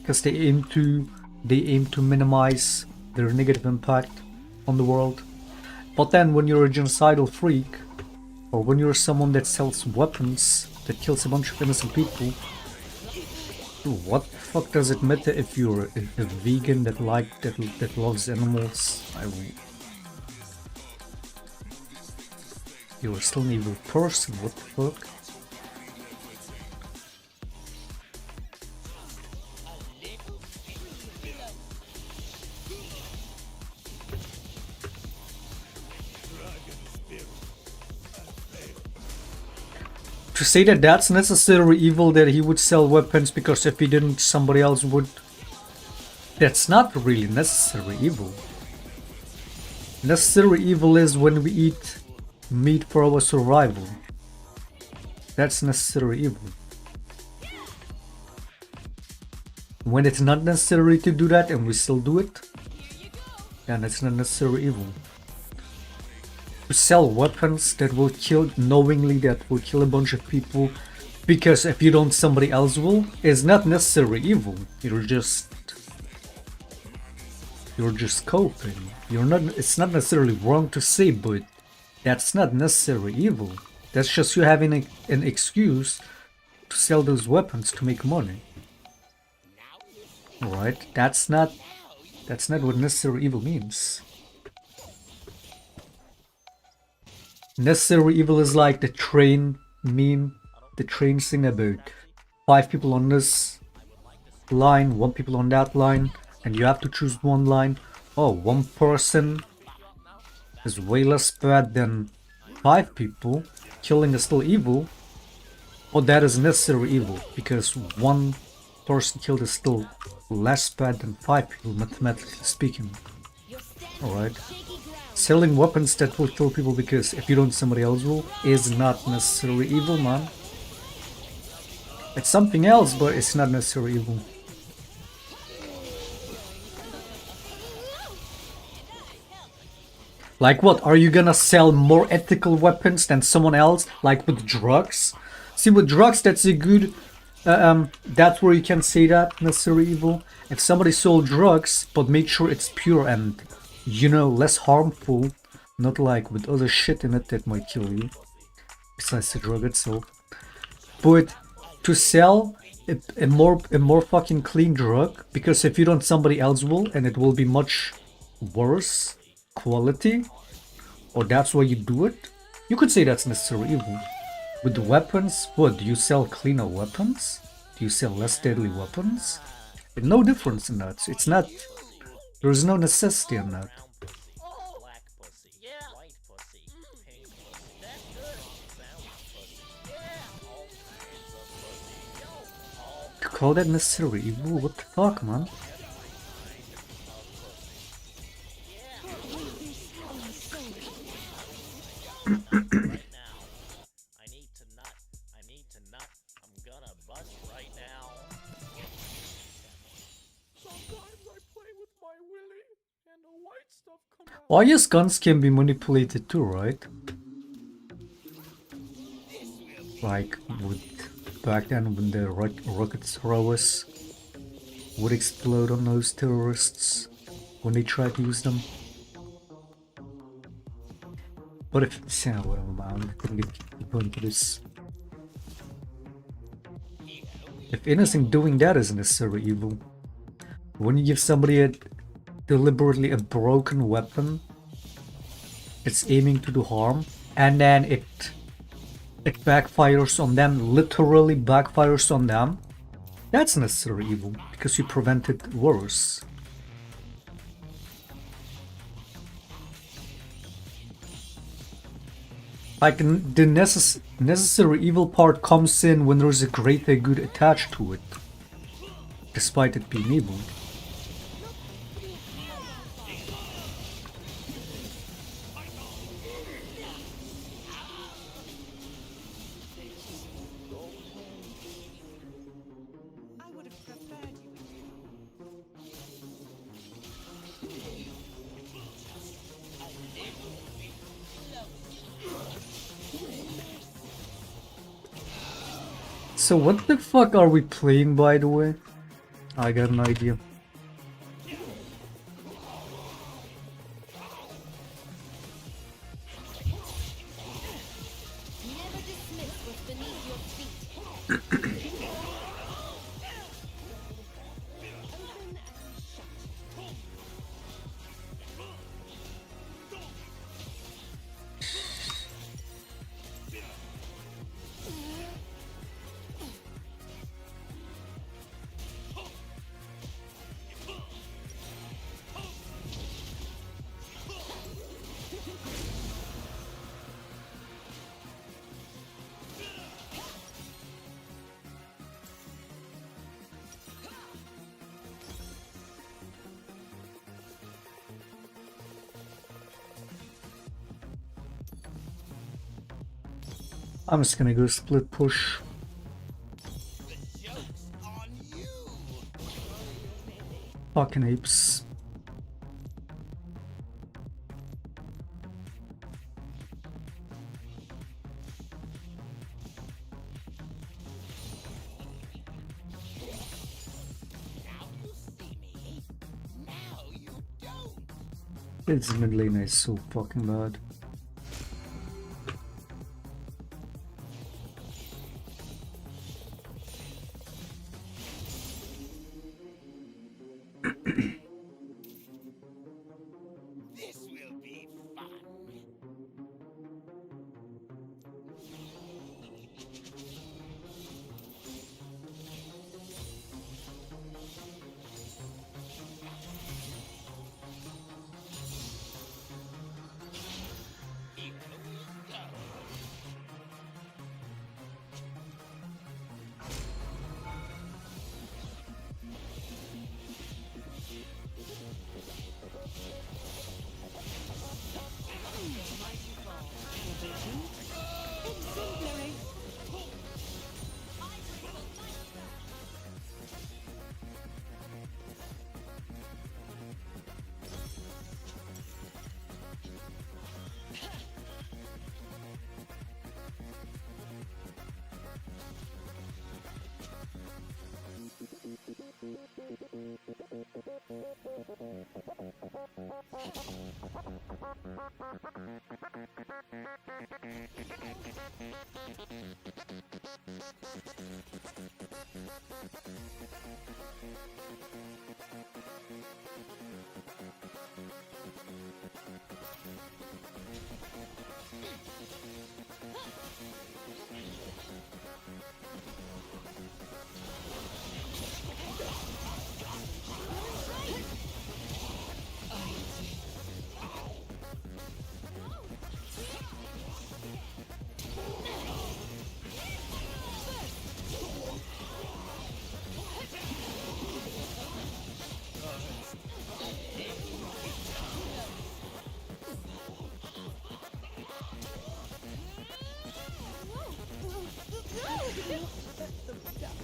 Because they aim to minimize their negative impact on the world. But then when you're a genocidal freak, or when you're someone that sells weapons that kills a bunch of innocent people, what the fuck does it matter if you're a vegan that loves animals? You're still an evil person, what the fuck? to say that that's necessary evil, that he would sell weapons because if he didn't, somebody else would. That's not really necessary evil. Necessary evil is when we eat meat for our survival. That's necessary evil. When it's not necessary to do that and we still do it, then it's not necessary evil. To sell weapons that will kill knowingly, that will kill a bunch of people because if you don't somebody else will, is not necessary evil. You're just coping. You're not, it's not necessarily wrong to say, but that's not necessary evil. That's just you having an excuse to sell those weapons to make money. Alright, that's not what necessary evil means. Necessary evil is like the train meme, the train thing about 5 people on this line, 1 people on that line, and you have to choose one line. Oh, 1 person is way less bad than 5 people. Killing is still evil. Oh, that is necessary evil, because 1 person killed is still less bad than 5 people, mathematically speaking. Alright. Selling weapons that will kill people because if you don't somebody else will is not necessarily evil, man. It's something else, but it's not necessarily evil. Like what? Are you gonna sell more ethical weapons than someone else? Like with drugs? See, with drugs, that's a good... that's where you can say that, necessary evil. If somebody sold drugs, but make sure it's pure and, you know, less harmful, not like with other shit in it that might kill you, besides the drug itself. But to sell a more fucking clean drug, because if you don't, somebody else will, and it will be much worse quality, or that's why you do it, you could say that's necessary evil. With the weapons, what, do you sell cleaner weapons? Do you sell less deadly weapons? There's no difference in that. It's not, there's no necessity in that. You call that necessary evil? What the fuck, man? Well, I guess guns can be manipulated too, right? Like with back then when the rocket throwers would explode on those terrorists when they tried to use them. But if yeah, what am I couldn't get going to this. If anything, doing that is necessary evil. When you give somebody deliberately a broken weapon, it's aiming to do harm, and then it backfires on them, literally backfires on them, that's necessary evil, because you prevented worse. Like, the necessary evil part comes in when there's a greater good attached to it, despite it being evil. So what the fuck are we playing, by the way? I got an idea. I'm just gonna go split push. Fucking apes. This mid lane is so fucking bad.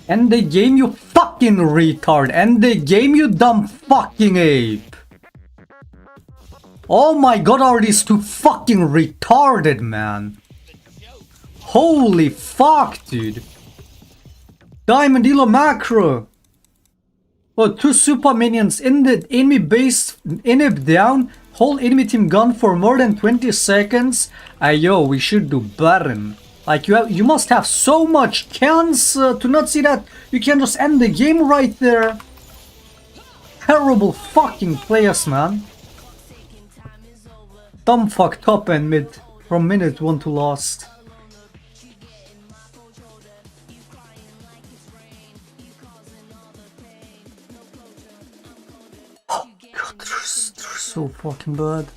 End the game, you fucking retard! End the game, you dumb fucking ape! Oh my god, are these two fucking retarded, man? Holy fuck, dude! Diamond Dealer Macro! Oh, two super minions in the enemy base, inhib down, whole enemy team gone for more than 20 seconds. Yo, we should do better. Like, you must have so much cans to not see that you can just end the game right there. Terrible fucking players, man. Dumb fuck top and mid from minute 1 to last. Oh god, they're so fucking bad.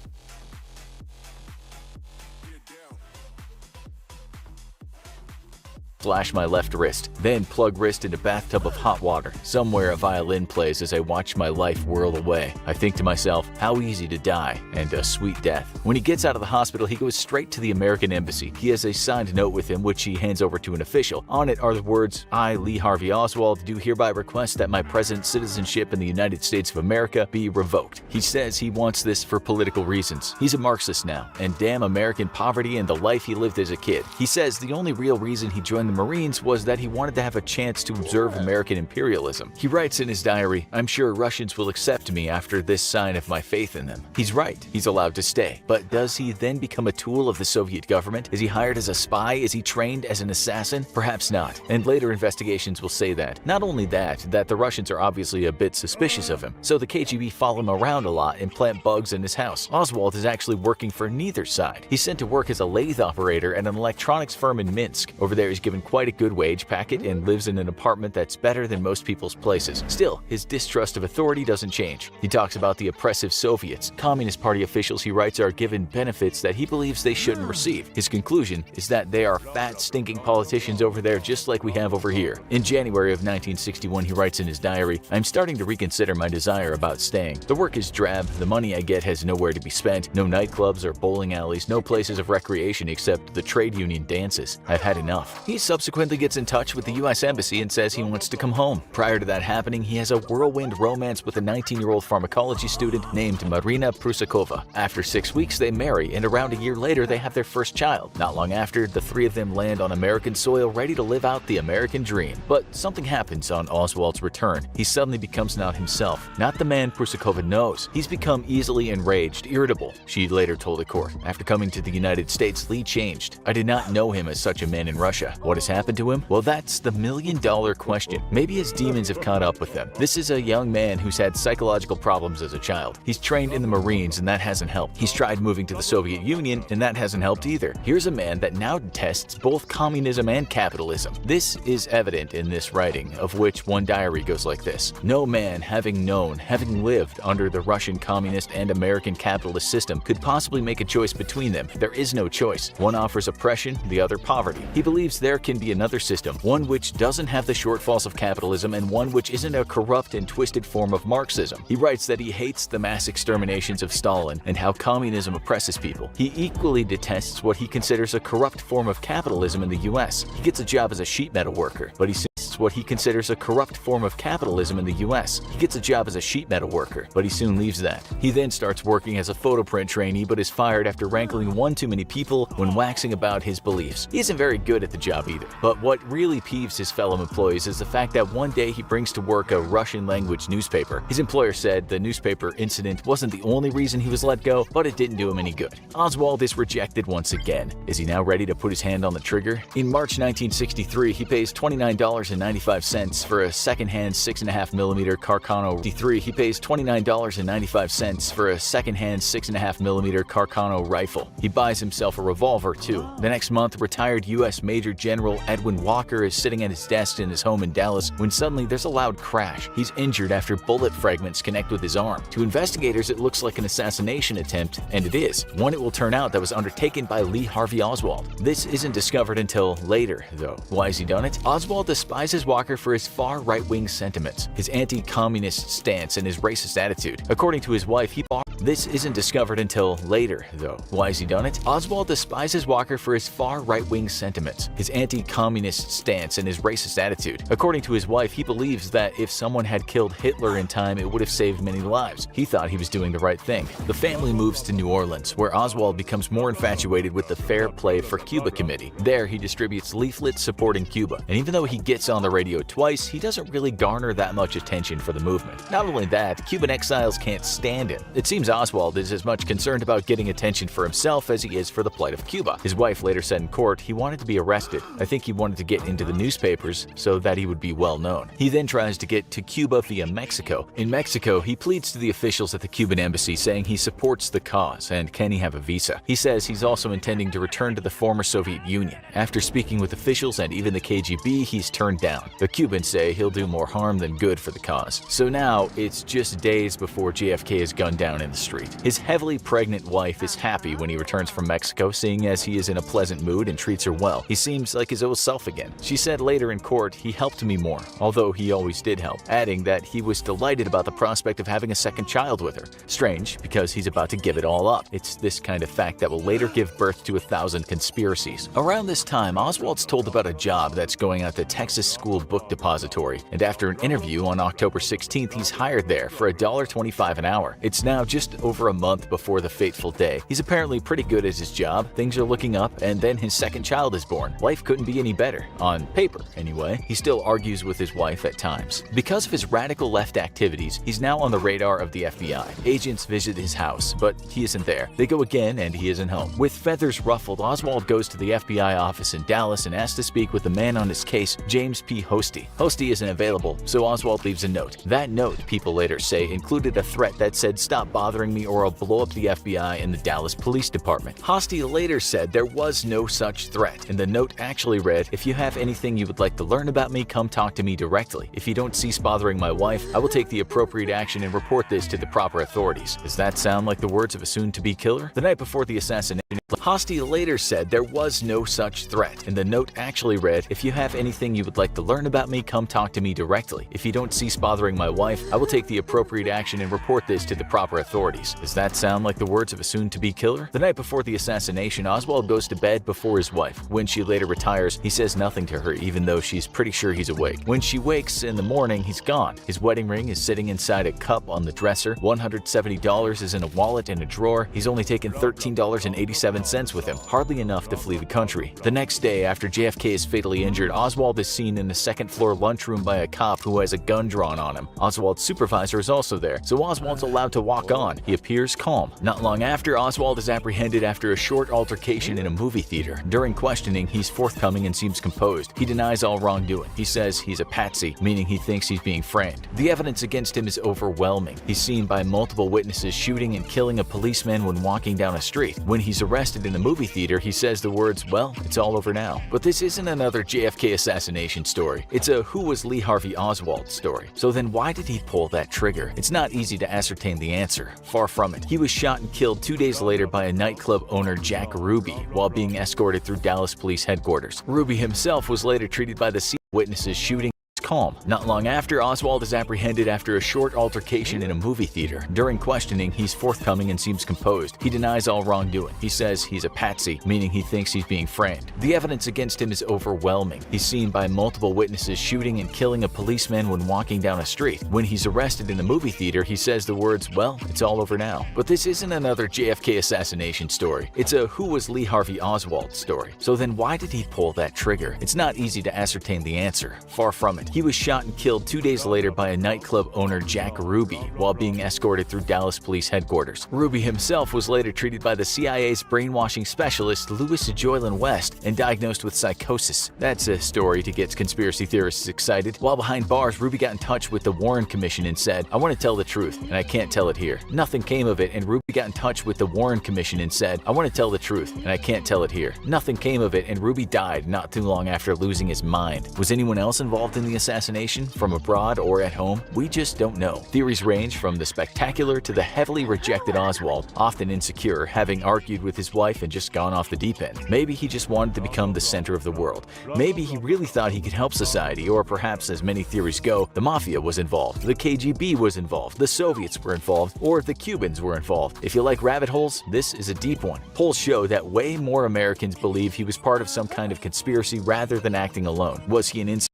Flash my left wrist, then plug wrist into bathtub of hot water. Somewhere a violin plays as I watch my life whirl away. I think to myself, how easy to die, and a sweet death. When he gets out of the hospital, he goes straight to the American Embassy. He has a signed note with him, which he hands over to an official. On it are the words, I, Lee Harvey Oswald, do hereby request that my present citizenship in the United States of America be revoked. He says he wants this for political reasons. He's a Marxist now, and damn American poverty and the life he lived as a kid. He says the only real reason he joined the Marines was that he wanted to have a chance to observe American imperialism. He writes in his diary, I'm sure Russians will accept me after this sign of my faith in them. He's right, he's allowed to stay. But does he then become a tool of the Soviet government? Is he hired as a spy? Is he trained as an assassin? Perhaps not. And later investigations will say that. Not only that the Russians are obviously a bit suspicious of him, so the KGB follow him around a lot and plant bugs in his house. Oswald is actually working for neither side. He's sent to work as a lathe operator at an electronics firm in Minsk. Over there he's given given quite a good wage packet and lives in an apartment that's better than most people's places. Still, his distrust of authority doesn't change. He talks about the oppressive Soviets. Communist Party officials, he writes, are given benefits that he believes they shouldn't receive. His conclusion is that they are fat, stinking politicians over there just like we have over here. In January of 1961, he writes in his diary, "I'm starting to reconsider my desire about staying. The work is drab, the money I get has nowhere to be spent, no nightclubs or bowling alleys, no places of recreation except the trade union dances. I've had enough." He subsequently gets in touch with the U.S. Embassy and says he wants to come home. Prior to that happening, he has a whirlwind romance with a 19-year-old pharmacology student named Marina Prusakova. After 6 weeks, they marry, and around a year later, they have their first child. Not long after, the three of them land on American soil, ready to live out the American dream. But something happens on Oswald's return. He suddenly becomes not himself, not the man Prusakova knows. He's become easily enraged, irritable, she later told the court. After coming to the United States, Lee changed. "I did not know him as such a man in Russia. What has happened to him? Well, that's the million-dollar question. Maybe his demons have caught up with him. This is a young man who's had psychological problems as a child. He's trained in the Marines, and that hasn't helped. He's tried moving to the Soviet Union, and that hasn't helped either. Here's a man that now detests both communism and capitalism." This is evident in this writing, of which one diary goes like this: "No man, having known, having lived under the Russian communist and American capitalist system, could possibly make a choice between them. There is no choice. One offers oppression, the other poverty. He believes there can be another system, one which doesn't have the shortfalls of capitalism and one which isn't a corrupt and twisted form of Marxism." He writes that he hates the mass exterminations of Stalin and how communism oppresses people. He equally detests what he considers a corrupt form of capitalism in the US. He gets a job as a sheet metal worker, but he what he considers a corrupt form of capitalism in the US. He gets a job as a sheet metal worker, but he soon leaves that. He then starts working as a photo print trainee, but is fired after wrangling one too many people when waxing about his beliefs. He isn't very good at the job either. But what really peeves his fellow employees is the fact that one day he brings to work a Russian-language newspaper. His employer said the newspaper incident wasn't the only reason he was let go, but it didn't do him any good. Oswald is rejected once again. Is he now ready to put his hand on the trigger? In March 1963, he pays $29.95 for a second-hand 6.5mm Carcano D3. He pays $29.95 for a second-hand 6.5mm Carcano rifle. He buys himself a revolver, too. The next month, retired U.S. Major General Edwin Walker is sitting at his desk in his home in Dallas when suddenly there's a loud crash. He's injured after bullet fragments connect with his arm. To investigators, it looks like an assassination attempt, and it is. One it will turn out that was undertaken by Lee Harvey Oswald. This isn't discovered until later, though. Why has he done it? Oswald despises Walker for his far right-wing sentiments, his anti-communist stance, and his racist attitude. According to his wife, this isn't discovered until later, though. Why has he done it? Oswald despises Walker for his far right-wing sentiments, his anti-communist stance, and his racist attitude. According to his wife, he believes that if someone had killed Hitler in time, it would have saved many lives. He thought he was doing the right thing. The family moves to New Orleans, where Oswald becomes more infatuated with the Fair Play for Cuba Committee. There, he distributes leaflets supporting Cuba, and even though he gets on the radio twice, he doesn't really garner that much attention for the movement. Not only that, Cuban exiles can't stand him. It seems Oswald is as much concerned about getting attention for himself as he is for the plight of Cuba. His wife later said in court he wanted to be arrested. I think he wanted to get into the newspapers so that he would be well known. He then tries to get to Cuba via Mexico. In Mexico, he pleads to the officials at the Cuban embassy saying he supports the cause and can he have a visa. He says he's also intending to return to the former Soviet Union. After speaking with officials and even the KGB, he's turned down. The Cubans say he'll do more harm than good for the cause. So now, it's just days before JFK is gunned down in the street. His heavily pregnant wife is happy when he returns from Mexico, seeing as he is in a pleasant mood and treats her well. He seems like his old self again. She said later in court, he helped me more, although he always did help, adding that he was delighted about the prospect of having a second child with her. Strange, because he's about to give it all up. It's this kind of fact that will later give birth to 1,000 conspiracies. Around this time, Oswald's told about a job that's going at the Texas School Book Depository, and after an interview on October 16th, he's hired there for $1.25 an hour. It's now just over a month before the fateful day. He's apparently pretty good at his job, things are looking up, and then his second child is born. Life couldn't be any better. On paper, anyway. He still argues with his wife at times. Because of his radical left activities, he's now on the radar of the FBI. Agents visit his house, but he isn't there. They go again, and he isn't home. With feathers ruffled, Oswald goes to the FBI office in Dallas and asks to speak with the man on his case, James P. Hosty. Hosty isn't available, so Oswald leaves a note. That note, people later say, included a threat that said stop bothering bothering me or I'll blow up the FBI and the Dallas Police Department. Hosty later said there was no such threat, and the note actually read, if you have anything you would like to learn about me, come talk to me directly. If you don't cease bothering my wife, I will take the appropriate action and report this to the proper authorities. Does that sound like the words of a soon-to-be killer? The night before the assassination, Hosty later said there was no such threat, and the note actually read, if you have anything you would like to learn about me, come talk to me directly. If you don't cease bothering my wife, I will take the appropriate action and report this to the proper authorities. Does that sound like the words of a soon-to-be killer? The night before the assassination, Oswald goes to bed before his wife. When she later retires, he says nothing to her even though she's pretty sure he's awake. When she wakes in the morning, he's gone. His wedding ring is sitting inside a cup on the dresser. $170 is in a wallet in a drawer. He's only taken $13.87 with him, hardly enough to flee the country. The next day, after JFK is fatally injured, Oswald is seen in the second-floor lunchroom by a cop who has a gun drawn on him. Oswald's supervisor is also there, so Oswald's allowed to walk on. He appears calm. Not long after, Oswald is apprehended after a short altercation in a movie theater. During questioning, he's forthcoming and seems composed. He denies all wrongdoing. He says he's a patsy, meaning he thinks he's being framed. The evidence against him is overwhelming. He's seen by multiple witnesses shooting and killing a policeman when walking down a street. When he's arrested in the movie theater, he says the words, well, it's all over now. But this isn't another JFK assassination story. It's a who was Lee Harvey Oswald story. So then why did he pull that trigger? It's not easy to ascertain the answer. Far from it. He was shot and killed 2 days later by a nightclub owner, Jack Ruby, while being escorted through Dallas Police Headquarters. Ruby himself was later treated by the witnesses shooting calm. Not long after, Oswald is apprehended after a short altercation in a movie theater. During questioning, he's forthcoming and seems composed. He denies all wrongdoing. He says he's a patsy, meaning he thinks he's being framed. The evidence against him is overwhelming. He's seen by multiple witnesses shooting and killing a policeman when walking down a street. When he's arrested in the movie theater, he says the words, well, it's all over now. But this isn't another JFK assassination story. It's a who was Lee Harvey Oswald story. So then why did he pull that trigger? It's not easy to ascertain the answer. Far from it. He was shot and killed 2 days later by a nightclub owner, Jack Ruby, while being escorted through Dallas Police Headquarters. Ruby himself was later treated by the CIA's brainwashing specialist, Louis Joylan West, and diagnosed with psychosis. That's a story to get conspiracy theorists excited. While behind bars, Ruby got in touch with the Warren Commission and said, I want to tell the truth, and I can't tell it here. Nothing came of it, and Ruby got in touch with the Warren Commission and said, I want to tell the truth, and I can't tell it here. Nothing came of it, and Ruby died not too long after losing his mind. Was anyone else involved in the assassination? From abroad or at home? We just don't know. Theories range from the spectacular to the heavily rejected Oswald, often insecure, having argued with his wife and just gone off the deep end. Maybe he just wanted to become the center of the world. Maybe he really thought he could help society, or perhaps, as many theories go, the mafia was involved, the KGB was involved, the Soviets were involved, or the Cubans were involved. If you like rabbit holes, this is a deep one. Polls show that way more Americans believe he was part of some kind of conspiracy rather than acting alone. Was he an insecure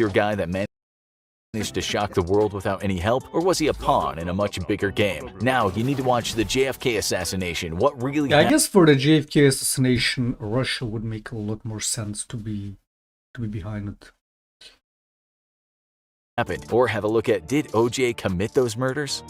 guy that managed to shock the world without any help, or was he a pawn in a much bigger game? Now you need to watch the JFK assassination. What really Yeah, I guess for the JFK assassination, Russia would make a lot more sense to be behind it. happened, or have a look at, did OJ commit those murders?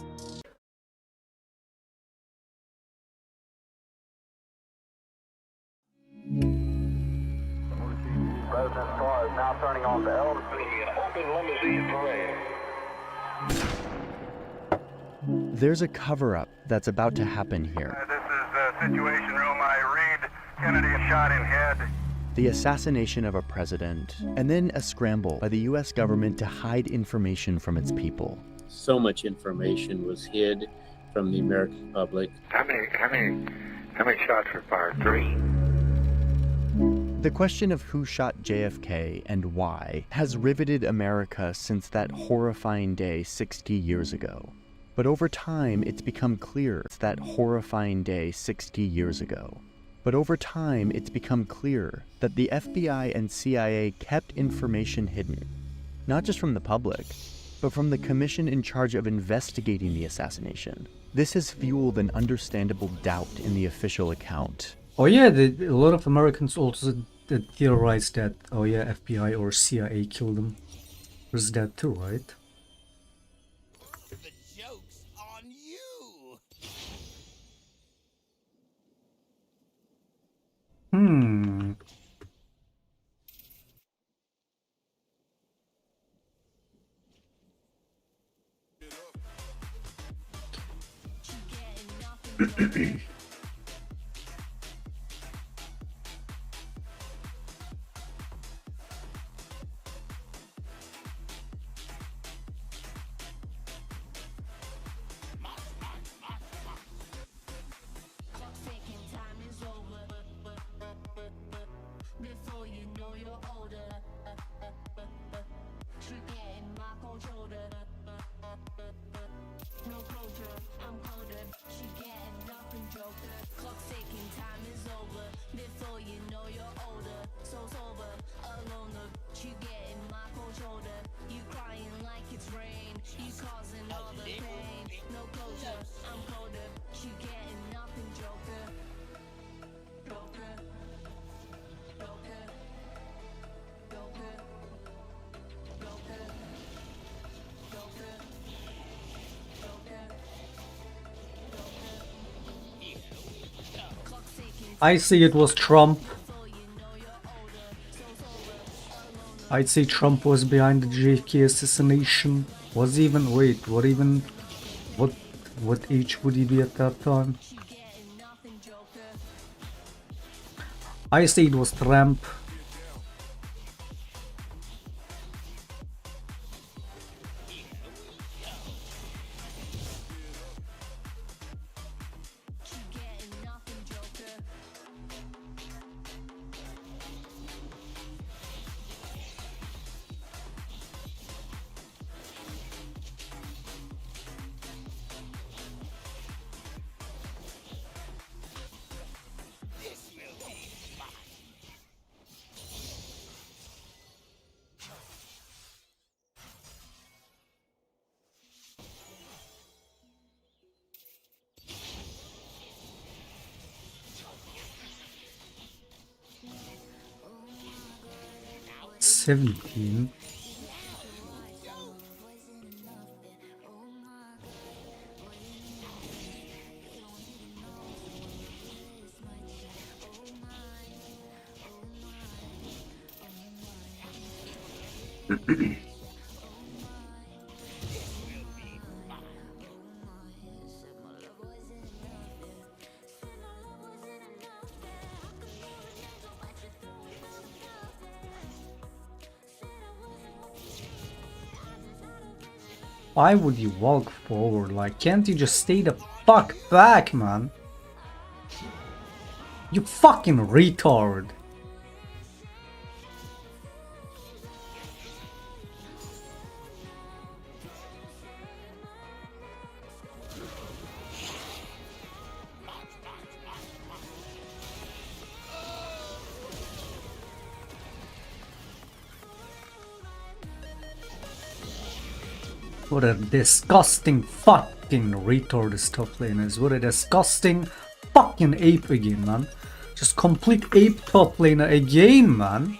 President's car is now turning on to Elm Street. Open limousine parade. There's a cover-up that's about to happen here. This is Situation Room. I read Kennedy shot in head. The assassination of a president, and then a scramble by the U.S. government to hide information from its people. So much information was hid from the American public. How many shots were fired? 3? The question of who shot JFK and why has riveted America since that horrifying day 60 years ago. But over time, it's become clear that horrifying day 60 years ago. But over time, it's become clear that the FBI and CIA kept information hidden, not just from the public, but from the commission in charge of investigating the assassination. This has fueled an understandable doubt in the official account. Oh yeah, a lot of Americans also theorized that, oh yeah, FBI or CIA killed him. There's that too, right? The joke's on you. Before you know you're older, forgetting my cold shoulder. No closure, I'm colder. She getting nothing joker. Clock's ticking, time is over. Before you know you're older, so sober, alone. She getting my cold shoulder. You crying like it's rain. You causing all the pain. No closure, I'm colder. She getting nothing joker. Joker. Joker. Joker. Joker. Joker. I see it was Trump. I'd say Trump was behind the JFK assassination. Was even wait, what age would he be at that time? I say it was Trump. S14. Why would you walk forward? Like, can't you just stay the fuck back, man? You fucking retard. What a disgusting fucking retard this top lane is. What a disgusting fucking ape again, man. Just complete ape top laner again, man.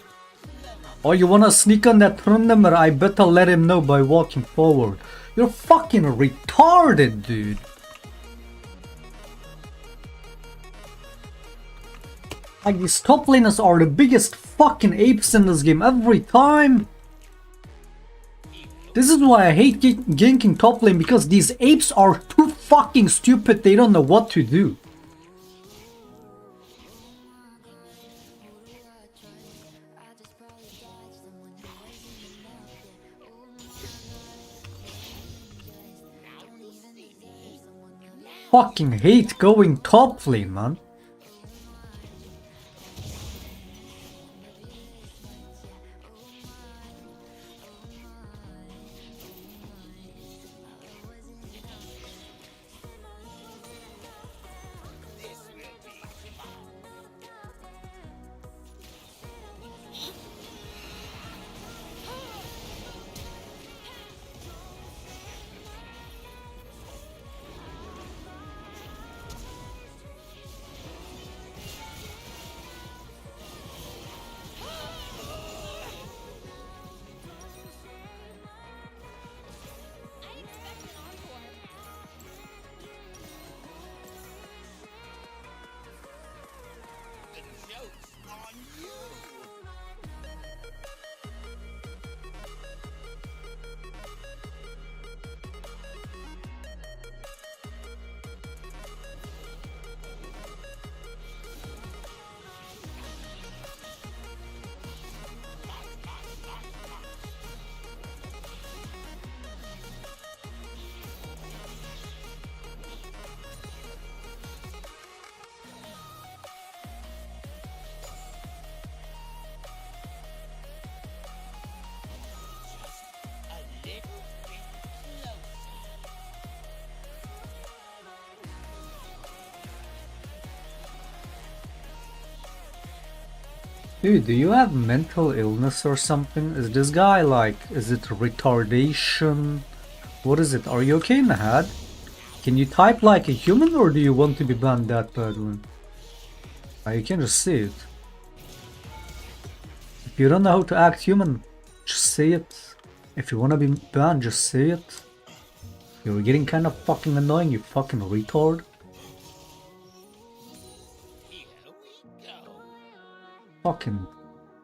Oh, you wanna sneak on that tournament? I better let him know by walking forward. You're fucking retarded, dude. Like, these top laners are the biggest fucking apes in this game every time. This is why I hate ganking top lane, because these apes are too fucking stupid, they don't know what to do. Fucking hate going top lane, man. Dude, do you have mental illness or something? Is this guy like, is it retardation? What is it? Are you okay in the head? Can you type like a human or do you want to be banned that bad one? You can just say it. If you don't know how to act human, just say it. If you wanna be banned, just say it. You're getting kind of fucking annoying, you fucking retard. Fucking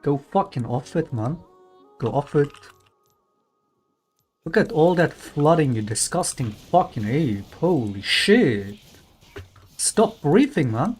go fucking off it, man. Go off it. Look at all that flooding, you disgusting fucking ape. Holy shit. Stop breathing, man.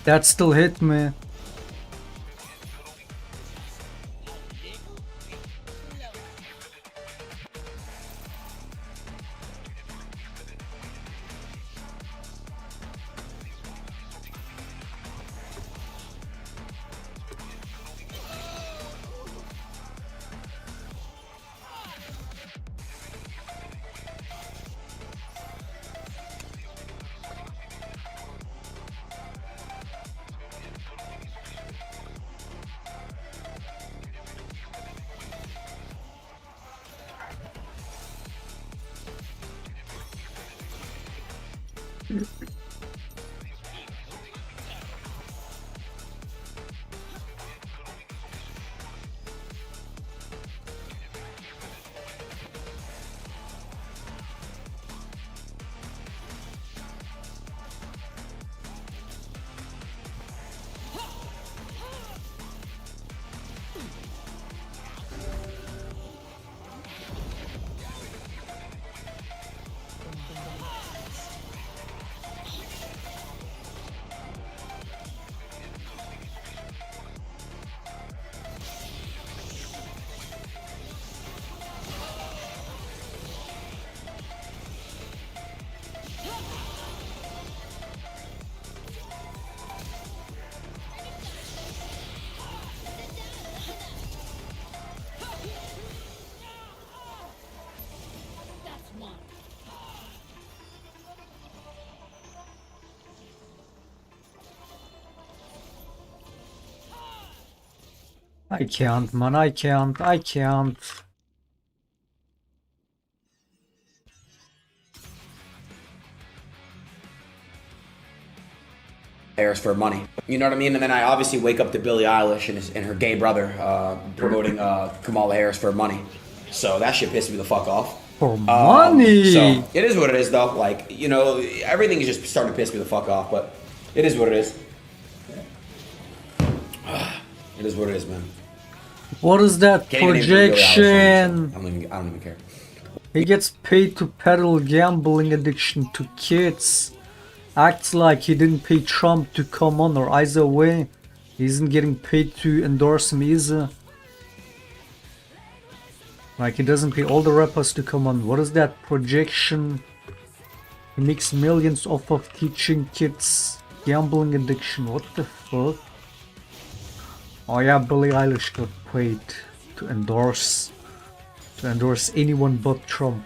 That still hit me. I can't, man. I can't. I can't. Harris for money. You know what I mean? And then I obviously wake up to Billie Eilish and her gay brother promoting Kamala Harris for money. So that shit pissed me the fuck off. For money! So it is what it is, though. Like, you know, everything is just starting to piss me the fuck off, but it is what it is. It is what it is, man. What is that Can't even name Billie Eilish projection? songs. I don't even care. He gets paid to peddle gambling addiction to kids. Acts like he didn't pay Trump to come on, or either way, he isn't getting paid to endorse him either. Like, he doesn't pay all the rappers to come on. What is that projection? He makes millions off of teaching kids gambling addiction. What the fuck? Oh yeah, Billie Eilish got paid to endorse anyone but Trump.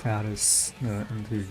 That is indeed.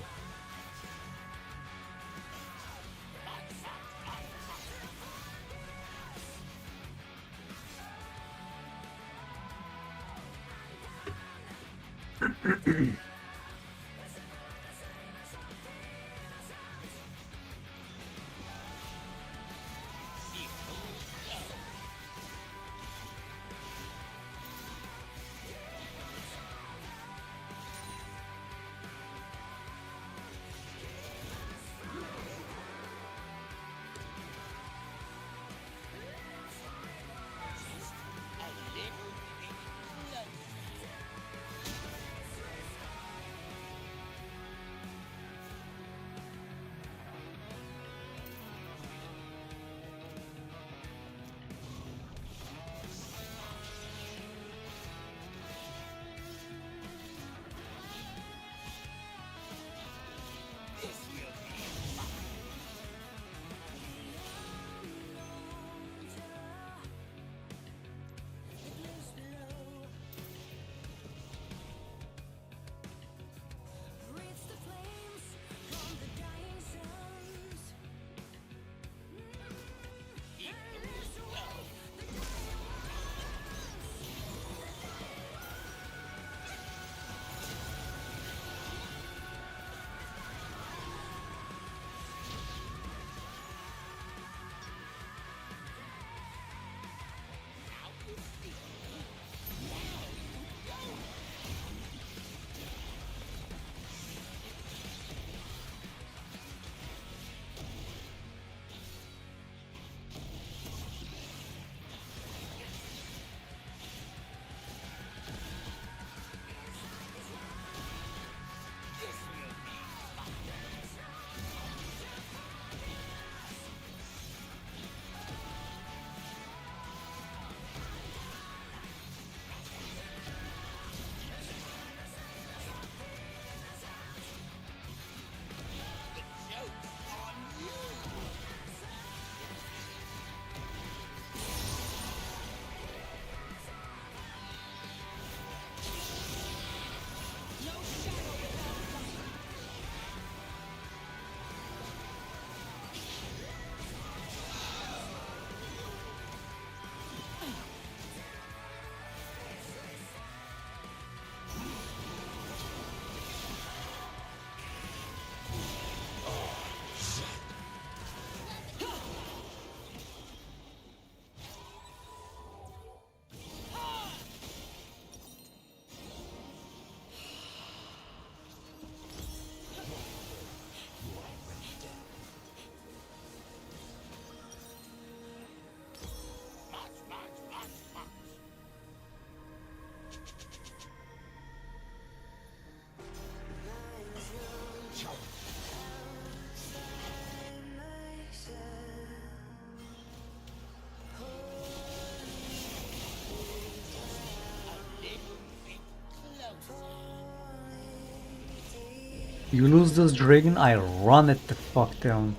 You lose this dragon, I run it the fuck down.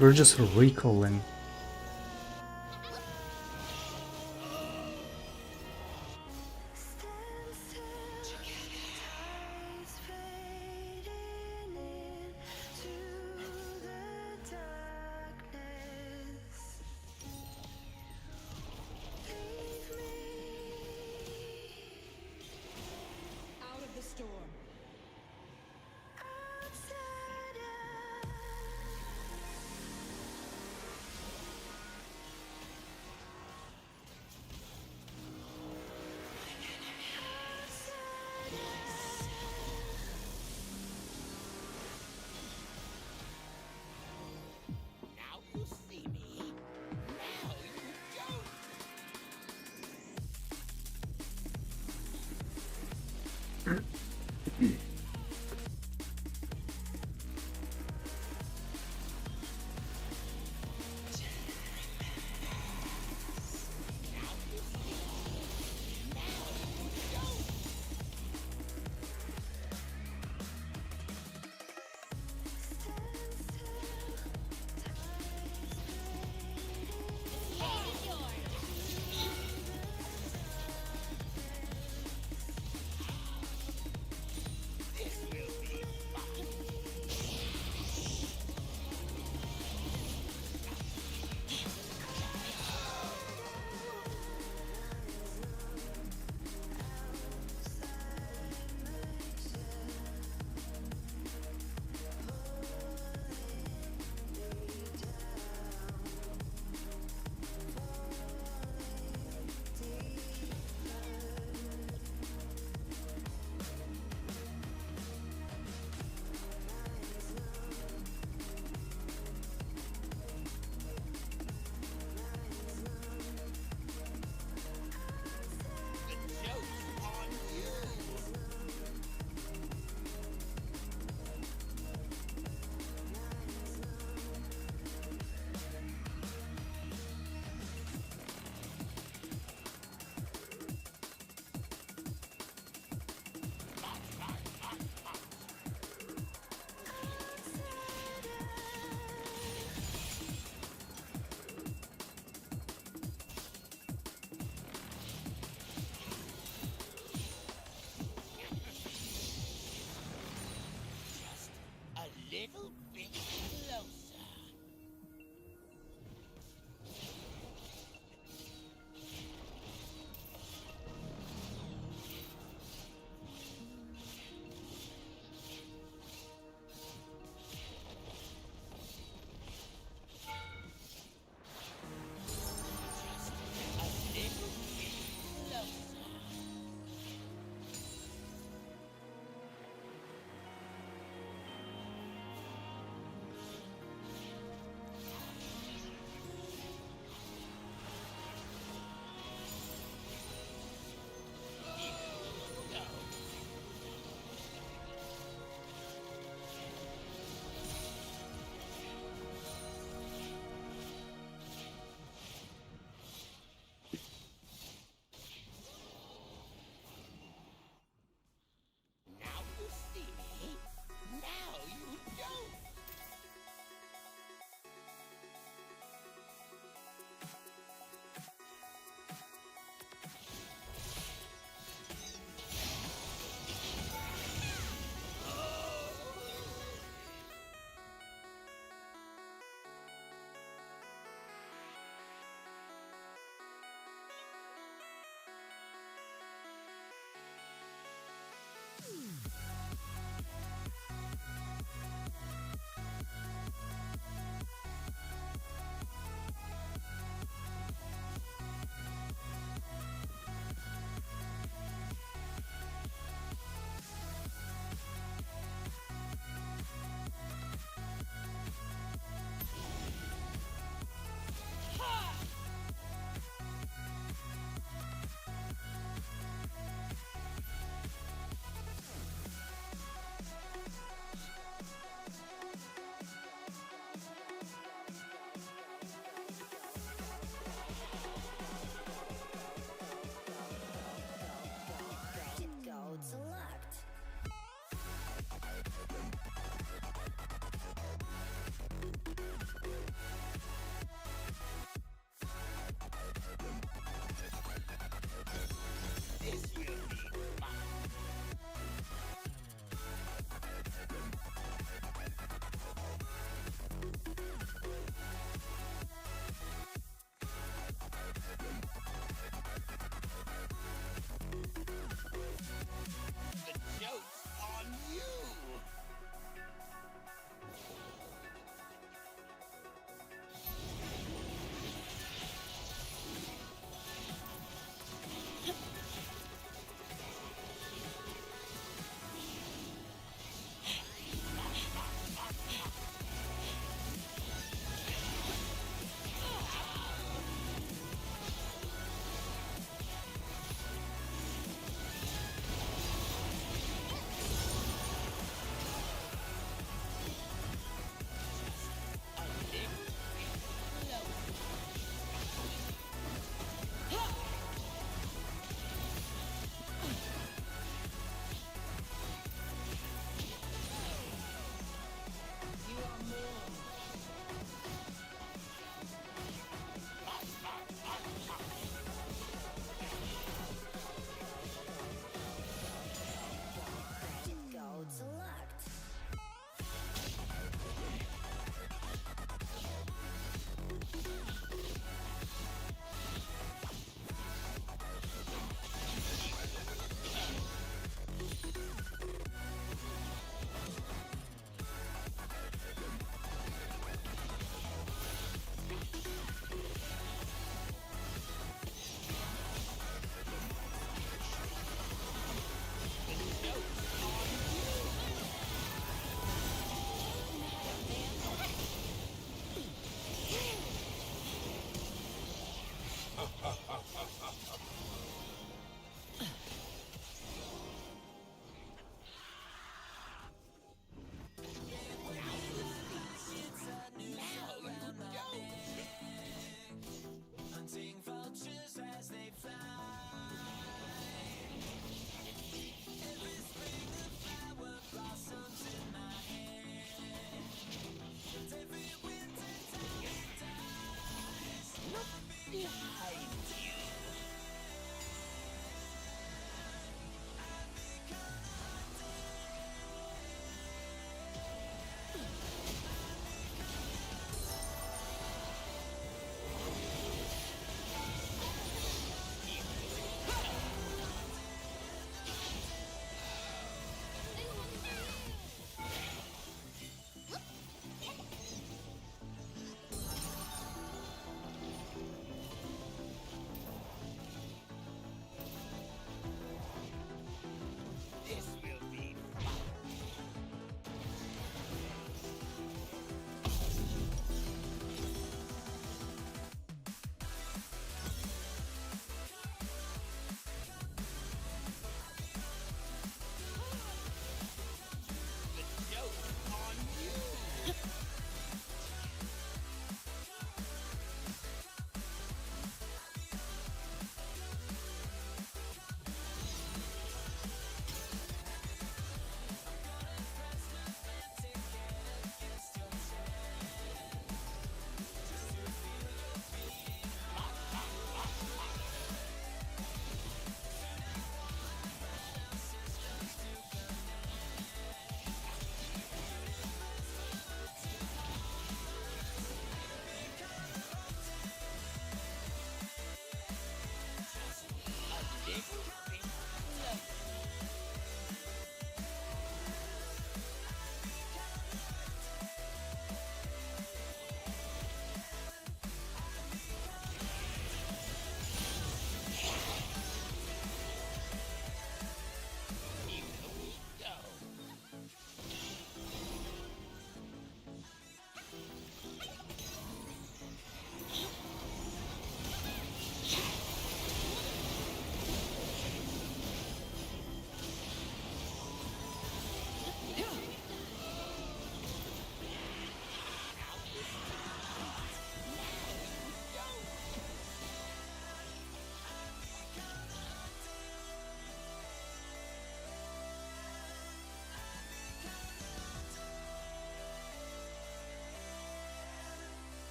We're just recalling. Out of the storm.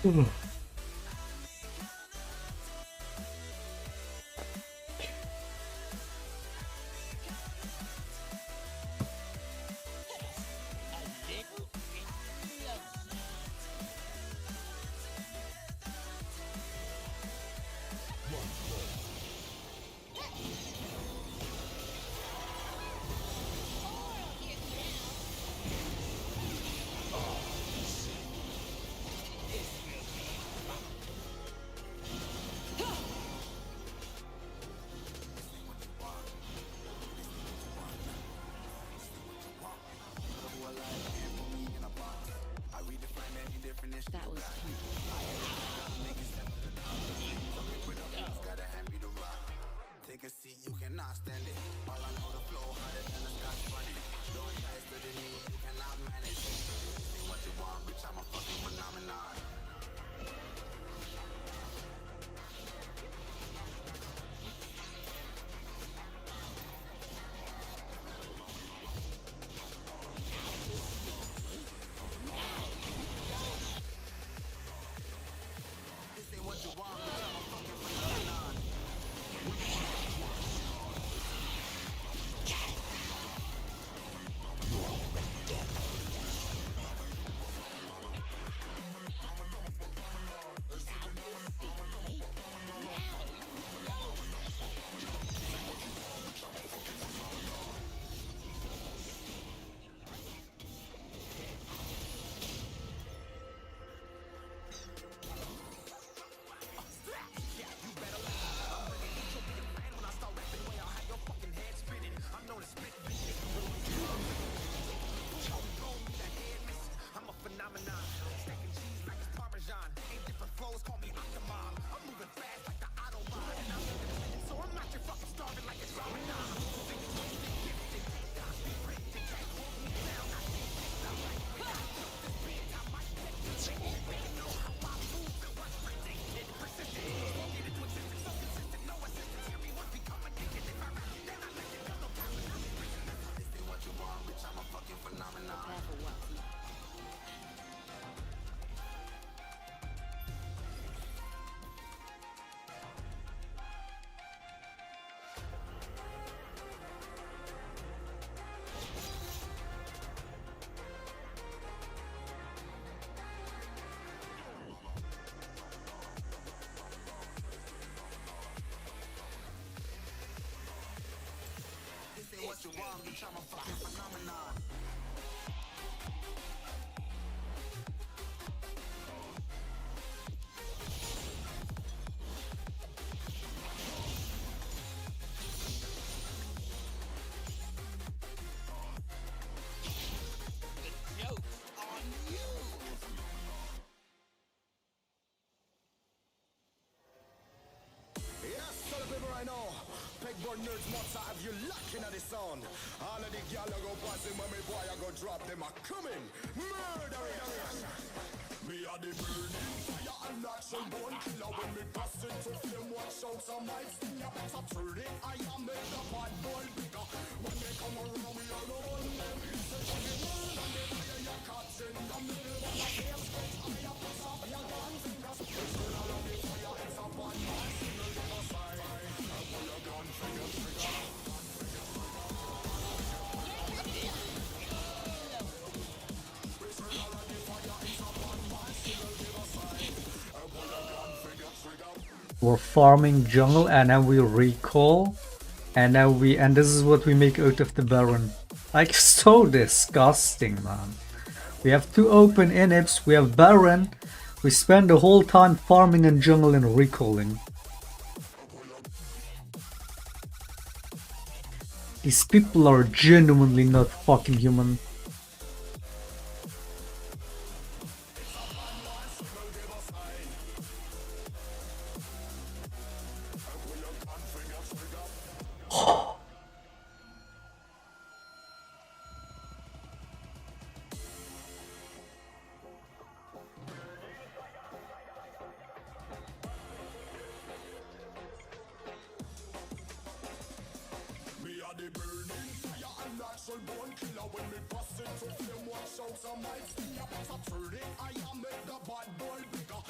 That was Take a seat, you cannot stand it. All I know, the flow harder than a Scotch bunny. Don't try studying me, you cannot manage. Say what you want, bitch, I'm a fucking phenomenon. Say what you want, bitch, I'm a fucking phenomenon. I'm a phenomenon. Stacking cheese like it's Parmesan. Ain't different flows, call me Octomom. I'm moving fast like the Autobahn. And I'm independent, so I'm not your fucking starving like it's Ramadan. I'm a fucking phenomenon. Say what you want, bitch, I'm a fucking phenomenon. Yes, tell the people right now. Pegboard nerds must have you locking at the sound. All of the gal go passing when me boy I go drop them a coming. Murderers. Me are the burning fire and natural born killer. When me pass into flame, watch out some mics. You better turn it. I am made the bad boy bigger. When they come around, we all know them. Say to me, burn and they fire your cats in the middle of the face. I have to stop your gun fingers. Turn all of the fire, it's a bad man. Signal the other side. I pull your gun finger trigger. We're farming jungle and then we recall and this is what we make out of the Baron. Like, so disgusting, man. We have two open inhibs, we have Baron, we spend the whole time farming in jungle and recalling. These people are genuinely not fucking human. When me pass into flame, watch out some mics. You better turn it. I am made the bad boy bigger.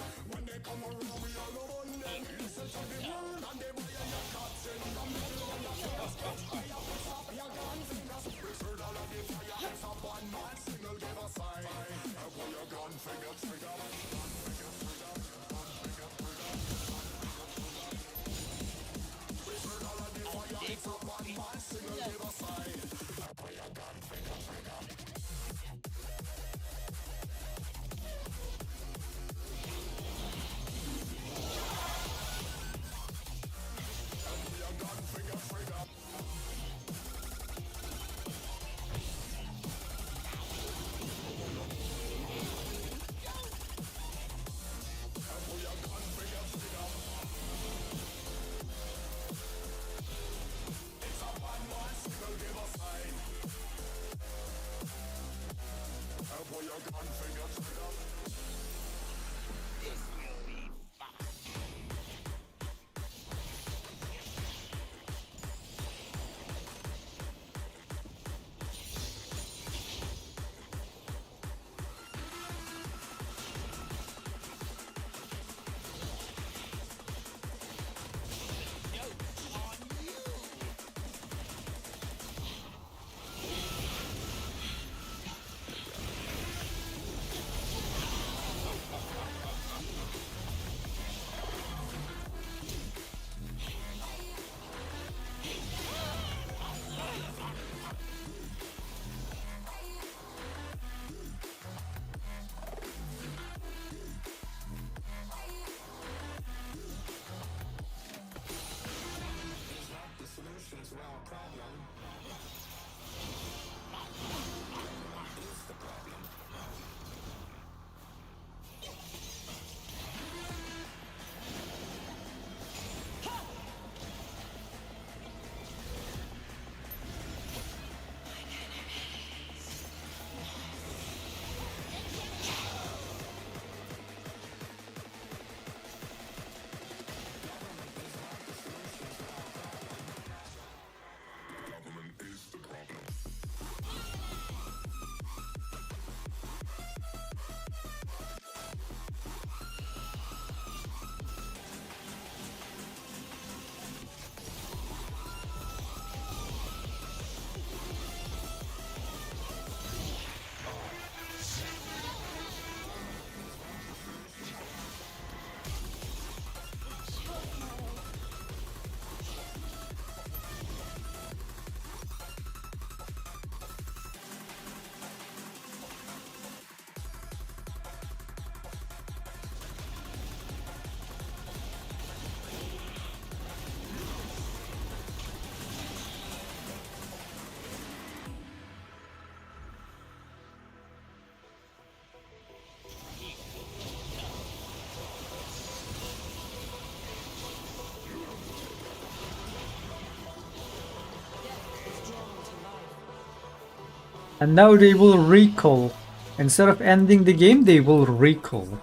And now they will recall. Instead of ending the game, they will recall.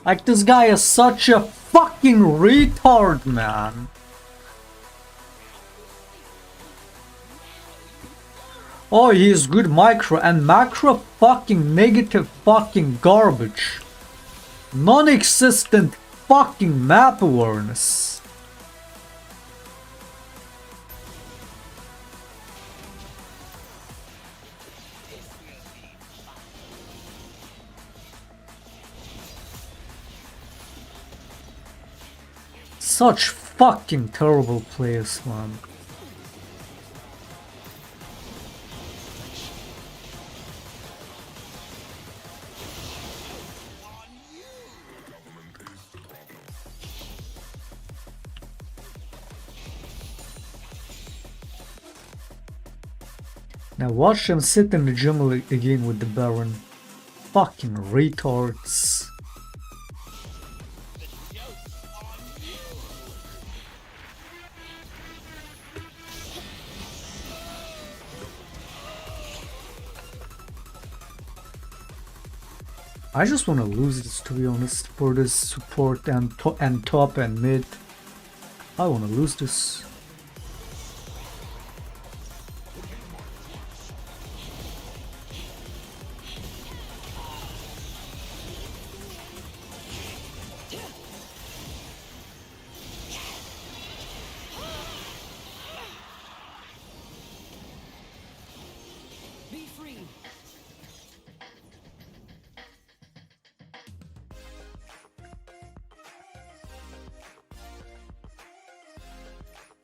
Like, this guy is such a fucking retard, man. Oh, he is good micro, and macro fucking negative fucking garbage. Non-existent fucking map awareness. Such fucking terrible players, man. Now watch them sit in the jungle again with the Baron. Fucking retards. I just want to lose this, to be honest, for this support and top and mid. I want to lose this.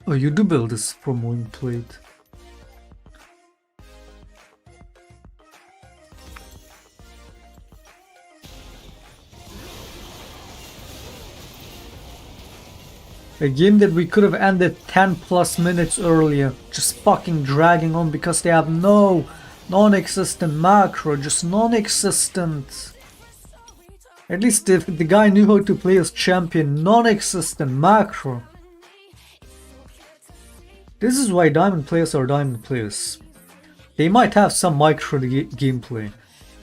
Oh, you do build this from wing plate. A game that we could have ended 10 plus minutes earlier, just fucking dragging on because they have no non-existent macro, just non-existent. At least the guy knew how to play as champion, non-existent macro. This is why diamond players are diamond players. They might have some micro gameplay.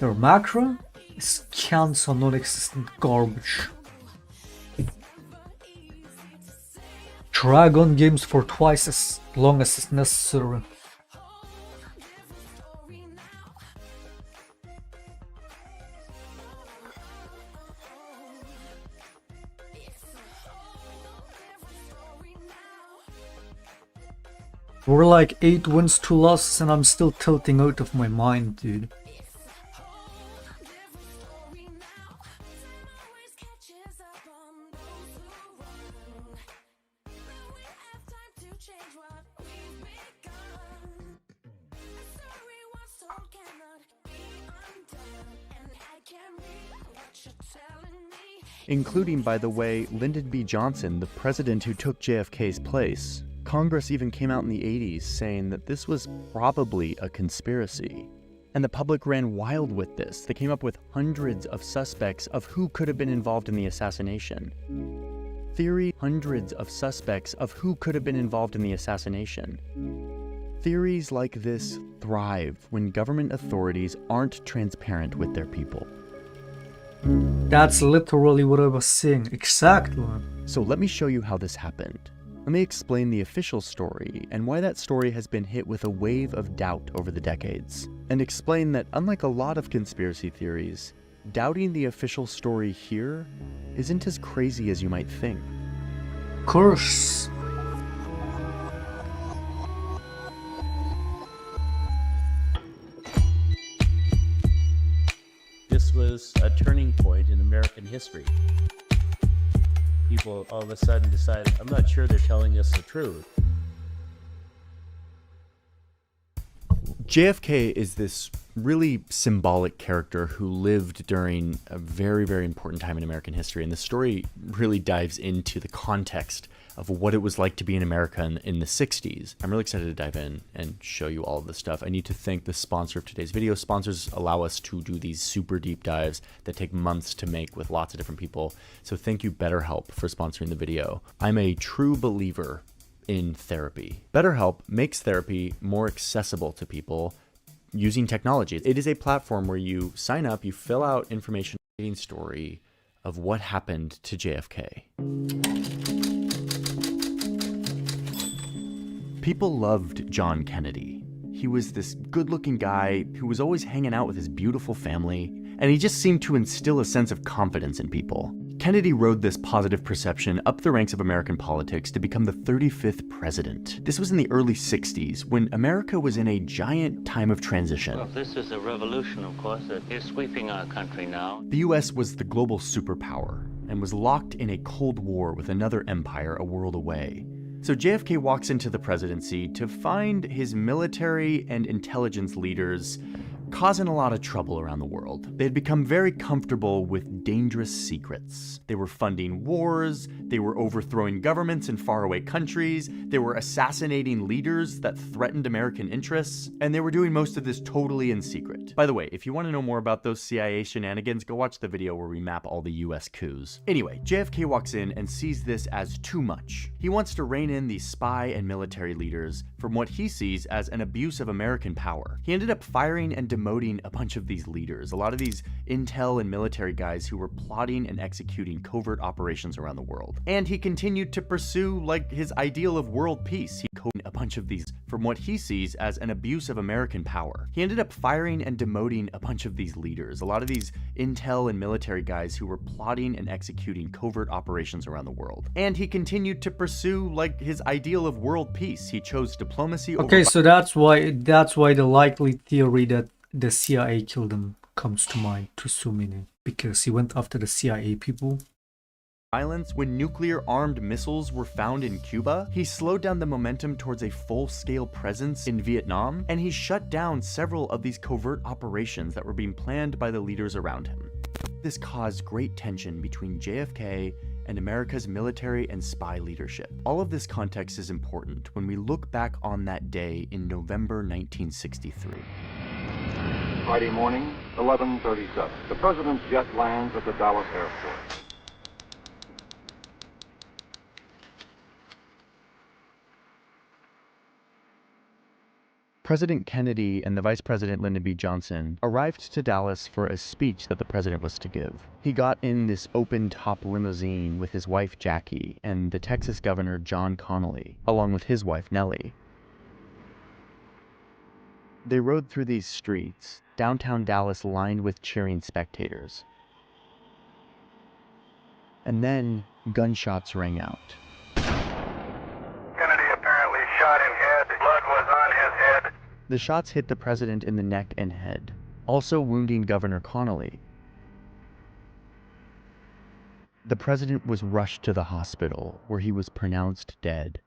Their macro is cans of non-existent garbage. Drag on games for twice as long as is necessary. We're like 8 wins, 2 losses, and I'm still tilting out of my mind, dude. Including, by the way, Lyndon B. Johnson, the president who took JFK's place. Congress even came out in the 80s saying that this was probably a conspiracy. And the public ran wild with this. They came up with hundreds of suspects of who could have been involved in the assassination. Hundreds of suspects of who could have been involved in the assassination. Theories like this thrive when government authorities aren't transparent with their people. That's literally what I was saying, exactly. So let me show you how this happened. Let me explain the official story and why that story has been hit with a wave of doubt over the decades. And explain that unlike a lot of conspiracy theories, doubting the official story here isn't as crazy as you might think. Curse. This was a turning point in American history. People all of a sudden decided, I'm not sure they're telling us the truth. JFK is this really symbolic character who lived during a very, very important time in American history. And the story really dives into the context of what it was like to be an American in the 60s. I'm really excited to dive in and show you all of this stuff. I need to thank the sponsor of today's video. Sponsors allow us to do these super deep dives that take months to make with lots of different people. So thank you, BetterHelp, for sponsoring the video. I'm a true believer in therapy. BetterHelp makes therapy more accessible to people using technology. It is a platform where you sign up, you fill out information, story of what happened to JFK. People loved John Kennedy. He was this good-looking guy who was always hanging out with his beautiful family, and he just seemed to instill a sense of confidence in people. Kennedy rode this positive perception up the ranks of American politics to become the 35th president. This was in the early 60s, when America was in a giant time of transition. Well, this is a revolution, of course, that is sweeping our country now. The US was the global superpower, and was locked in a Cold War with another empire a world away. So JFK walks into the presidency to find his military and intelligence leaders causing a lot of trouble around the world. They had become very comfortable with dangerous secrets. They were funding wars, they were overthrowing governments in faraway countries, they were assassinating leaders that threatened American interests, and they were doing most of this totally in secret. By the way, if you want to know more about those CIA shenanigans, go watch the video where we map all the US coups. Anyway, JFK walks in and sees this as too much. He wants to rein in these spy and military leaders from what he sees as an abuse of American power. He ended up firing and demoting a bunch of these leaders, a lot of these intel and military guys who were plotting and executing covert operations around the world. And he continued to pursue like his ideal of world peace. He coded a bunch of these from what he sees as an abuse of American power. He ended up firing and demoting a bunch of these leaders, a lot of these intel and military guys who were plotting and executing covert operations around the world. And he continued to pursue like his ideal of world peace. He chose diplomacy over... Okay, so that's why the likely theory that the CIA killed him comes to mind to so many, because he went after the CIA people. Violence when nuclear-armed missiles were found in Cuba, he slowed down the momentum towards a full-scale presence in Vietnam, and he shut down several of these covert operations that were being planned by the leaders around him. This caused great tension between JFK and America's military and spy leadership. All of this context is important when we look back on that day in November 1963. Friday morning, 11:37. The president's jet lands at the Dallas airport. President Kennedy and the Vice President Lyndon B. Johnson arrived to Dallas for a speech that the president was to give. He got in this open-top limousine with his wife Jackie and the Texas Governor John Connally, along with his wife Nellie. They rode through these streets, downtown Dallas lined with cheering spectators. And then gunshots rang out. Kennedy apparently shot in head. Blood was on his head. The shots hit the president in the neck and head, also wounding Governor Connally. The president was rushed to the hospital, where he was pronounced dead.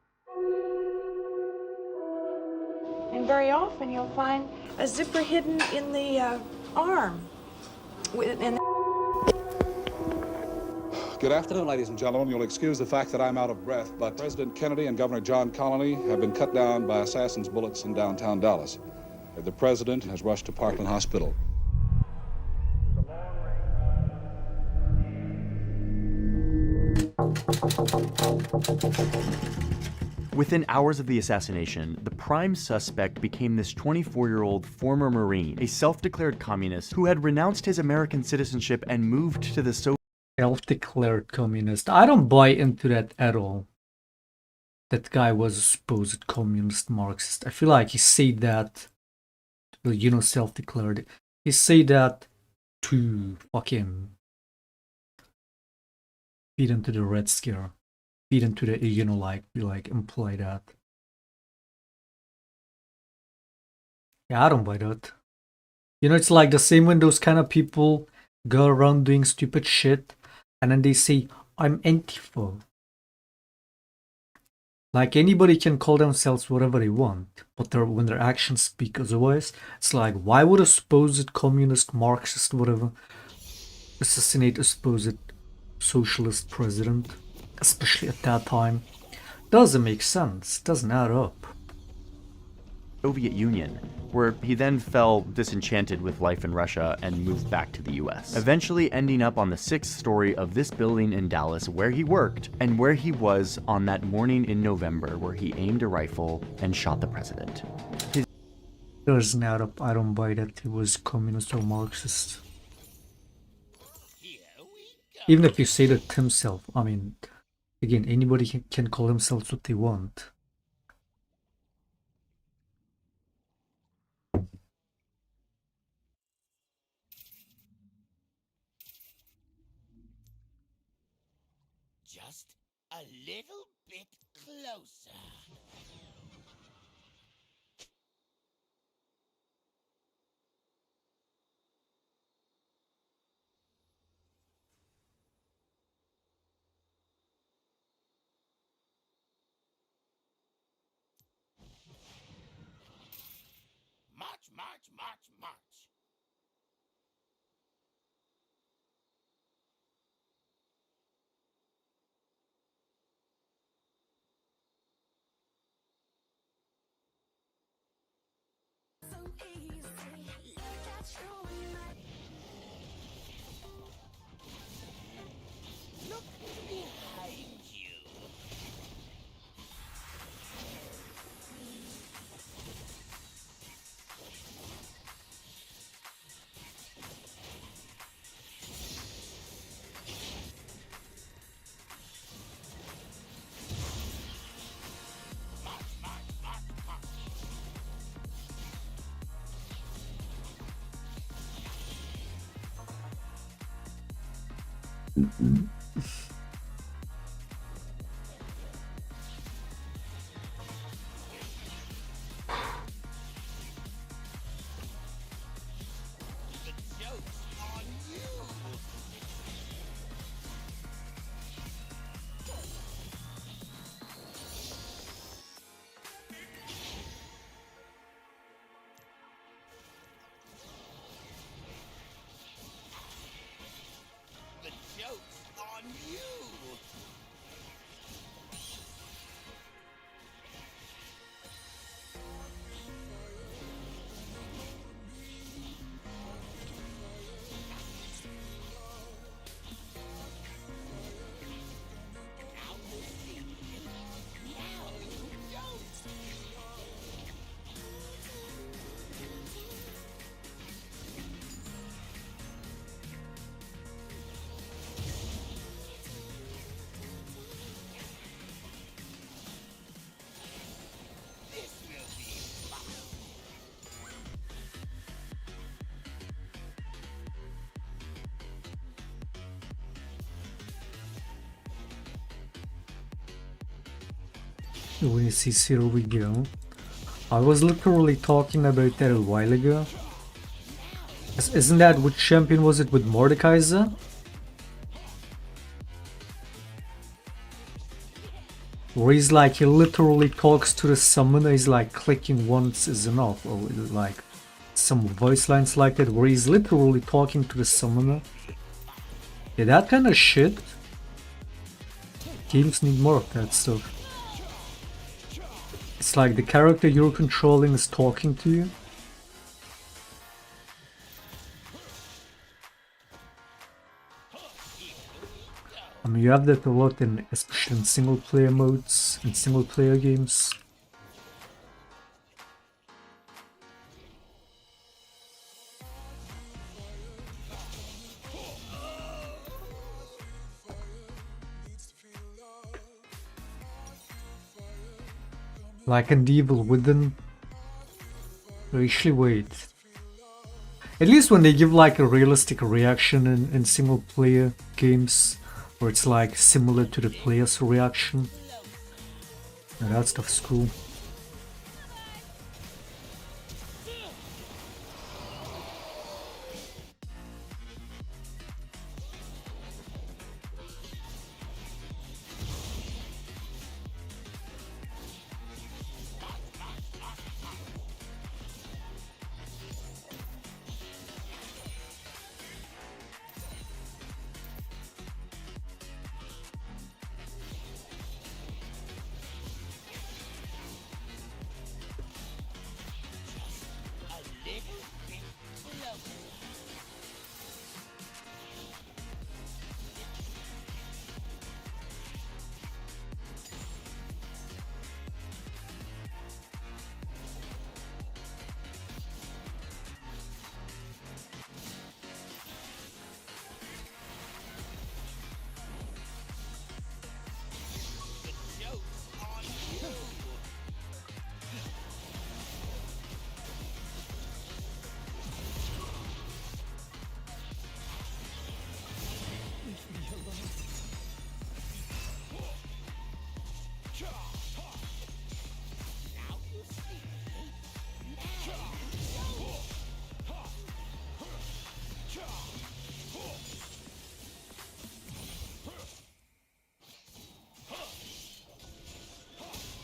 And very often you'll find a zipper hidden in the arm. And Good afternoon, ladies and gentlemen. You'll excuse the fact that I'm out of breath, but President Kennedy and Governor John Connally have been cut down by assassins' bullets in downtown Dallas. The president has rushed to Parkland Hospital. Within hours of the assassination, the prime suspect became this 24-year-old former Marine, a self-declared communist who had renounced his American citizenship and moved to the Soviet. Self-declared communist. I don't buy into that at all. That guy was a supposed communist Marxist. I feel like he said that, you know, self-declared. He said that to fucking feed into the Red Scare. Feed into the, you know, like imply that. Yeah, I don't buy that. You know, it's like the same when those kind of people go around doing stupid shit and then they say, I'm Antifa. Like, anybody can call themselves whatever they want, but when their actions speak otherwise, it's like, why would a supposed communist, Marxist, whatever, assassinate a supposed socialist president, especially at that time? Doesn't make sense, doesn't add up. Soviet Union, where he then fell disenchanted with life in Russia and moved back to the US, eventually ending up on the 6th story of this building in Dallas where he worked and where he was on that morning in November where he aimed a rifle and shot the president. Doesn't add up, I don't buy that he was communist or Marxist. Even if you say that himself, I mean, again, anybody can call themselves what they want. Just a little bit closer. March, march, march, march. Look behind you. The joke's on you. When you see, here we go. I was literally talking about that a while ago. Isn't that which champion was it with Mordekaiser? Where he's like, he literally talks to the summoner, he's like clicking once is enough, or like some voice lines like that, where he's literally talking to the summoner. Yeah, that kind of shit. Games need more of that stuff. It's like the character you're controlling is talking to you. I mean, you have that a lot in, especially in single player modes, in single player games. Like in the Evil Within. Actually, wait. At least when they give like a realistic reaction in single player games, where it's like similar to the player's reaction. Yeah, that stuff's cool.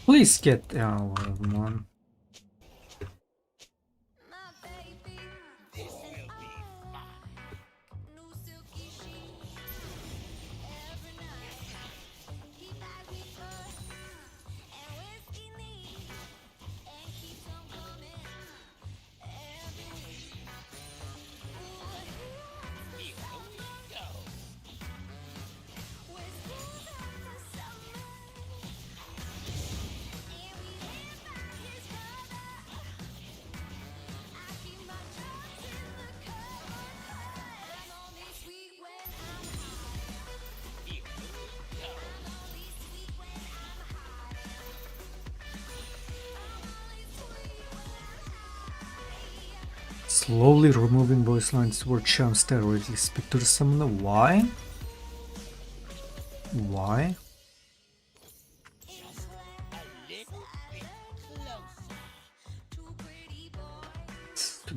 Please get man. Slowly removing voice lines were chance that already speak to the summoner. Why? Why?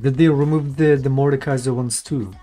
Did they remove the Mordekaiser ones too?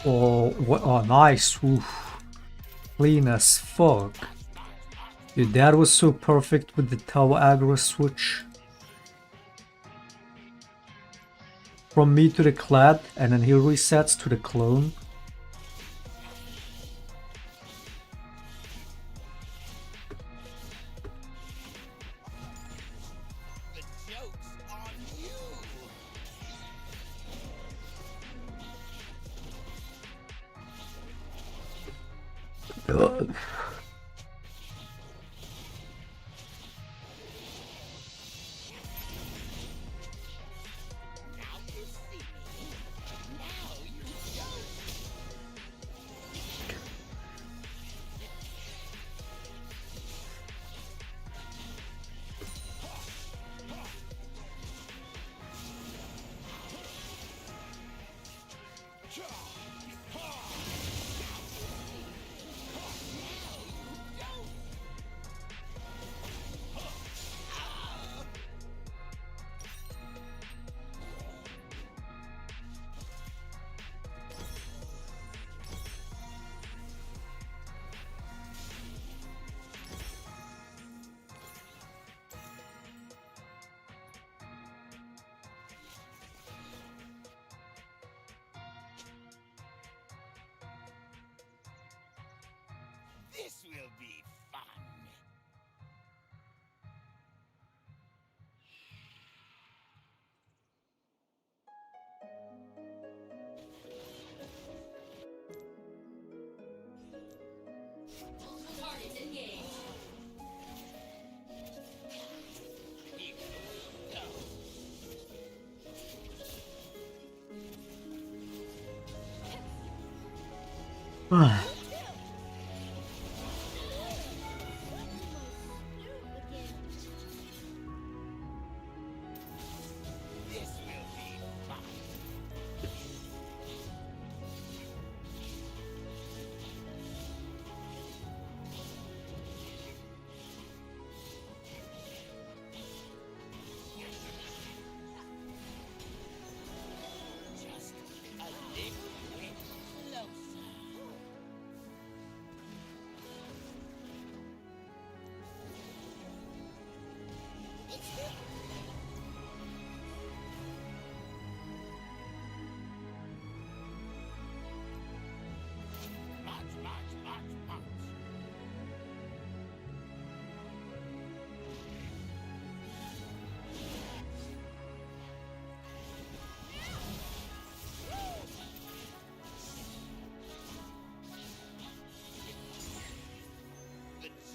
Oh, what? Oh, nice. Oof. Clean as fuck. Dude, that was so perfect with the tower aggro switch. From me to the clad, and then he resets to the clone. This will be fun. Targets engaged.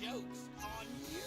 Joke's on you!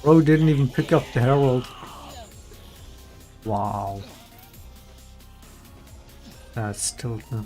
Bro didn't even pick up the Herald. Wow. That's still no.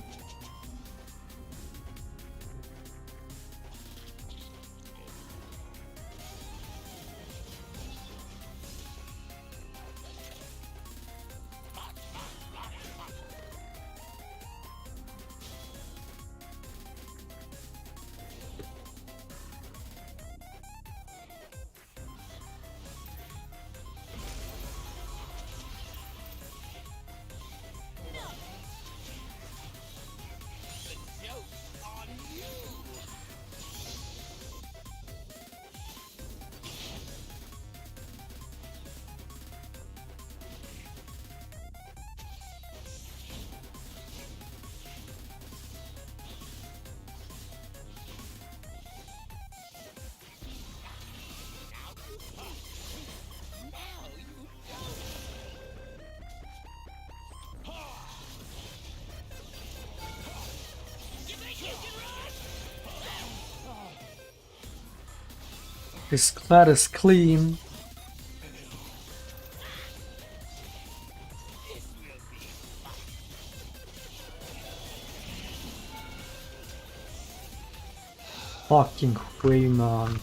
His clad is clean. Fucking way, man.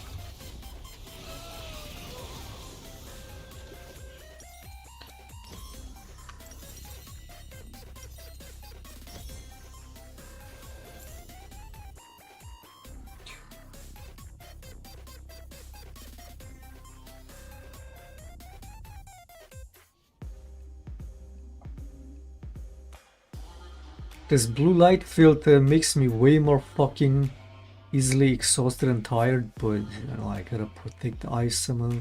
This blue light filter makes me way more fucking easily exhausted and tired, but you know, I gotta protect the eyes somehow.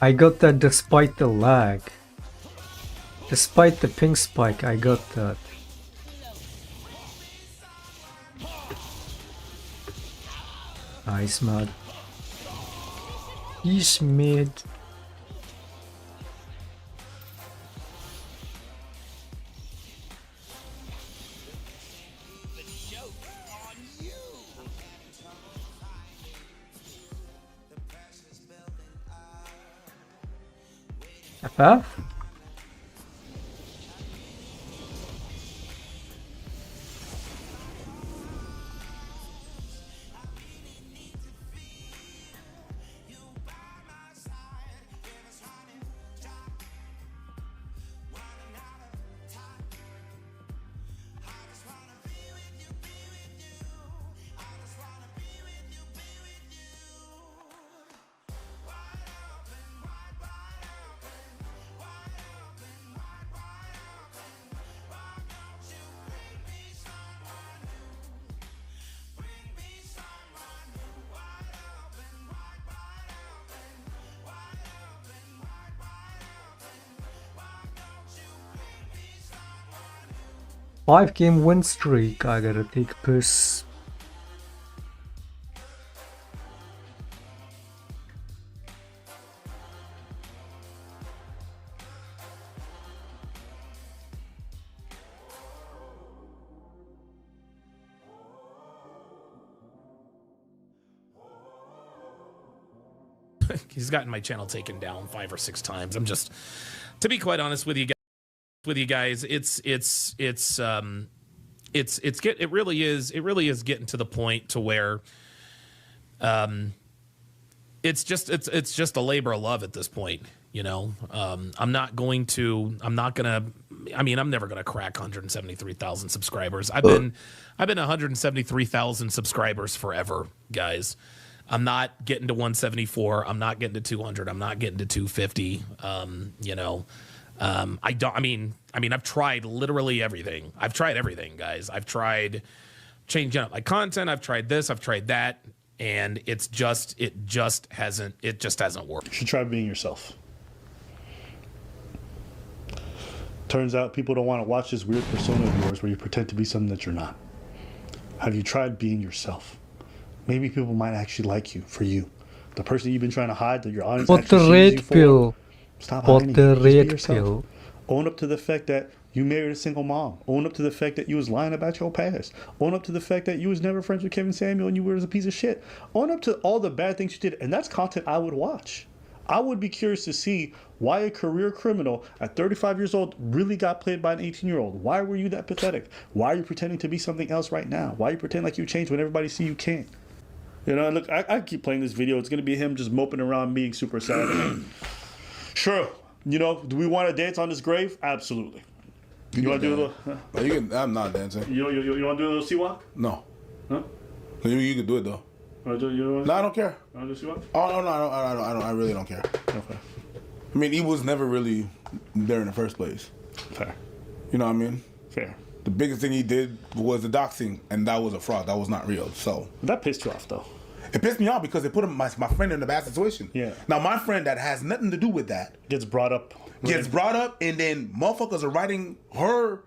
I got that despite the lag. Despite the ping spike, I got that. Nice, mad. He's mid. FF? Five-game win streak, I gotta take piss. He's gotten my channel taken down 5 or 6 times. I'm just, to be quite honest with you guys, it really is getting to the point to where it's just a labor of love at this point, you know. I'm never gonna crack 173,000 subscribers. I've been 173,000 subscribers forever, guys. I'm not getting to 174. I'm not getting to 200. I'm not getting to 250. You know, I've tried literally everything. I've tried everything, guys. I've tried changing up my content. I've tried this. I've tried that, and it just hasn't worked. You should try being yourself. Turns out people don't want to watch this weird persona of yours where you pretend to be something that you're not. Have you tried being yourself? Maybe people might actually like you for you. The person you've been trying to hide that your audience actually sees you for. Stop hiding it. Just be yourself. Own up to the fact that you married a single mom. Own up to the fact that you was lying about your past. Own up to the fact that you was never friends with Kevin Samuel and you were a piece of shit. Own up to all the bad things you did, and that's content I would watch. I would be curious to see why a career criminal at 35 years old really got played by an 18-year-old. Why were you that pathetic? Why are you pretending to be something else right now? Why are you pretending like you changed when everybody see you can't? You know, and look, I keep playing this video. It's going to be him just moping around being super sad. Sure. You know, do we want to dance on his grave? Absolutely. You want to do a little... No, you can, I'm not dancing. You want to do a little sea walk? No. Huh? You can do it, though. No, I don't care. Oh, no, I really don't care. Okay. I mean, he was never really there in the first place. Fair. You know what I mean? Fair. The biggest thing he did was the doxing, and that was a fraud. That was not real. So that pissed you off, though. It pissed me off because it put my friend in a bad situation. Yeah. Now, my friend that has nothing to do with that gets brought up, and then motherfuckers are writing her,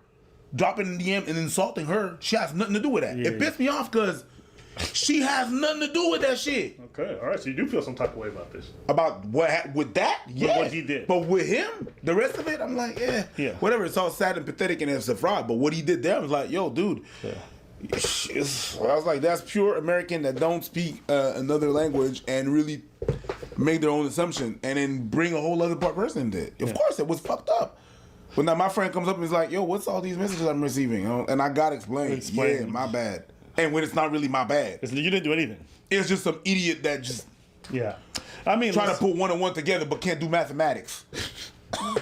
dropping the DM and insulting her. She has nothing to do with that. Yeah, it pissed me off because she has nothing to do with that shit. Okay, all right. So you do feel some type of way about this? About with that? Yeah. What he did. But with him, the rest of it, I'm like, yeah. Whatever. It's all sad and pathetic and it's a fraud. But what he did there, I was like, yo, dude. Yeah. I was like, that's pure American that don't speak another language and really make their own assumption and then bring a whole other person into it. Of course, it was fucked up. But now my friend comes up and is like, yo, what's all these messages I'm receiving? And I got to explain. Yeah, my bad. And when it's not really my bad. You didn't do anything. It's just some idiot that just... Yeah. I mean... Trying to put one and one together but can't do mathematics.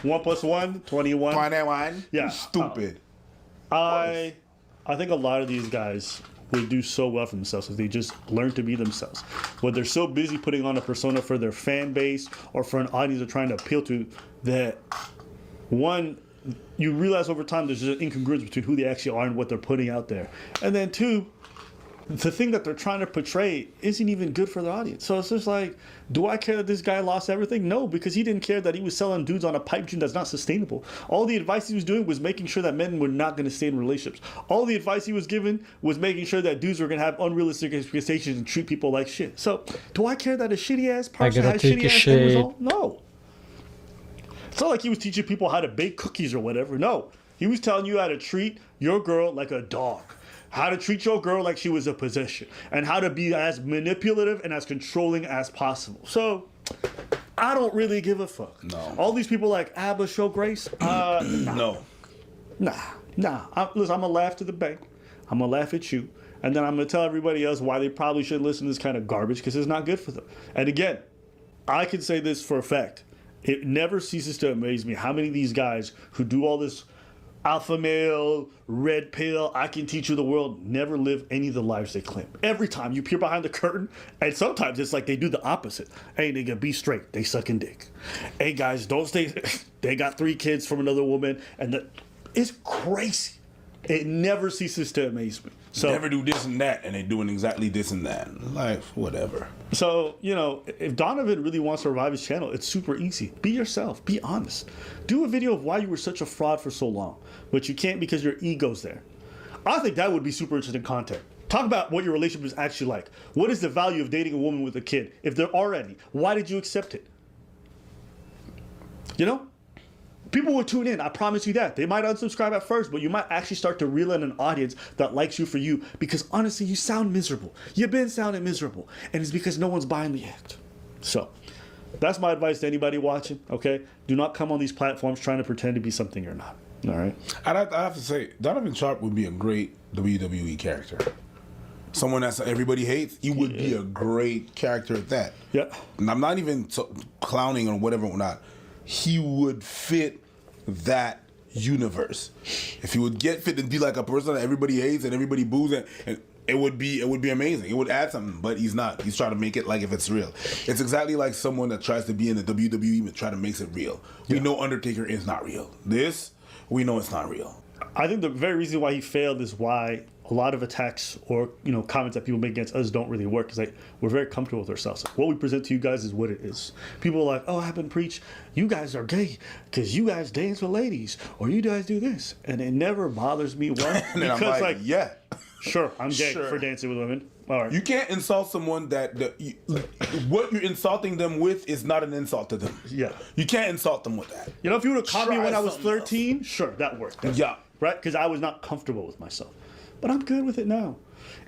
1 + 1, 21. 21? Yeah. Stupid. I think a lot of these guys would do so well for themselves if they just learn to be themselves. But they're so busy putting on a persona for their fan base or for an audience they're trying to appeal to that, one, you realize over time there's just an incongruence between who they actually are and what they're putting out there. And then two, the thing that they're trying to portray isn't even good for the audience. So it's just like, do I care that this guy lost everything? No, because he didn't care that he was selling dudes on a pipe dream that's not sustainable. All the advice he was doing was making sure that men were not going to stay in relationships. All the advice he was given was making sure that dudes were going to have unrealistic expectations and treat people like shit. So do I care that a shitty ass person has shitty ass end result? No. It's not like he was teaching people how to bake cookies or whatever. No. He was telling you how to treat your girl like a dog. How to treat your girl like she was a possession. And how to be as manipulative and as controlling as possible. So, I don't really give a fuck. No. All these people like Abba show grace? No. Nah. Listen, I'm going to laugh to the bank. I'm going to laugh at you. And then I'm going to tell everybody else why they probably shouldn't listen to this kind of garbage because it's not good for them. And again, I can say this for a fact. It never ceases to amaze me how many of these guys who do all this alpha male, red pill, I can teach you the world, never live any of the lives they claim. Every time you peer behind the curtain, and sometimes it's like they do the opposite. Hey, nigga, be straight. They sucking dick. Hey, guys, don't stay. They got 3 kids from another woman. And it's crazy. It never ceases to amaze me. So never do this and that, and they doing exactly this and that. Like, whatever. So, you know, if Donovan really wants to revive his channel, it's super easy. Be yourself. Be honest. Do a video of why you were such a fraud for so long. But you can't because your ego's there. I think that would be super interesting content. Talk about what your relationship is actually like. What is the value of dating a woman with a kid? If there are any, why did you accept it? You know? People will tune in, I promise you that. They might unsubscribe at first, but you might actually start to reel in an audience that likes you for you because honestly, you sound miserable. You've been sounding miserable, and it's because no one's buying the act. So, that's my advice to anybody watching, okay? Do not come on these platforms trying to pretend to be something you're not, all right? I have to say, Donovan Sharp would be a great WWE character. Someone that everybody hates, he would be a great character at that. Yeah. And I'm not even clowning or whatever or not. He would fit that universe. If he would get fit and be like a person that everybody hates and everybody boos, and it would be amazing. It would add something, but he's not. He's trying to make it like if it's real. It's exactly like someone that tries to be in the WWE but try to make it real. We know Undertaker is not real. This, we know it's not real. I think the very reason why he failed is why a lot of attacks or comments that people make against us don't really work. Because like we're very comfortable with ourselves. What we present to you guys is what it is. People are like, oh, I haven't preached. You guys are gay because you guys dance with ladies or you guys do this, and it never bothers me one because I'm like, yeah, sure, I'm gay for dancing with women. All right. You can't insult someone what you're insulting them with is not an insult to them. Yeah. You can't insult them with that. You know, if you would have caught me when I was 13, sure, that worked. Yeah. Right? Because I was not comfortable with myself. But I'm good with it now.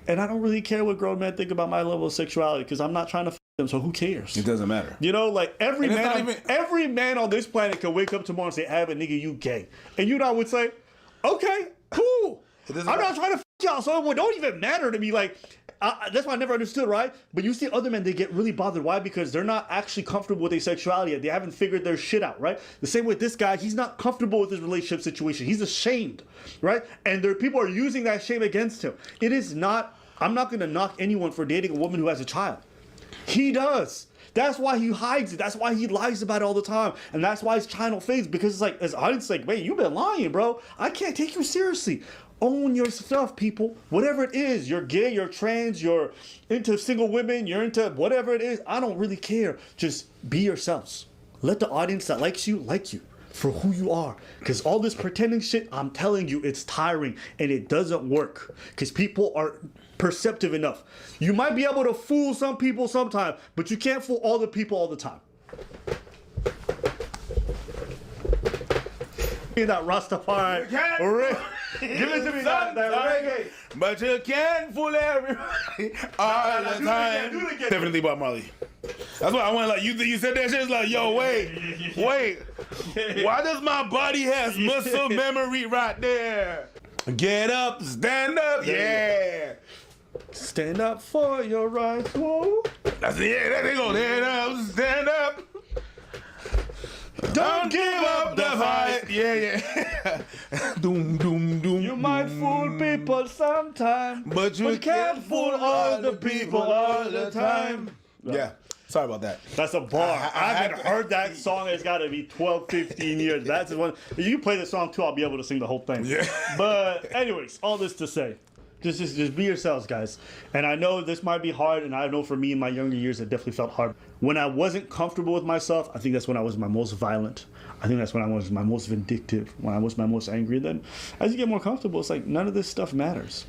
And I don't really care what grown men think about my level of sexuality because I'm not trying to So who cares? It doesn't matter. You know, like every And it's man, not even- every man on this planet can wake up tomorrow and say, "I have a nigga, you gay," and you and I would say, "Okay, cool. I'm not trying to f y'all, so it don't even matter to me." Like that's why I never understood, right? But you see other men, they get really bothered. Why? Because they're not actually comfortable with their sexuality yet. They haven't figured their shit out, right? The same with this guy, he's not comfortable with his relationship situation. He's ashamed, right? And there people are using that shame against him. It is not. I'm not going to knock anyone for dating a woman who has a child. He does. That's why he hides it. That's why he lies about it all the time. And that's why his channel fades, because it's like, as audience like, wait, you've been lying, bro. I can't take you seriously. Own your stuff, people. Whatever it is, you're gay, you're trans, you're into single women, you're into whatever it is. I don't really care. Just be yourselves. Let the audience that likes you for who you are. Because all this pretending shit, I'm telling you, it's tiring and it doesn't work. Because people are perceptive enough. You might be able to fool some people sometime, but you can't fool all the people all the time. That Rastafari. Give it to me, that reggae. But you can't fool everybody all the time. Definitely Bob Marley. That's why I went like, you said that shit, it's like, yo, wait. Why does my body has muscle memory right there? Get up, stand up, yeah. Stand up for your rights, whoa. That's it, yeah, there they go. Stand up. Don't give up the fight. Yeah. Doom, doom, doom. You might fool people sometime, but you can't fool all the people all the time. Yeah. Sorry about that. That's a bar. I haven't heard that song. It's got to be 12, 15 years. That's the one. If you play the song too, I'll be able to sing the whole thing. Yeah. But anyways, all this to say, just be yourselves, guys. And I know this might be hard, and I know for me in my younger years, it definitely felt hard. When I wasn't comfortable with myself, I think that's when I was my most violent. I think that's when I was my most vindictive, when I was my most angry. Then as you get more comfortable, it's like none of this stuff matters.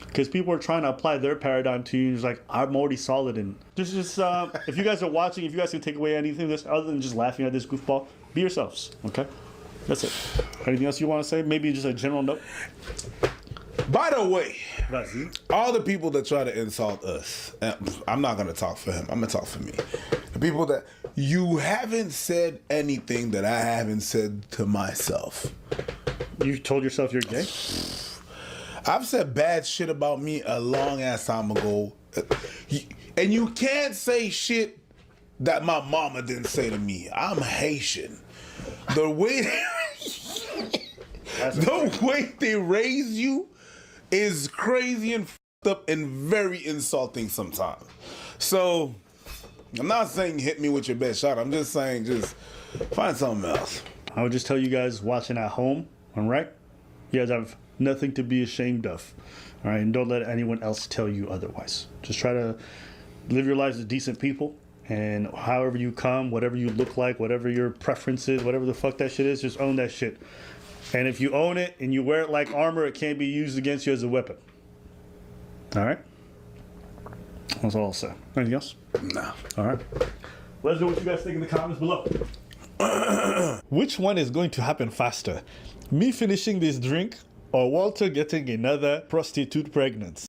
Because people are trying to apply their paradigm to you. It's like, I'm already solid. And just if you guys are watching, if you guys can take away anything this other than just laughing at this goofball, be yourselves, okay? That's it. Anything else you want to say? Maybe just a general note? By the way, all the people that try to insult us, I'm not going to talk for him. I'm going to talk for me. The people that, you haven't said anything that I haven't said to myself. You told yourself you're gay? I've said bad shit about me a long ass time ago. And you can't say shit that my mama didn't say to me. I'm Haitian. The way they raise you is crazy and f***ed up and very insulting sometimes. So, I'm not saying hit me with your best shot. I'm just saying just find something else. I would just tell you guys watching at home, all right? You guys have nothing to be ashamed of, all right? And don't let anyone else tell you otherwise. Just try to live your lives as decent people. And however you come, whatever you look like, whatever your preference is, whatever the fuck that shit is, just own that shit. And if you own it and you wear it like armor, it can't be used against you as a weapon. All right? That's all I'll say. Anything else? No. All right. Let us know what you guys think in the comments below. Which one is going to happen faster? Me finishing this drink or Walter getting another prostitute pregnant?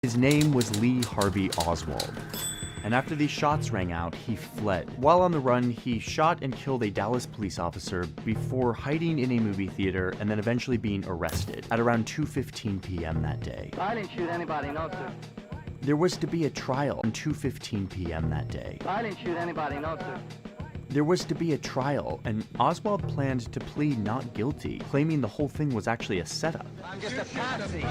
His name was Lee Harvey Oswald. And after these shots rang out, he fled. While on the run, he shot and killed a Dallas police officer before hiding in a movie theater and then eventually being arrested at around 2:15 p.m. that day. I didn't shoot anybody, no, sir. There was to be a trial at 2:15 p.m. that day. I didn't shoot anybody, no, sir. There was to be a trial, and Oswald planned to plead not guilty, claiming the whole thing was actually a setup. I'm just a patsy.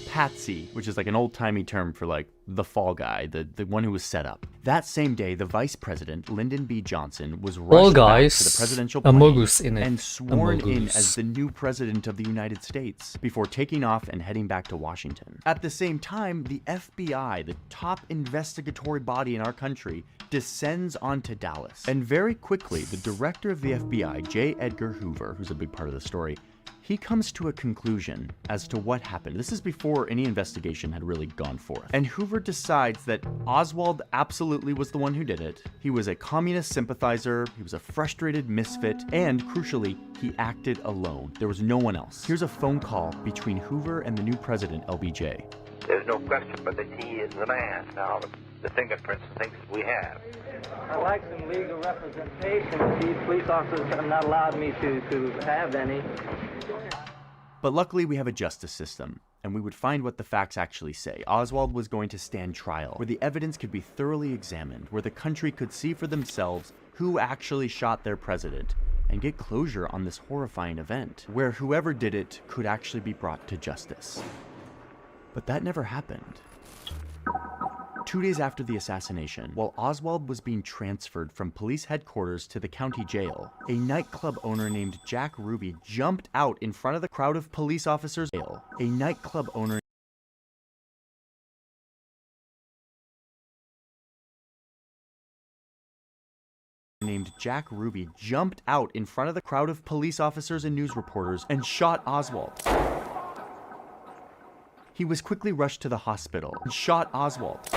Patsy, which is like an old-timey term for like the fall guy, the one who was set up. That same day, the vice president, Lyndon B. Johnson, was rushed back to the presidential plane and sworn in as the new president of the United States before taking off and heading back to Washington. At the same time, the FBI, the top investigatory body in our country, descends onto Dallas. And very quickly, the director of the FBI, J. Edgar Hoover, who's a big part of the story, he comes to a conclusion as to what happened. This is before any investigation had really gone forth. And Hoover decides that Oswald absolutely was the one who did it. He was a communist sympathizer, he was a frustrated misfit, and crucially, he acted alone. There was no one else. Here's a phone call between Hoover and the new president, LBJ. There's no question but that he is the man. Now, the fingerprints and things that we have. I'd like some legal representation. These police officers have not allowed me to have any. But luckily we have a justice system, and we would find what the facts actually say. Oswald was going to stand trial, where the evidence could be thoroughly examined, where the country could see for themselves who actually shot their president, and get closure on this horrifying event, where whoever did it could actually be brought to justice. But that never happened. 2 days after the assassination, while Oswald was being transferred from police headquarters to the county jail, a nightclub owner named Jack Ruby jumped out in front of the crowd of police officers. A nightclub owner named Jack Ruby jumped out in front of the crowd of police officers and news reporters and shot Oswald. He was quickly rushed to the hospital and shot Oswald.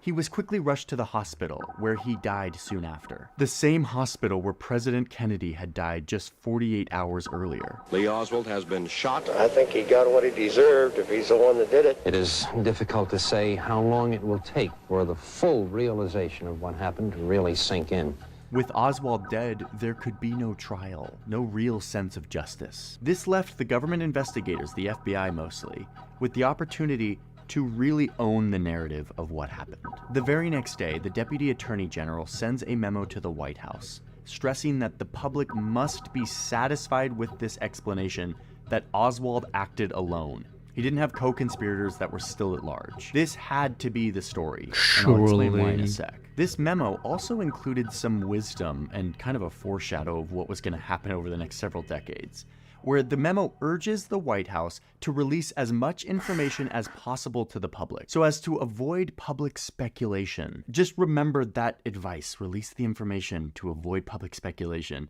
He was quickly rushed to the hospital, where he died soon after. The same hospital where President Kennedy had died just 48 hours earlier. Lee Oswald has been shot. I think he got what he deserved if he's the one that did it. It is difficult to say how long it will take for the full realization of what happened to really sink in. With Oswald dead, there could be no trial, no real sense of justice. This left the government investigators, the FBI mostly, with the opportunity to really own the narrative of what happened. The very next day, the Deputy Attorney General sends a memo to the White House, stressing that the public must be satisfied with this explanation that Oswald acted alone. He didn't have co-conspirators that were still at large. This had to be the story, and I'll explain why in a sec. This memo also included some wisdom and kind of a foreshadow of what was going to happen over the next several decades, where the memo urges the White House to release as much information as possible to the public, so as to avoid public speculation. Just remember that advice, release the information to avoid public speculation.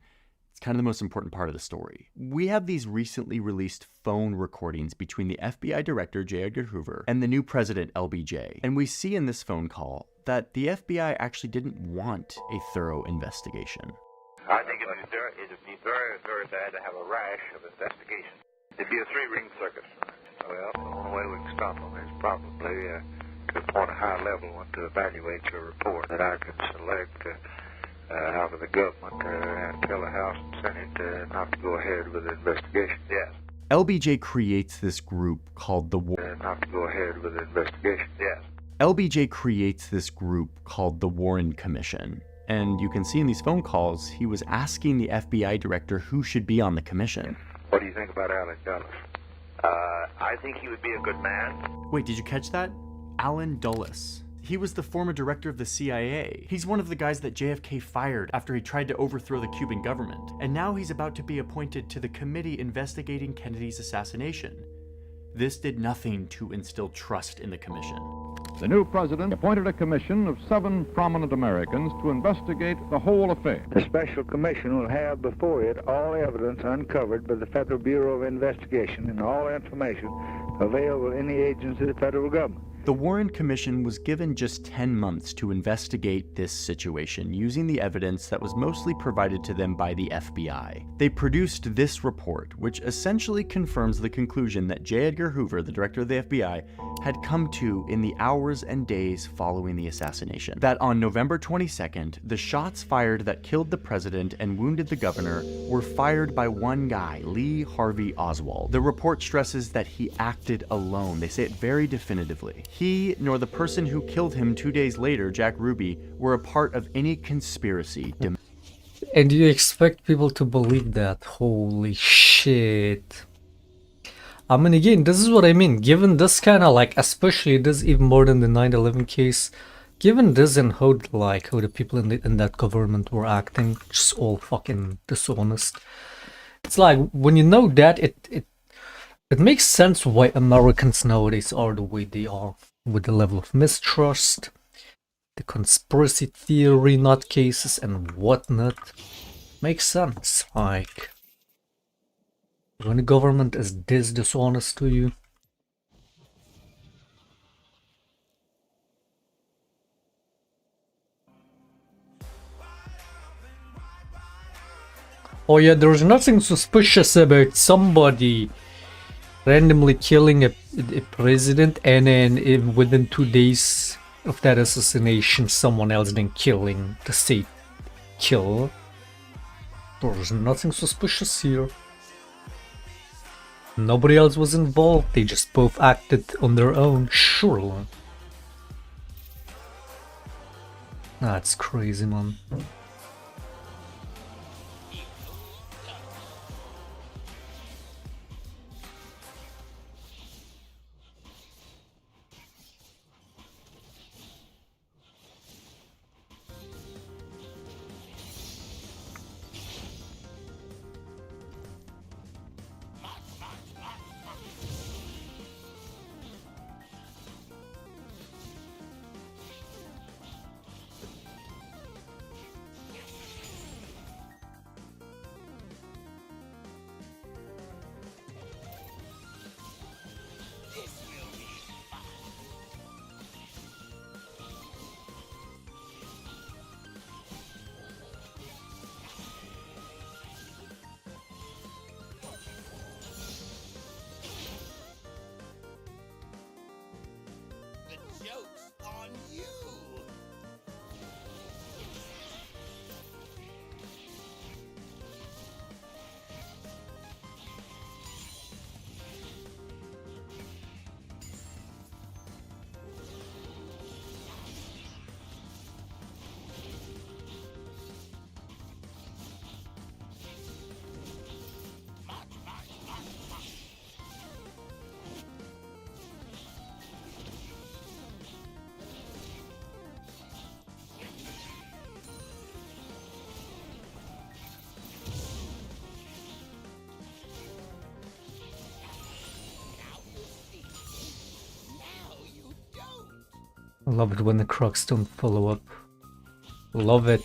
It's kind of the most important part of the story. We have these recently released phone recordings between the FBI director, J. Edgar Hoover, and the new president, LBJ. And we see in this phone call that the FBI actually didn't want a thorough investigation. I think it would be very, very bad to have a rash of investigation. It'd be a three-ring circus. Well, the only way we can stop them is probably to appoint a high-level one to evaluate your report that I could select out of the government and tell the House and Senate not to go ahead with the investigation. Yes. LBJ creates this group called the not to go ahead with the investigation. Yes. LBJ creates this group called the Warren Commission. And you can see in these phone calls, he was asking the FBI director who should be on the commission. What do you think about Allen Dulles? I think he would be a good man. Wait, did you catch that? Allen Dulles. He was the former director of the CIA. He's one of the guys that JFK fired after he tried to overthrow the Cuban government. And now he's about to be appointed to the committee investigating Kennedy's assassination. This did nothing to instill trust in the commission. The new president appointed a commission of 7 prominent Americans to investigate the whole affair. The special commission will have before it all evidence uncovered by the Federal Bureau of Investigation and all information available to any agency of the federal government. The Warren Commission was given just 10 months to investigate this situation using the evidence that was mostly provided to them by the FBI. They produced this report, which essentially confirms the conclusion that J. Edgar Hoover, the director of the FBI, had come to in the hours and days following the assassination. That on November 22nd, the shots fired that killed the president and wounded the governor were fired by one guy, Lee Harvey Oswald. The report stresses that he acted alone. They say it very definitively. He, nor the person who killed him 2 days later, Jack Ruby, were a part of any conspiracy. And you expect people to believe that? Holy shit. I mean, again, this is what I mean. Given this kind of like, especially this even more than the 9/11 case, given this and how the people in that government were acting, just all fucking dishonest. It's like when you know that, it makes sense why Americans nowadays are the way they are, with the level of mistrust, the conspiracy theory nutcases and whatnot. Makes sense. Like, when the government is this dishonest to you. Oh yeah, there's nothing suspicious about somebody randomly killing a president and then within 2 days of that assassination someone else then killing the state killer. There's nothing suspicious here. Nobody else was involved, they just both acted on their own, surely. That's crazy, man. I love it when the crocs don't follow up. Love it.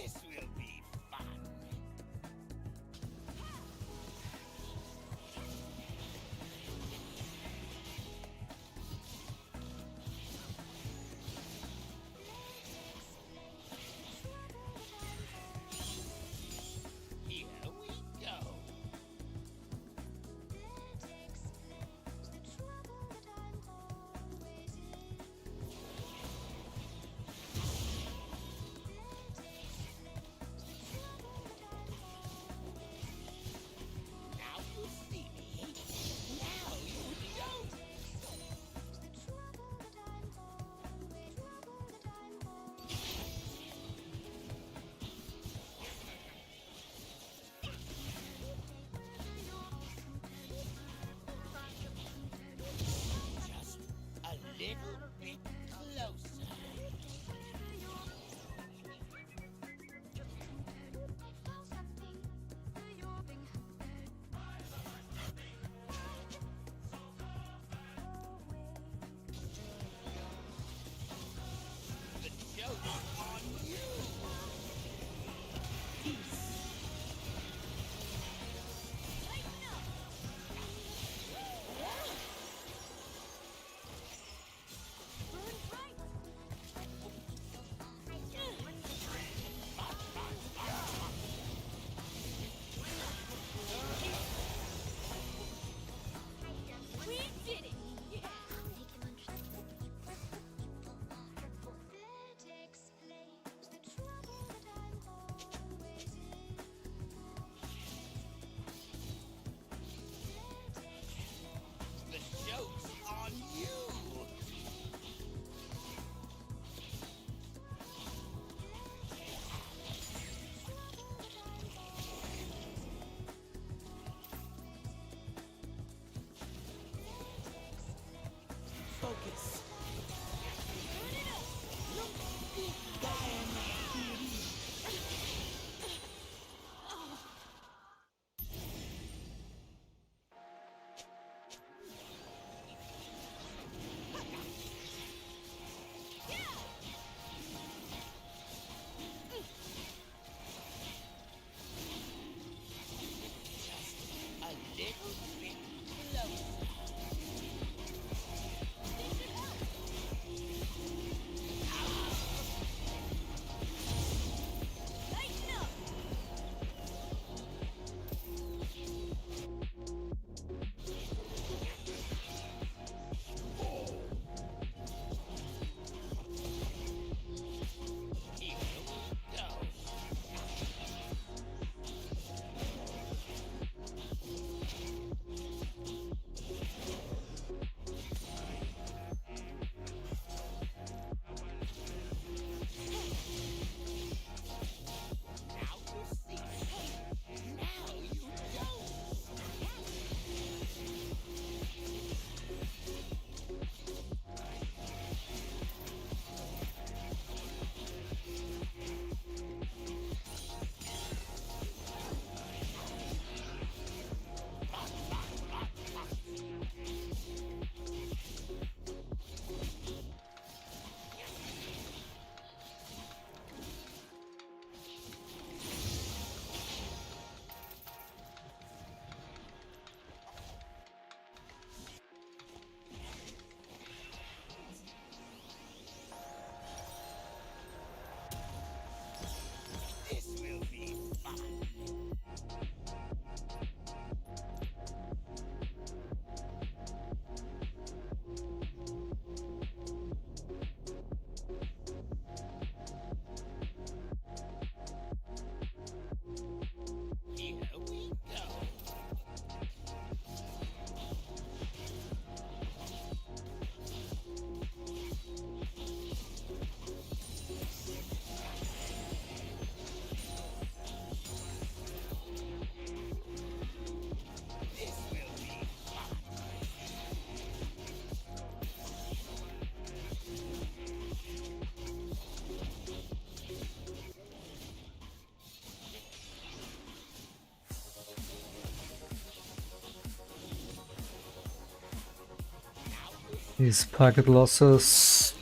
This will be fun. Here we go. Now you see me. Now you don't. Just a little bit closer. The joke's on you. We did it! Yeah! The joke's on you! Focus. Just a little bit closer. Lighten up! Here we go. Now you see. Now you don't. This will be fun. Here we go. This will be fun. These packet losses.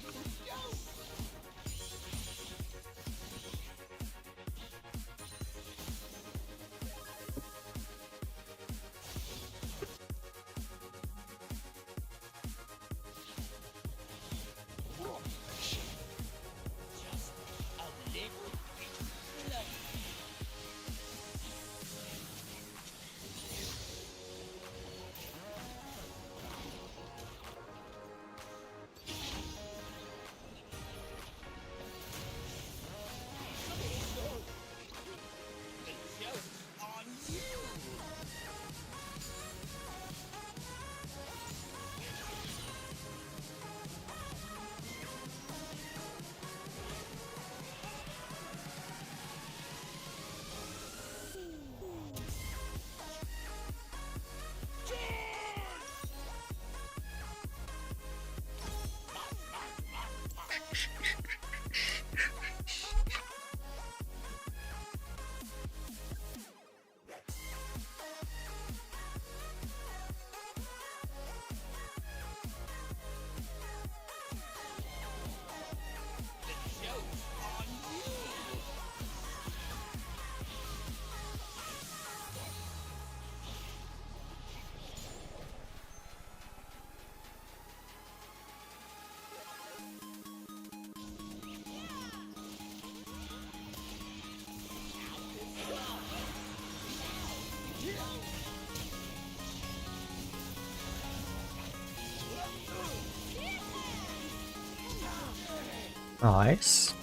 Nice.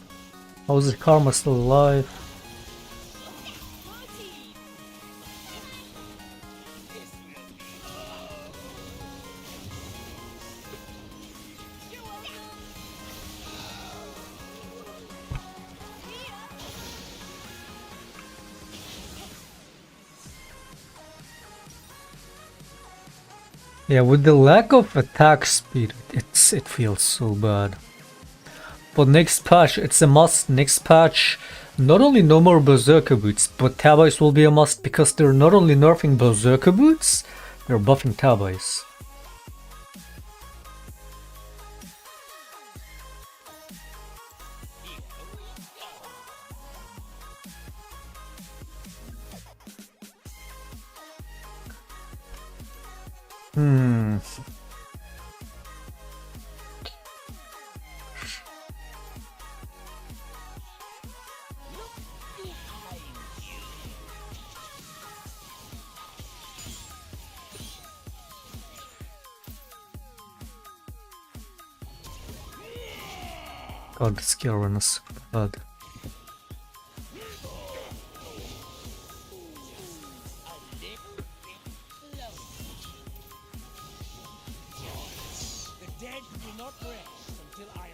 How is the karma still alive? Yeah, with the lack of attack speed, it feels so bad. But next patch, it's a must. Next patch, not only no more Berserker Boots, but Tabais will be a must because they're not only nerfing Berserker Boots, they're buffing Tabais. God, the skill run is so bad. The dead will not rest until I am.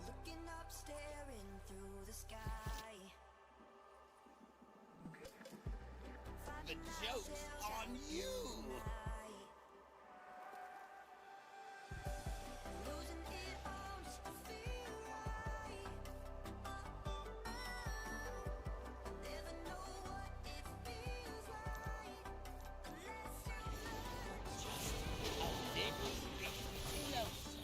Looking up, staring through the sky. The joke's on you. Losing it all just to feel right. Never know what it feels like unless Just a little bit closer.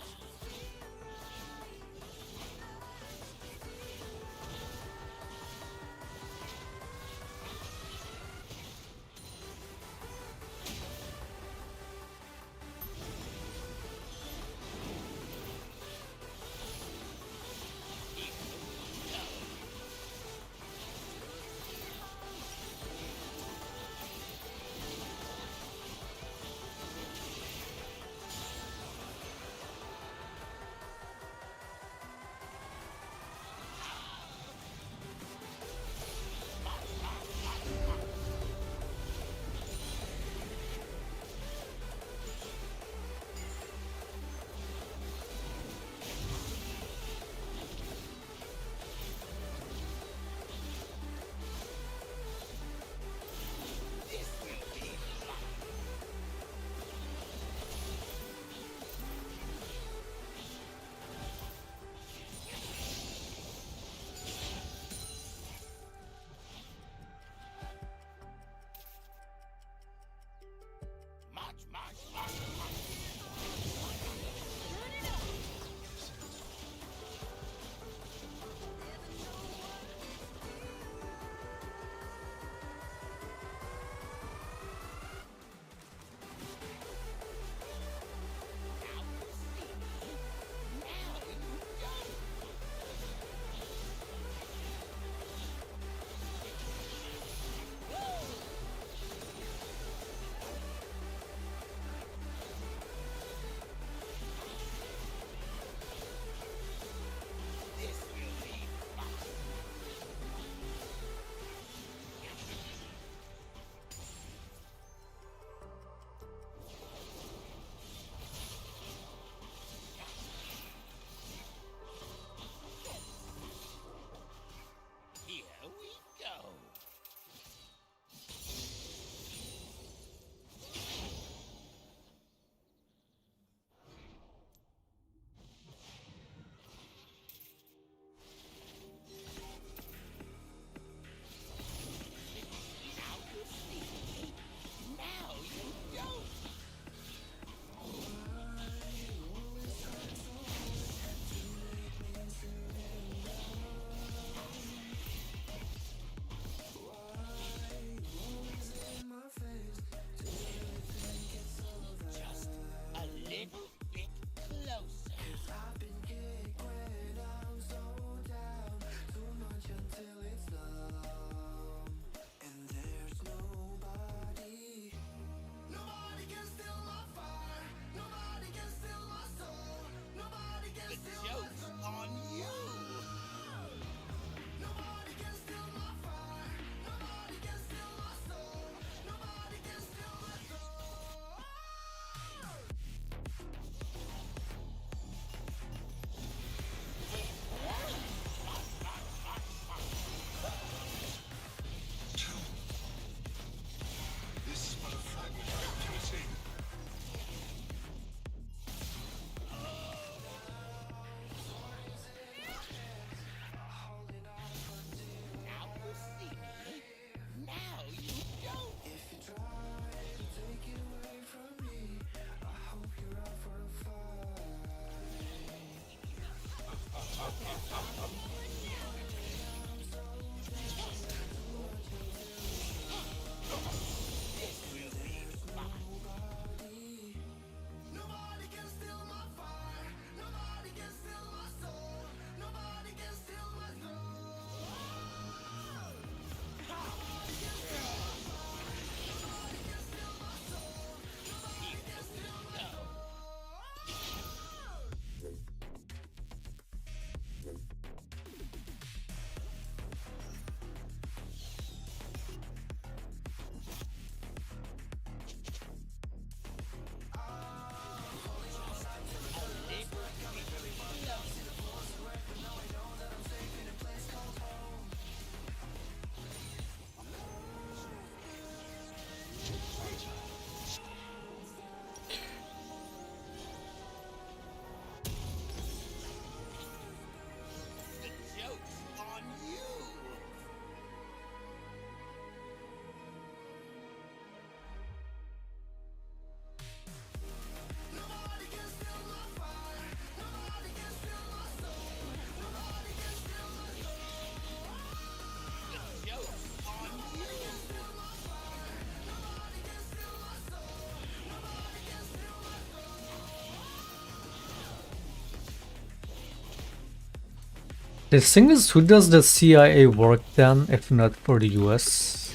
The thing is, who does the CIA work then, if not for the US?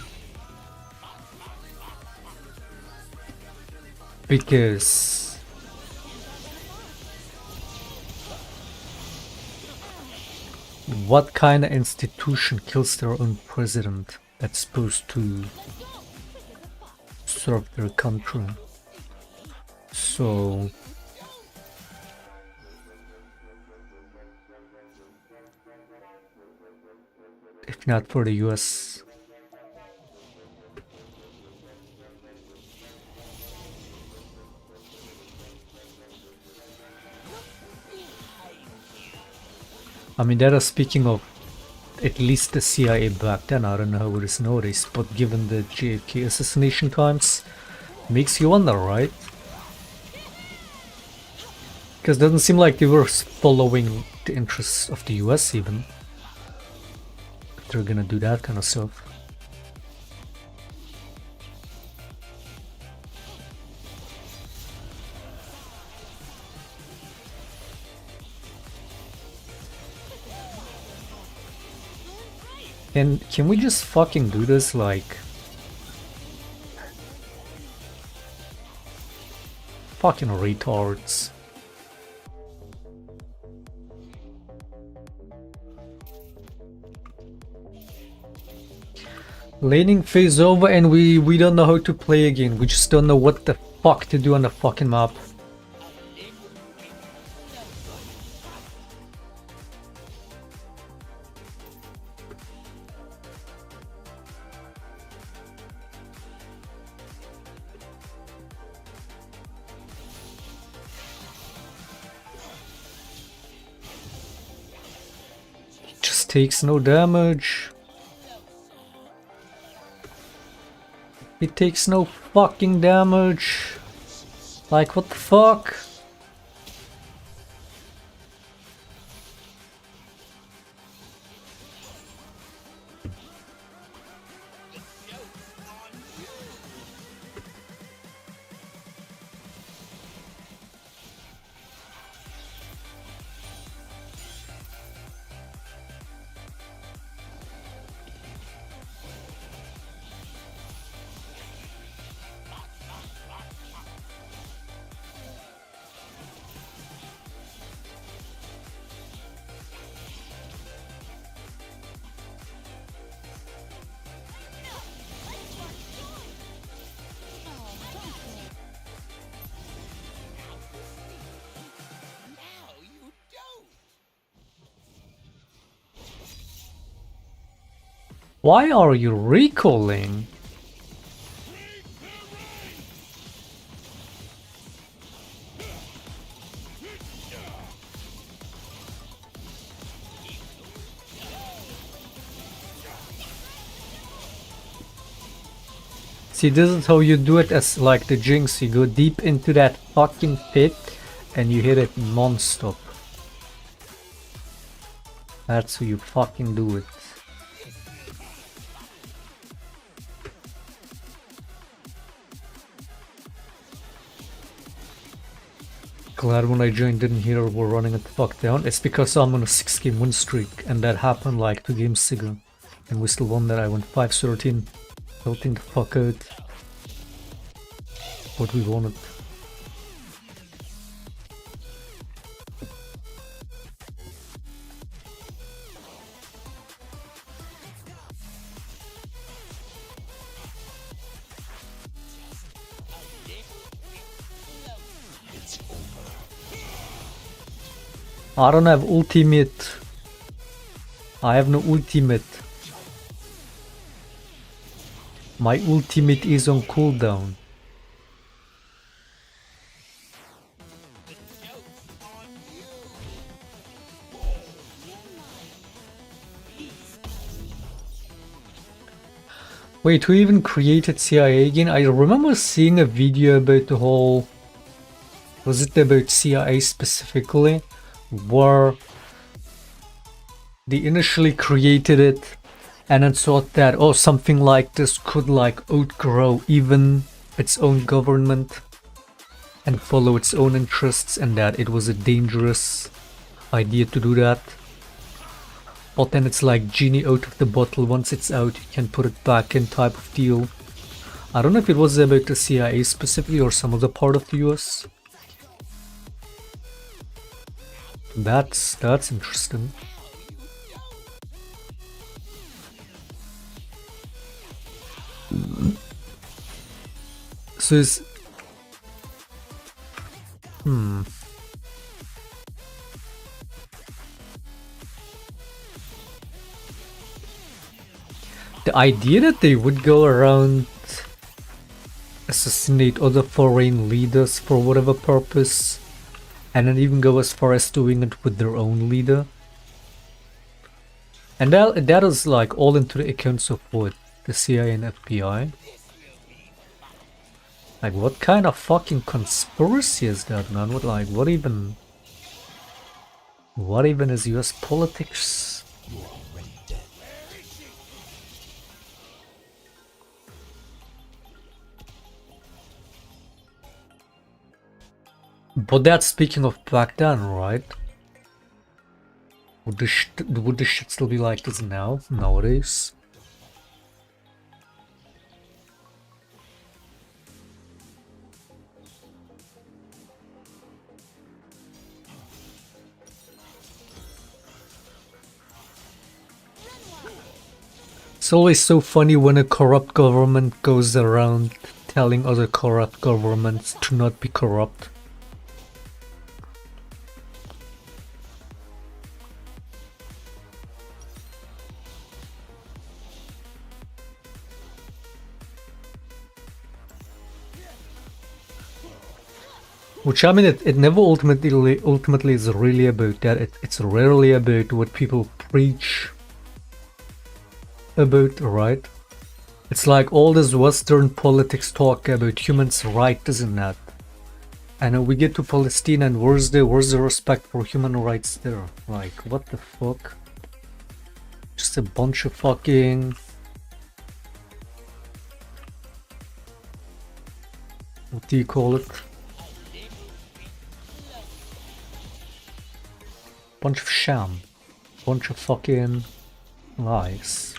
Because what kind of institution kills their own president that's supposed to serve their country? So if not for the US. I mean, that is speaking of at least the CIA back then. I don't know how it is nowadays, but given the JFK assassination times, makes you wonder, right? Because it doesn't seem like they were following the interests of the US even. If they're gonna do that kind of stuff. And can we just fucking do this, like... Fucking retards. Laning phase over and we don't know how to play again. We just don't know what the fuck to do on the fucking map. Just takes no damage. It takes no fucking damage. Like, what the fuck? Why are you recalling? See, this is how you do it as like the Jinx. You go deep into that fucking pit and you hit it non-stop. That's how you fucking do it. Glad when I joined didn't hear we're running it the fuck down. It's because I'm on a 6-game win streak and that happened like 2 games ago. And we still won that. I went 5-13. Helping the fuck out. But we won it. I don't have ultimate. I have no ultimate. My ultimate is on cooldown. Wait, who even created CIA again? I remember seeing a video about the whole... Was it about CIA specifically? Where they initially created it and then thought that, oh, something like this could like outgrow even its own government and follow its own interests, and that it was a dangerous idea to do that. But then it's like genie out of the bottle. Once it's out, you can put it back in type of deal. I don't know if it was about the CIA specifically or some other part of the US. That's interesting. So is the idea that they would go around assassinate other foreign leaders for whatever purpose, and then even go as far as doing it with their own leader, and that is like all into the accounts of what the CIA and FBI. Like, what kind of fucking conspiracy is that, man? What even is US politics? But that's speaking of back then, right? Would this shit still be like this nowadays? It's always so funny when a corrupt government goes around telling other corrupt governments to not be corrupt. Which, I mean, it never ultimately is really about that. It's rarely about what people preach about, right? It's like all this Western politics talk about human rights and that. And we get to Palestine and where's the respect for human rights there? Like, what the fuck? Just a bunch of fucking... What do you call it? Bunch of sham. Bunch of fucking lies.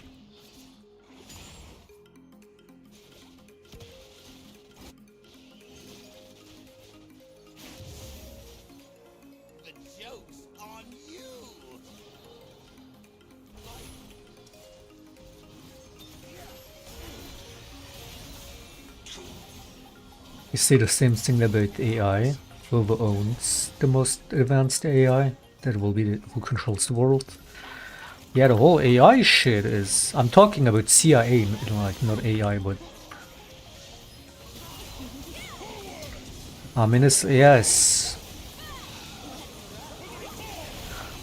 You say the same thing about AI. Whoever owns the most advanced AI, that will be who controls the world. Yeah, the whole AI shit is... I'm talking about CIA, like not AI, but... I mean, it's... Yes.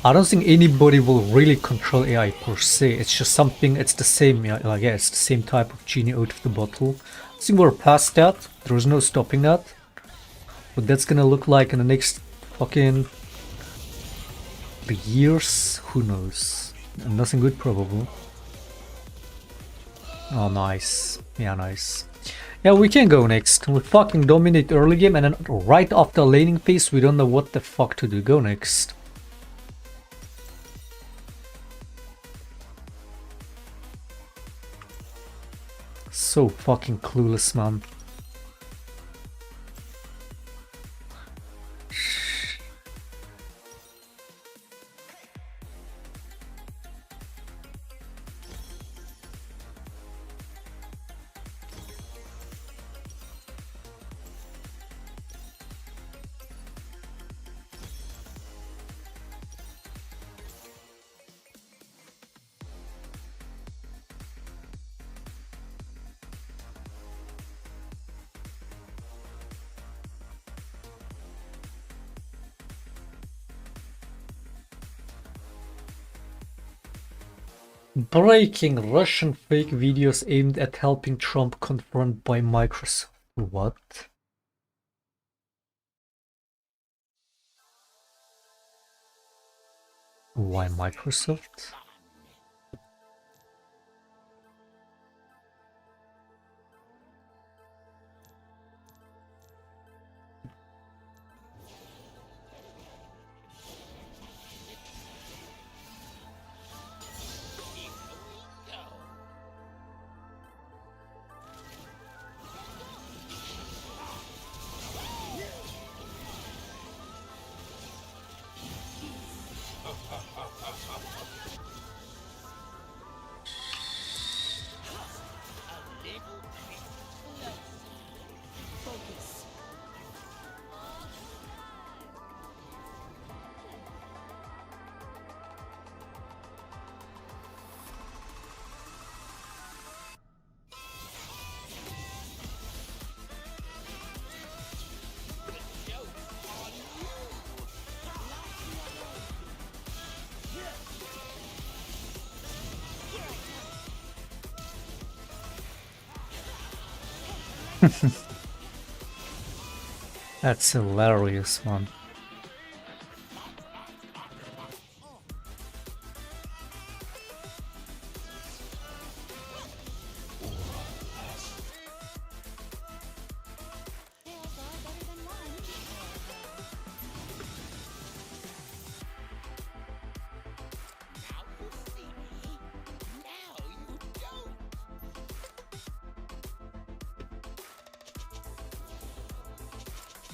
I don't think anybody will really control AI per se. It's just something... It's the same, yeah, like, yeah, it's the same type of genie out of the bottle. I think we're past that. There's no stopping that. What that's gonna look like in the next fucking years, who knows? Nothing good, probably. Oh, nice. Yeah, nice. Yeah, we can go next. We fucking dominate early game, and then right after laning phase, we don't know what the fuck to do. Go next. So fucking clueless, man. Breaking Russian fake videos aimed at helping Trump confirmed by Microsoft. What? Why Microsoft? That's hilarious, man.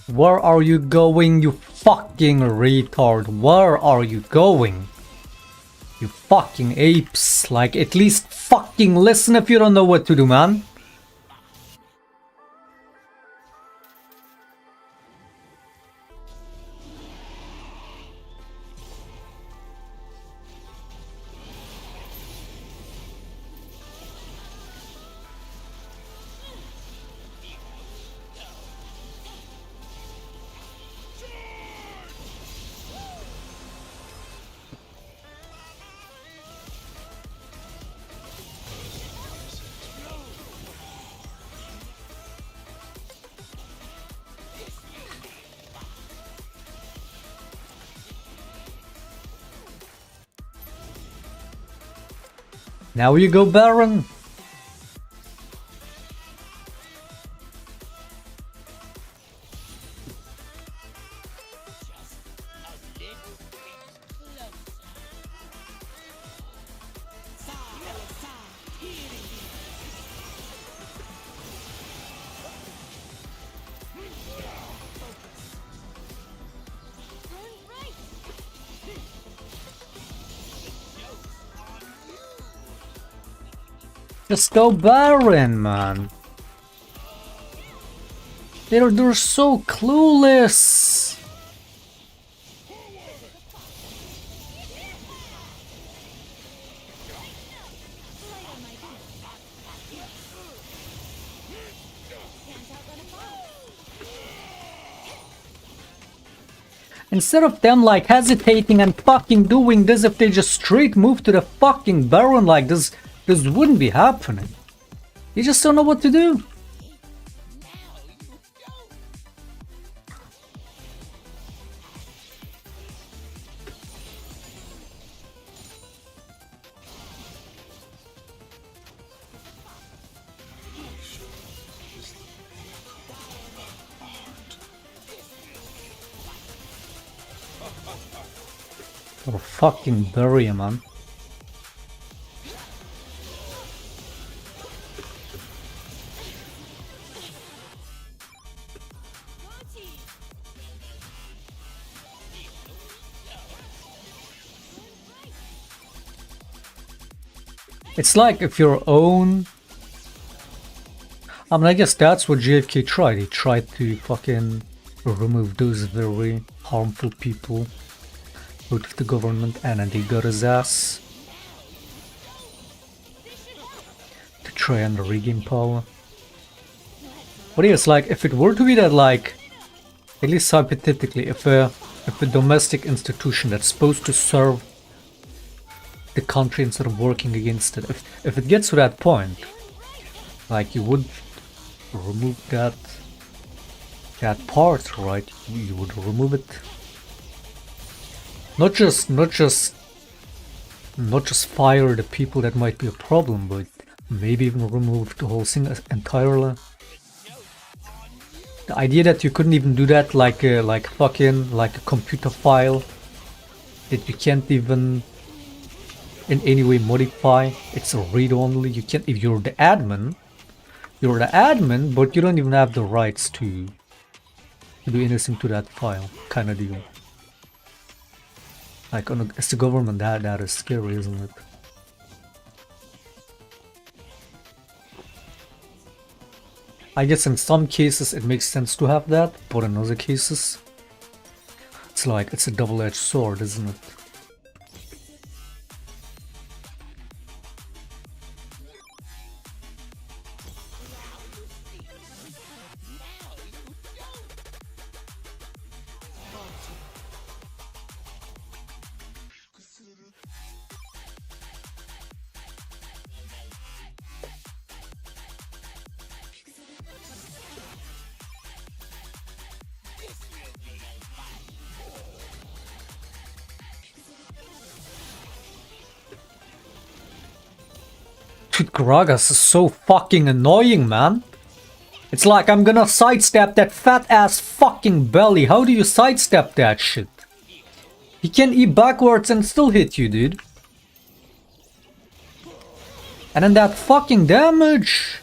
Where are you going, you fucking retard? Where are you going? You fucking apes. Like, at least fucking listen if you don't know what to do, man. Now you go, Baron. Just go Baron, man. They're so clueless. Instead of them like hesitating and fucking doing this, if they just straight move to the fucking Baron like this wouldn't be happening. You just don't know what to do. Or fucking bury him, man. It's like if your own... I mean, I guess that's what JFK tried. He tried to fucking remove those very harmful people out of the government, and then they got his ass to try and regain power. But yeah, it's like, if it were to be that, like, at least hypothetically, if a domestic institution that's supposed to serve the country instead of working against it, if it gets to that point, like, you would remove that part, right? You would remove it. Not just fire the people that might be a problem, but maybe even remove the whole thing entirely. The idea that you couldn't even do that like a computer file that you can't even in any way modify. It's a read only. You can't, if you're the admin, but you don't even have the rights to do anything to that file, kind of deal. Like, as the government, that is scary, isn't it? I guess in some cases it makes sense to have that, but in other cases, it's like, it's a double-edged sword, isn't it? Dude, Gragas is so fucking annoying, man. It's like I'm gonna sidestep that fat ass fucking belly. How do you sidestep that shit? He can E backwards and still hit you, dude. And then that fucking damage.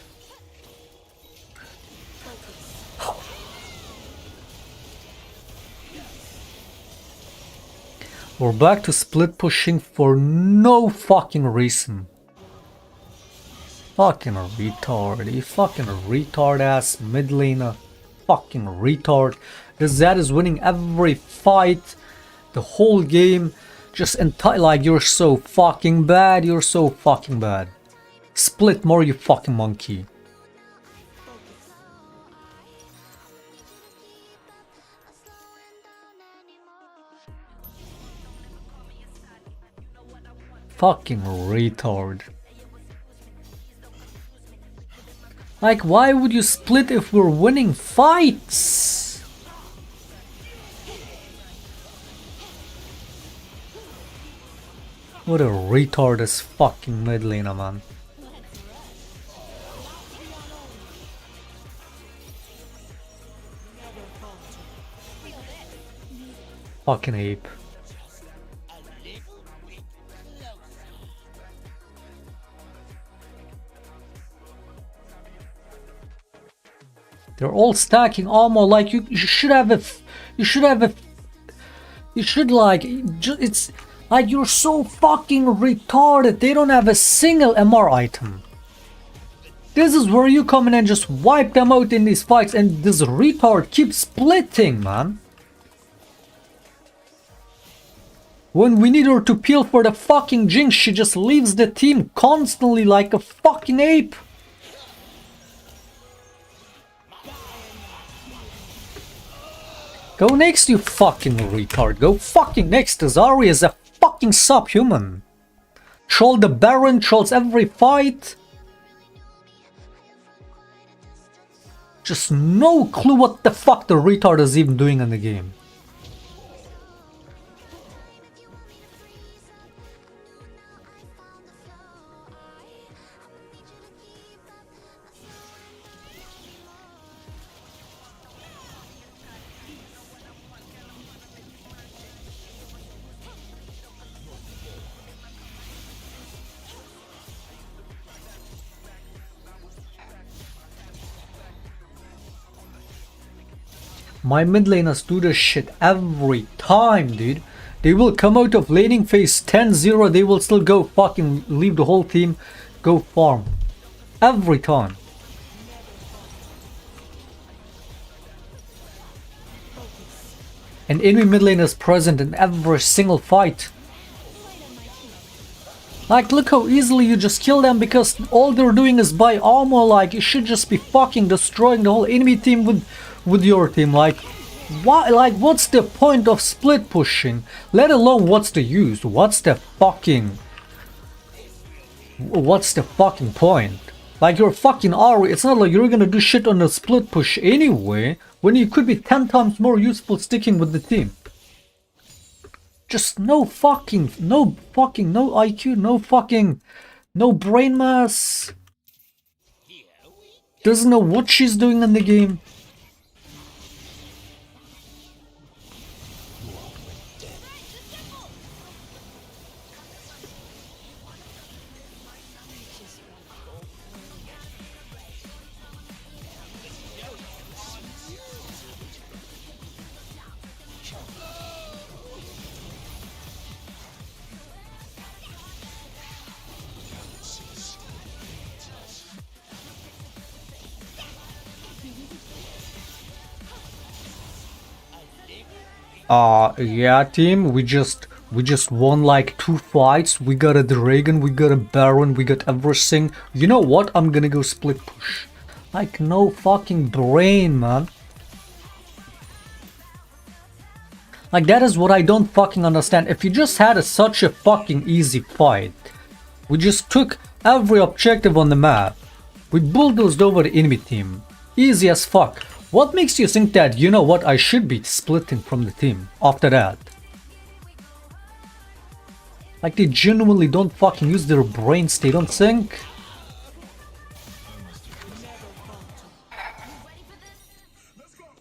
We're back to split pushing for no fucking reason. Fucking retard. You fucking retard ass mid laner. Fucking retard. This Zed is winning every fight. The whole game. Just like, you're so fucking bad. You're so fucking bad. Split more, you fucking monkey. Fucking retard. Like, why would you split if we're winning fights? What a retard is fucking mid laner, man. Fucking ape. They're all stacking armor. Like, you should have a, it's like, you're so fucking retarded. They don't have a single MR item. This is where you come in and just wipe them out in these fights, and this retard keeps splitting, man. When we need her to peel for the fucking Jinx, she just leaves the team constantly like a fucking ape. Go next, you fucking retard. Go fucking next. Zarya is a fucking subhuman. Troll the Baron, trolls every fight. Just no clue what the fuck the retard is even doing in the game. My mid laners do this shit every time, dude. They will come out of laning phase 10-0, they will still go fucking leave the whole team, go farm. Every time. And enemy mid lane is present in every single fight. Like, look how easily you just kill them, because all they're doing is buy armor. Like, you should just be fucking destroying the whole enemy team with your team. Like, why? Like, what's the point of split pushing? Let alone what's the use? What's the fucking point? Like, you're fucking Ari. It's not like you're gonna do shit on a split push anyway, when you could be 10 times more useful sticking with the team. Just no IQ, no brain mass. Doesn't know what she's doing in the game. Yeah, team, we just won like 2 fights. We got a dragon, we got a baron, we got everything. You know what? I'm gonna go split push. Like, no fucking brain, man. Like, that is what I don't fucking understand. If you just had such a fucking easy fight, we just took every objective on the map, we bulldozed over the enemy team, easy as fuck. What makes you think that, you know what, I should be splitting from the team after that? Like, they genuinely don't fucking use their brains, they don't think.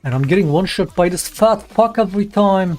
And I'm getting one shot by this fat fuck every time.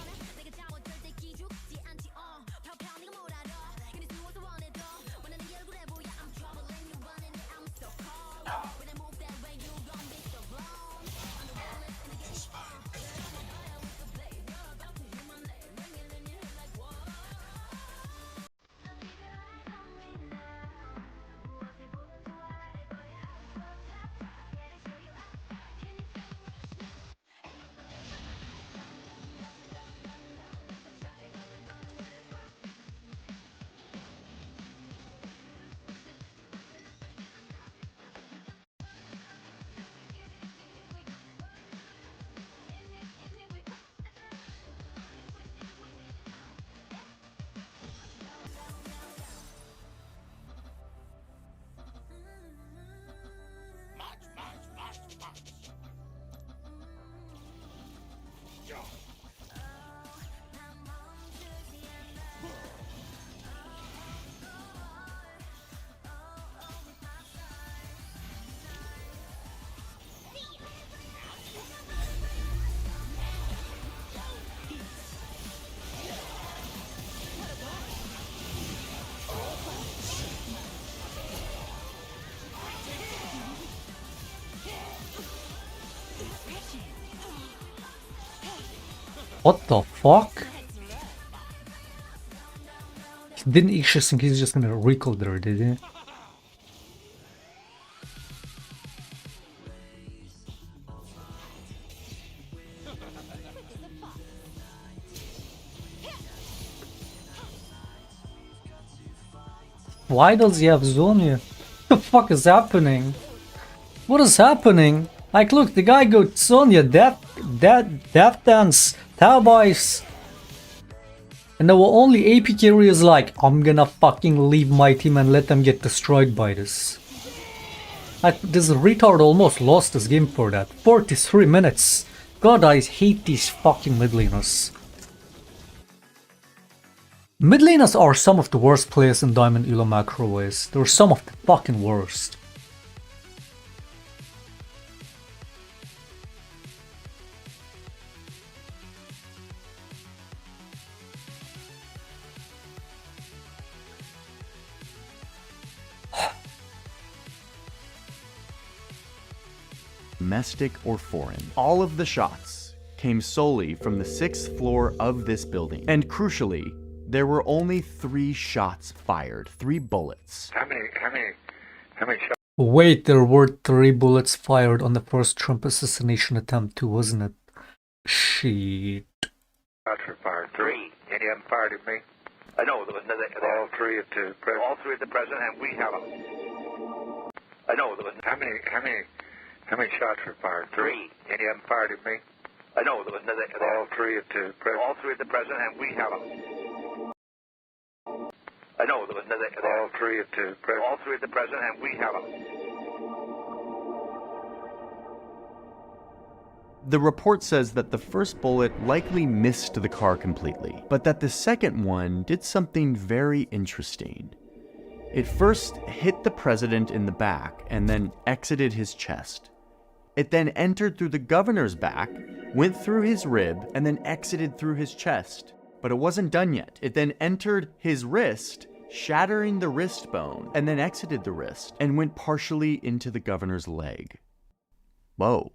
What the fuck? He didn't just think he's just gonna recall there, did he? Why does he have Zonya? What the fuck is happening? What is happening? Like, look, the guy got Sonya, Death Dance, Taobice. And our only AP carry is like, I'm gonna fucking leave my team and let them get destroyed by this. Like, this retard almost lost this game for that. 43 minutes. God, I hate these fucking mid laners. Mid laners are some of the worst players in Diamond Elo macro ways. They're some of the fucking worst. Domestic or foreign. All of the shots came solely from the 6th floor of this building. And crucially, there were only 3 shots fired, 3 bullets. How many shots? Wait, there were 3 bullets fired on the first Trump assassination attempt too, wasn't it? Shit. Shots were fired. 3. Any of them fired at me? I know there was another. All 3 at the president. All 3 at the president, and we have them. I know there was. How many shots were fired? 3. Any of them fired at me? I know there was another. All 3 at the president. All 3 at the president, and we have them. I know there was another. All 3 at the president. All 3 at the president, and we have them. The report says that the first bullet likely missed the car completely, but that the second one did something very interesting. It first hit the president in the back and then exited his chest. It then entered through the governor's back, went through his rib, and then exited through his chest. But it wasn't done yet. It then entered his wrist, shattering the wrist bone, and then exited the wrist, and went partially into the governor's leg. Whoa.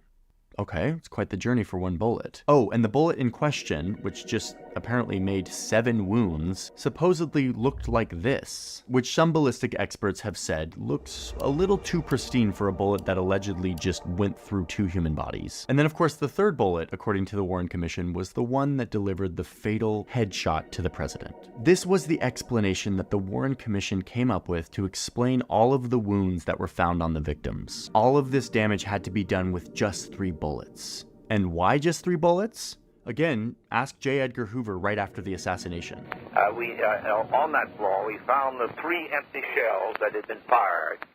Okay, it's quite the journey for one bullet. Oh, and the bullet in question, which just apparently made 7 wounds, supposedly looked like this, which some ballistic experts have said looks a little too pristine for a bullet that allegedly just went through 2 human bodies. And then of course the third bullet, according to the Warren Commission, was the one that delivered the fatal headshot to the president. This was the explanation that the Warren Commission came up with to explain all of the wounds that were found on the victims. All of this damage had to be done with just 3 bullets. And why just 3 bullets? Again, ask J. Edgar Hoover right after the assassination. On that floor, we found the 3 empty shells that had been fired.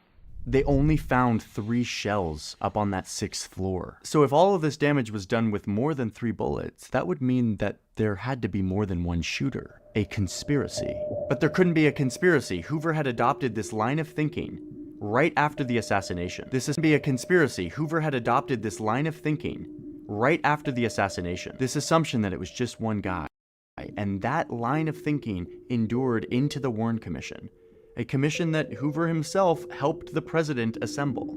They only found 3 shells up on that 6th floor. So if all of this damage was done with more than 3 bullets, that would mean that there had to be more than one shooter. A conspiracy. But there couldn't be a conspiracy. Hoover had adopted this line of thinking right after the assassination. This isn't be a conspiracy. Hoover had adopted this line of thinking right after the assassination. This assumption that it was just one guy, and that line of thinking endured into the Warren Commission, a commission that Hoover himself helped the president assemble.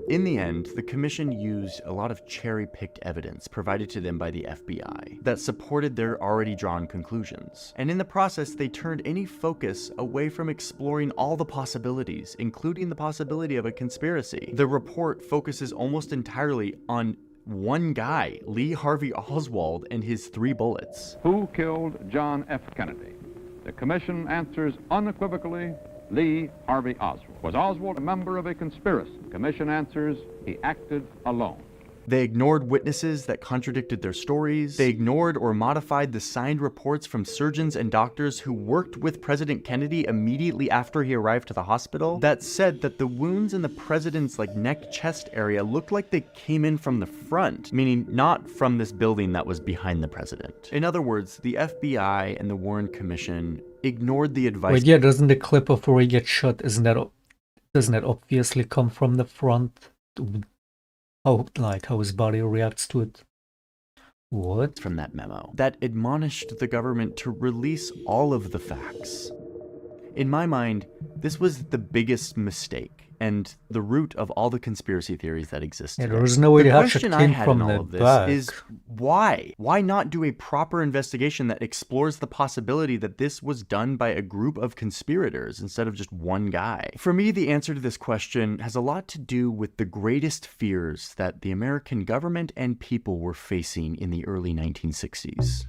In the end, the commission used a lot of cherry-picked evidence provided to them by the FBI that supported their already drawn conclusions. And in the process, they turned any focus away from exploring all the possibilities, including the possibility of a conspiracy. The report focuses almost entirely on one guy, Lee Harvey Oswald, and his 3 bullets. Who killed John F. Kennedy? The commission answers unequivocally, Lee Harvey Oswald. Was Oswald a member of a conspiracy? The commission answers, he acted alone. They ignored witnesses that contradicted their stories. They ignored or modified the signed reports from surgeons and doctors who worked with President Kennedy immediately after he arrived to the hospital that said that the wounds in the president's neck chest area looked like they came in from the front, meaning not from this building that was behind the president. In other words, the FBI and the Warren Commission ignored the advice. Wait, yeah, doesn't the clip of where he gets shot, doesn't that obviously come from the front? How his body reacts to it. What? From that memo that admonished the government to release all of the facts. In my mind, this was the biggest mistake and the root of all the conspiracy theories that exist. Yeah, there was no way to have question shit I came had from in all the of this back. is why? Why not do a proper investigation that explores the possibility that this was done by a group of conspirators instead of just one guy? For me, the answer to this question has a lot to do with the greatest fears that the American government and people were facing in the early 1960s.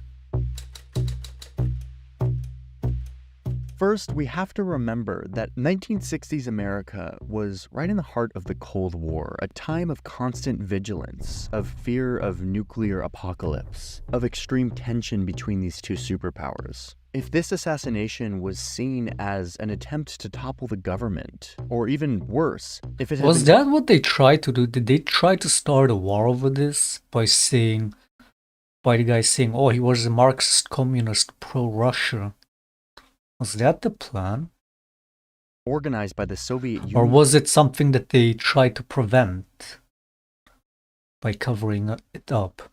First, we have to remember that 1960s America was right in the heart of the Cold War, a time of constant vigilance, of fear of nuclear apocalypse, of extreme tension between these two superpowers. If this assassination was seen as an attempt to topple the government, or even worse, if it had Was that what they tried to do? Did they try to start a war over this by the guy saying, oh, he was a Marxist communist pro-Russia? Was that the plan? Organized by the Soviet Union? Or was it something that they tried to prevent by covering it up?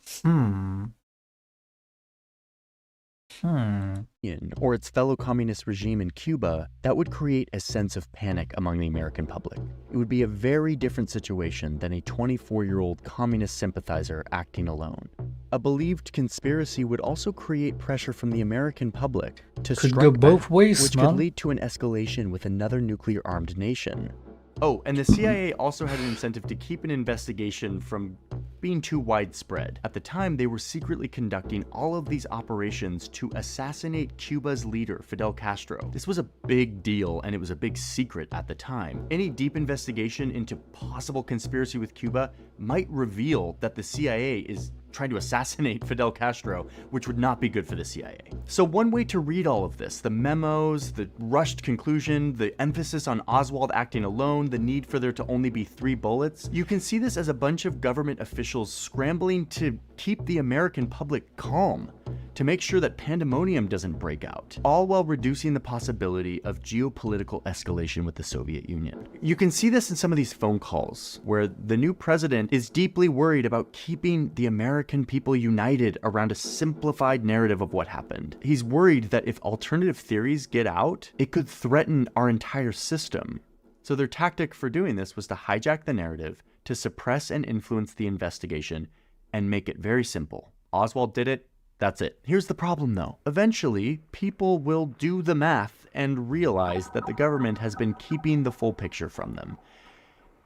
Or its fellow communist regime in Cuba, that would create a sense of panic among the American public. It would be a very different situation than a 24-year-old communist sympathizer acting alone. A believed conspiracy would also create pressure from the American public to Could strike go both back, ways, which man. could lead to an escalation with another nuclear-armed nation. Oh, and the CIA also had an incentive to keep an investigation from being too widespread. At the time, they were secretly conducting all of these operations to assassinate Cuba's leader, Fidel Castro. This was a big deal, and it was a big secret at the time. Any deep investigation into possible conspiracy with Cuba might reveal that the CIA is trying to assassinate Fidel Castro, which would not be good for the CIA. So one way to read all of this, the memos, the rushed conclusion, the emphasis on Oswald acting alone, the need for there to only be 3 bullets, you can see this as a bunch of government officials scrambling to keep the American public calm, to make sure that pandemonium doesn't break out, all while reducing the possibility of geopolitical escalation with the Soviet Union. You can see this in some of these phone calls, where the new president is deeply worried about keeping the American people united around a simplified narrative of what happened. He's worried that if alternative theories get out, it could threaten our entire system. So their tactic for doing this was to hijack the narrative, to suppress and influence the investigation, and make it very simple. Oswald did it. That's it. Here's the problem though. Eventually, people will do the math and realize that the government has been keeping the full picture from them.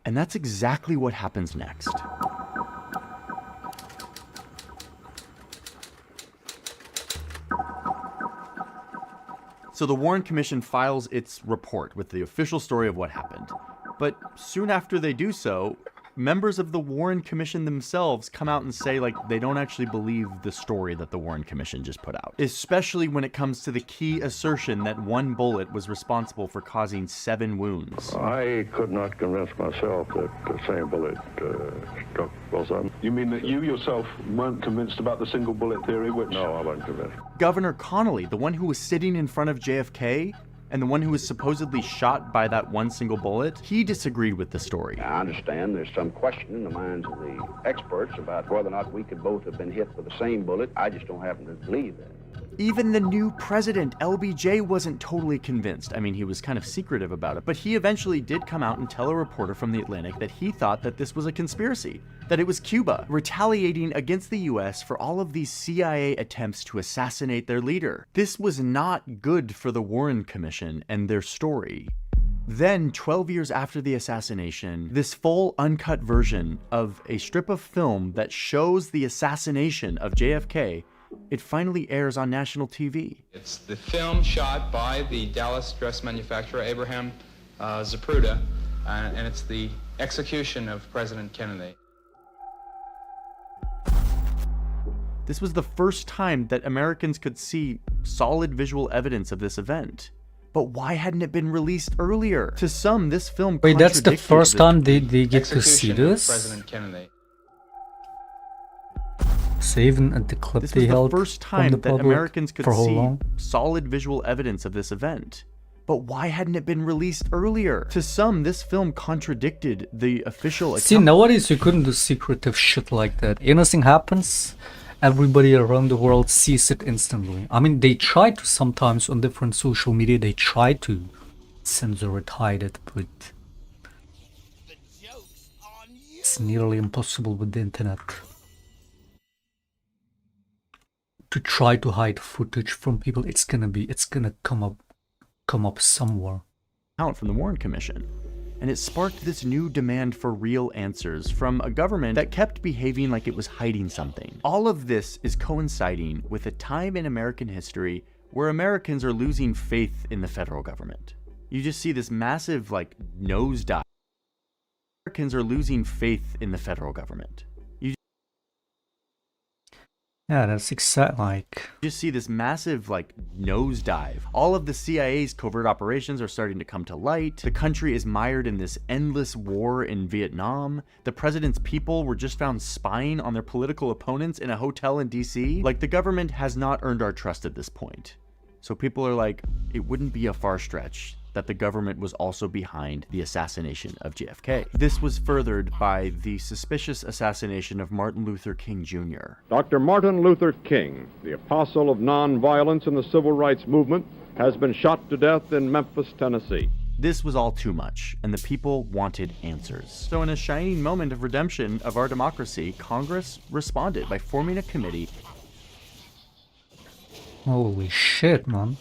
And that's exactly what happens next. So the Warren Commission files its report with the official story of what happened. But soon after they do so, members of the Warren Commission themselves come out and say they don't actually believe the story that the Warren Commission just put out, especially when it comes to the key assertion that 1 bullet was responsible for causing 7 wounds. I could not convince myself that the same bullet struck Wilson. You mean that you yourself weren't convinced about the single bullet theory, which... No, I wasn't convinced. Governor Connolly, the one who was sitting in front of JFK, and the one who was supposedly shot by that one single bullet, he disagreed with the story. I understand there's some question in the minds of the experts about whether or not we could both have been hit with the same bullet. I just don't happen to believe that. Even the new president, LBJ, wasn't totally convinced. I mean, he was kind of secretive about it, but he eventually did come out and tell a reporter from The Atlantic that he thought that this was a conspiracy, that it was Cuba retaliating against the US for all of these CIA attempts to assassinate their leader. This was not good for the Warren Commission and their story. Then, 12 years after the assassination, this full uncut version of a strip of film that shows the assassination of JFK, it finally airs on national TV. It's the film shot by the Dallas dress manufacturer Abraham Zapruder, and it's the execution of President Kennedy. This was the first time that Americans could see solid visual evidence of this event. But why hadn't it been released earlier? To some, this film Wait, that's the first time they get to see execution of this? President Kennedy. So even at the clip This they was the held first from time the that public Americans could for how see long? solid visual evidence of this event. But why hadn't it been released earlier? To some, this film contradicted the official account. See, nowadays you couldn't do secretive shit like that. Anything happens, everybody around the world sees it instantly. I mean, they try to sometimes on different social media, they try to censor it, hide it, but it's nearly impossible with the internet. To try to hide footage from people, it's gonna come up somewhere. Out from the Warren Commission. And it sparked this new demand for real answers from a government that kept behaving like it was hiding something. All of this is coinciding with a time in American history where Americans are losing faith in the federal government. You just see this massive, like, nosedive. Americans are losing faith in the federal government. Yeah, that's exactly like... You just see this massive, like, nosedive. All of the CIA's covert operations are starting to come to light. The country is mired in this endless war in Vietnam. The president's people were just found spying on their political opponents in a hotel in DC. Like, the government has not earned our trust at this point. So people are like, it wouldn't be a far stretch that the government was also behind the assassination of JFK. This was furthered by the suspicious assassination of Martin Luther King Jr. Dr. Martin Luther King, the apostle of nonviolence in the civil rights movement, has been shot to death in Memphis, Tennessee. This was all too much, and the people wanted answers. So in a shining moment of redemption of our democracy, Congress responded by forming a committee. Holy shit, man.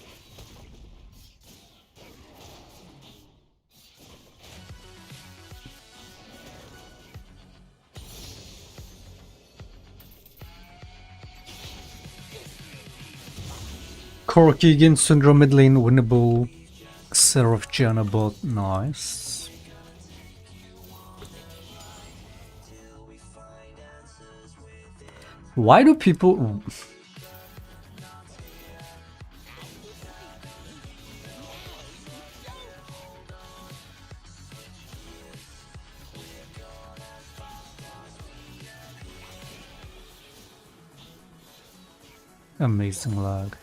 Corkigan, Sundra mid lane, winnable. Seraph Jana bot, nice. Why do people... Amazing lag.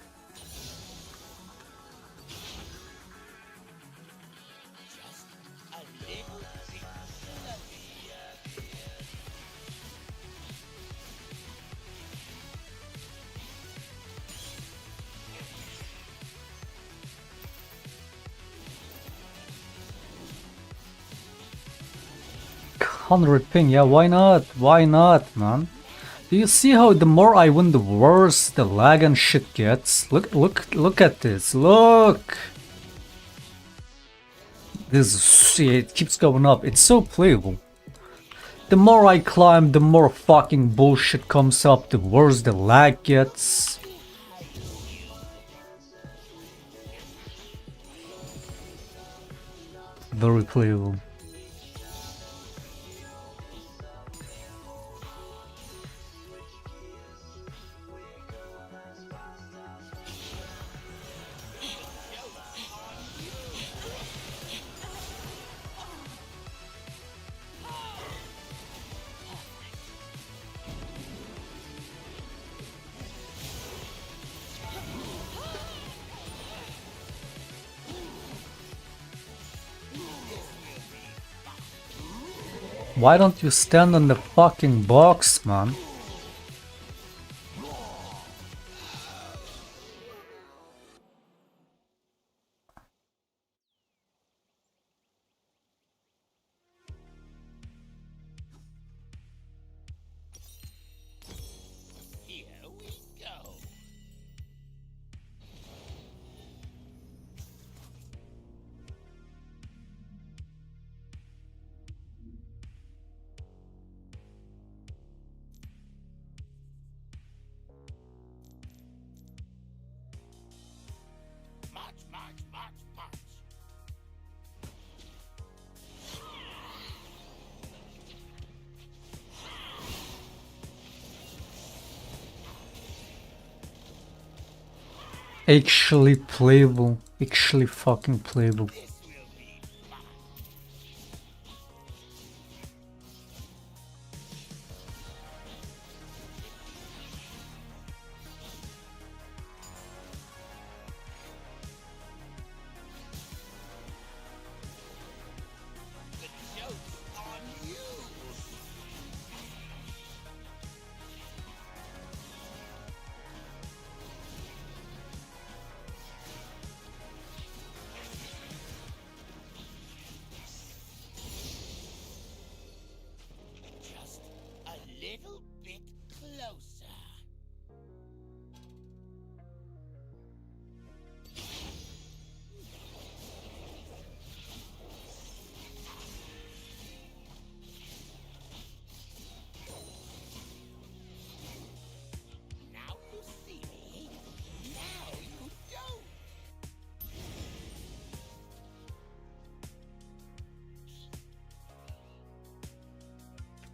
$100 ping, yeah, why not? Why not, man? Do you see how the more I win, the worse the lag and shit gets? Look at this. Look. See, it keeps going up. It's so playable. The more I climb, the more fucking bullshit comes up. The worse the lag gets. Very playable. Why don't you stand on the fucking box, man? Actually playable. Actually fucking playable.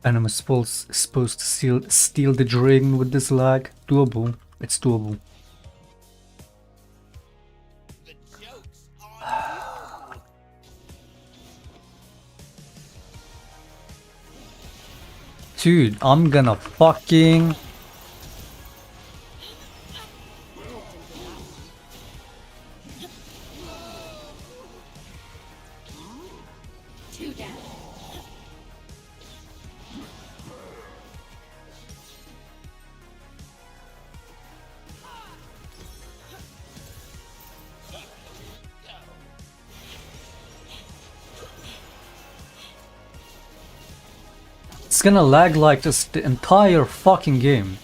And I'm supposed to steal the dragon with this lag. Doable. It's doable. Dude, I'm gonna fucking... It's gonna lag like this the entire fucking game.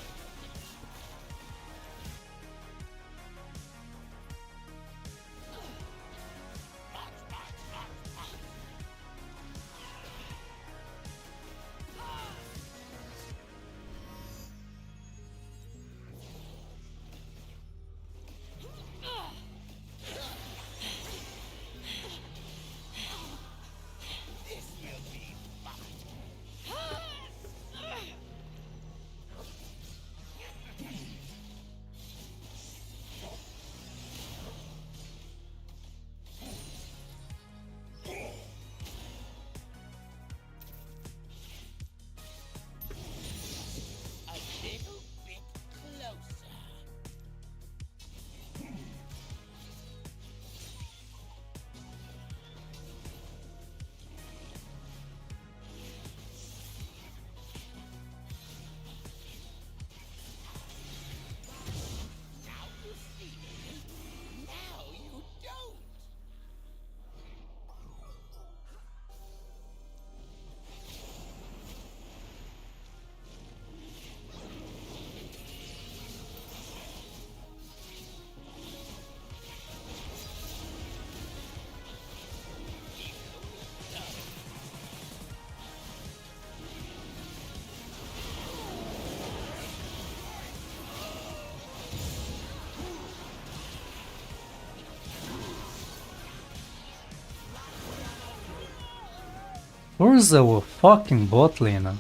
Where's our fucking bot laner?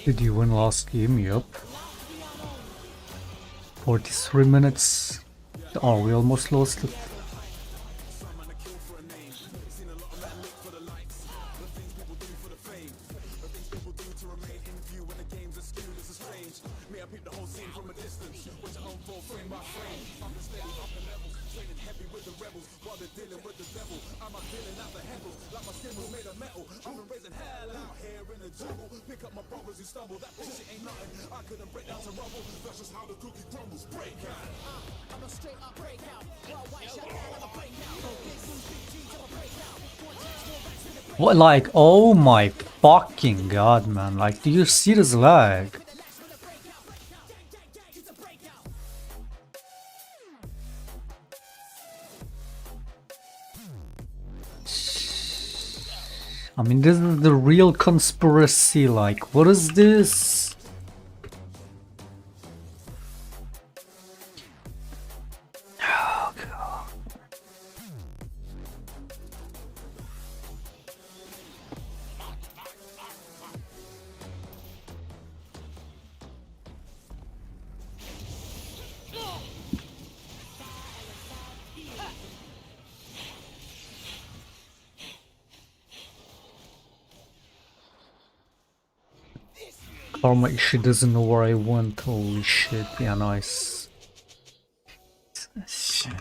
Did you win last game? Yup. 43 minutes. Oh, we almost lost it. What, like, oh my fucking god, man. Like, do you see this lag? I mean, this is the real conspiracy. Like, what is this? Oh, God. Karma, she doesn't know where I went. Holy shit, yeah, nice. Shit.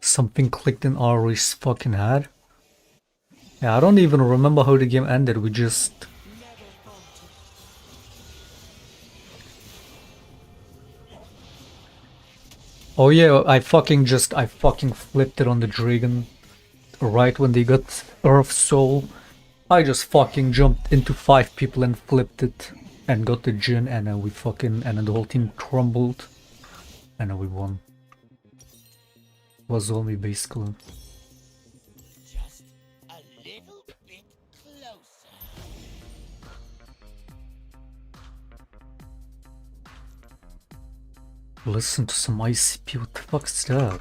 Something clicked in Ari's fucking head. Yeah, I don't even remember how the game ended. We just... Oh yeah, I fucking flipped it on the dragon. Right when they got Earth Soul. I just fucking jumped into 5 people and flipped it. And got the Jin, and then we fucking... And then the whole team crumbled. And then we won. Was all me, basically. Listen to some ICP, what the fuck's that?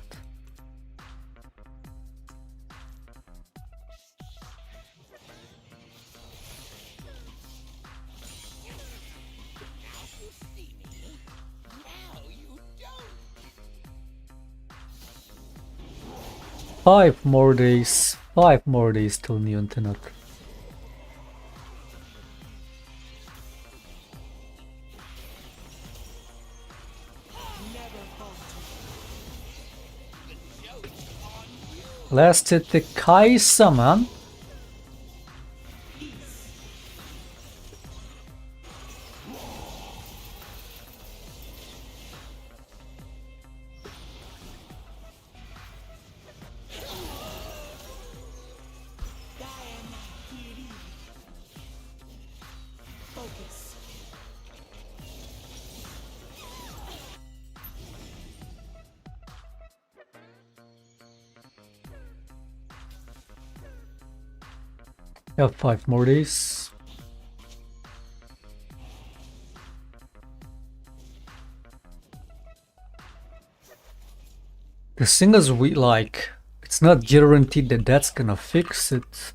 Five more days till new internet. Last hit the Kaisa, man. Yeah, 5 more days. The thing is, it's not guaranteed that that's gonna fix it.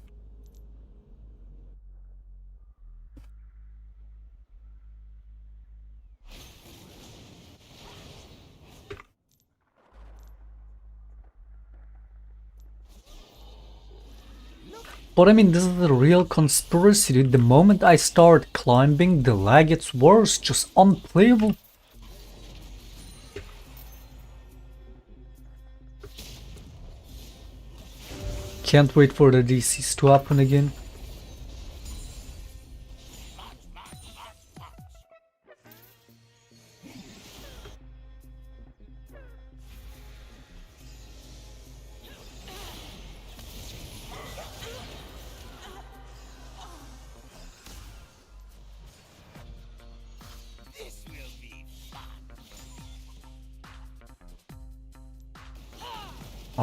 But I mean, this is the real conspiracy, dude. The moment I start climbing, the lag gets worse, just unplayable. Can't wait for the DCs to happen again.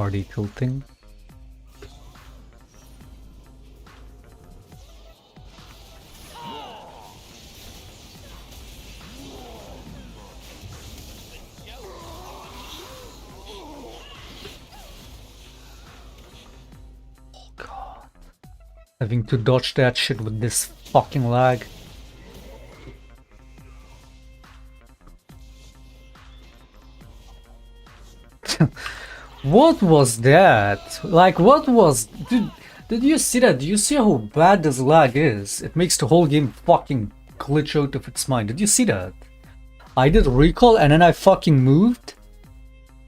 RD tilting. Oh god. Having to dodge that shit with this fucking lag. What was that? Like, what was... Did you see that? Do you see how bad this lag is? It makes the whole game fucking glitch out of its mind. Did you see that? I did recall and then I fucking moved.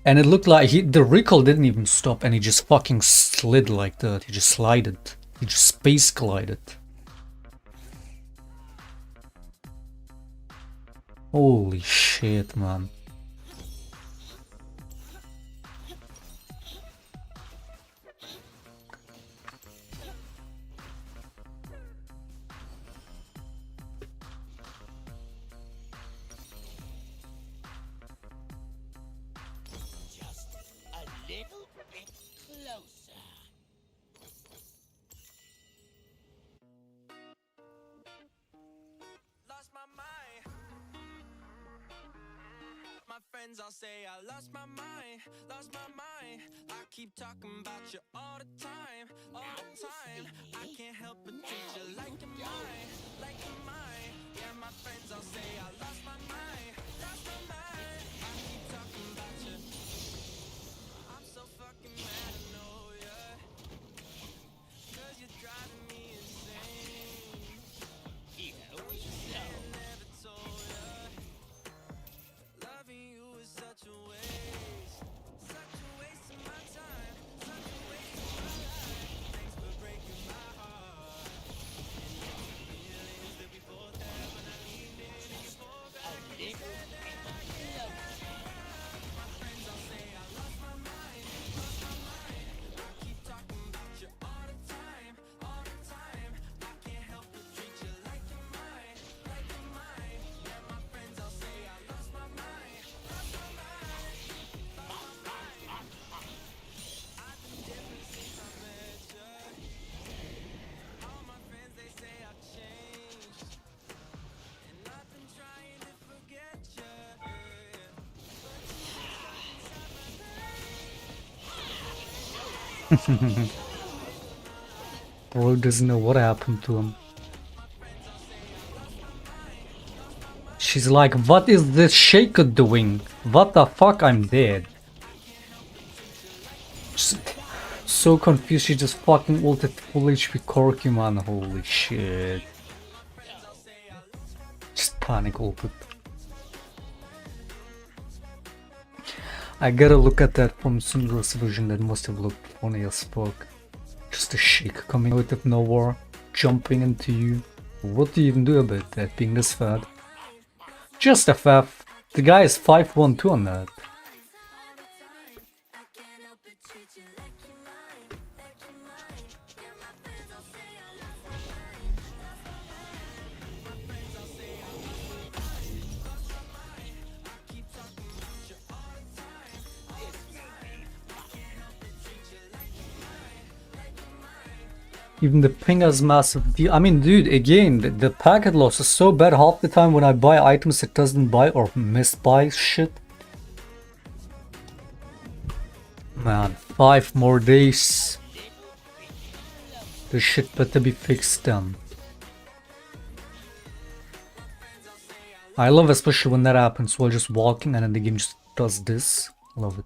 And it looked like the recall didn't even stop and he just fucking slid like that. He just slided. He just space glided. Holy shit, man. I'll say I lost my mind. I keep talking about you all the time. I can't help but treat you like you're mine, Yeah, my friends all say I lost my mind. I keep talking about you. I'm so fucking mad, I know, yeah. 'Cause you're driving me insane. Don't you say I never told ya. Loving you is such a waste of my time, such a waste of my life. Thanks for breaking my heart. And the feelings that we both had when I leaned in and you pulled back and you said that I can't have your love. My friends all say I lost my mind. I keep talking about you all the time. I can't help but treat you like you're mine, Yeah, my friends all say I lost my mind. I've been different since I met you. All my friends, they say I've changed. And I've been trying to forget you. But you get stuck inside my brain. Bro doesn't know what happened to him. She's like, what is this shaker doing? What the fuck, I'm dead. Just so confused, she just fucking ulted full HP Corky, man. Holy shit. Just panic ulted. I gotta look at that from Sundra's version, that must have looked funny as fuck. Just a shake coming out of nowhere, jumping into you. What do you even do about that, being this fat? Just a FF. The guy is 512 on that. Even the ping has massive I mean, dude, again, the packet loss is so bad half the time when I buy items it doesn't buy or misbuy shit. Man, 5 more days. This shit better be fixed then. I love especially when that happens while just walking and then the game just does this. Love it.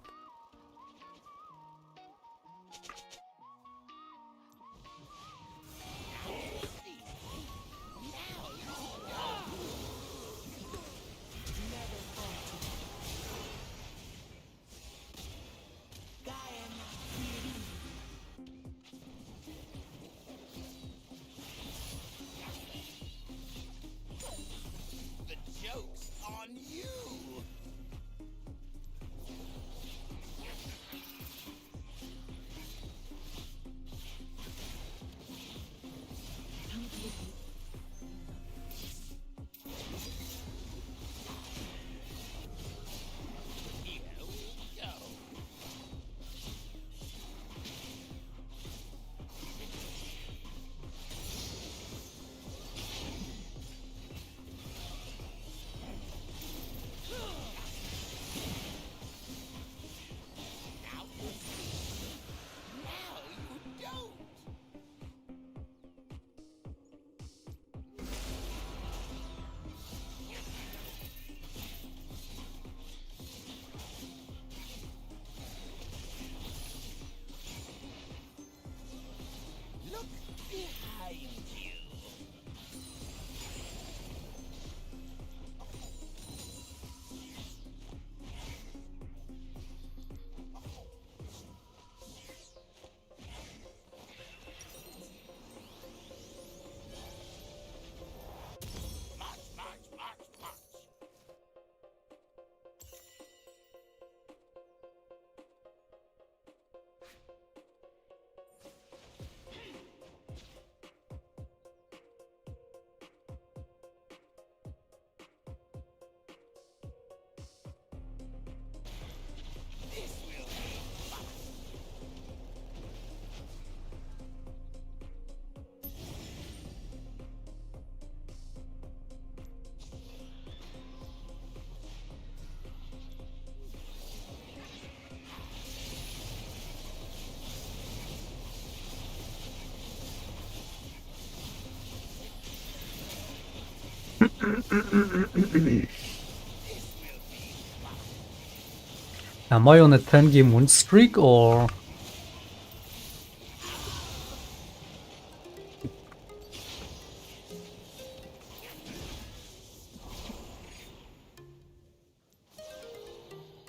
Am I on a 10-game win streak or?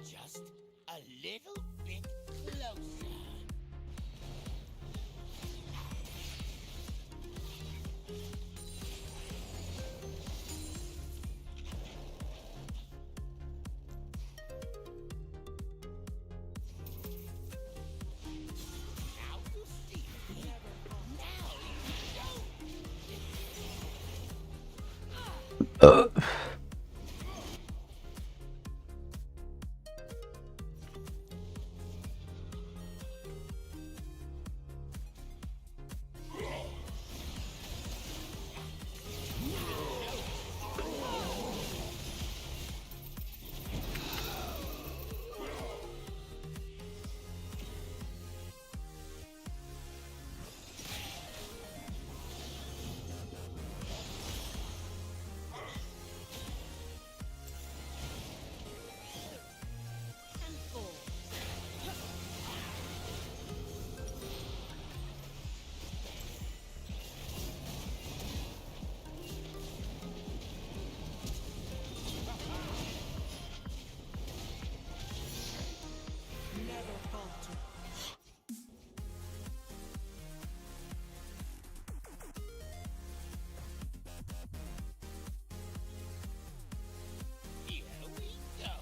Just a little bit closer. Now you see. Now you don't. Here we go.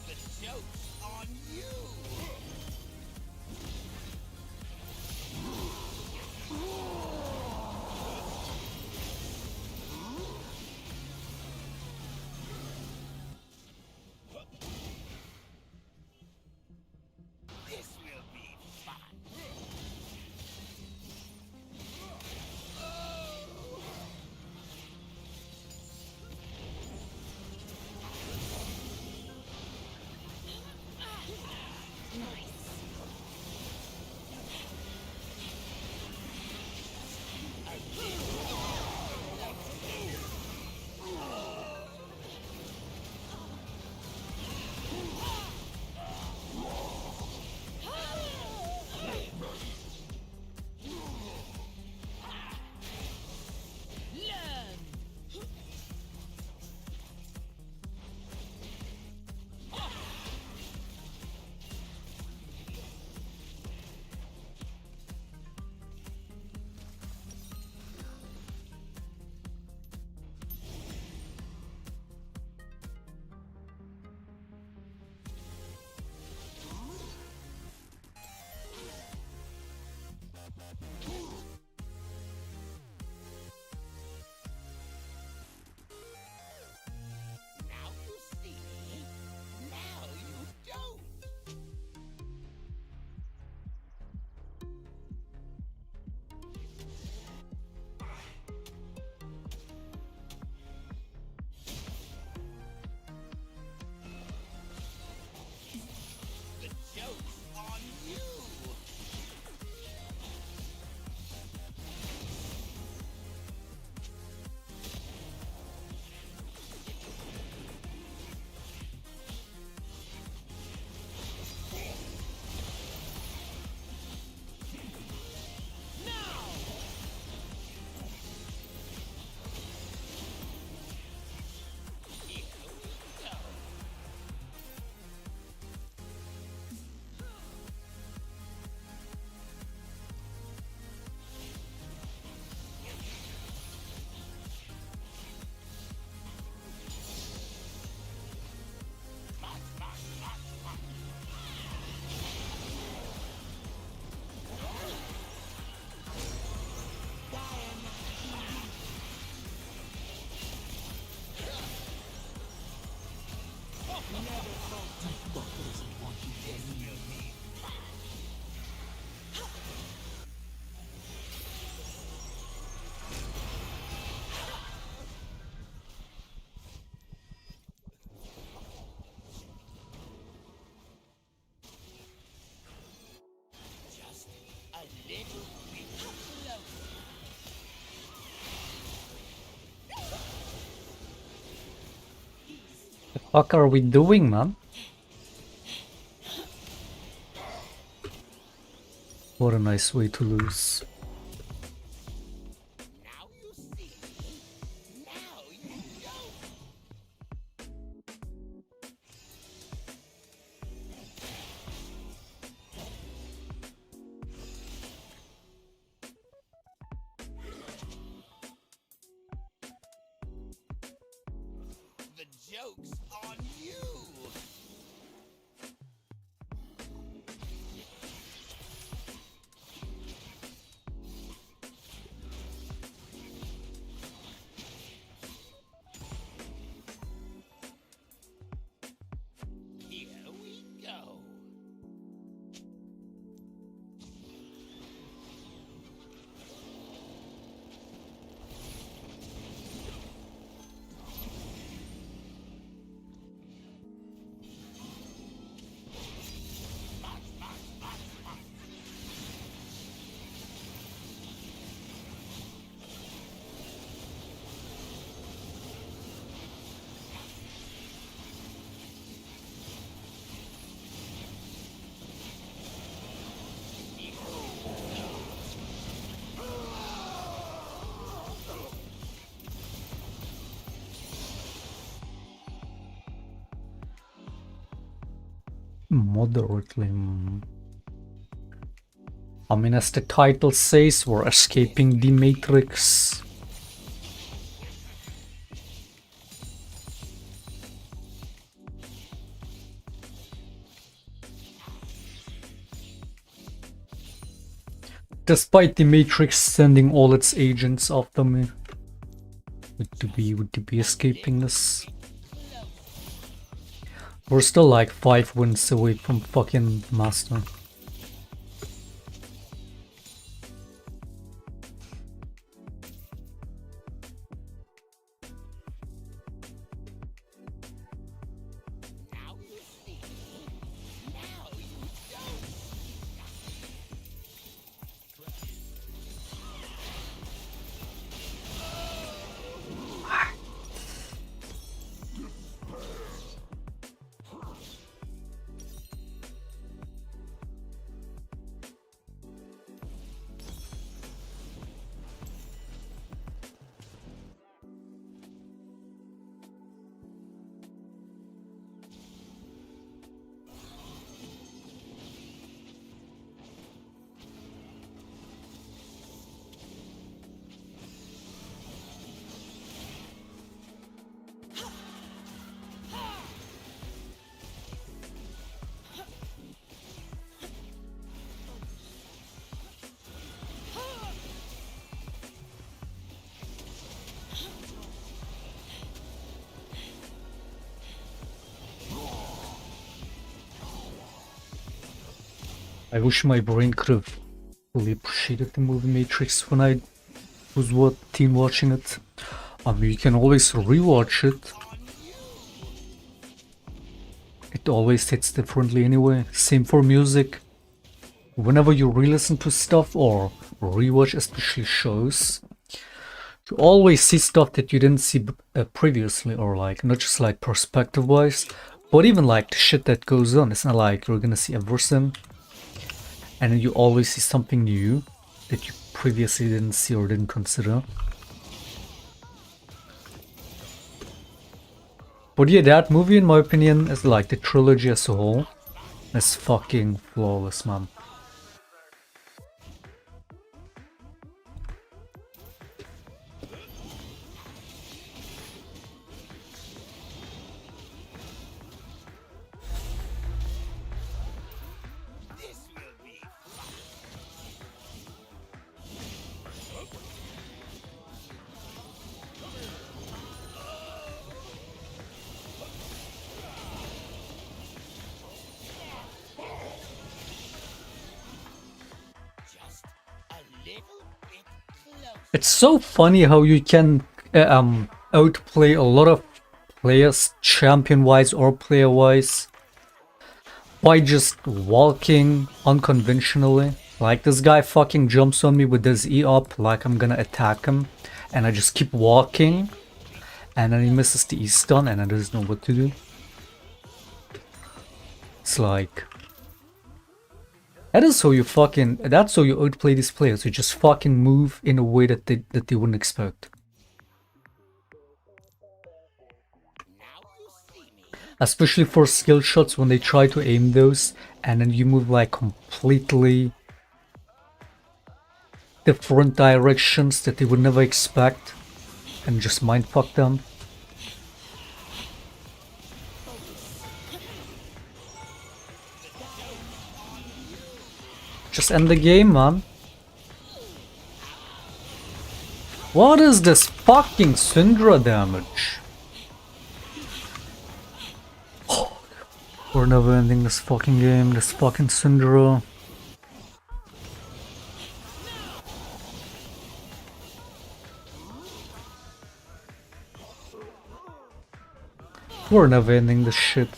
The joke's on you. This will be fun. Fuck are we doing, man? What a nice way to lose. The joke's on you! Here we go. Moderately. I mean, as the title says, we're escaping the Matrix. Despite the Matrix sending all its agents after me. Would be escaping this? We're still like 5 wins away from fucking Master. I wish my brain could have fully appreciated the movie Matrix when I was teen watching it. I mean, you can always rewatch it. It always hits differently anyway. Same for music. Whenever you re-listen to stuff or rewatch especially shows, you always see stuff that you didn't see previously, or like not just like perspective wise, but even like the shit that goes on. It's not like you're gonna see everything. And then you always see something new that you previously didn't see or didn't consider. But yeah, that movie, in my opinion, is like the trilogy as a whole, is fucking flawless, man. It's so funny how you can outplay a lot of players champion-wise or player-wise by just walking unconventionally. Like this guy fucking jumps on me with his E up like I'm gonna attack him, and I just keep walking, and then he misses the E stun and I just know what to do. It's like... That's how you outplay these players. You just fucking move in a way that they wouldn't expect. Especially for skill shots when they try to aim those and then you move like completely different directions that they would never expect and just mindfuck them. Just end the game, man. What is this fucking Syndra damage? We're never ending this fucking game, this fucking Syndra. We're never ending this shit.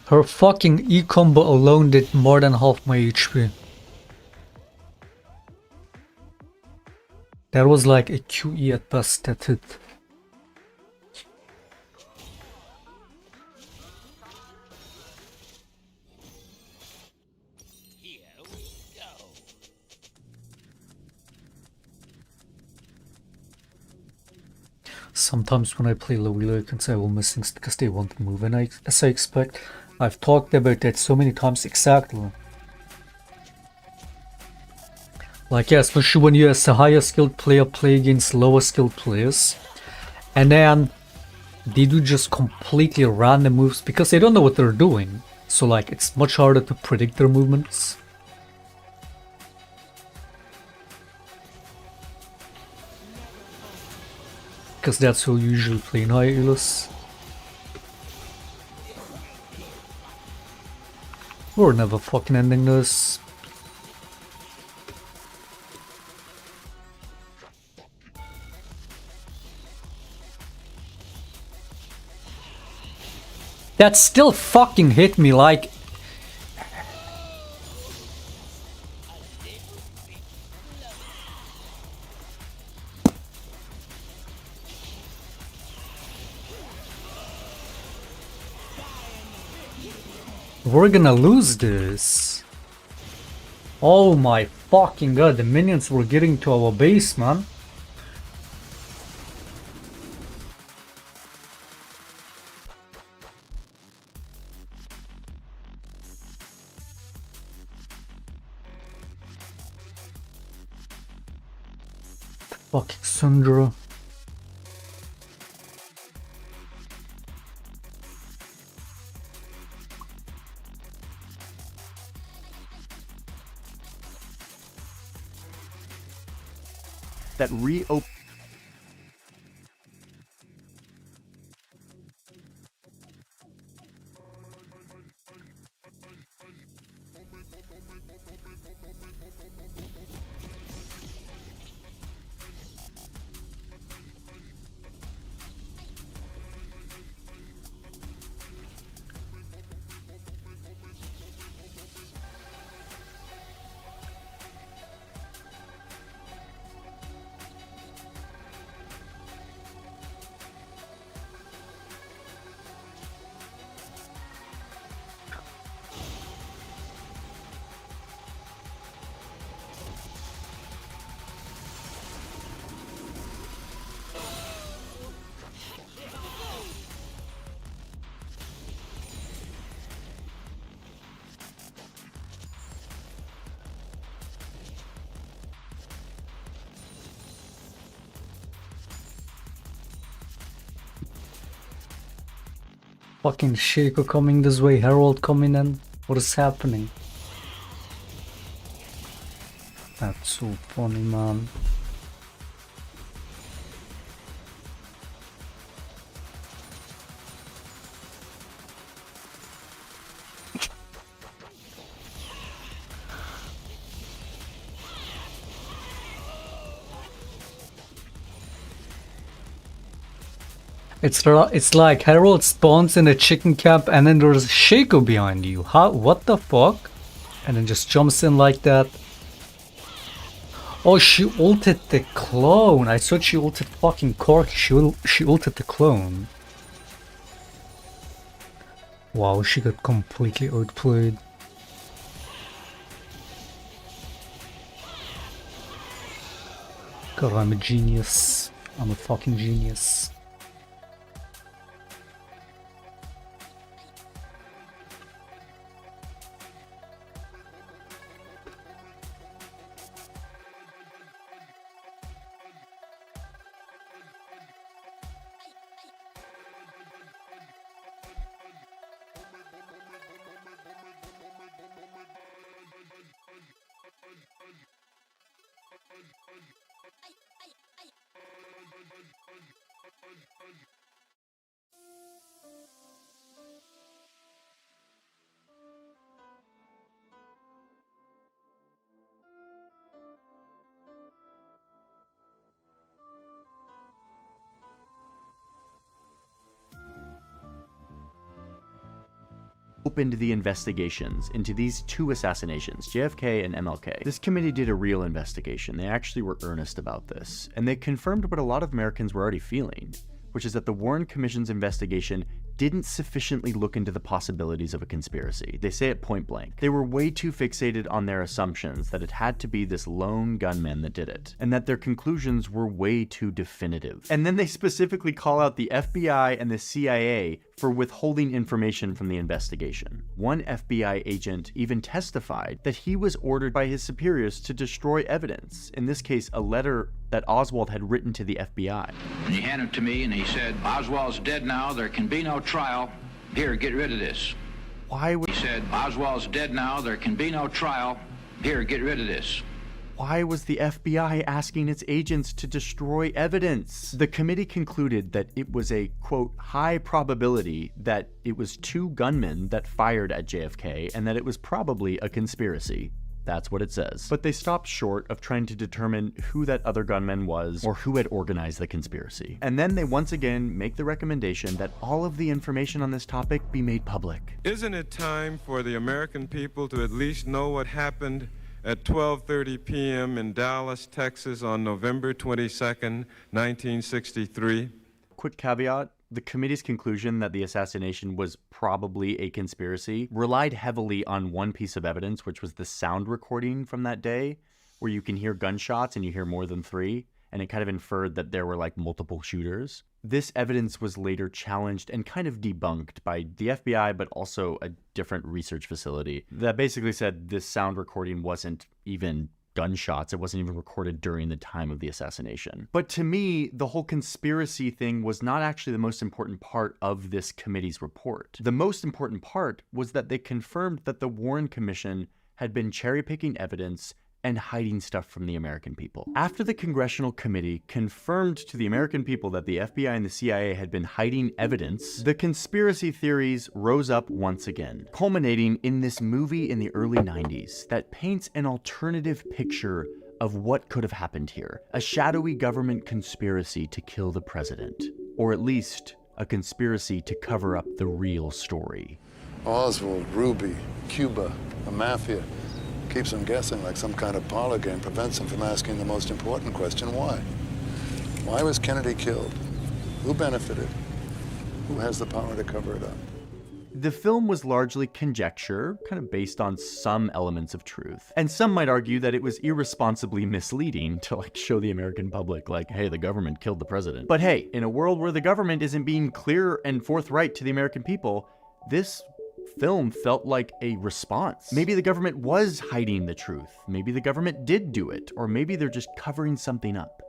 Her fucking E combo alone did more than half my HP. That was like a QE at best that hit. Sometimes when I play low elo, I can say I will miss things because they won't move, and as I expect, I've talked about that so many times exactly. Like, yeah, especially when you as a higher skilled player play against lower skilled players, and then they do just completely random moves because they don't know what they're doing. So like, it's much harder to predict their movements. Because that's how you usually play in high elos. We're never fucking ending this. That still fucking hit me like... We're gonna lose this. Oh my fucking god, the minions were getting to our base, man. Fucking Syndra. That reopen. Fucking Shiriko coming this way, Herald coming in. What is happening? That's so funny, man. It's like Harold spawns in a chicken camp and then there's Shaco behind you. How? What the fuck? And then just jumps in like that. Oh, she ulted the clone. I thought she ulted fucking Cork. She ulted the clone. Wow, she got completely outplayed. God, I'm a genius. I'm a fucking genius. Opened the investigations into these two assassinations, JFK and MLK. This committee did a real investigation. They actually were earnest about this, and they confirmed what a lot of Americans were already feeling, which is that the Warren Commission's investigation didn't sufficiently look into the possibilities of a conspiracy. They say it point blank. They were way too fixated on their assumptions that it had to be this lone gunman that did it, and that their conclusions were way too definitive. And then they specifically call out the FBI and the CIA for withholding information from the investigation. One FBI agent even testified that he was ordered by his superiors to destroy evidence, in this case a letter that Oswald had written to the FBI. And he handed it to me and he said, "Oswald's dead now, there can be no trial. Here, get rid of this." Why would... He said, "Oswald's dead now, there can be no trial. Here, get rid of this." Why was the FBI asking its agents to destroy evidence? The committee concluded that it was a, quote, high probability that it was two gunmen that fired at JFK and that it was probably a conspiracy. That's what it says. But they stopped short of trying to determine who that other gunman was or who had organized the conspiracy. And then they once again make the recommendation that all of the information on this topic be made public. Isn't it time for the American people to at least know what happened at 12:30 p.m. in Dallas, Texas on November 22nd, 1963? Quick caveat. The committee's conclusion that the assassination was probably a conspiracy relied heavily on one piece of evidence, which was the sound recording from that day, where you can hear gunshots and you hear more than three, and it kind of inferred that there were like multiple shooters. This evidence was later challenged and kind of debunked by the FBI, but also a different research facility that basically said this sound recording wasn't even gunshots. It wasn't even recorded during the time of the assassination. But to me, the whole conspiracy thing was not actually the most important part of this committee's report. The most important part was that they confirmed that the Warren Commission had been cherry-picking evidence and hiding stuff from the American people. After the Congressional Committee confirmed to the American people that the FBI and the CIA had been hiding evidence, the conspiracy theories rose up once again, culminating in this movie in the early 90s that paints an alternative picture of what could have happened here. A shadowy government conspiracy to kill the president, or at least a conspiracy to cover up the real story. Oswald, Ruby, Cuba, the mafia. Keeps them guessing like some kind of parlor game, prevents them from asking the most important question, why? Why was Kennedy killed? Who benefited? Who has the power to cover it up? The film was largely conjecture, kind of based on some elements of truth. And some might argue that it was irresponsibly misleading to like show the American public like, hey, the government killed the president. But hey, in a world where the government isn't being clear and forthright to the American people, this film felt like a response. Maybe the government was hiding the truth. Maybe the government did do it, or maybe they're just covering something up.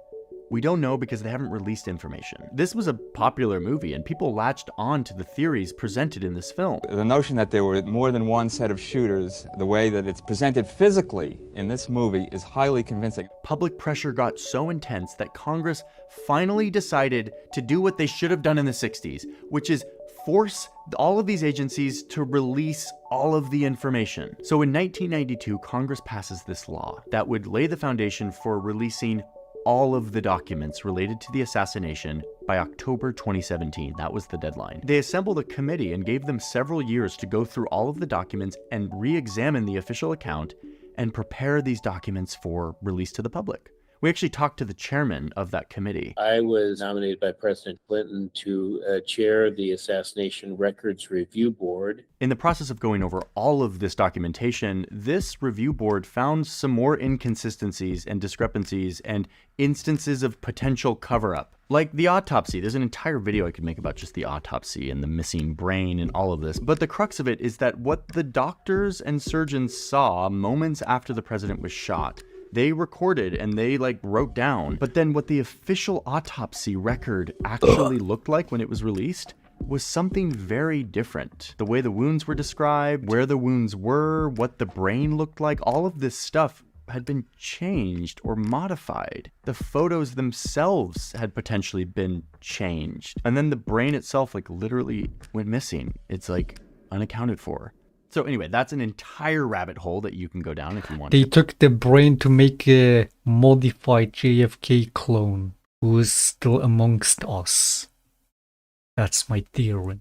We don't know because they haven't released information. This was a popular movie and people latched on to the theories presented in this film. The notion that there were more than one set of shooters, the way that it's presented physically in this movie is highly convincing. Public pressure got so intense that Congress finally decided to do what they should have done in the 60s, which is force all of these agencies to release all of the information. So in 1992, Congress passes this law that would lay the foundation for releasing all of the documents related to the assassination by October 2017. That was the deadline. They assembled a committee and gave them several years to go through all of the documents and re-examine the official account and prepare these documents for release to the public. We actually talked to the chairman of that committee. I was nominated by President Clinton to chair the Assassination Records Review Board. In the process of going over all of this documentation, this review board found some more inconsistencies and discrepancies and instances of potential cover-up. Like the autopsy. There's an entire video I could make about just the autopsy and the missing brain and all of this. But the crux of it is that what the doctors and surgeons saw moments after the president was shot, they recorded and they wrote down, but then what the official autopsy record actually looked like when it was released was something very different. The way the wounds were described, where the wounds were, what the brain looked like, all of this stuff had been changed or modified. The photos themselves had potentially been changed. And then the brain itself literally went missing. It's unaccounted for. So anyway, that's an entire rabbit hole that you can go down if you want. They took the brain to make a modified JFK clone who is still amongst us. That's my theory.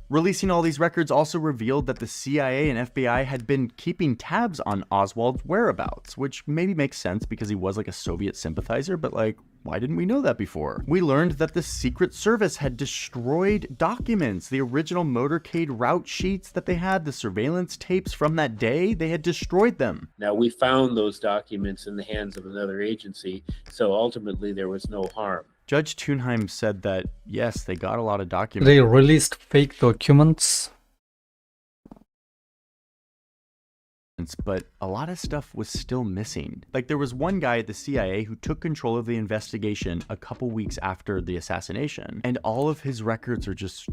Releasing all these records also revealed that the CIA and FBI had been keeping tabs on Oswald's whereabouts, which maybe makes sense because he was a Soviet sympathizer, but why didn't we know that before? We learned that the Secret Service had destroyed documents, the original motorcade route sheets that they had, the surveillance tapes from that day, they had destroyed them. Now, we found those documents in the hands of another agency, so ultimately there was no harm. Judge Thunheim said that, yes, they got a lot of documents. They released fake documents. But a lot of stuff was still missing. There was one guy at the CIA who took control of the investigation a couple weeks after the assassination, and all of his records are just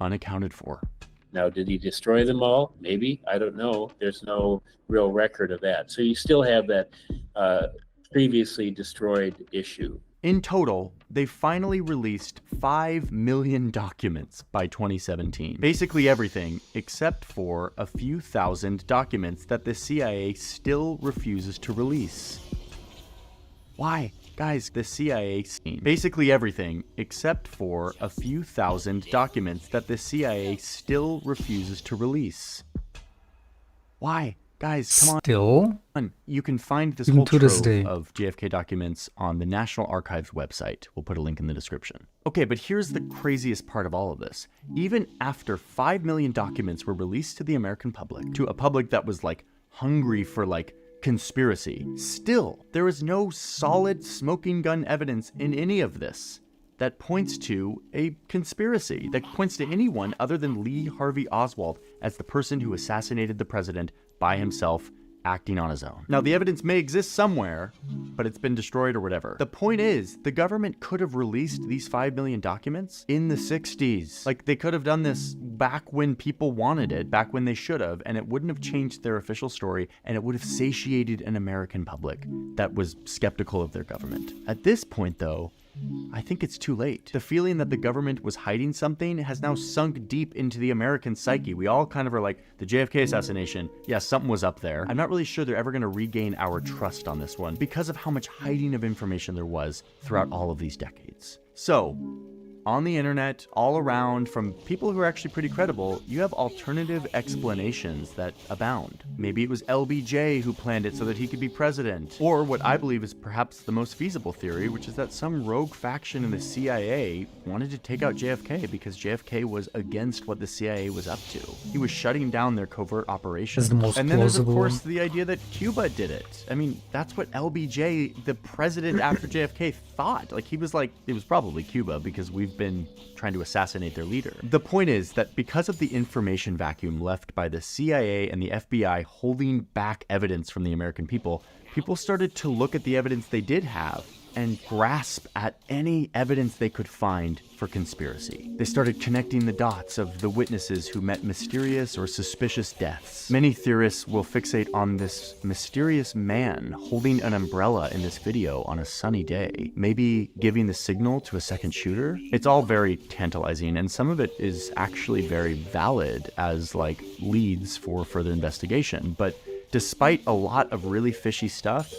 unaccounted for. Now, did he destroy them all? Maybe. I don't know. There's no real record of that. So you still have that previously destroyed issue. In total, they finally released 5 million documents by 2017. Basically everything, except for a few thousand documents that the CIA still refuses to release. Why? Guys, the CIA... Basically everything, except for a few thousand documents that the CIA still refuses to release. Why? Guys, come on. Still? You can find this Even whole to this trove day. of JFK documents on the National Archives website. We'll put a link in the description. Okay, but here's the craziest part of all of this. Even after 5 million documents were released to the American public, to a public that was hungry for conspiracy, still, there is no solid smoking gun evidence in any of this that points to a conspiracy, that points to anyone other than Lee Harvey Oswald as the person who assassinated the president by himself, acting on his own. Now, the evidence may exist somewhere, but it's been destroyed or whatever. The point is, the government could have released these 5 million documents in the 60s. They could have done this back when people wanted it, back when they should have, and it wouldn't have changed their official story, and it would have satiated an American public that was skeptical of their government. At this point, though, I think it's too late. The feeling that the government was hiding something has now sunk deep into the American psyche. We all kind of are the JFK assassination, yeah, something was up there. I'm not really sure they're ever going to regain our trust on this one because of how much hiding of information there was throughout all of these decades. So, on the internet, all around, from people who are actually pretty credible, you have alternative explanations that abound. Maybe it was LBJ who planned it so that he could be president. Or what I believe is perhaps the most feasible theory, which is that some rogue faction in the CIA wanted to take out JFK because JFK was against what the CIA was up to. He was shutting down their covert operations. That's the most and then there's, of plausible course, one. the idea that Cuba did it. I mean, that's what LBJ, the president after JFK, thought. He was it was probably Cuba because we've been trying to assassinate their leader. The point is that because of the information vacuum left by the CIA and the FBI holding back evidence from the American people, people started to look at the evidence they did have and grasp at any evidence they could find for conspiracy. They started connecting the dots of the witnesses who met mysterious or suspicious deaths. Many theorists will fixate on this mysterious man holding an umbrella in this video on a sunny day, maybe giving the signal to a second shooter. It's all very tantalizing, and some of it is actually very valid as leads for further investigation. But despite a lot of really fishy stuff,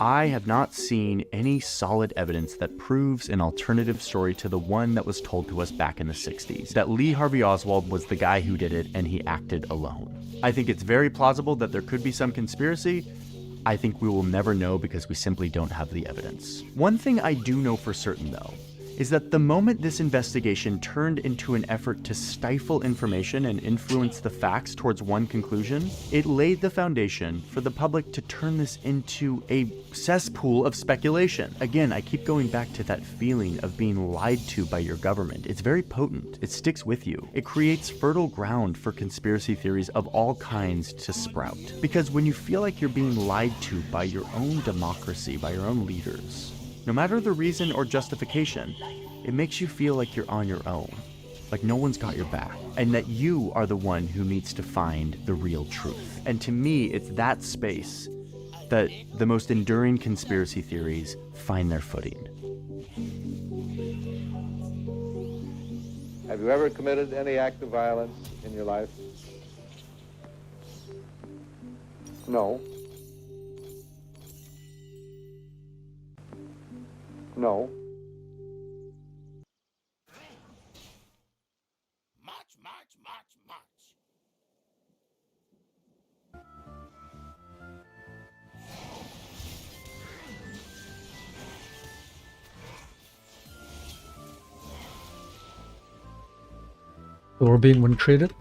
I have not seen any solid evidence that proves an alternative story to the one that was told to us back in the 60s, that Lee Harvey Oswald was the guy who did it and he acted alone. I think it's very plausible that there could be some conspiracy. I think we will never know because we simply don't have the evidence. One thing I do know for certain, though, is that the moment this investigation turned into an effort to stifle information and influence the facts towards one conclusion, it laid the foundation for the public to turn this into a cesspool of speculation. Again, I keep going back to that feeling of being lied to by your government. It's very potent. It sticks with you. It creates fertile ground for conspiracy theories of all kinds to sprout. Because when you feel like you're being lied to by your own democracy, by your own leaders, no matter the reason or justification, it makes you feel like you're on your own, like no one's got your back, and that you are the one who needs to find the real truth. And to me, it's that space that the most enduring conspiracy theories find their footing. Have you ever committed any act of violence in your life? No. No. We're being when treated.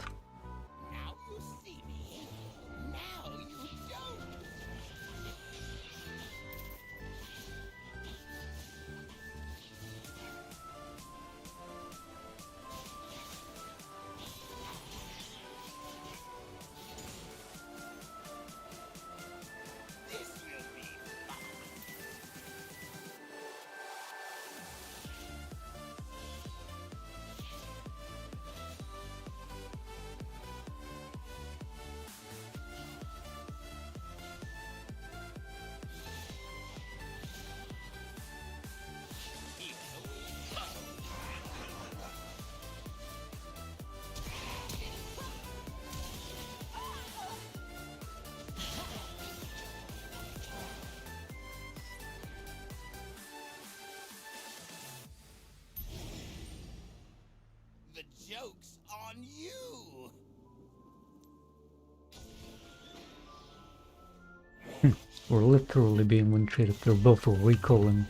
The joke's on you! We're literally being when treated. They're both recalling.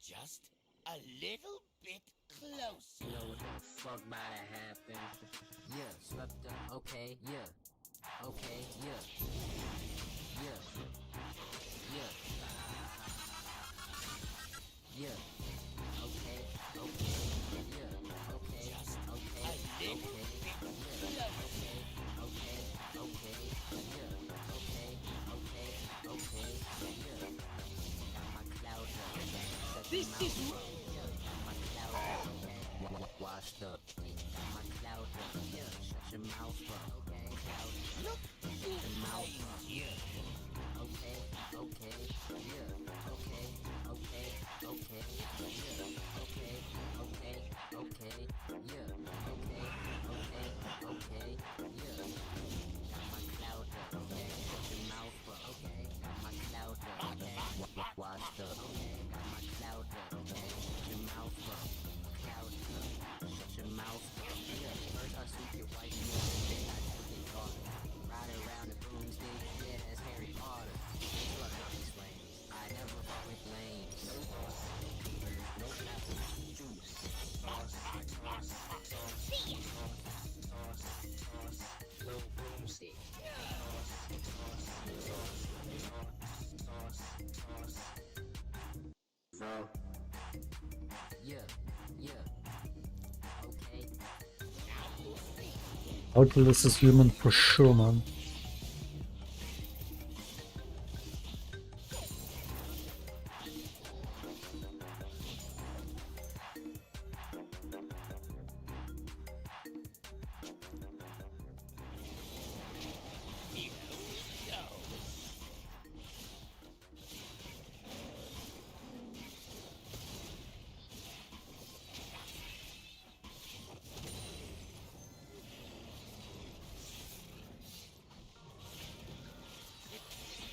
Just a little bit closer. You know what the fuck might have happened? Yeah, slept up. Okay, yeah. Okay, yeah. Yeah. Yeah. Yeah. Okay. Okay. Yeah. Okay. Okay. Okay. Yeah. Okay. Okay. Okay. Yeah. Okay. Okay. Okay. Yeah. Got my cloud up. This is my cloud up. Washed up. Got my cloud up. Yeah. Shut your mouth up. Okay. Cloud up. Shut your mouth up. Yeah. Okay, okay, yeah, okay, okay, okay, yeah, okay, okay, okay, yeah, okay, okay, okay, yeah. Got my cloud up, okay, shut your mouth up, okay, got my cloud up, okay, washed up, okay, got my cloud up, okay, shut your mouth up, cloud up, shut your mouth up, yeah. First I sweep your white floor, then I take your daughter, ride around the broomstick, yeah, that's Harry Potter. I never fuck with lanes. No sauce, no apple juice. Sauce, sauce, sauce, sauce, sauce, no broomstick. Sauce, sauce, sauce. No. Yeah, yeah. Okay. Outlaw this is human for sure, man.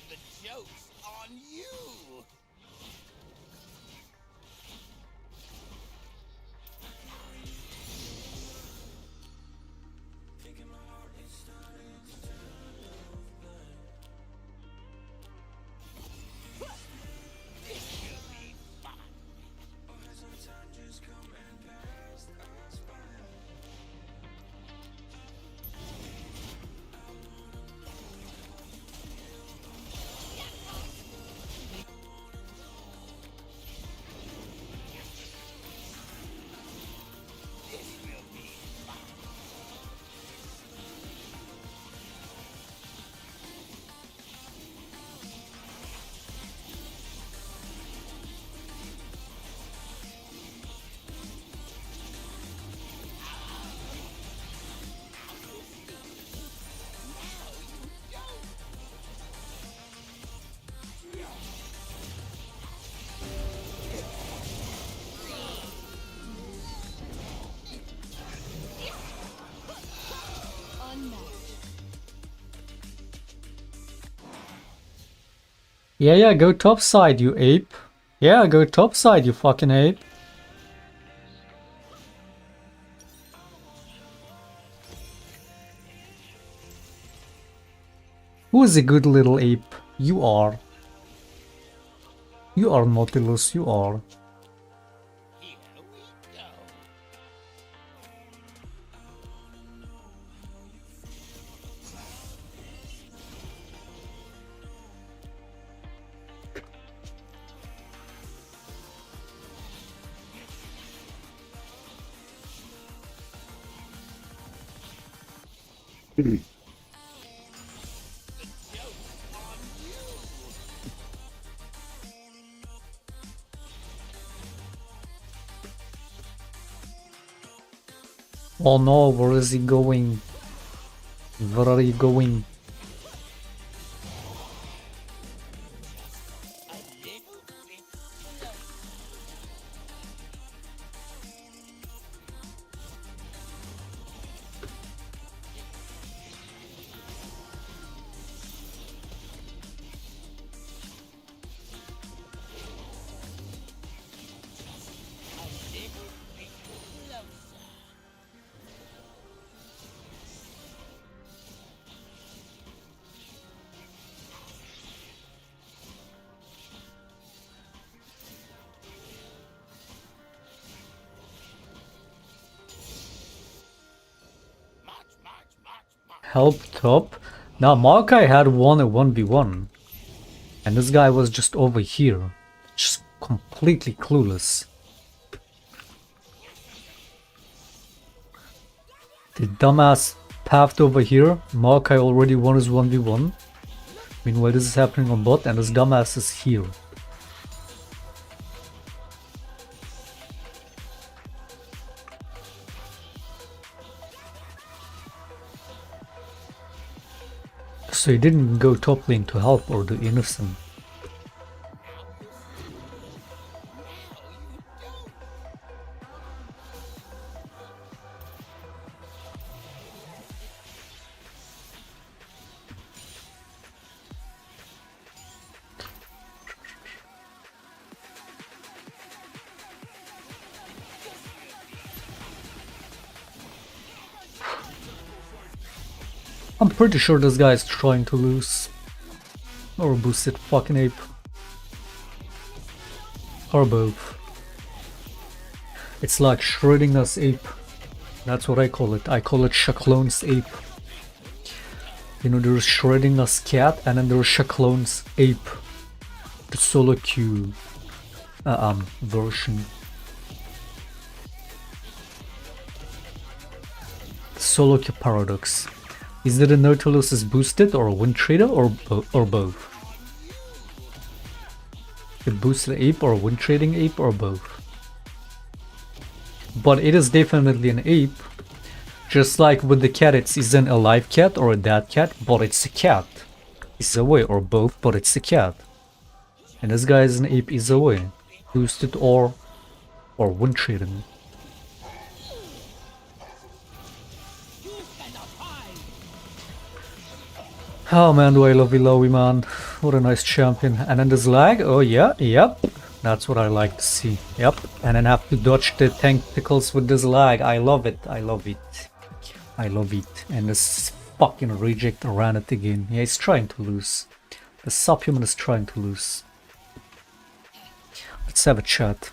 The joke's on you! Yeah, go topside, you ape. Yeah, go topside, you fucking ape. Who is a good little ape? You are. You are Nautilus, you are. Oh no, where is he going? Where are you going? help top. Now Maokai had won a 1v1. And this guy was just over here. Just completely clueless. The dumbass pathed over here. Maokai already won his 1v1. Meanwhile, this is happening on bot and this dumbass is here. So he didn't go top lane to help or do anything. I'm pretty sure this guy is trying to lose. Or boosted fucking ape. Or both. It's like Schrodinger's ape. That's what I call it. I call it Shaclone's ape. You know, there's Schrodinger's cat and then there's Shaclone's ape. The solo queue version. The solo queue paradox. Is it a Nautilus is boosted or a wind trader or both? A boosted ape or a wind trading ape or both? But it is definitely an ape. Just like with the cat, it's isn't a live cat or a dead cat, but it's a cat. Either way, or both, but it's a cat. And this guy is an ape either way. Boosted or wind trading. Oh man, do I love Illaoi, man. What a nice champion. And then this lag, oh yeah, yep. That's what I like to see, yep. And then have to dodge the tentacles with this lag. I love it, I love it. I love it. And this fucking reject ran it again. Yeah, he's trying to lose. The subhuman is trying to lose. Let's have a chat.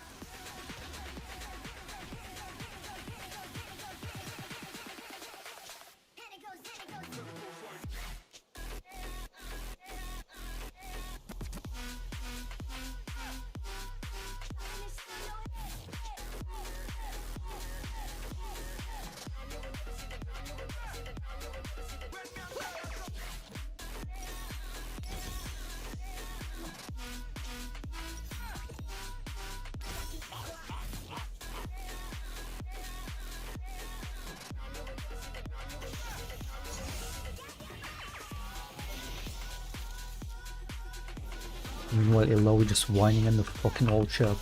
Meanwhile, Illaoi just whining in the fucking old chat.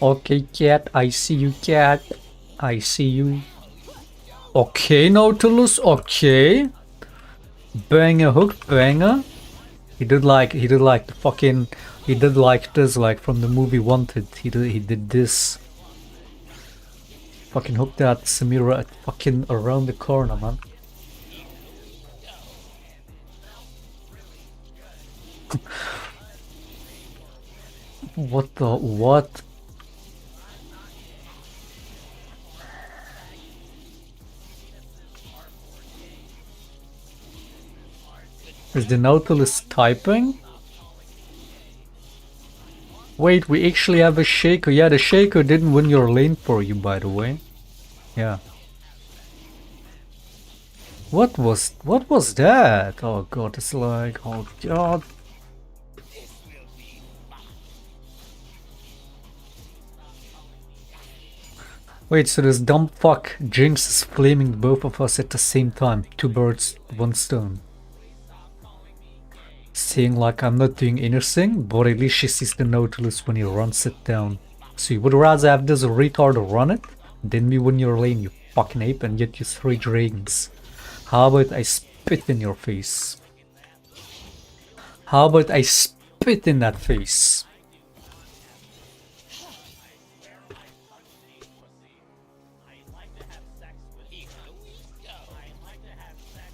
Okay, cat, I see you, cat. I see you. Okay, Nautilus, okay. Banger hook, banger. He did like the fucking, he did like this, like from the movie Wanted. He did this. Fucking hooked that Samira at fucking around the corner, man. What? Is the Nautilus typing? Wait, we actually have a Shaco. Yeah, the Shaco didn't win your lane for you, by the way. Yeah. What was that? Oh god, it's like, oh god. Wait, so this dumb fuck Jinx is flaming both of us at the same time. Two birds, one stone. Saying like I'm not doing anything, but at least she sees the Nautilus when he runs it down. So you would rather have this retard run it than me win your lane, you fucking ape, and get you 3 dragons. How about I spit in your face? How about I spit in that face?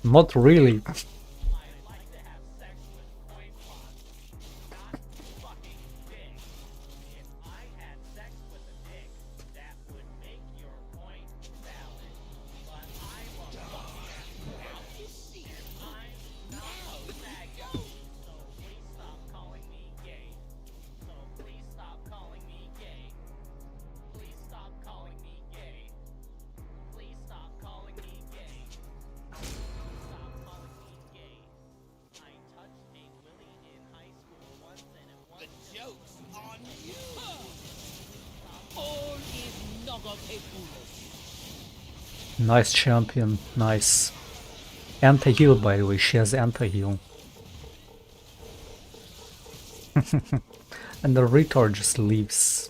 Not really. Nice champion, nice. Anti-heal, by the way, she has anti-heal. And the retard just leaves.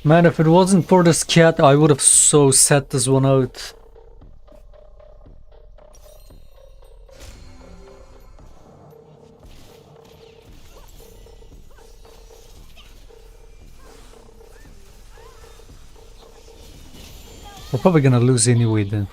Man, if it wasn't for this cat, I would have so set this one out. We're probably gonna lose anyway then.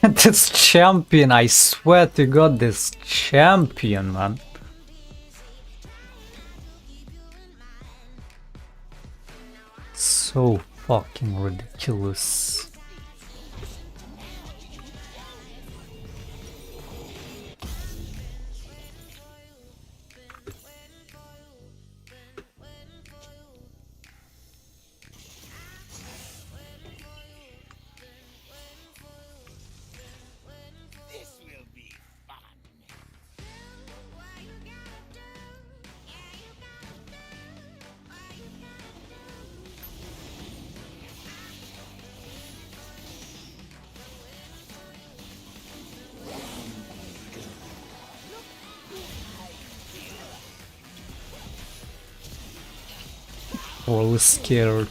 This champion, I swear to God, this champion, man. So fucking ridiculous. All scared.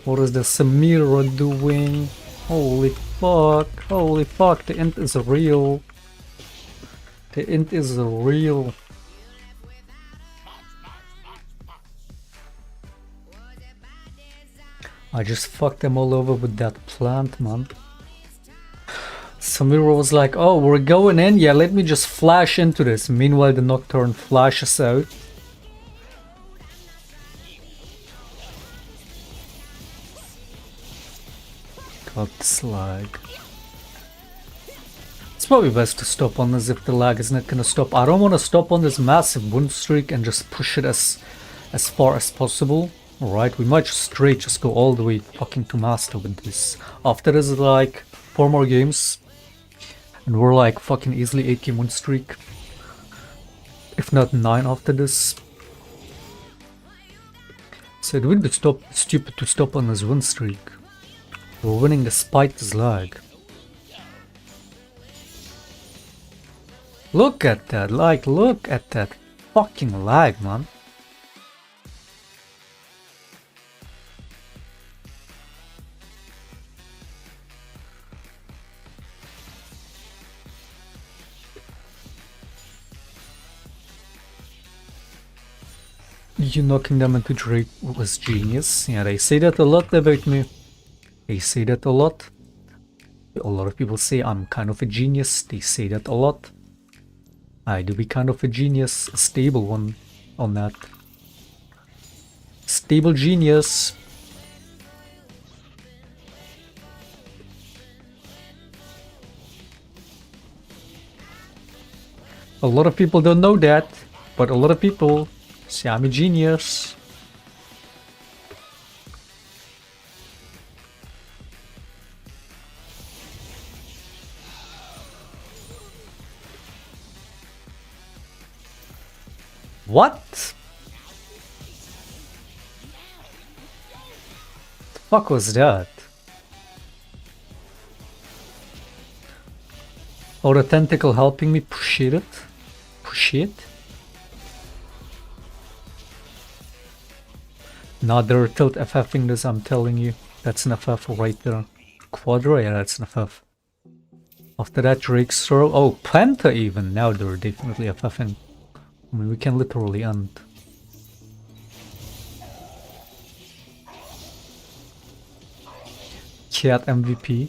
What is the Samira doing? Holy fuck, the int is real. The int is real. I just fucked them all over with that plant, man. Samira was like, oh, we're going in? Yeah, let me just flash into this. Meanwhile, the Nocturne flashes out. God, this lag. It's probably best to stop on this if the lag is not gonna stop. I don't want to stop on this massive win streak and just push it as far as possible. Alright, we might just straight just go all the way fucking to master with this. After this is like 4 more games. And we're like fucking easily 8-game win streak. If not 9 after this. So it would be stupid to stop on this win streak. We're winning despite this lag. Look at that, like, look at that fucking lag, man. You knocking them into Drake was genius. Yeah, they say that a lot about me. They say that a lot. A lot of people say I'm kind of a genius. They say that a lot. I do be kind of a genius. A stable one on that. Stable genius. A lot of people don't know that, but a lot of people say I'm a genius. What? The fuck was that? Oh, the tentacle helping me push it? Push it? Nah, they're tilt FFing this, I'm telling you. That's an FF right there. Quadra, yeah, that's an FF. After that, Drake's throw. Oh, Penta even. Now they're definitely FFing. I mean, we can literally end. Cat MVP.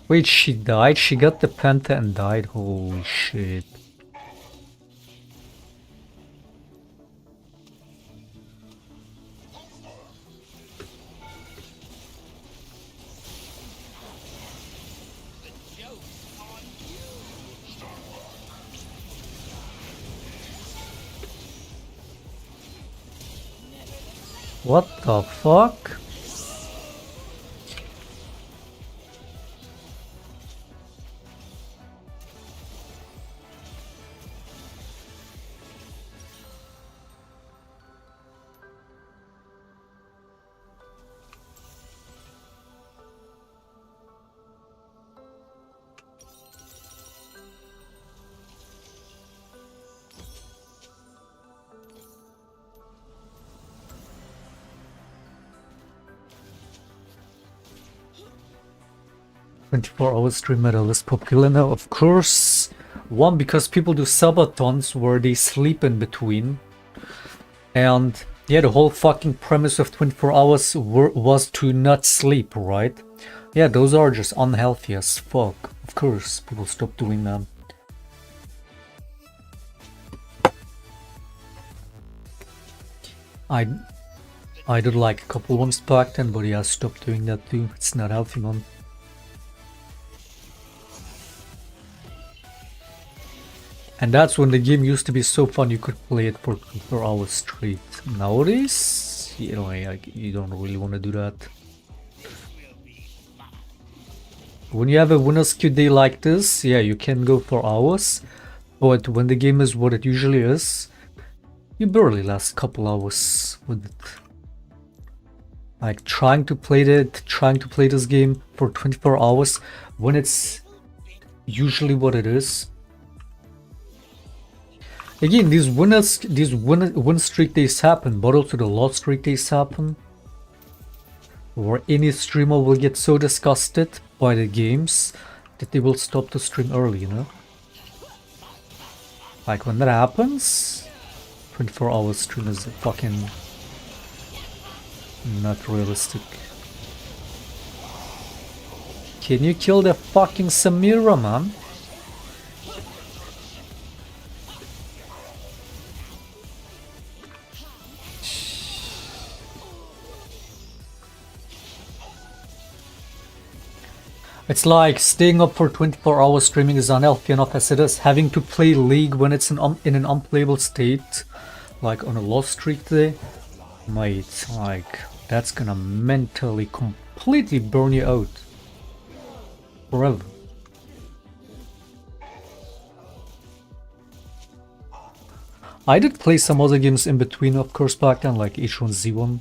Wait, she died? She got the Penta and died? Holy shit. What the fuck? "24-hour stream medal is popular now, of course. One, because people do subathons where they sleep in between. And yeah, the whole fucking premise of 24 hours was to not sleep, right? Yeah, those are just unhealthy as fuck. Of course, people stop doing them. I did like a couple ones back then, but yeah, I stopped doing that too. It's not healthy, man. And that's when the game used to be so fun, you could play it for 4 hours straight. Nowadays, you know, you don't really want to do that. When you have a winner's queue day like this, yeah, you can go for hours. But when the game is what it usually is, you barely last a couple hours with it. Like trying to play this game for 24 hours when it's usually what it is. Again, these win streak days happen, but also the loss streak days happen. Or any streamer will get so disgusted by the games that they will stop the stream early, you know? Like when that happens, 24 hour stream is fucking Not realistic. Can you kill the fucking Samira, man? It's like staying up for 24 hours streaming is unhealthy enough as it is. Having to play League when it's in an unplayable state, like on a loss streak day, mate, like, that's gonna mentally completely burn you out. Forever. I did play some other games in between, of course, back then, like H1Z1.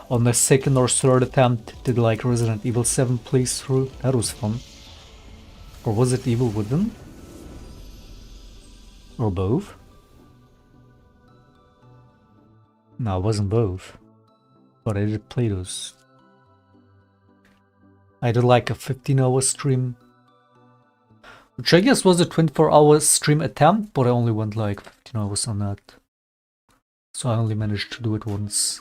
On the second or third attempt, did like Resident Evil 7 playthrough. That was fun. Or was it Evil Within? Or both? No, it wasn't both. But I did play those. I did like a 15-hour stream. Which I guess was a 24-hour stream attempt, but I only went like 15 hours on that. So I only managed to do it once.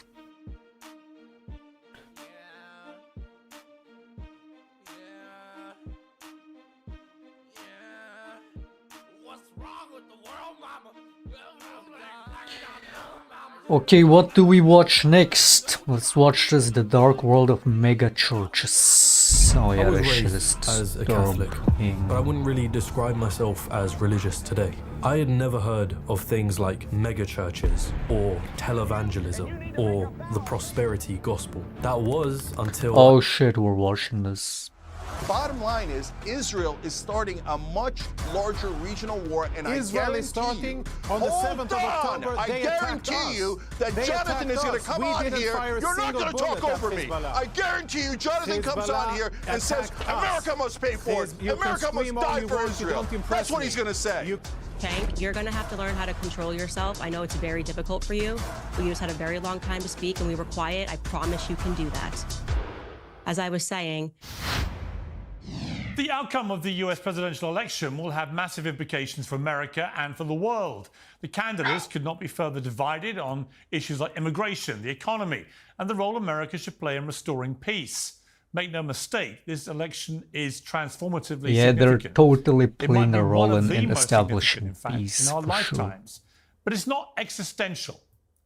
Okay, what do we watch next? Let's watch this, The Dark World of Mega Churches. Oh yeah, I was this shit raised is as a Catholic, disturbing. but I wouldn't really describe myself as religious today. I had never heard of things like mega churches or televangelism or the prosperity gospel. That was until... Oh shit, we're watching this. Bottom line is, Israel is starting a much larger regional war, and Israel I is guarantee starting you, on the 7th of October. I guarantee you that Jonathan is going to come on here. You're not going to talk over me. I guarantee you, Jonathan comes on here and says, America must pay for it. America must die for Israel. That's what he's going to say. Tank, you're going to have to learn how to control yourself. I know it's very difficult for you. We just had a very long time to speak and we were quiet. I promise you can do that. As I was saying... The outcome of the US presidential election will have massive implications for America and for the world. The candidates could not be further divided on issues like immigration, the economy, and the role America should play in restoring peace. Make no mistake, this election is transformatively significant. They're totally playing a role in establishing peace in our for lifetimes. sure. But it's not existential.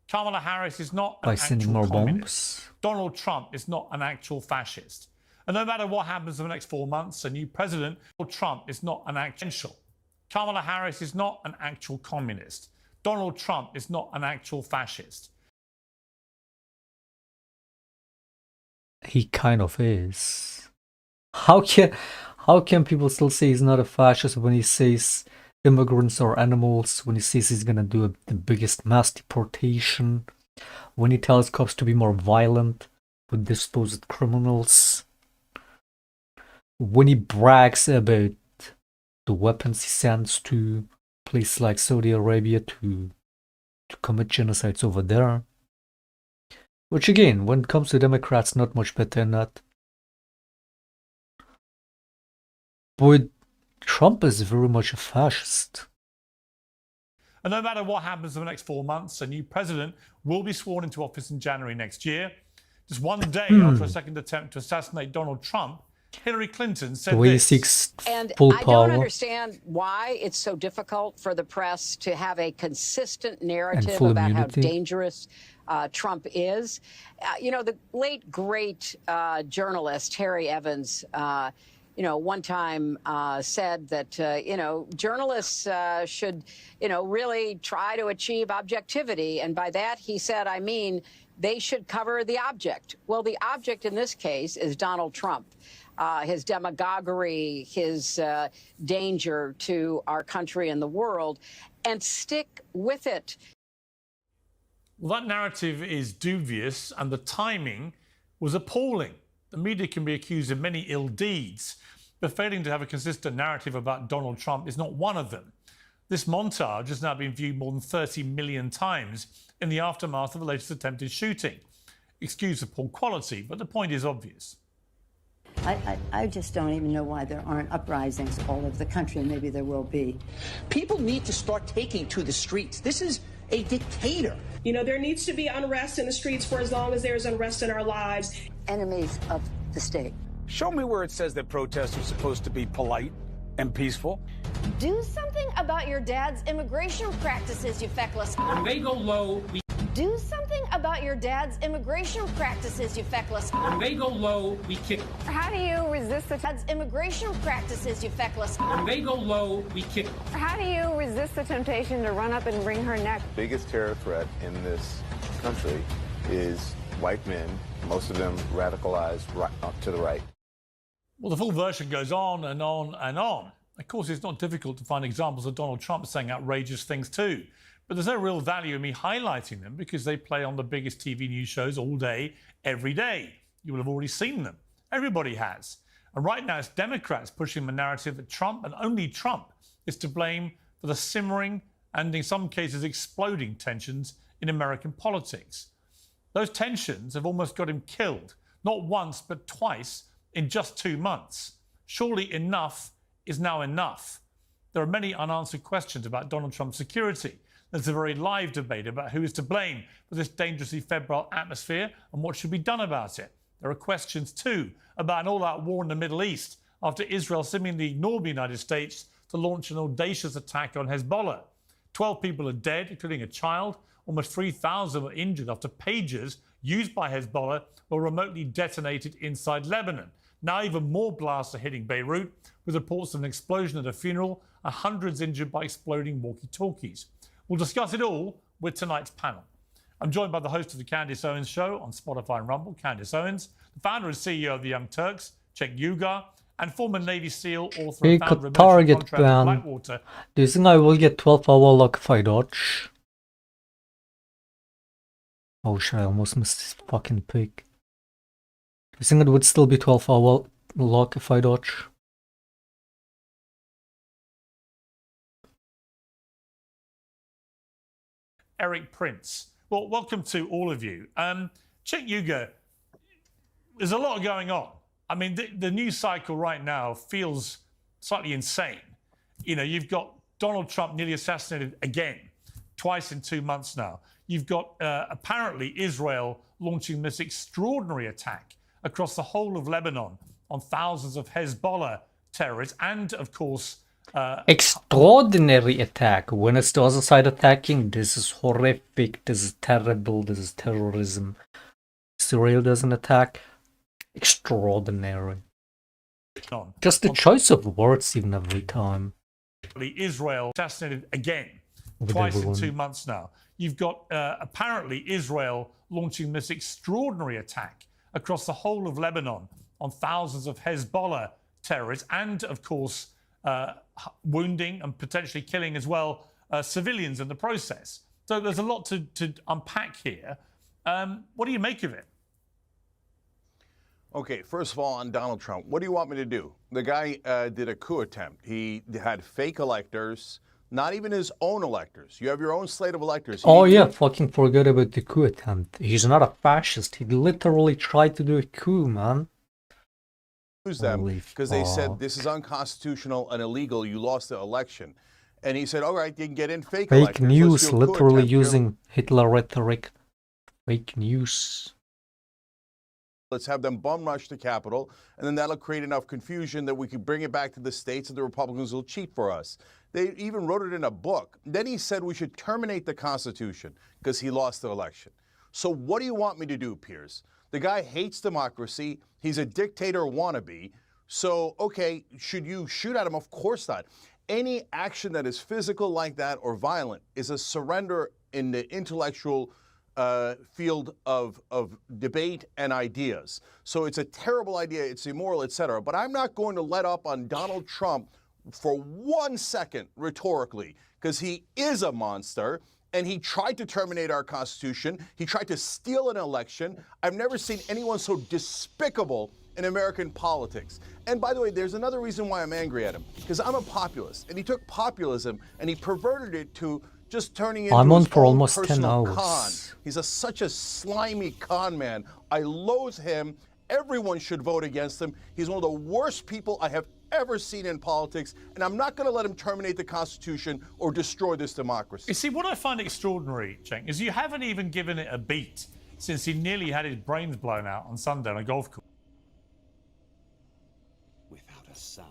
Kamala Harris is not an By sending actual more communist. bombs. Donald Trump is not an actual fascist. And no matter what happens in the next 4 months, a new president, Donald Trump is not an actual. Kamala Harris is not an actual communist. Donald Trump is not an actual fascist. He kind of is. How can people still say he's not a fascist when he says immigrants are animals, when he says he's gonna do the biggest mass deportation, when he tells cops to be more violent with disposed criminals, when he brags about the weapons he sends to places like Saudi Arabia to commit genocides over there. Which again, when it comes to Democrats, not much better than that. But Trump is very much a fascist. And no matter what happens in the next 4 months, a new president will be sworn into office in January next year. Just one day after a second attempt to assassinate Donald Trump, Hillary Clinton said this. And full I power. don't understand why it's so difficult for the press to have a consistent narrative full about immunity. how dangerous Trump is. You know, the late, great journalist Harry Evans, one time said that, journalists should, really try to achieve objectivity. And by that, he said, I mean, they should cover the object. Well, the object in this case is Donald Trump. His demagoguery, his danger to our country and the world, and stick with it. Well, that narrative is dubious and the timing was appalling. The media can be accused of many ill deeds, but failing to have a consistent narrative about Donald Trump is not one of them. This montage has now been viewed more than 30 million times in the aftermath of the latest attempted shooting. Excuse the poor quality, but the point is obvious. I just don't even know why there aren't uprisings all over the country, and maybe there will be. People need to start taking to the streets. This is a dictator. You know, there needs to be unrest in the streets for as long as there's unrest in our lives. Enemies of the state. Show me where it says that protests are supposed to be polite and peaceful. Do something about your dad's immigration practices, you feckless. When they go low, we... Do something about your dad's immigration practices, you feckless. When they go low, we kick. How do you resist the dad's immigration practices, you feckless? When they go low, we kick. How do you resist the temptation to run up and wring her neck? The biggest terror threat in this country is white men, most of them radicalized right up to the right. Well, the full version goes on and on and on. Of course, it's not difficult to find examples of Donald Trump saying outrageous things too. But there's no real value in me highlighting them because they play on the biggest TV news shows all day, every day. You will have already seen them. Everybody has. And right now, it's Democrats pushing the narrative that Trump, and only Trump, is to blame for the simmering and, in some cases, exploding tensions in American politics. Those tensions have almost got him killed, not once, but twice in just 2 months. Surely enough is now enough. There are many unanswered questions about Donald Trump's security. There's a very live debate about who is to blame for this dangerously febrile atmosphere and what should be done about it. There are questions, too, about an all-out war in the Middle East after Israel seemingly ignored the United States to launch an audacious attack on Hezbollah. 12 people are dead, including a child. Almost 3,000 were injured after pagers used by Hezbollah were remotely detonated inside Lebanon. Now even more blasts are hitting Beirut, with reports of an explosion at a funeral and hundreds injured by exploding walkie-talkies. We'll discuss it all with tonight's panel. I'm joined by the host of the Candace Owens Show on Spotify and Rumble, Candace Owens, the founder and CEO of the Young Turks, Shaclone, and former Navy SEAL, author and founder of target ban. Blackwater. Do you think I will get 12-hour lock if I dodge? Oh shit, I almost missed this fucking pick. Do you think it would still be 12-hour lock if I dodge? Eric Prince. Well, welcome to all of you. Shaclone, there's a lot going on. I mean, the news cycle right now feels slightly insane. You know, you've got Donald Trump nearly assassinated again, twice in 2 months now. You've got apparently Israel launching this extraordinary attack across the whole of Lebanon on thousands of Hezbollah terrorists and, of course, extraordinary attack. When it's the other side attacking, this is horrific, this is terrible, this is terrorism. Israel doesn't attack. Extraordinary. Just the choice of words even every time. Israel assassinated again, twice in 2 months now. You've got apparently Israel launching this extraordinary attack across the whole of Lebanon on thousands of Hezbollah terrorists and, of course, wounding and potentially killing as well civilians in the process. So there's a lot to unpack here. What do you make of it? Okay, first of all, on Donald Trump, what do you want me to do? The guy did a coup attempt. He had fake electors, not even his own electors. You have your own slate of electors. Oh yeah, fucking forget about the coup attempt. He's not a fascist. He literally tried to do a coup, man. Them because they said this is unconstitutional and illegal. You lost the election, and he said, "All right, you can get in fake electors. News, literally using Hitler rhetoric. Fake news. Let's have them bum rush the Capitol, and then that'll create enough confusion that we can bring it back to the states, and the Republicans will cheat for us." They even wrote it in a book. Then he said we should terminate the Constitution because he lost the election. So what do you want me to do, Piers? The guy hates democracy. He's a dictator wannabe. So, okay, should you shoot at him? Of course not. Any action that is physical like that or violent is a surrender in the intellectual field of debate and ideas. So it's a terrible idea. It's immoral, etc. But I'm not going to let up on Donald Trump for 1 second rhetorically, because he is a monster. And he tried to terminate our Constitution. He tried to steal an election. I've never seen anyone so despicable in American politics. And by the way, there's another reason why I'm angry at him, because I'm a populist. And he took populism and he perverted it to just turning into I'm on his for own almost 10 personal hours. con. He's such a slimy con man. I loathe him. Everyone should vote against him. He's one of the worst people I have ever seen in politics, and I'm not going to let him terminate the Constitution or destroy this democracy. You see, what I find extraordinary, Cenk, is you haven't even given it a beat since he nearly had his brains blown out on Sunday on a golf course. Without a sound.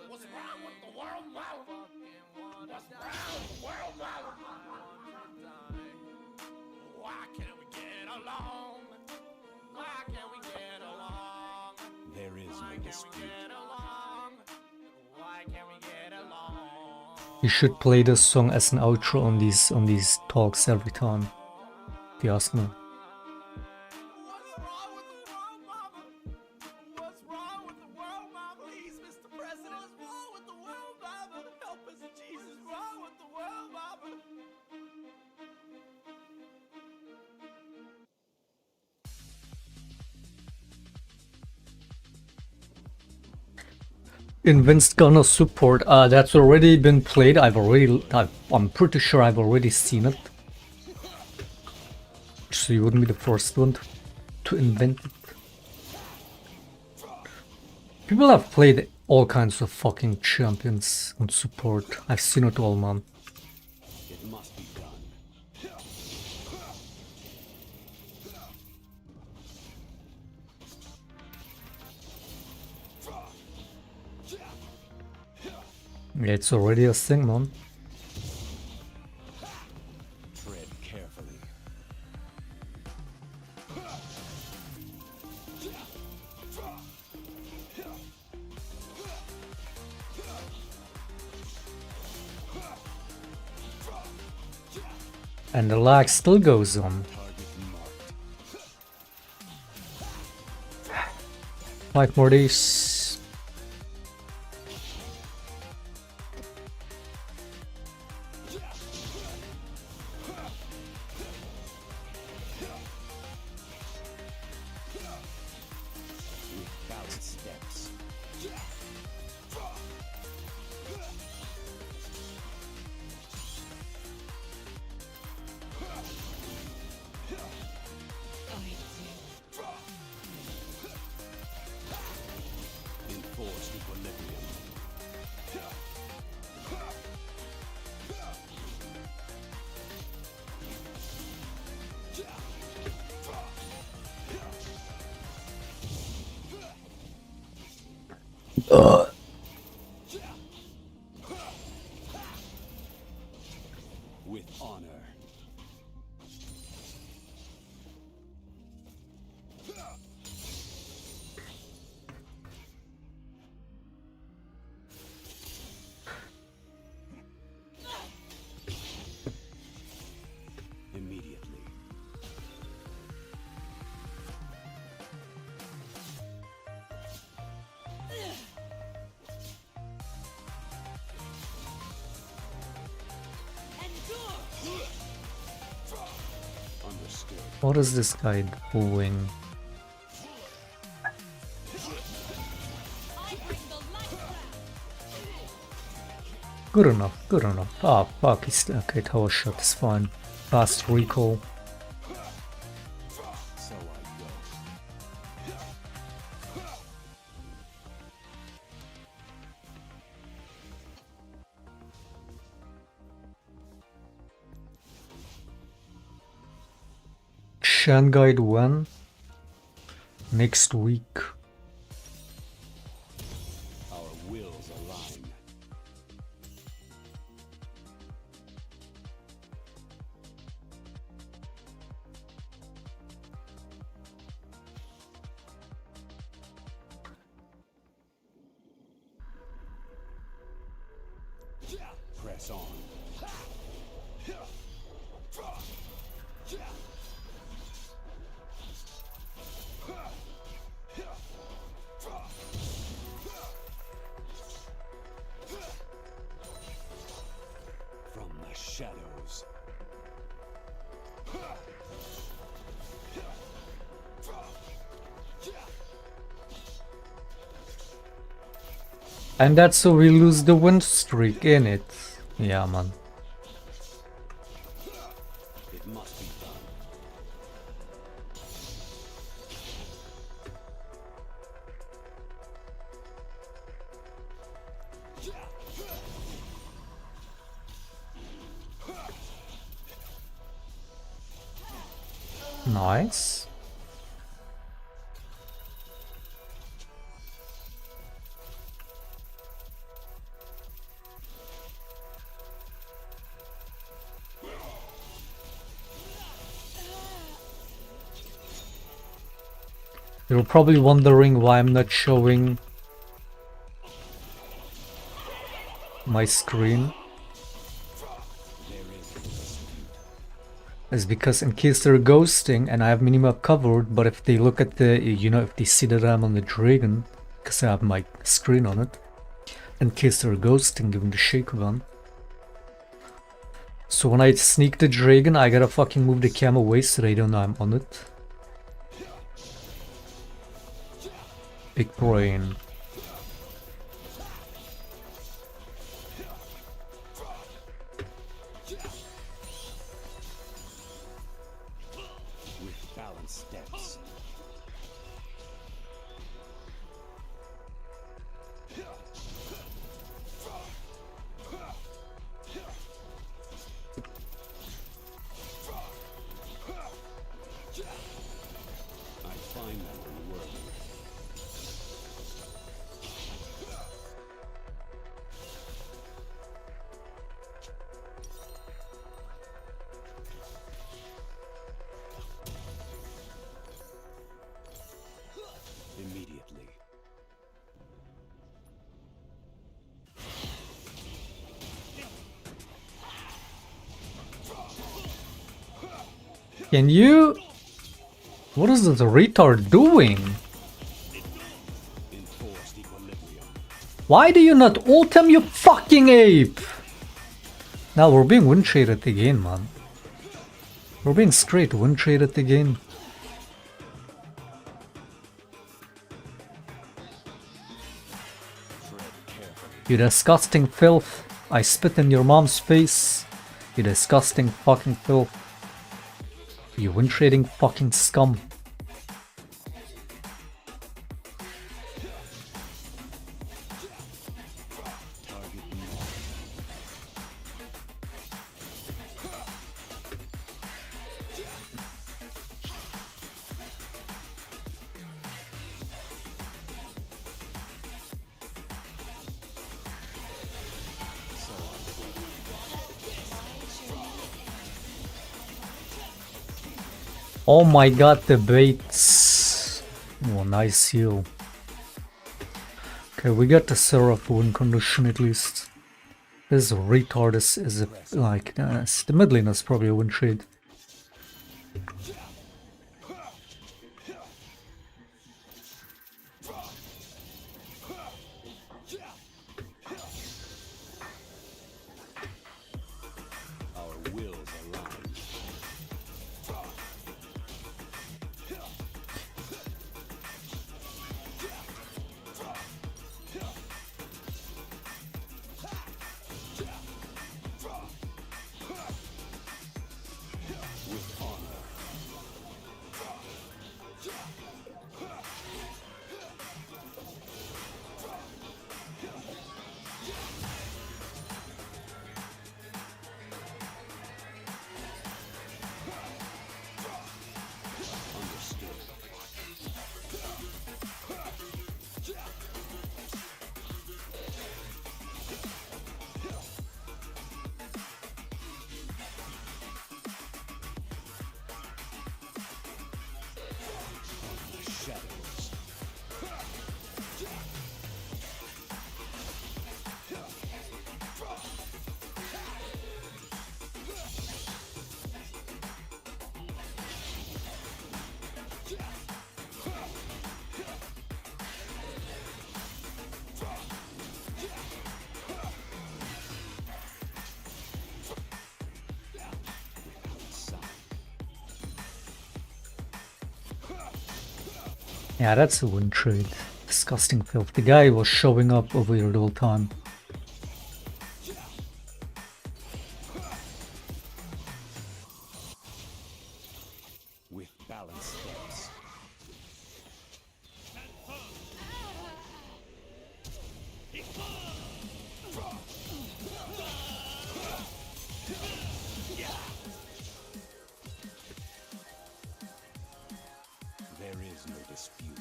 What's wrong with the world now? What's wrong with the world now? Why can't we get along? Why can't we get along? There is Why no can't we dispute. get along? Why can't we get along? You should play this song as an outro on these talks every time. If you ask me. What's wrong with the world, mama? What's wrong with the world, mama? Please, Mr. President. What's wrong with the world, mama? Help us, Jesus. What's wrong with the world, mama? Invinced Gunner support. That's already been played. I'm pretty sure I've already seen it. So you wouldn't be the first one to invent it. People have played all kinds of fucking champions on support. I've seen it all, man. It must be done. Yeah, it's already a thing, man. Tread carefully. And the lag still goes on. 5 more days. Without steps. Enforced equilibrium. With honor. Immediately. Understood. What is this guy doing? Good enough, good enough. Ah, fuck, he's okay. Tower shot is fine. Fast recall. So I go. Shanghai when? Next week. Our wills align. Press on. From the shadows. And that's how we lose the win streak, in it. Yeah, man. It must Nice. You're probably wondering why I'm not showing my screen. It's because in case they're ghosting and I have minimap covered, but if they look at the, you know, if they see that I'm on the dragon, because I have my screen on it, in case they're ghosting, given the Shaclone. So when I sneak the dragon, I gotta fucking move the cam away so they don't know I'm on it. Big brain. With balanced steps. I find them unworthy. Immediately. Can you? What is this retard doing? Enforced equilibrium. Why do you not ult him, you fucking ape? Now we're being win traded again, man. We're being straight win traded again. You disgusting filth. I spit in your mom's face. You disgusting fucking filth. You win trading fucking scum. Oh my god, the baits. Oh, nice heal. Okay, we got the Seraph win condition at least. This retard is a, like, the mid lane is probably a win trade. Our wills align. With honor. Understood. Shadows. Yeah, that's a win trade. Disgusting filth. The guy was showing up over here the whole time. With balanced steps. is no dispute.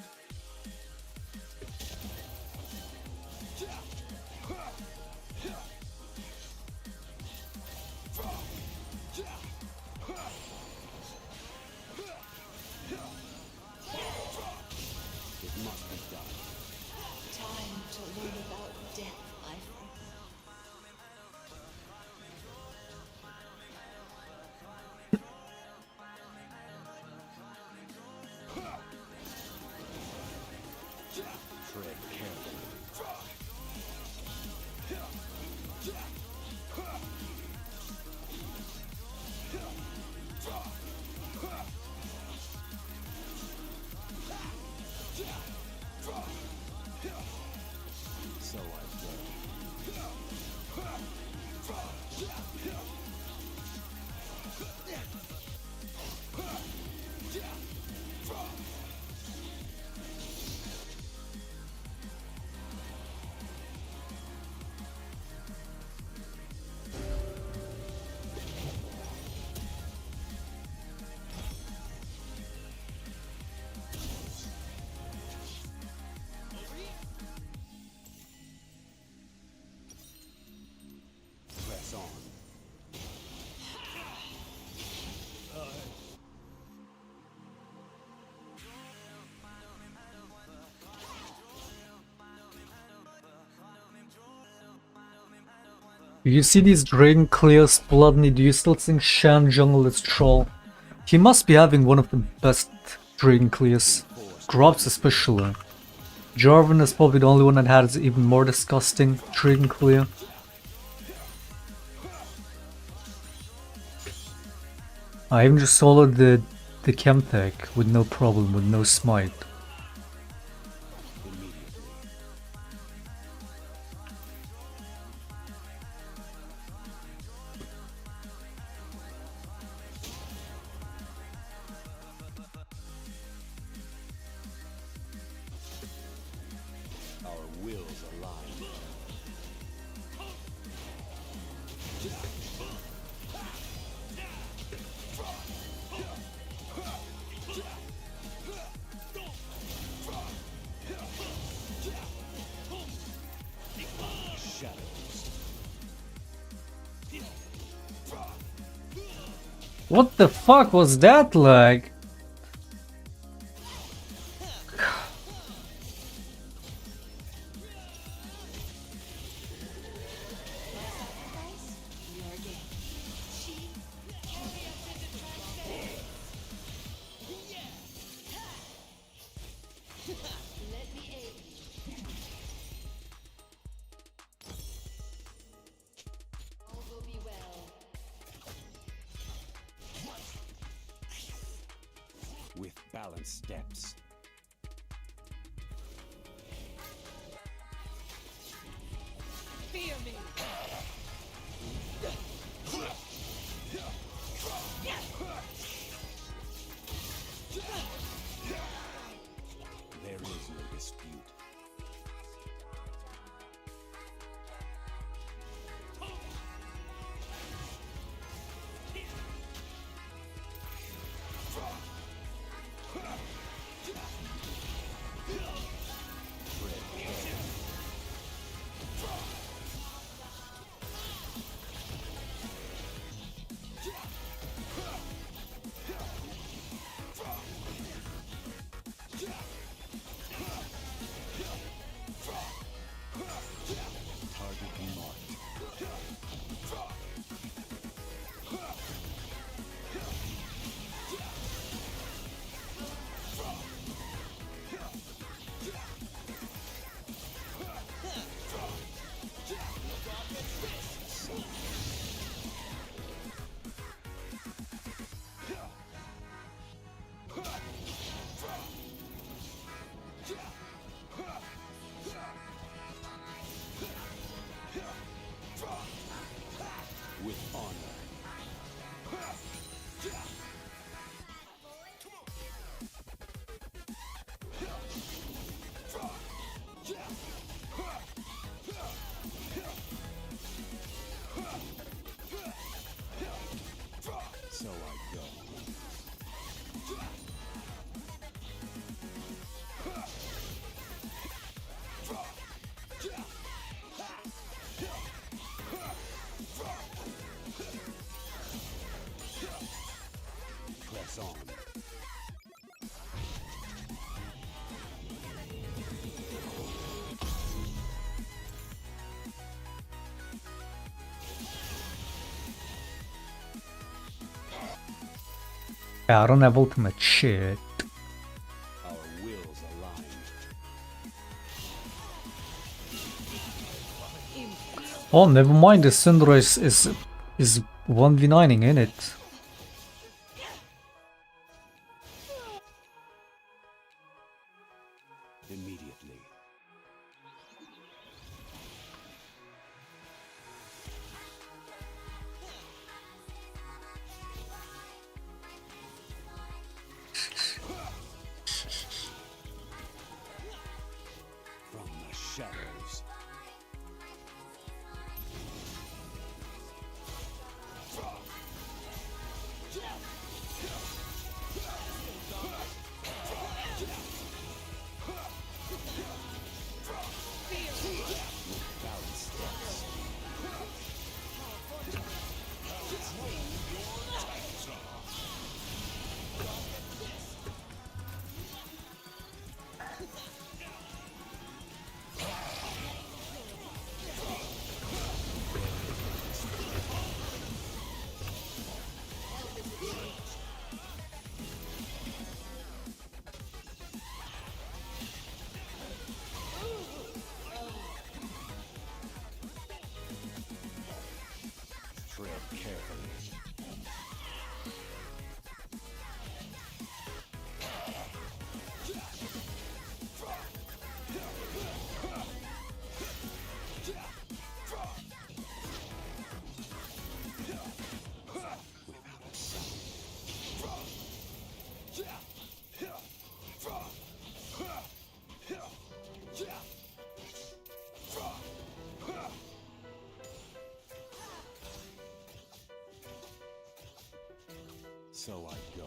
It must be done. Time to learn about death, my friend. Tread carefully. So I've press on. You see these drain clears, Bloodney, do you still think Shan Jungle is troll? He must be having one of the best drain clears. Grubs especially. Jarvan is probably the only one that has even more disgusting drain clear. I even just soloed the Chemtech with no problem, with no smite. Our wills align. Shadows. What the fuck was that like? With balanced steps. Fear me. There is no dispute. Tread carefully. I don't have ultimate shit. Our wills align. Oh, never mind. The Syndra is 1v9ing in it. Immediately. From the shadows. Tread carefully. So I go.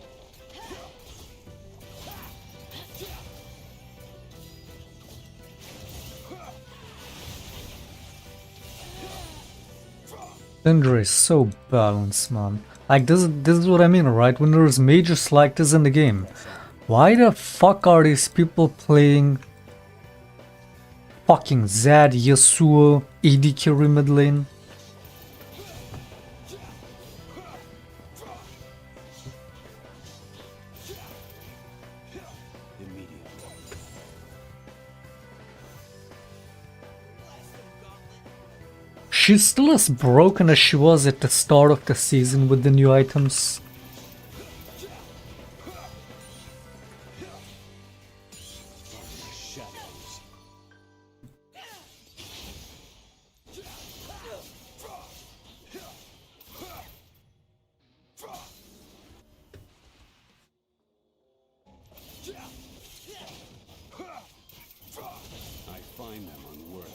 Syndra is so balanced, man. Like this is what I mean, right? When there's mages like this in the game, why the fuck are these people playing fucking Zed, Yasuo, AD carry mid lane? She's still as broken as she was at the start of the season with the new items. I find them unworthy.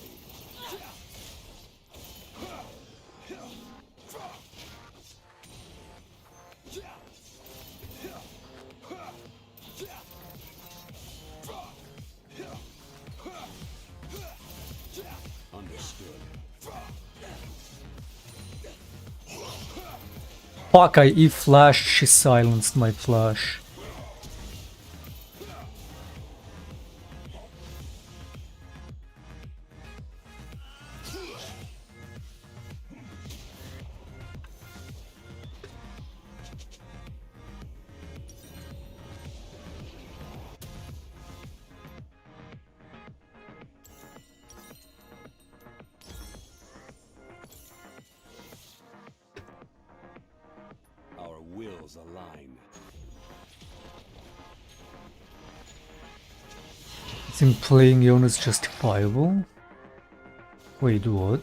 Understood. Fuck, I E-flashed, she silenced my flash. Our wills align. Think playing eune is justifiable? Wait, what?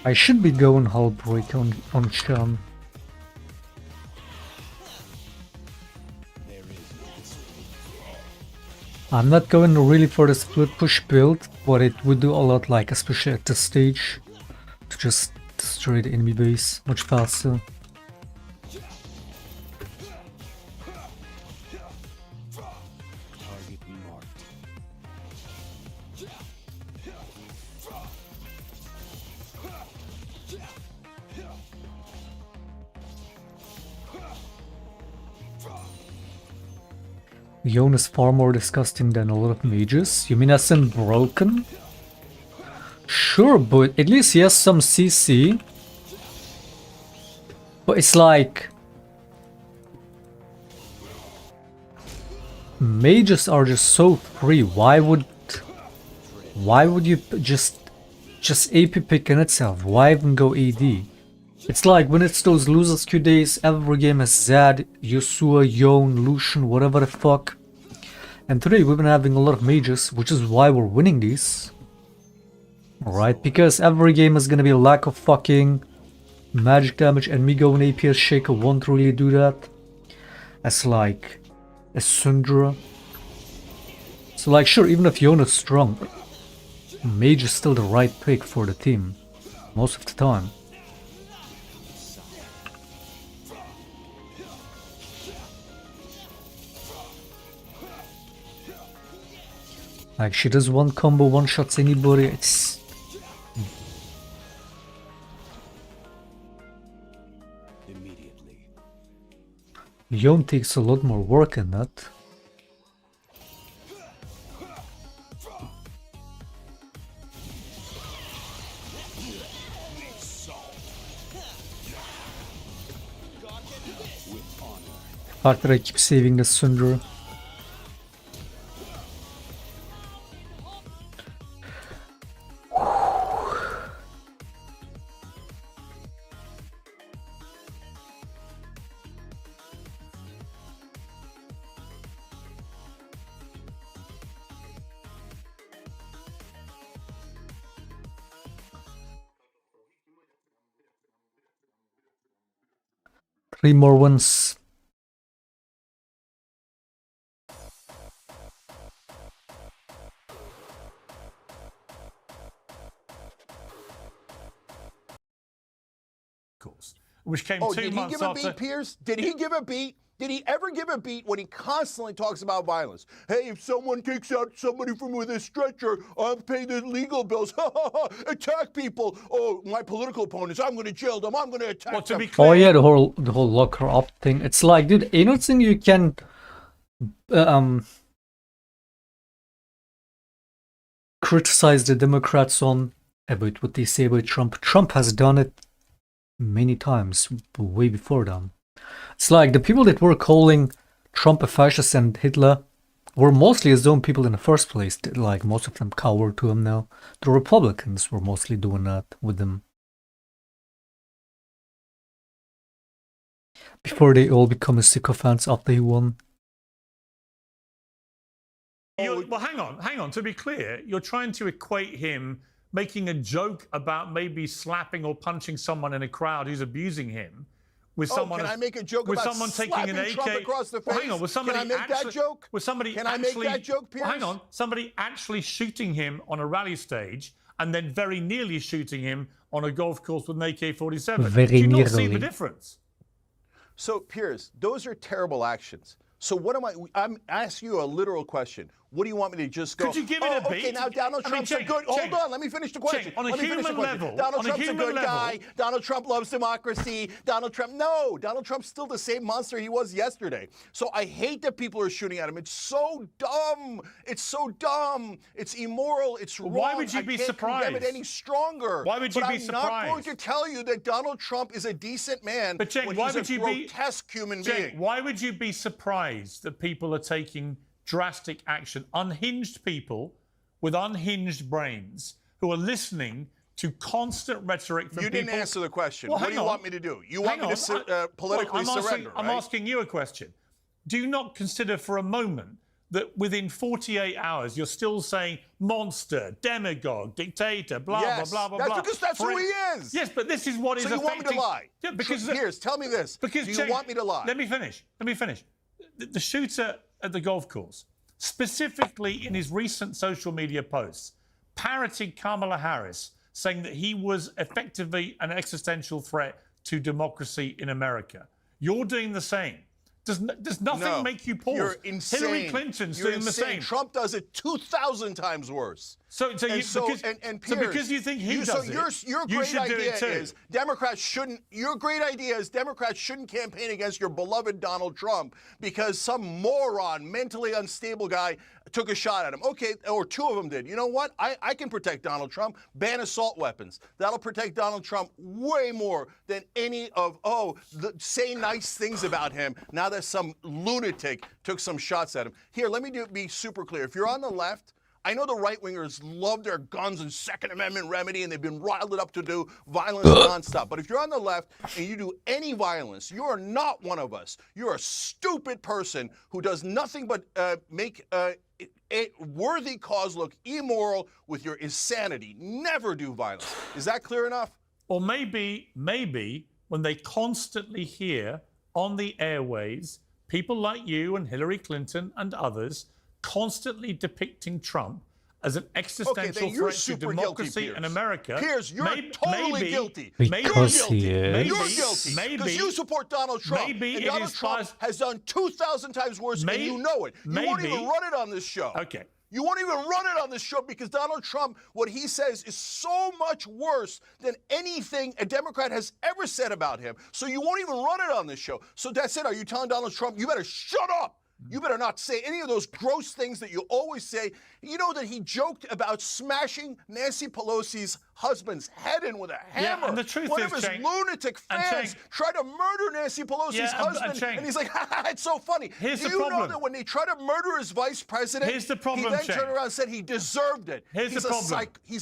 I should be going hull break on Chum. I'm not going really for the split push build, but it would do a lot, like especially at this stage, to just destroy the enemy base much faster. Target marked. Eune is far more disgusting than a lot of mages. You mean as in broken? Sure, but at least he has some CC. But it's like... mages are just so free. Why would you just AP pick in itself? Why even go AD? It's like when it's those losersq days, every game has Zed, Yasuo, Eune, Lucian, whatever the fuck. And today we've been having a lot of mages, which is why we're winning these. Alright, because every game is gonna be a lack of fucking magic damage, and me going AP as Shaker won't really do that. As like a Syndra. So like sure, even if Eune is strong, mage is still the right pick for the team. Most of the time. Like she does one combo, one shots anybody, it's... Immediately. Eune takes a lot more work in that. The fact that I keep saving the Syndra. Three more wins. Which came 2 months Did he give a after... beat, Piers? Did he give a beat? Did he ever give a beat when he constantly talks about violence? Hey, if someone takes out somebody from with a stretcher, I'll pay the legal bills. Attack people. Oh, my political opponents, I'm going to jail them. I'm going to attack them. Oh yeah, the whole locker up thing. It's like, dude, ain't nothing you can criticize the Democrats on about what they say about Trump. Trump has done it many times, way before them. It's like the people that were calling Trump a fascist and Hitler were mostly his own people in the first place. Like most of them cower to him now. The Republicans were mostly doing that with him. Before they all become sycophants after he won. Well, hang on. To be clear, you're trying to equate him making a joke about maybe slapping or punching someone in a crowd who's abusing him with someone. Can I make a joke with about someone taking slapping an AK Trump across the face? Well, hang on. Was somebody Can I make that joke? Was somebody Can actually, I make that joke, Piers? Well, hang on. Somebody actually shooting him on a rally stage and then very nearly shooting him on a golf course with an AK-47. Very Do you not see nearly. the difference? So, Piers, those are terrible actions. So what am I'm asking you a literal question. What do you want me to just go? Could you give it a beat? Okay, now Donald Trump's a good... Hold on, let me finish the question. On a human level, Donald Trump's a good guy. Donald Trump loves democracy. Donald Trump... No, Donald Trump's still the same monster he was yesterday. So I hate that people are shooting at him. It's so dumb. It's so dumb. It's immoral. It's wrong. Why would you be surprised? I can't condemn it any stronger. Why would you be surprised? I'm not going to tell you that Donald Trump is a decent man But Cenk, when why he's would a you grotesque human being. Why would you be surprised that people are taking drastic action? Unhinged people with unhinged brains who are listening to constant rhetoric from You people. didn't answer the question. Well, what do you want me to do? You want me to politically surrender, I'm asking you a question. Do you not consider for a moment that within 48 hours you're still saying monster, demagogue, dictator, blah, Yes, blah, blah, blah, that's blah. because that's who he is. Yes, but this is what is So you affecting... want me to lie? Yeah, because... Piers, tell me this. Because do you want me to lie? Let me finish. The shooter at the golf course, specifically in his recent social media posts, parroting Kamala Harris, saying that he was effectively an existential threat to democracy in America. You're doing the same. Does nothing make you pause? You're insane. Hillary Clinton's doing the same. Trump does it 2,000 times worse. Because you think he does it, your you great should do idea it too. is Democrats shouldn't. Your great idea is Democrats shouldn't campaign against your beloved Donald Trump because some moron, mentally unstable guy took a shot at him. Okay, or two of them did. You know what? I can protect Donald Trump. Ban assault weapons. That'll protect Donald Trump way more than any of say nice things about him. Now that some lunatic took some shots at him. Here, let me be super clear. If you're on the left, I know the right-wingers love their guns and Second Amendment remedy, and they've been riled up to do violence nonstop. But if you're on the left and you do any violence, you are not one of us. You're a stupid person who does nothing but make a worthy cause look immoral with your insanity. Never do violence. Is that clear enough? Or maybe when they constantly hear on the airways people like you and Hillary Clinton and others constantly depicting Trump as an existential threat to democracy in America. Piers, you're totally guilty. Because he is. You're guilty. Because you support Donald Trump. And Donald Trump has done 2,000 times worse, and you know it. You won't even run it on this show. Okay. You won't even run it on this show because Donald Trump, what he says is so much worse than anything a Democrat has ever said about him. So you won't even run it on this show. So that's it. Are you telling Donald Trump, you better shut up? You better not say any of those gross things that you always say. You know that he joked about smashing Nancy Pelosi's husband's head in with a hammer. Yeah, and the truth One is, of his lunatic fans tried to murder Nancy Pelosi's husband, and he's like, it's so funny. Do you know that when they try to murder his vice president, he then turned around and said he deserved it? He's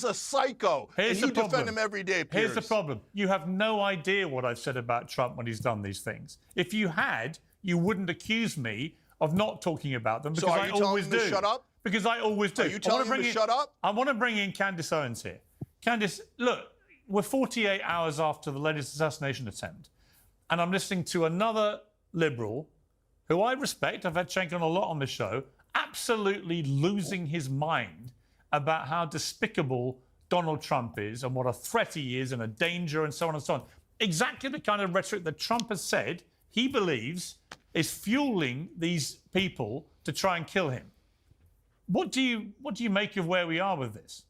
a psycho, and you defend him every day, Piers. Here's the problem. You have no idea what I've said about Trump when he's done these things. If you had, you wouldn't accuse me of not talking about them because I always do. Shut up? Because I always do. Are you telling him to shut up? I want to bring in Candace Owens here. Candace, look, we're 48 hours after the latest assassination attempt, and I'm listening to another liberal who I respect. I've had Shaclone a lot on the show, absolutely losing his mind about how despicable Donald Trump is and what a threat he is and a danger and so on and so on. Exactly the kind of rhetoric that Trump has said he believes is fueling these people to try and kill him. What do you make of where we are with this?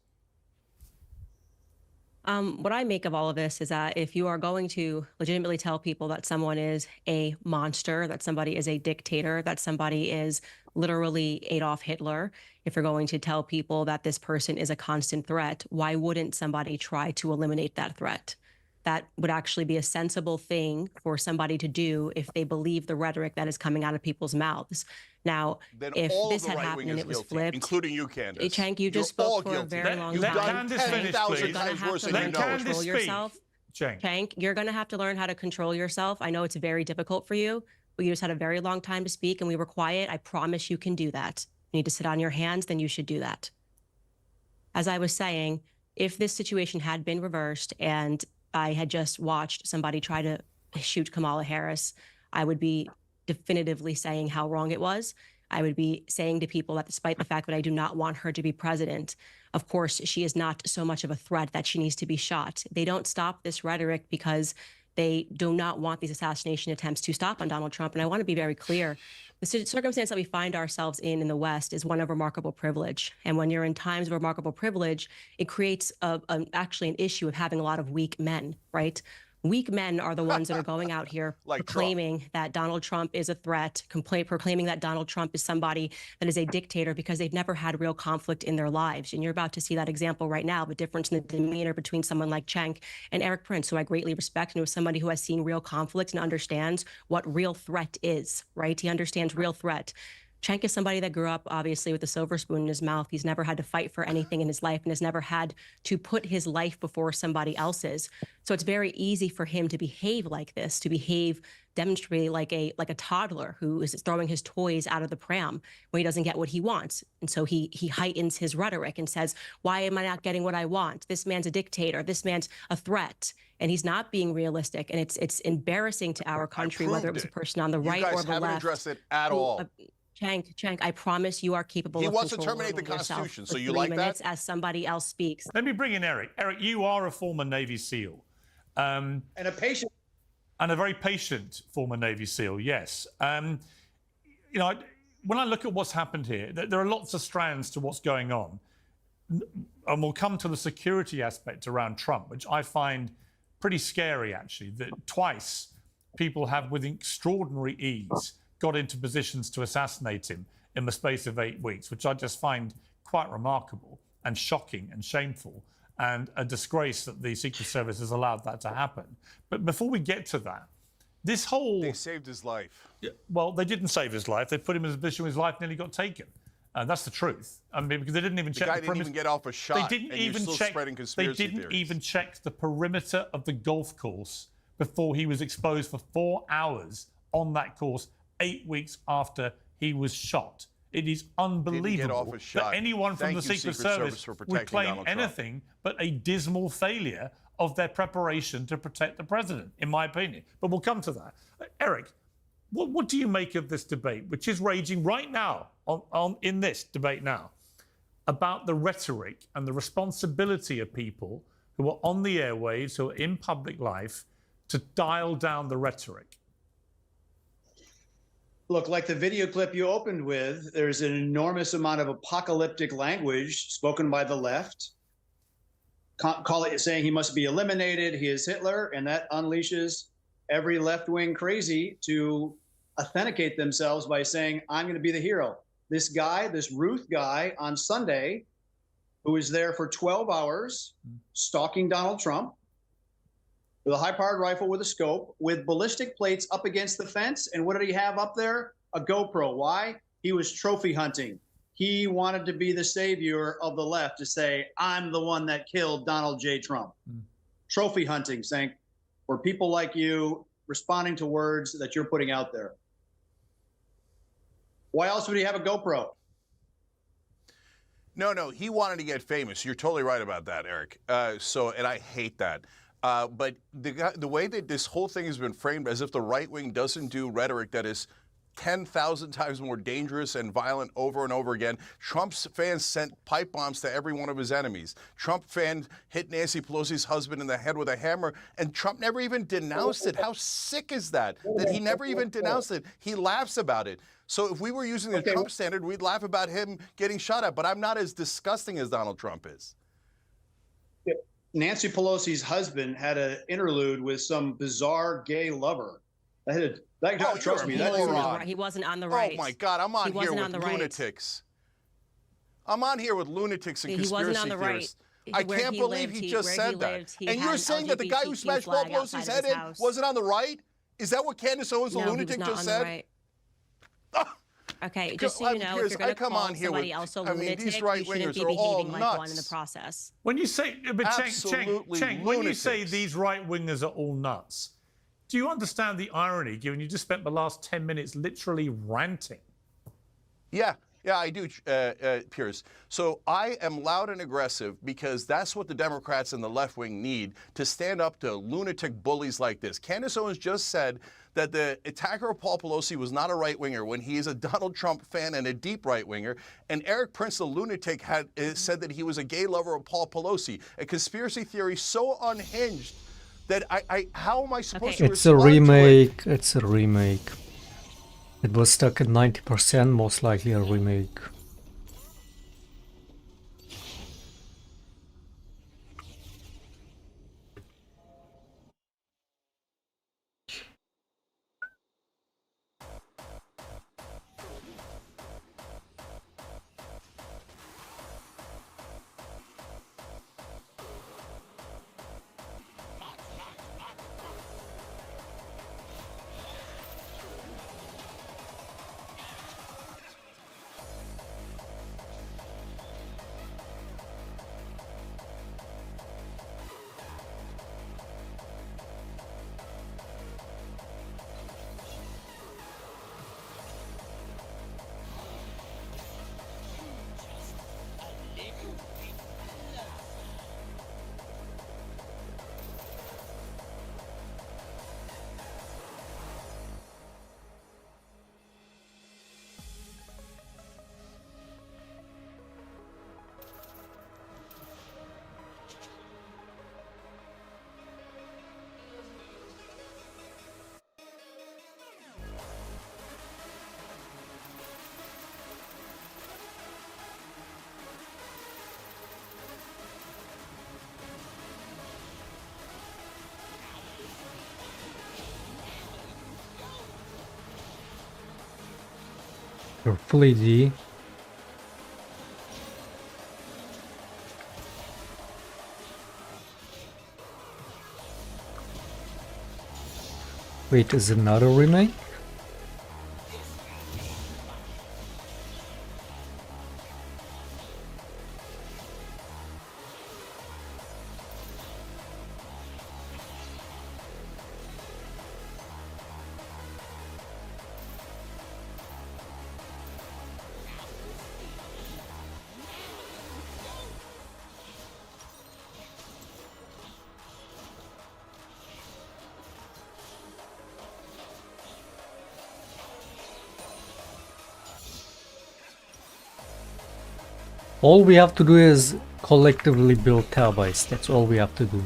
What I make of all of this is that if you are going to legitimately tell people that someone is a monster, that somebody is a dictator, that somebody is literally Adolf Hitler, if you're going to tell people that this person is a constant threat, why wouldn't somebody try to eliminate that threat? That would actually be a sensible thing for somebody to do if they believe the rhetoric that is coming out of people's mouths. Now, then if all this the had right happened wing and is it was guilty, flipped, including you, Candace. Cenk, you just spoke for a very long time. Candace finish, please. You're going to have to learn to control yourself. Cenk, you're going to have to learn how to control yourself. I know it's very difficult for you, but you just had a very long time to speak and we were quiet. I promise you can do that. You need to sit on your hands, then you should do that. As I was saying, if this situation had been reversed and I had just watched somebody try to shoot Kamala Harris, I would be definitively saying how wrong it was. I would be saying to people that despite the fact that I do not want her to be president, of course, she is not so much of a threat that she needs to be shot. They don't stop this rhetoric because they do not want these assassination attempts to stop on Donald Trump. And I want to be very clear. The circumstance that we find ourselves in the West is one of remarkable privilege. And when you're in times of remarkable privilege, it creates actually an issue of having a lot of weak men, right? Weak men are the ones that are going out here proclaiming that Donald Trump is a threat, proclaiming that Donald Trump is somebody that is a dictator because they've never had real conflict in their lives. And you're about to see that example right now, the difference in the demeanor between someone like Cenk and Eric Prince, who I greatly respect, and who is somebody who has seen real conflict and understands what real threat is, right? He understands real threat. Cenk is somebody that grew up, obviously, with a silver spoon in his mouth. He's never had to fight for anything in his life and has never had to put his life before somebody else's. So it's very easy for him to behave like this, to demonstrate like a toddler who is throwing his toys out of the pram when he doesn't get what he wants. And so he heightens his rhetoric and says, why am I not getting what I want? This man's a dictator. This man's a threat. And he's not being realistic. And it's embarrassing to our country, whether it was a person on the right or the left. You guys haven't addressed it at all. Chank, I promise you are capable He of wants to controlling terminate the yourself Constitution, for so you 3 like that? minutes as somebody else speaks. Let me bring in Eric. Eric, you are a former Navy SEAL. And a patient. And a very patient former Navy SEAL, yes. You know, when I look at what's happened here, there are lots of strands to what's going on. And we'll come to the security aspect around Trump, which I find pretty scary, actually, that twice people have, with extraordinary ease, got into positions to assassinate him in the space of 8 weeks, which I just find quite remarkable and shocking and shameful, and a disgrace that the Secret Service has allowed that to happen. But before we get to that, this whole... They saved his life. Well, they didn't save his life. They put him in a position where his life nearly got taken. That's the truth. I mean, because they didn't even check the perimeter. The guy didn't even get off a shot. They didn't and even you're still check. spreading They conspiracy didn't theories. even check the perimeter of the golf course before he was exposed for 4 hours on that course 8 weeks after he was shot. It is unbelievable that anyone from the Secret Service would claim anything but a dismal failure of their preparation to protect the president, in my opinion. But we'll come to that. Eric, what do you make of this debate, which is raging right now, in this debate now, about the rhetoric and the responsibility of people who are on the airwaves, who are in public life, to dial down the rhetoric? Look, like the video clip you opened with, there's an enormous amount of apocalyptic language spoken by the left, saying he must be eliminated, he is Hitler, and that unleashes every left-wing crazy to authenticate themselves by saying, I'm going to be the hero. This guy, this Ruth guy on Sunday, who was there for 12 hours stalking Donald Trump with a high-powered rifle with a scope, with ballistic plates up against the fence. And what did he have up there? A GoPro. Why? He was trophy hunting. He wanted to be the savior of the left, to say, I'm the one that killed Donald J. Trump. Trophy hunting, saying, for people like you responding to words that you're putting out there. Why else would he have a GoPro? No, he wanted to get famous. You're totally right about that, Eric. And I hate that. But the way that this whole thing has been framed, as if the right wing doesn't do rhetoric that is 10,000 times more dangerous and violent over and over again. Trump's fans sent pipe bombs to every one of his enemies. Trump fans hit Nancy Pelosi's husband in the head with a hammer, and Trump never even denounced it. How sick is that? That he never even denounced it. He laughs about it. So if we were using the Trump standard, we'd laugh about him getting shot at. But I'm not as disgusting as Donald Trump is. Nancy Pelosi's husband had an interlude with some bizarre gay lover. Trust me, he wasn't on the right. Oh my God, I'm on here with lunatics. I'm on here with lunatics and conspiracy theorists. I can't believe he just said that. And you're saying that the guy who smashed Paul Pelosi's head in wasn't on the right? Is that what Candace Owens, the lunatic, just said? Okay, just so you know, if you're going to call somebody else a lunatic, you shouldn't be behaving like one in the process. When you say, but Cheng, when you say these right-wingers are all nuts, do you understand the irony, given you just spent the last 10 minutes literally ranting? Yeah, I do, Piers. So I am loud and aggressive because that's what the Democrats and the left wing need to stand up to lunatic bullies like this. Candace Owens just said that the attacker of Paul Pelosi was not a right-winger when he is a Donald Trump fan and a deep right-winger. And Eric Prince, the lunatic, had said that he was a gay lover of Paul Pelosi. A conspiracy theory so unhinged that how am I supposed to respond to it? It's a remake. It was stuck at 90%, most likely a remake. Carefully, D. Wait, is it not a remake? All we have to do is collectively build turbines. That's all we have to do.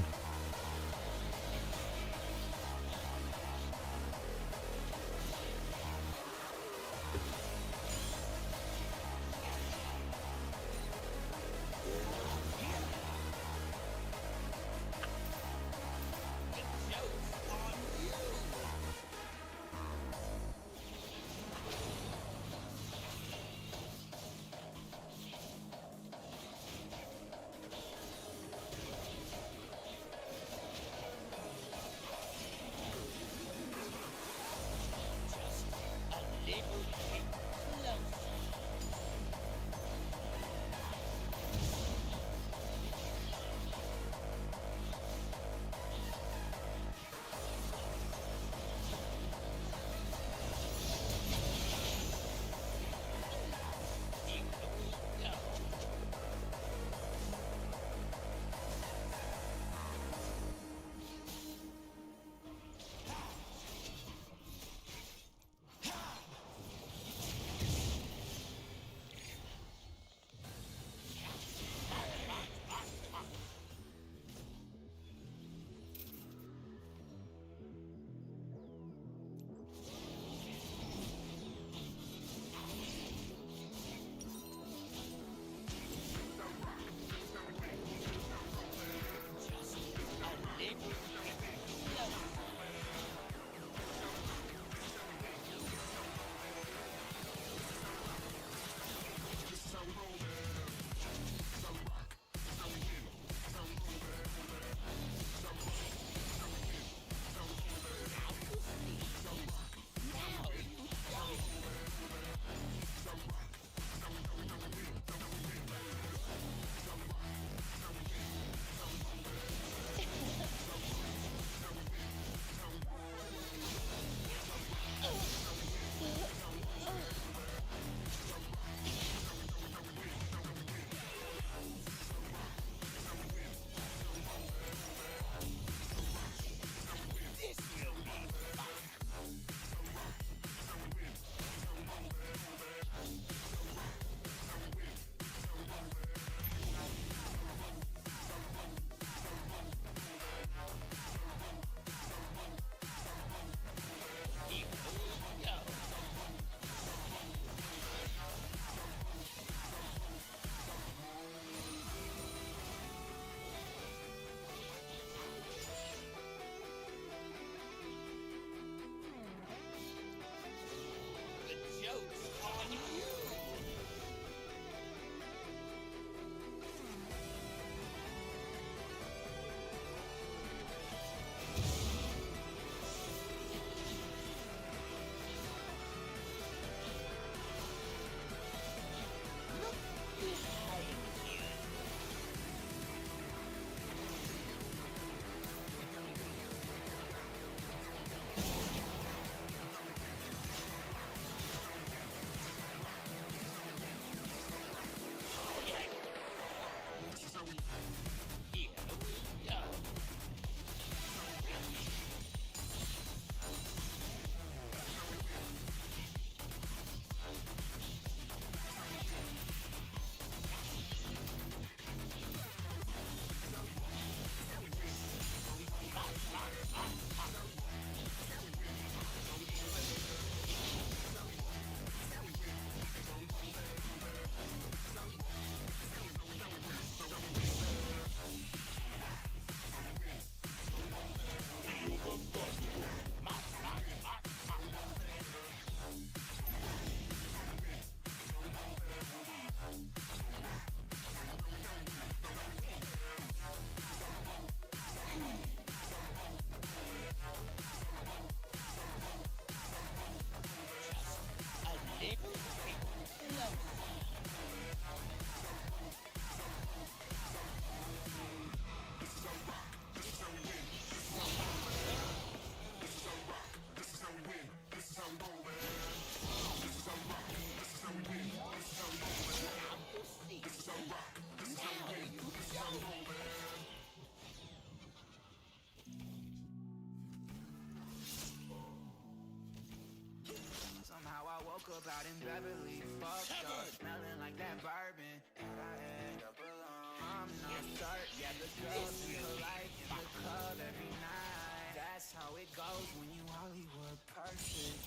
I woke up out in Beverly, fucked up, smelling like that bourbon, and I end up alone. I'm not certain, yeah, the girls in the light in the club every night. That's how it goes when you Hollywood perfect.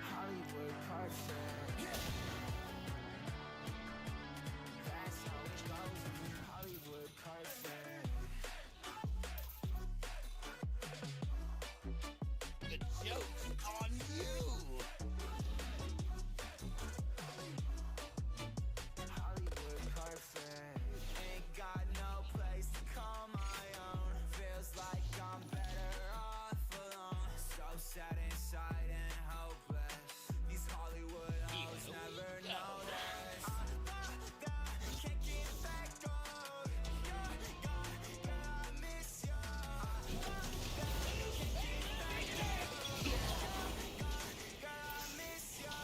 Hollywood perfect. That's how it goes when you Hollywood perfect. The joke's on you! Hollywood perfect. Ain't got no place to call my own. Feels like I'm better off alone. So sad inside and hopeless. These Hollywood hoes never notice. Can't get back on. Girl, I miss you. Can't get back on. Girl, I miss you.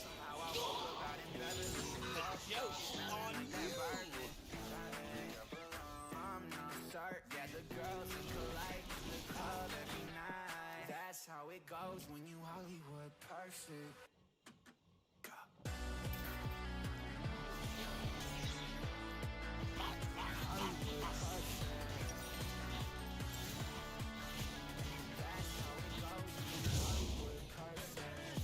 Somehow I woke up out in Beverly. Joke's on you! I'm not certain. Yeah, the girls in polite in the club every night. That's how it goes when you Hollywood perfect. Hollywood perfect. That's how it goes when you Hollywood perfect.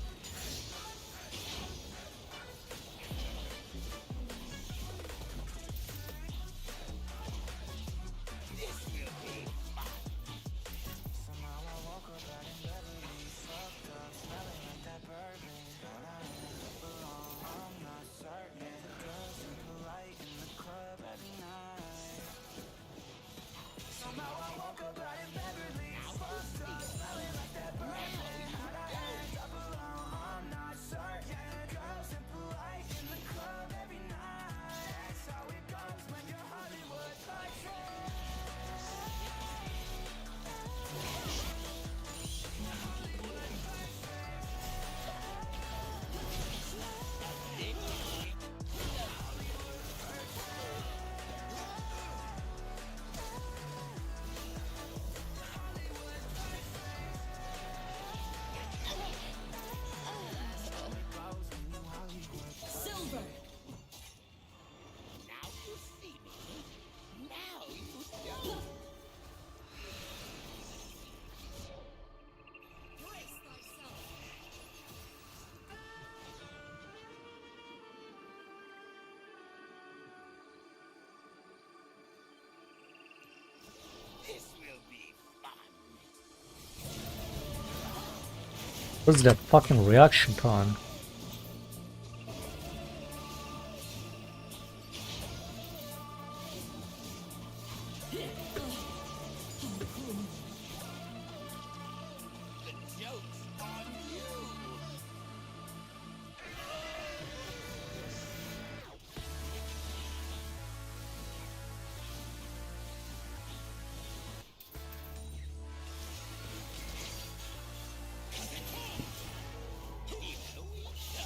This will be fun. Somehow I woke up out in Beverly, fucked up, smelling like that bourbon, and I end up alone. I'm not certain. The girls in polite in the club every night. Somehow I woke up out in Beverly, fucked up, smelling like that bourbon, and I end up alone. I'm not certain. Girls in polite in the club every night. That's how it goes when you're Hollywood perfect. Silver! Now you see me. Now you don't. Brace thyself. This will be fun. What's that fucking reaction time? The joke's on you! Here we go.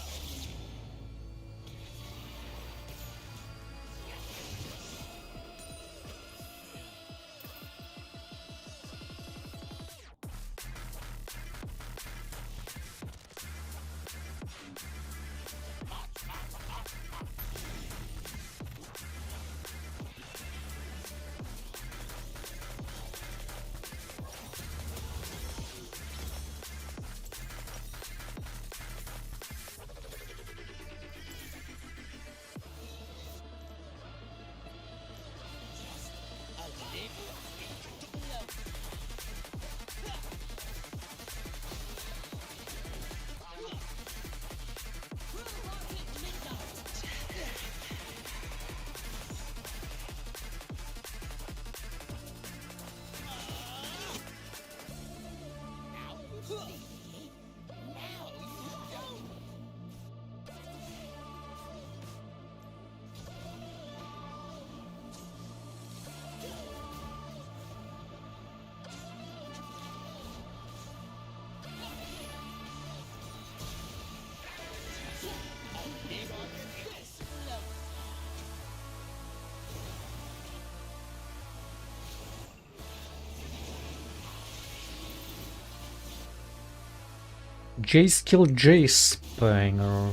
Jace killed Jace. Banger.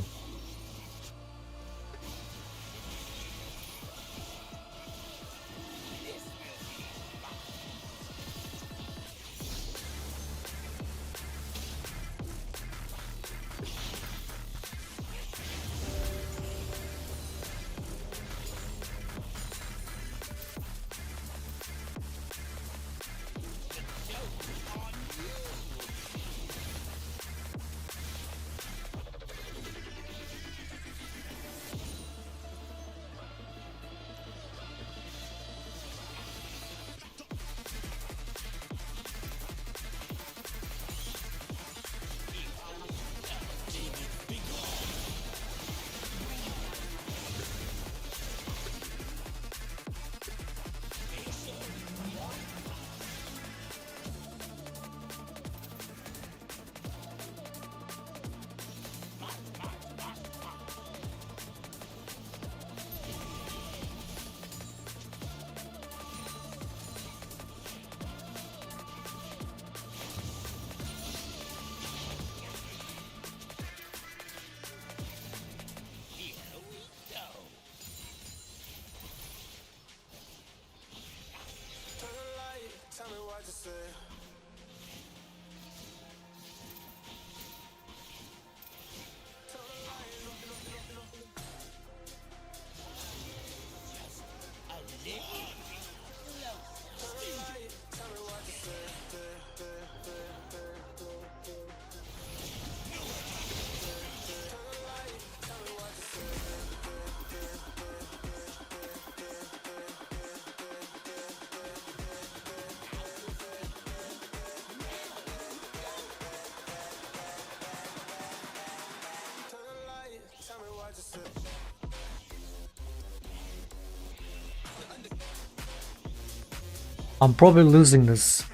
I'm probably losing this.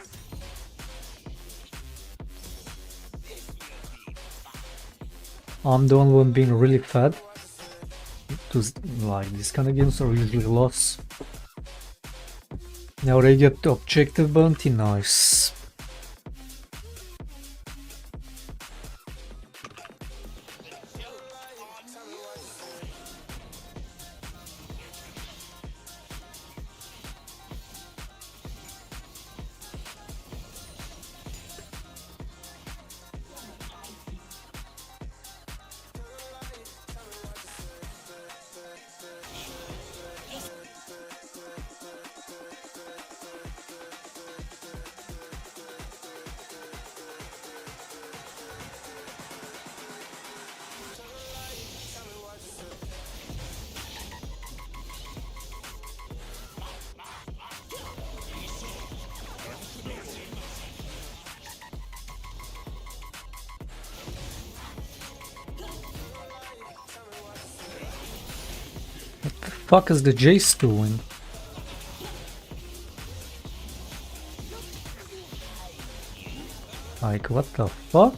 I'm the only one being really fed. Because, like, these kind of games are usually lost. Now they get the objective bounty, nice. What the fuck is the Jace doing? Like, what the fuck?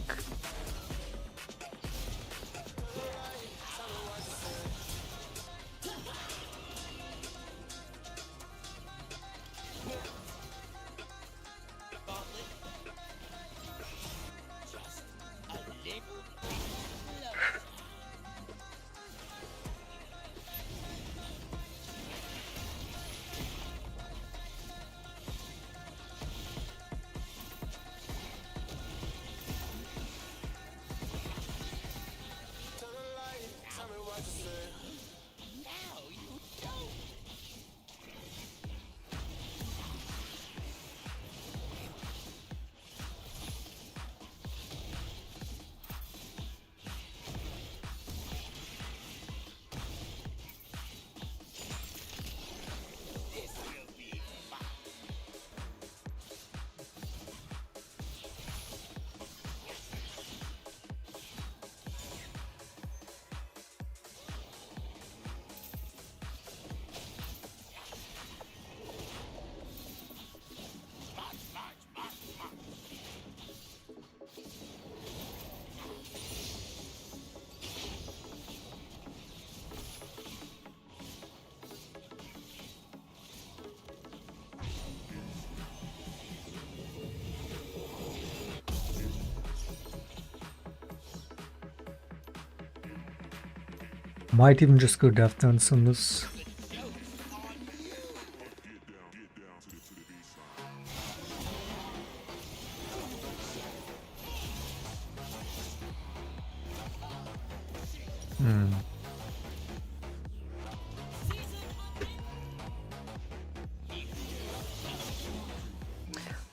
Might even just go death dance on this.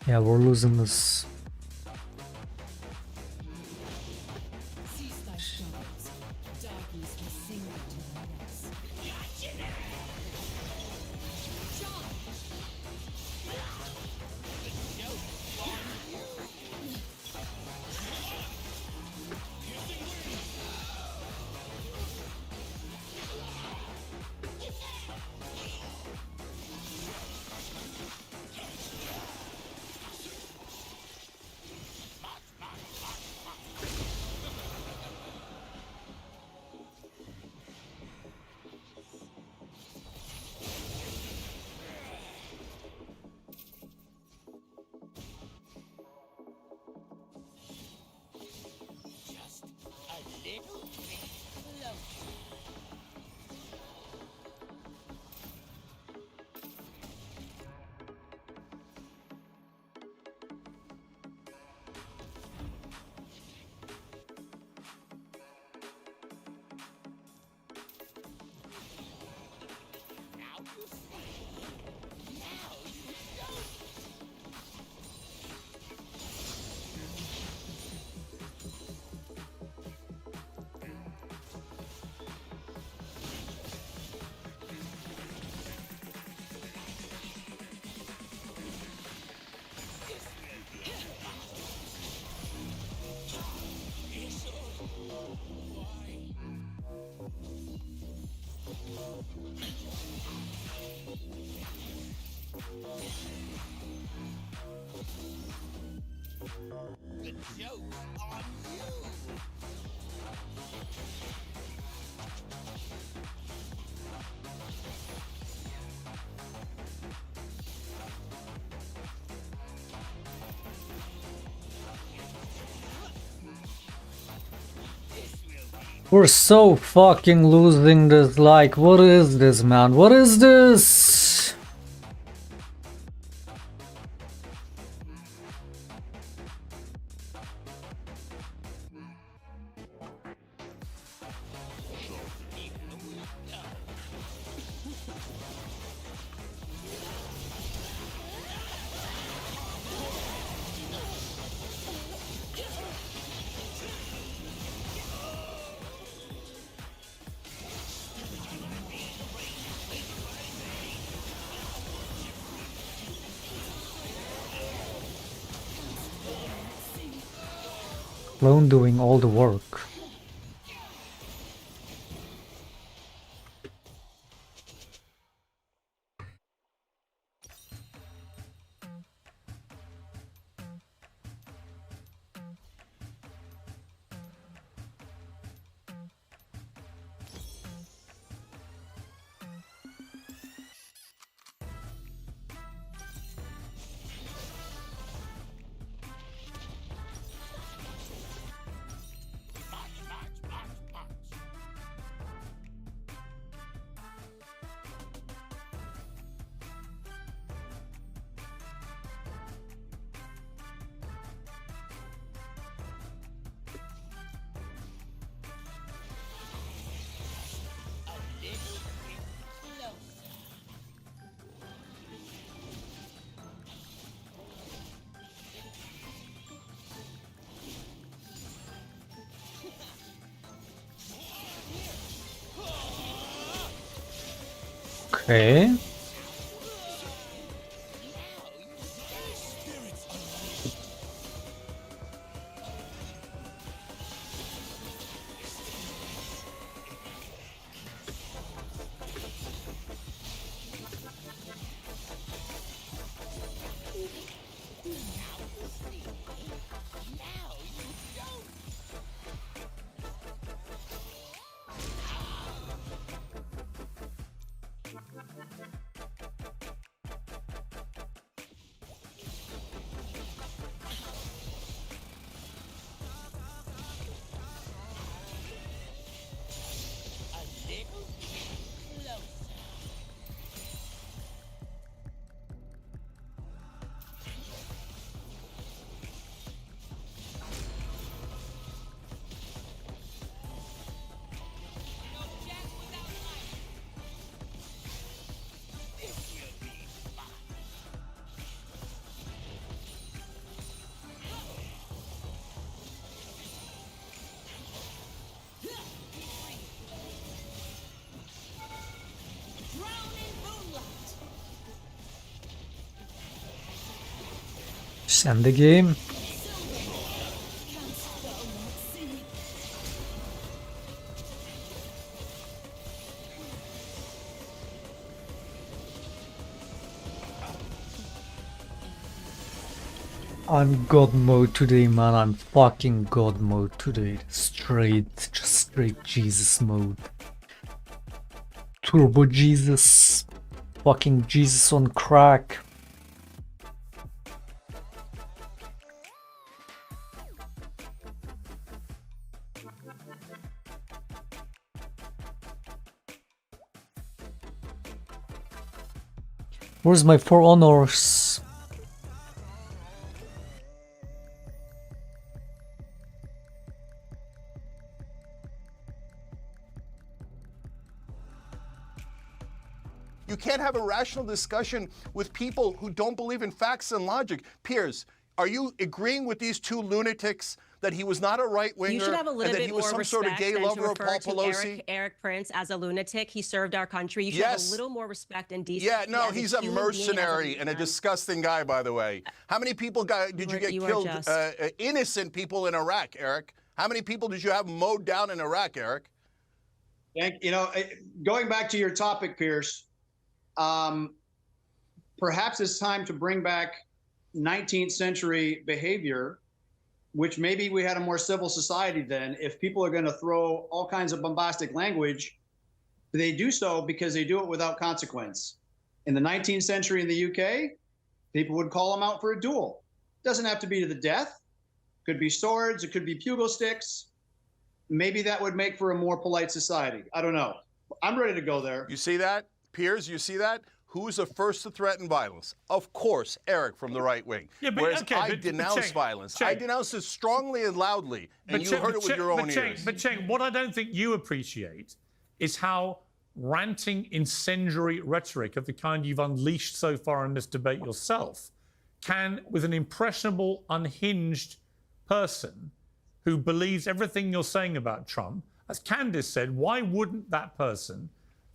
Yeah, we're losing this. The joke's on you! We're so fucking losing this. Like, what is this, man? What is this? Shaclone doing all the work. Okay. Just end the game. I'm God mode today, man. I'm fucking God mode today. Just straight Jesus mode. Turbo Jesus. Fucking Jesus on crack. Where's my 4 honors? You can't have a rational discussion with people who don't believe in facts and logic. Piers, are you agreeing with these two lunatics that he was not a right-winger You should have a little and that bit he was more some sort of respect gay than to lover of refer Paul to Pelosi? Eric Prince as a lunatic. He served our country. You should have a little more respect and decency. Yeah, no, as he's a human being, mercenary and a disgusting guy, by the way. How many people did you get killed? Innocent people in Iraq, Eric. How many people did you have mowed down in Iraq, Eric? You know, going back to your topic, Pierce, perhaps it's time to bring back 19th century behavior, which maybe we had a more civil society then. If people are going to throw all kinds of bombastic language, they do so because they do it without consequence. In the 19th century in the UK, people would call them out for a duel. It doesn't have to be to the death. It could be swords. It could be bugle sticks. Maybe that would make for a more polite society. I don't know. I'm ready to go there. You see that, Piers? You see that? Who's the first to threaten violence? Of course, Eric from the right wing. Yeah, but, whereas okay, I but denounce Cheng, violence. Cheng. I denounce it strongly and loudly, and you heard it with your own ears. But Cheng, what I don't think you appreciate is how ranting, incendiary rhetoric of the kind you've unleashed so far in this debate yourself can, with an impressionable, unhinged person who believes everything you're saying about Trump, as Candace said, why wouldn't that person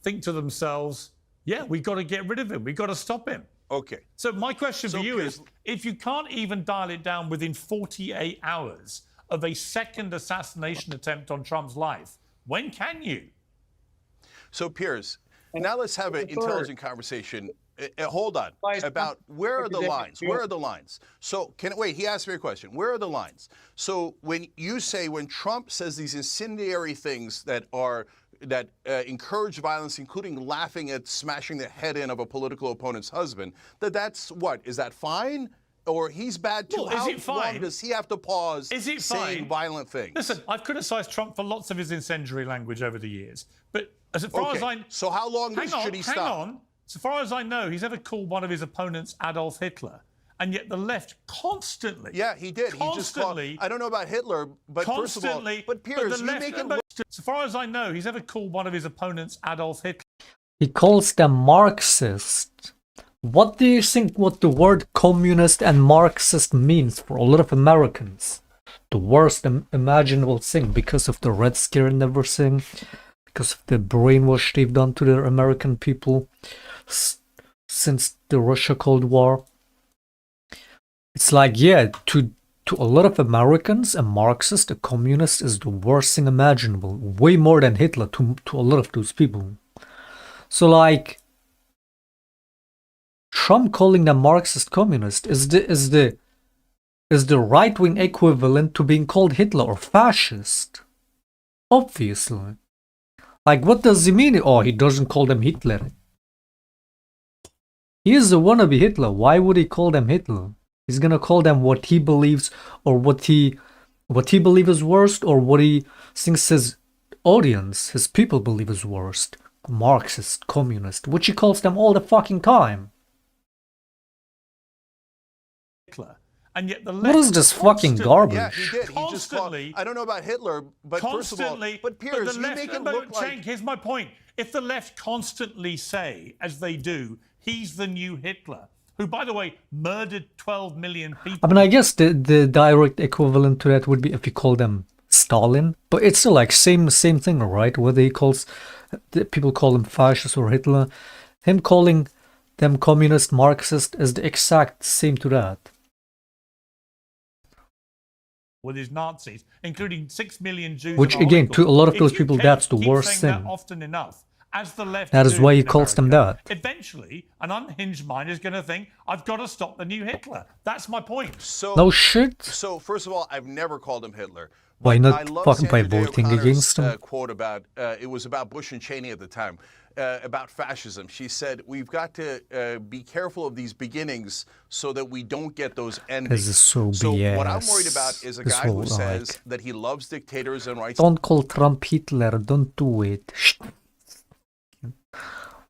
think to themselves, yeah, we've got to get rid of him. We've got to stop him. Okay. So my question for you is, if you can't even dial it down within 48 hours of a second assassination attempt on Trump's life, when can you? So, Piers, now let's have an intelligent conversation. Hold on. About where are the lines? Where are the lines? So, wait, he asked me a question. Where are the lines? So, when you say, when Trump says these incendiary things that encourage violence, including laughing at smashing the head in of a political opponent's husband, that's what? Is that fine? Or he's bad too? Well, is it fine? How long does he have to pause saying fine? Violent things? Listen, I've criticised Trump for lots of his incendiary language over the years. But as far as I... So how long should he stop? Hang on. So far as I know, he's ever called one of his opponents Adolf Hitler. And yet the left constantly... Yeah, he did. He just called... I don't know about Hitler, but first of all... But Piers, you make it look... So far as I know, he's ever called one of his opponents Adolf Hitler. He calls them Marxist. What do you think what the word communist and Marxist means for a lot of Americans? The worst imaginable thing because of the Red Scare and everything, because of the brainwash they've done to the American people since the Russia Cold War. It's like, yeah, to a lot of Americans, a Marxist, a communist is the worst thing imaginable. Way more than Hitler to a lot of those people. So like, Trump calling them Marxist communist is the right-wing equivalent to being called Hitler or fascist. Obviously. Like, what does he mean? Oh, he doesn't call them Hitler. He is a wannabe Hitler. Why would he call them Hitler? He's gonna call them what he believes, or what he believes is worst, or what he thinks his audience, his people believe is worst. Marxist, communist, which he calls them all the fucking time. And yet the left... What is this fucking garbage? Yeah, he did. He just called... I don't know about Hitler, but first of all... But Piers, you make it look like... Here's my point. If the left constantly say, as they do, he's the new Hitler, who, by the way, murdered 12 million people... I mean, I guess the direct equivalent to that would be if you call them Stalin. But it's still like same thing, right? Whether he calls... People call him fascist or Hitler. Him calling them communist, Marxist is the exact same to that. with his Nazis, including 6 million Jews. Which, and again, to a lot of those If you people, keep- that's the keep worst saying that thing. often enough, as the left That are is doing why he in calls them America, that. eventually, an unhinged mind is going to think, I've got to stop the new Hitler. That's my point. So, No shit. So, first of all, I've never called him Hitler. Why But not I love fucking by Sandra Day voting O'Connor's, against him? quote about, it was about Bush and Cheney at the time, about fascism. She said, we've got to be careful of these beginnings so that we don't get those endings. This is so So BS. what I'm worried about is a This guy who whole, says like, that he loves dictators and rights. don't call Trump Hitler. Don't do it. Shh.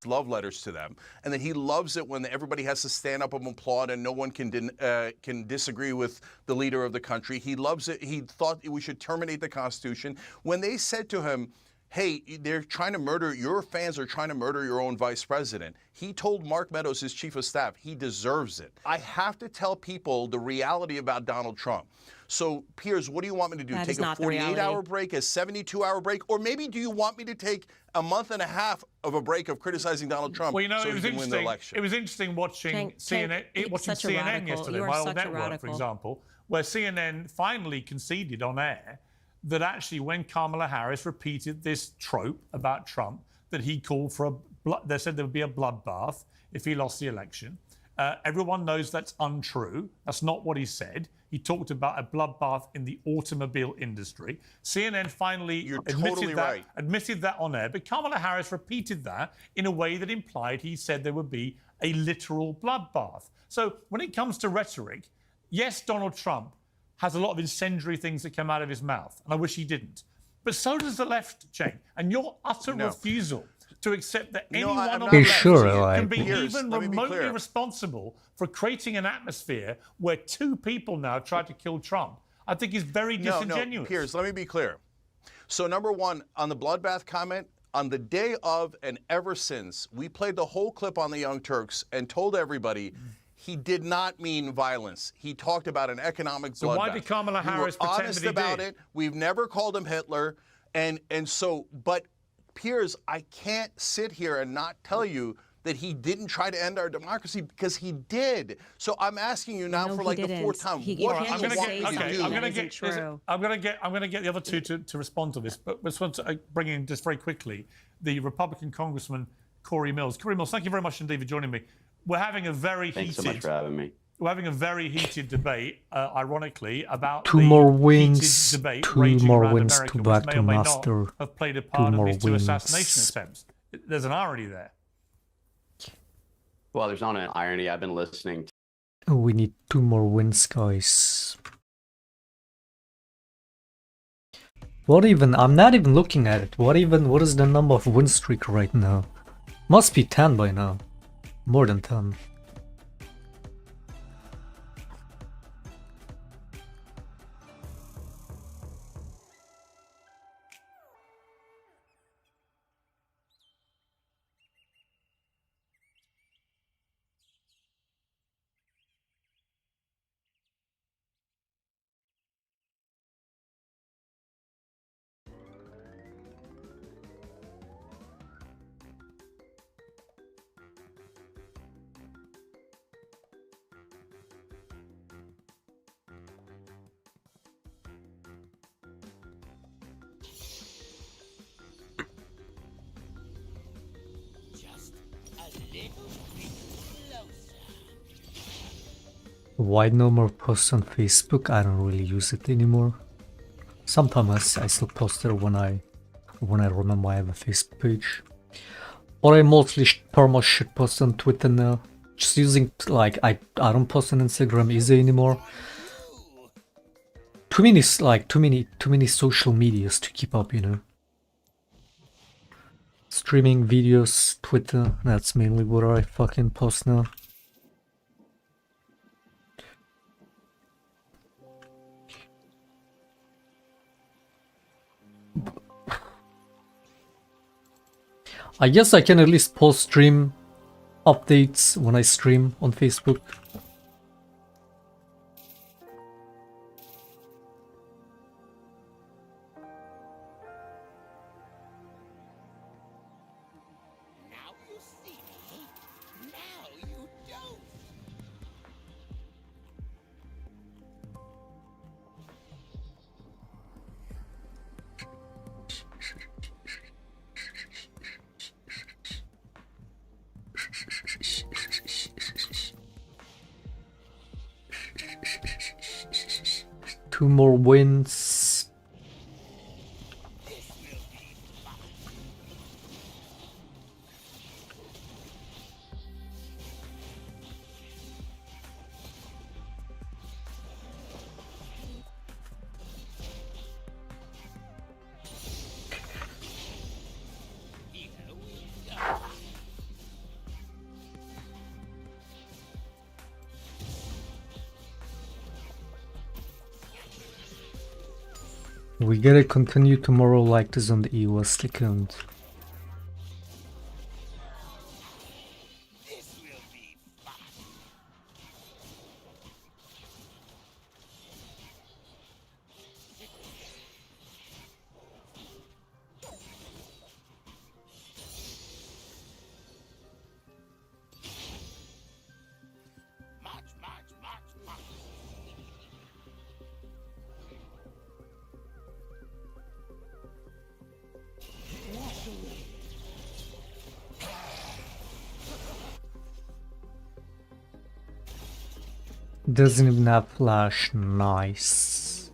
Love letters to them, and then he loves it when everybody has to stand up and applaud, and no one can disagree with the leader of the country. He loves it. He thought we should terminate the Constitution. When they said to him, "Hey, they're trying to murder your fans are trying to murder your own vice president," he told Mark Meadows, his chief of staff, he deserves it. I have to tell people the reality about Donald Trump. So, Piers, what do you want me to do? That Take is a not the 48-hour reality. break, a 72-hour break, or maybe do you want me to take a month and a half of a break of criticizing Donald Trump Well, you know, so it was he can win the interesting. election? It was interesting watching CNN, watching such a CNN radical. yesterday, You are my old such a network, for radical. example, where CNN finally conceded on air that actually when Kamala Harris repeated this trope about Trump, that he called for they said there would be a bloodbath if he lost the election. Everyone knows that's untrue. That's not what he said. He talked about a bloodbath in the automobile industry. CNN finally admitted that on air, but Kamala Harris repeated that in a way that implied he said there would be a literal bloodbath. So when it comes to rhetoric, yes, Donald Trump has a lot of incendiary things that come out of his mouth, and I wish he didn't. But so does the left, Cenk. And your utter refusal to accept that anyone on the left can be even remotely responsible for creating an atmosphere where two people now tried to kill Trump, I think is very disingenuous. No, Piers, let me be clear. So, number one, on the bloodbath comment, on the day of and ever since, we played the whole clip on the Young Turks and told everybody he did not mean violence. He talked about an economic bloodbath. So why did Kamala Harris pretend honest that he about did? it. We've never called him Hitler. And so, but Piers, I can't sit here and not tell you that he didn't try to end our democracy, because he did. So I'm asking you now for like the fourth time. What do you want me to do? I'm going to get the other two to respond to this, but let's bring in just very quickly the Republican Congressman Corey Mills. Corey Mills, thank you very much indeed for joining me. We're having a very Thanks so much for having me. We're having a very heated debate, ironically, about Two the more wins, heated debate two raging more around wins America, to back which may to or may master. not have played a part Two of more these two wins. assassination attempts. There's an irony there. Well, there's not an irony. I've been listening. We need two more wins, guys. What even? I'm not even looking at it. What is the number of win streak right now? Must be 10 by now. More than 10. Why no more posts on Facebook? I don't really use it anymore. Sometimes I still post there when I remember I have a Facebook page. Or I mostly perma shit post on Twitter now. Just using, like, I don't post on Instagram easy anymore. Too many social medias to keep up, you know. Streaming videos, Twitter, that's mainly what I fucking post now. I guess I can at least post stream updates when I stream on Facebook. Now you see me. Now you don't. 2 more wins. We gotta continue tomorrow like this on the EOS account. Doesn't even have flash, nice.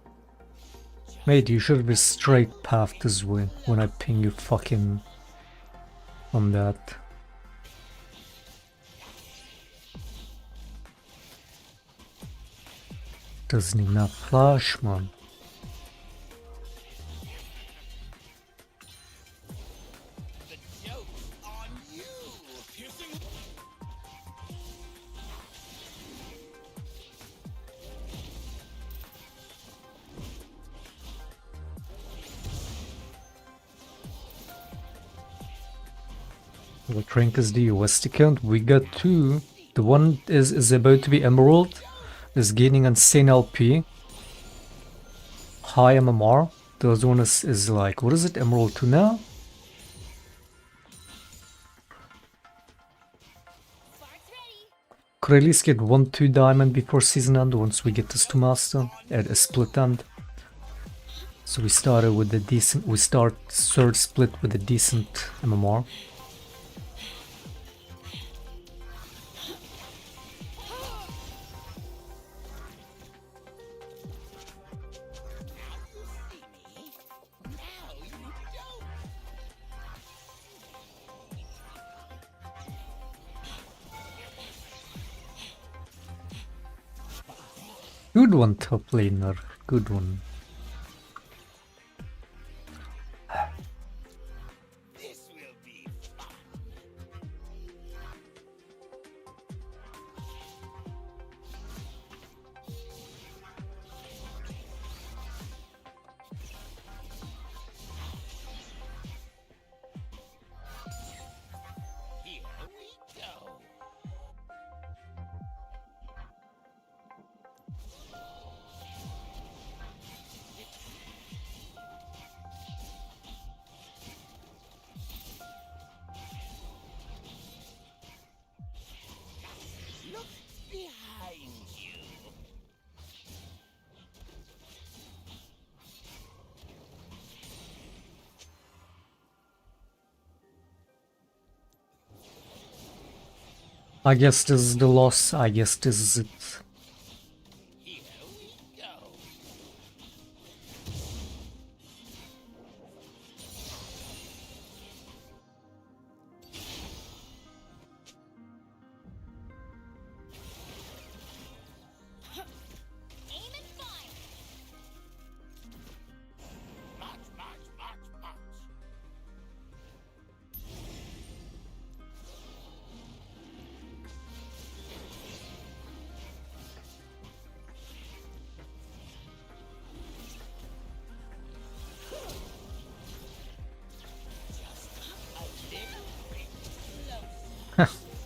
Mate, you should be straight path this way when I ping you fucking on that. Doesn't even have flash, man. What rank is the US account? We got 2. The one is about to be Emerald, is gaining insane LP, high MMR. The other one is like, what is it, Emerald 2 now? Could at least get 1-2 diamond before season end once we get this to master at a split end. So we started with a decent, we start third split with a decent MMR. Good one, top laner. Good one. I guess this is the loss. I guess this is it.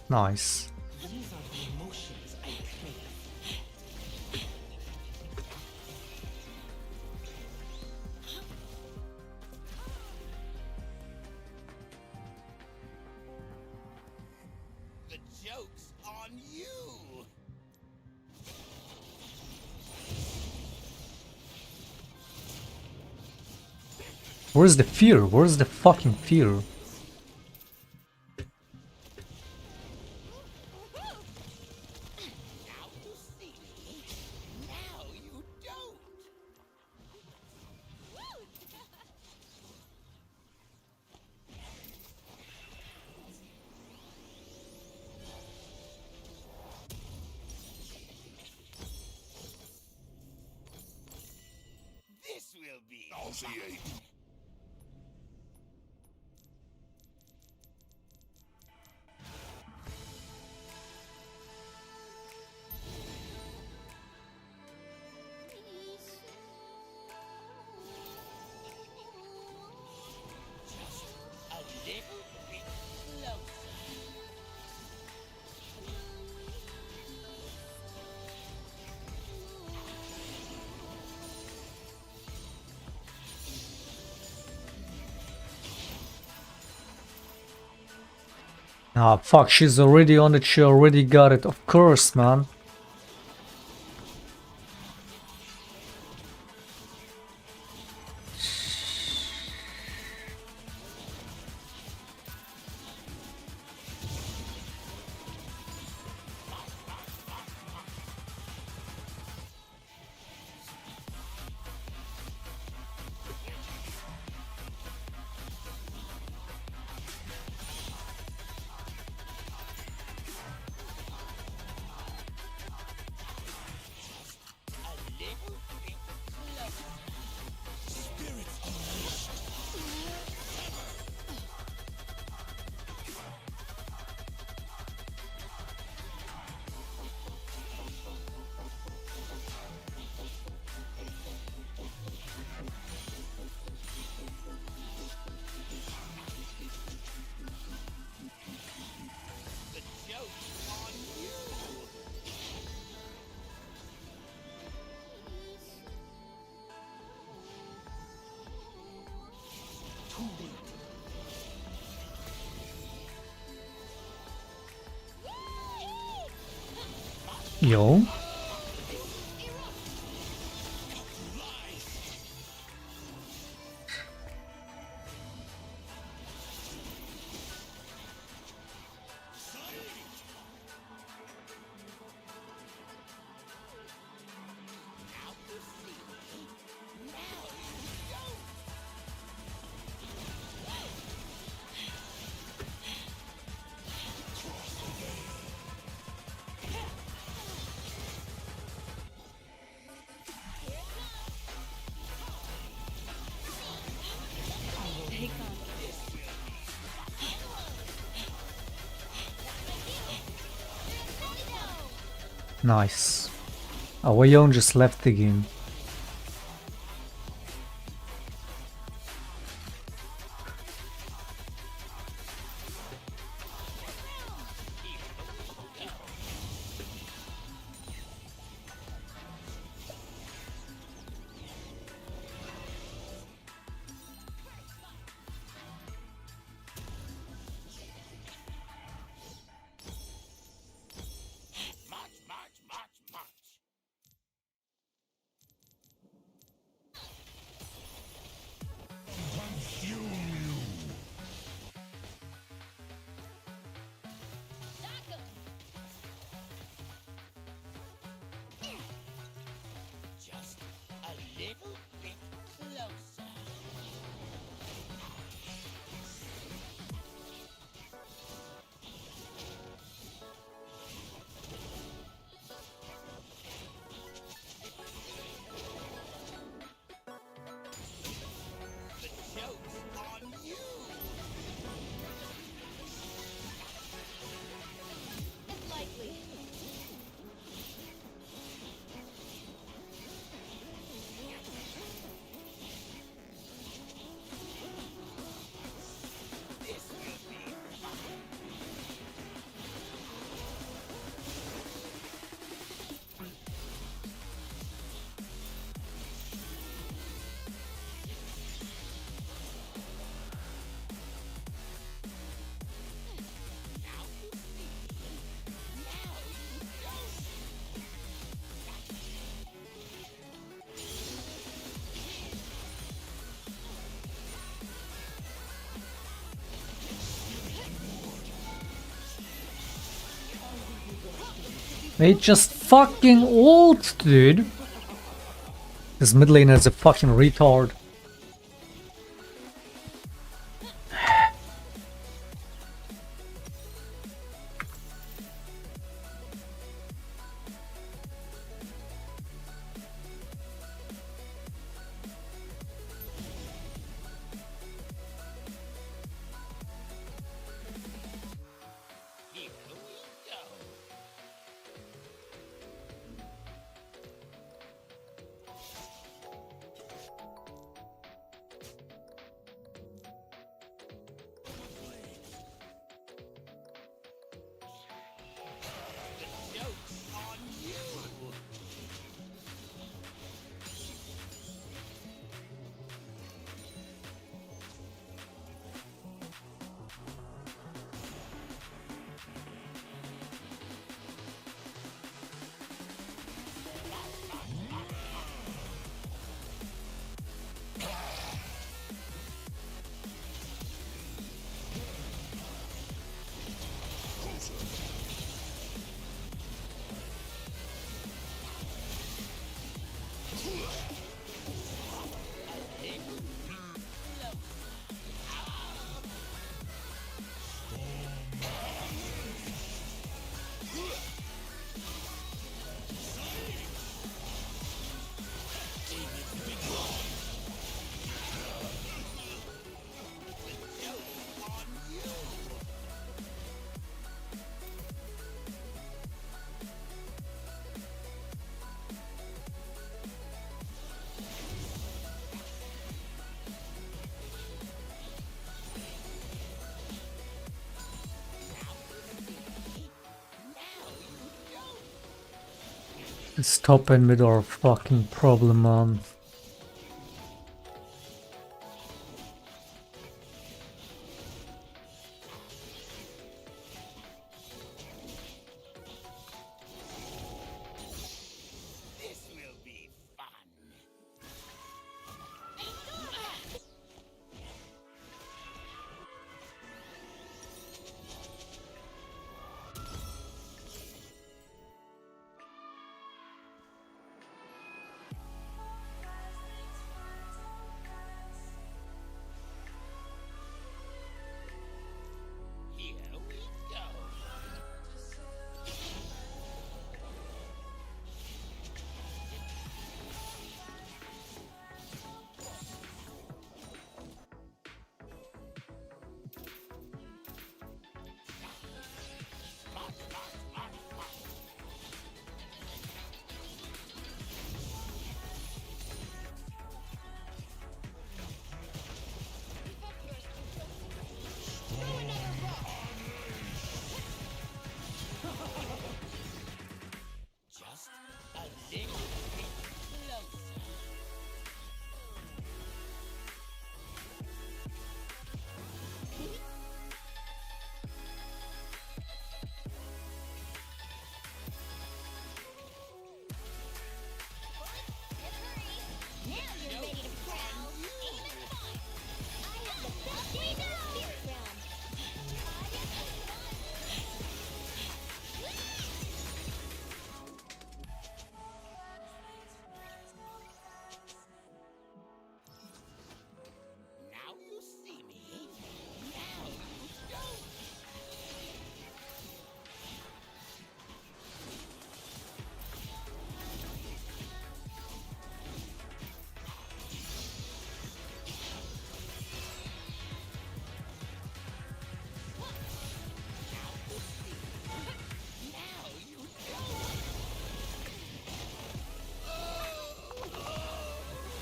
Nice. The joke's on you. Where's the fear? Where's the fucking fear? Nauseate. A little bit closer. Ah, fuck, she's already on it, she already got it. Of course, man. Yo. Nice. Awayon just left the game. Just a little bit closer. The joke's on you. It's likely. This will be fun. Now you see. Now you don't. They just fucking ult, dude. This mid laner is a fucking retard. This top and mid are a fucking problem, man.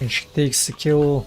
And she takes the kill.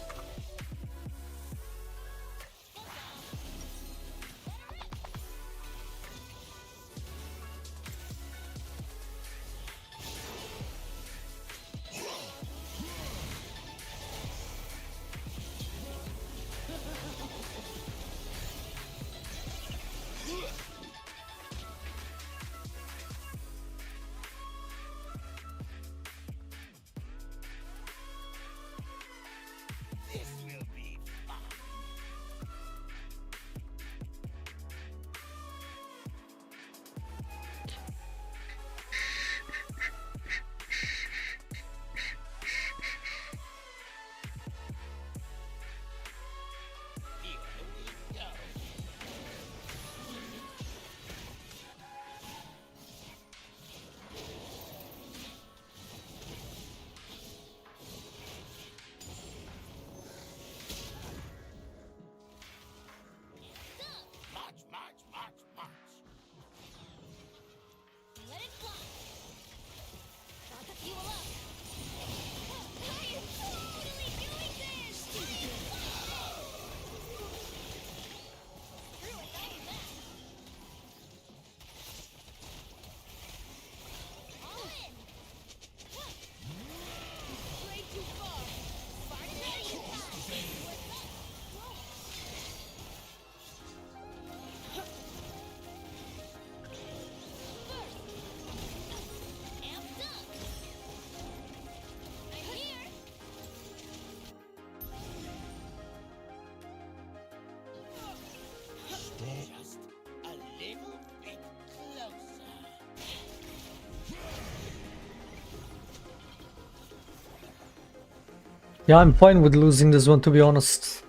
Yeah, I'm fine with losing this one, to be honest.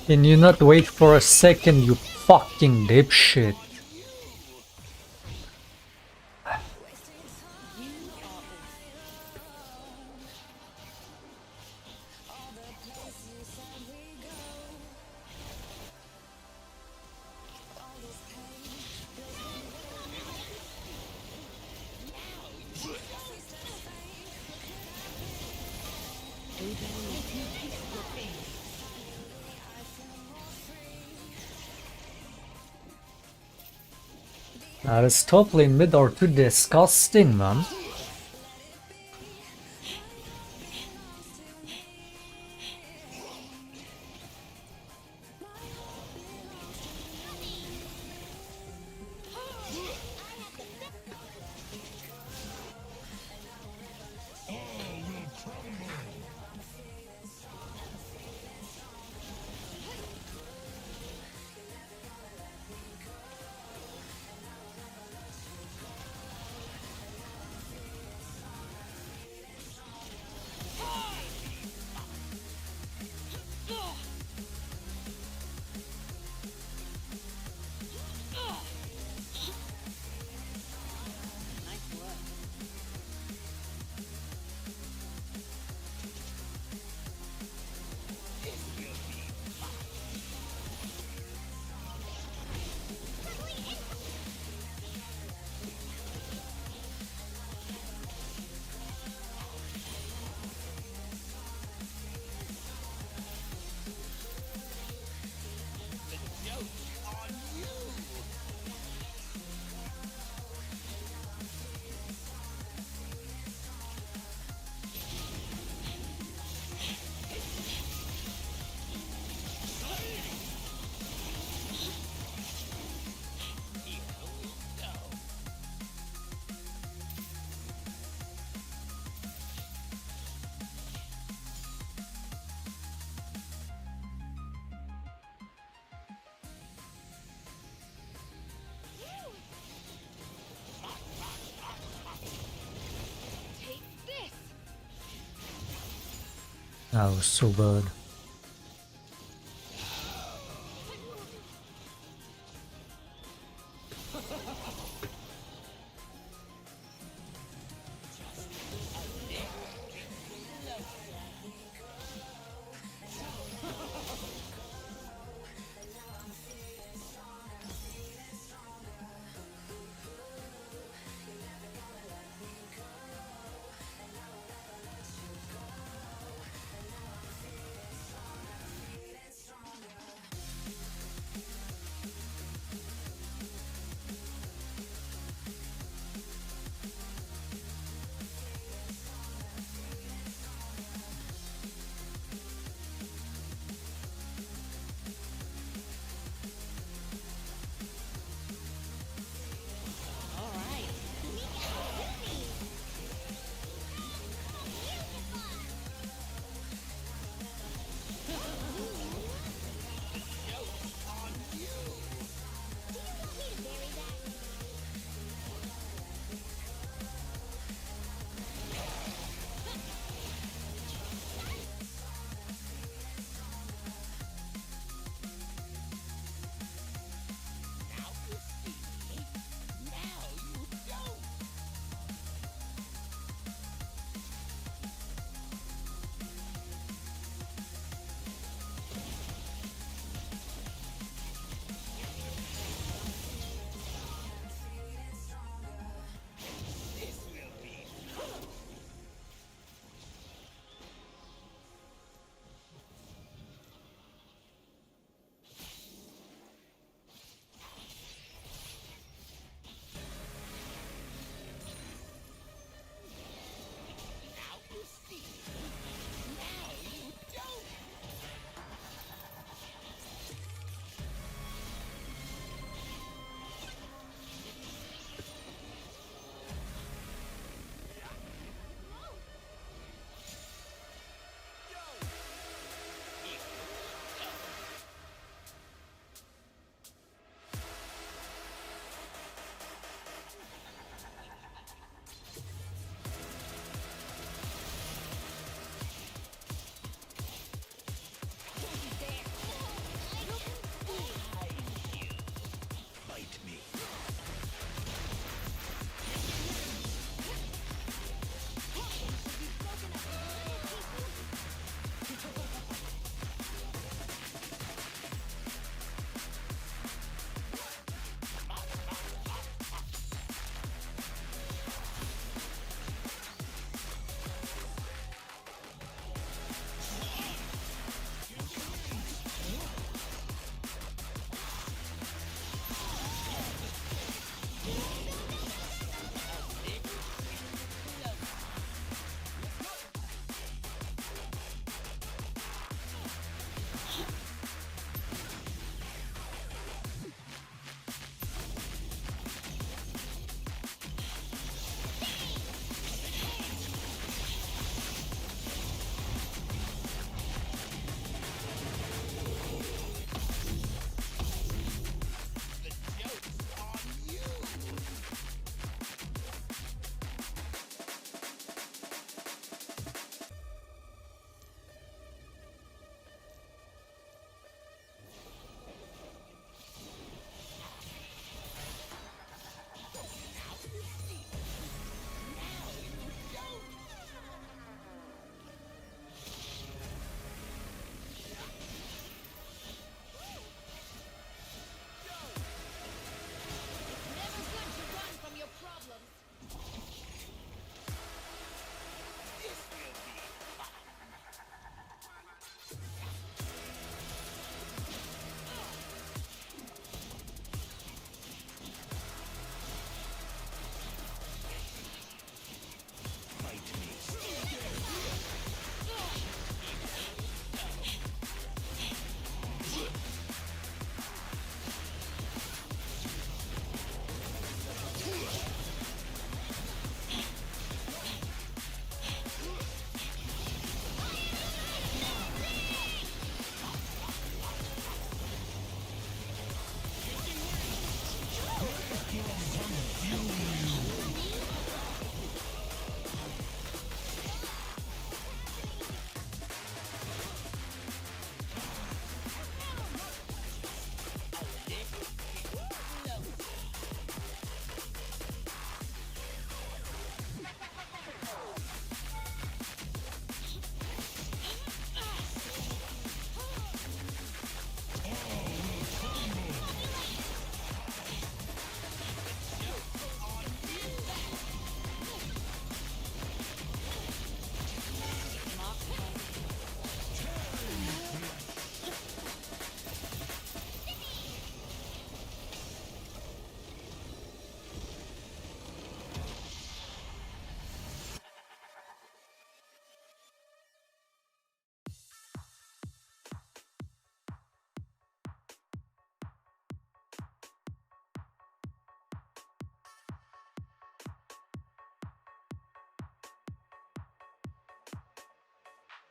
Can you not wait for a second, you fucking dipshit? This top lane mid are too disgusting, man. That was so bad.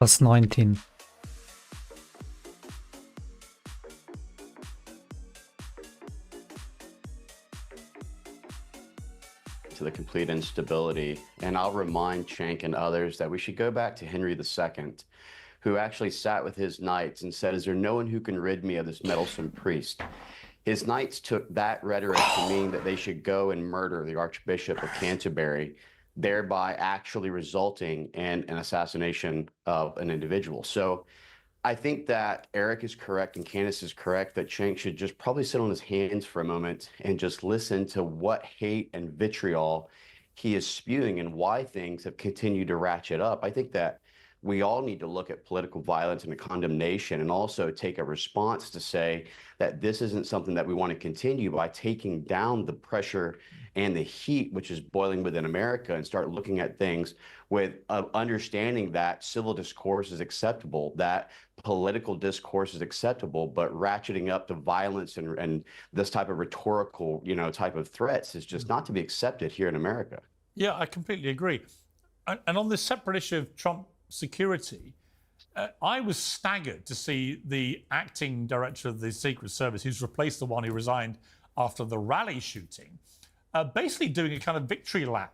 s19. To the complete instability. And I'll remind Cenk and others that we should go back to Henry II, who actually sat with his knights and said, is there no one who can rid me of this meddlesome priest? His knights took that rhetoric to mean that they should go and murder the Archbishop of Canterbury, thereby actually resulting in an assassination of an individual. So I think that Eric is correct and Candace is correct that Cenk should just probably sit on his hands for a moment and just listen to what hate and vitriol he is spewing and why things have continued to ratchet up. I think that we all need to look at political violence and a condemnation and also take a response to say that this isn't something that we want to continue by taking down the pressure and the heat which is boiling within America and start looking at things with understanding that civil discourse is acceptable, that political discourse is acceptable, but ratcheting up to violence and this type of rhetorical, type of threats is just not to be accepted here in America. Yeah, I completely agree. And on this separate issue of Trump security, I was staggered to see the acting director of the Secret Service, who's replaced the one who resigned after the rally shooting, basically doing a kind of victory lap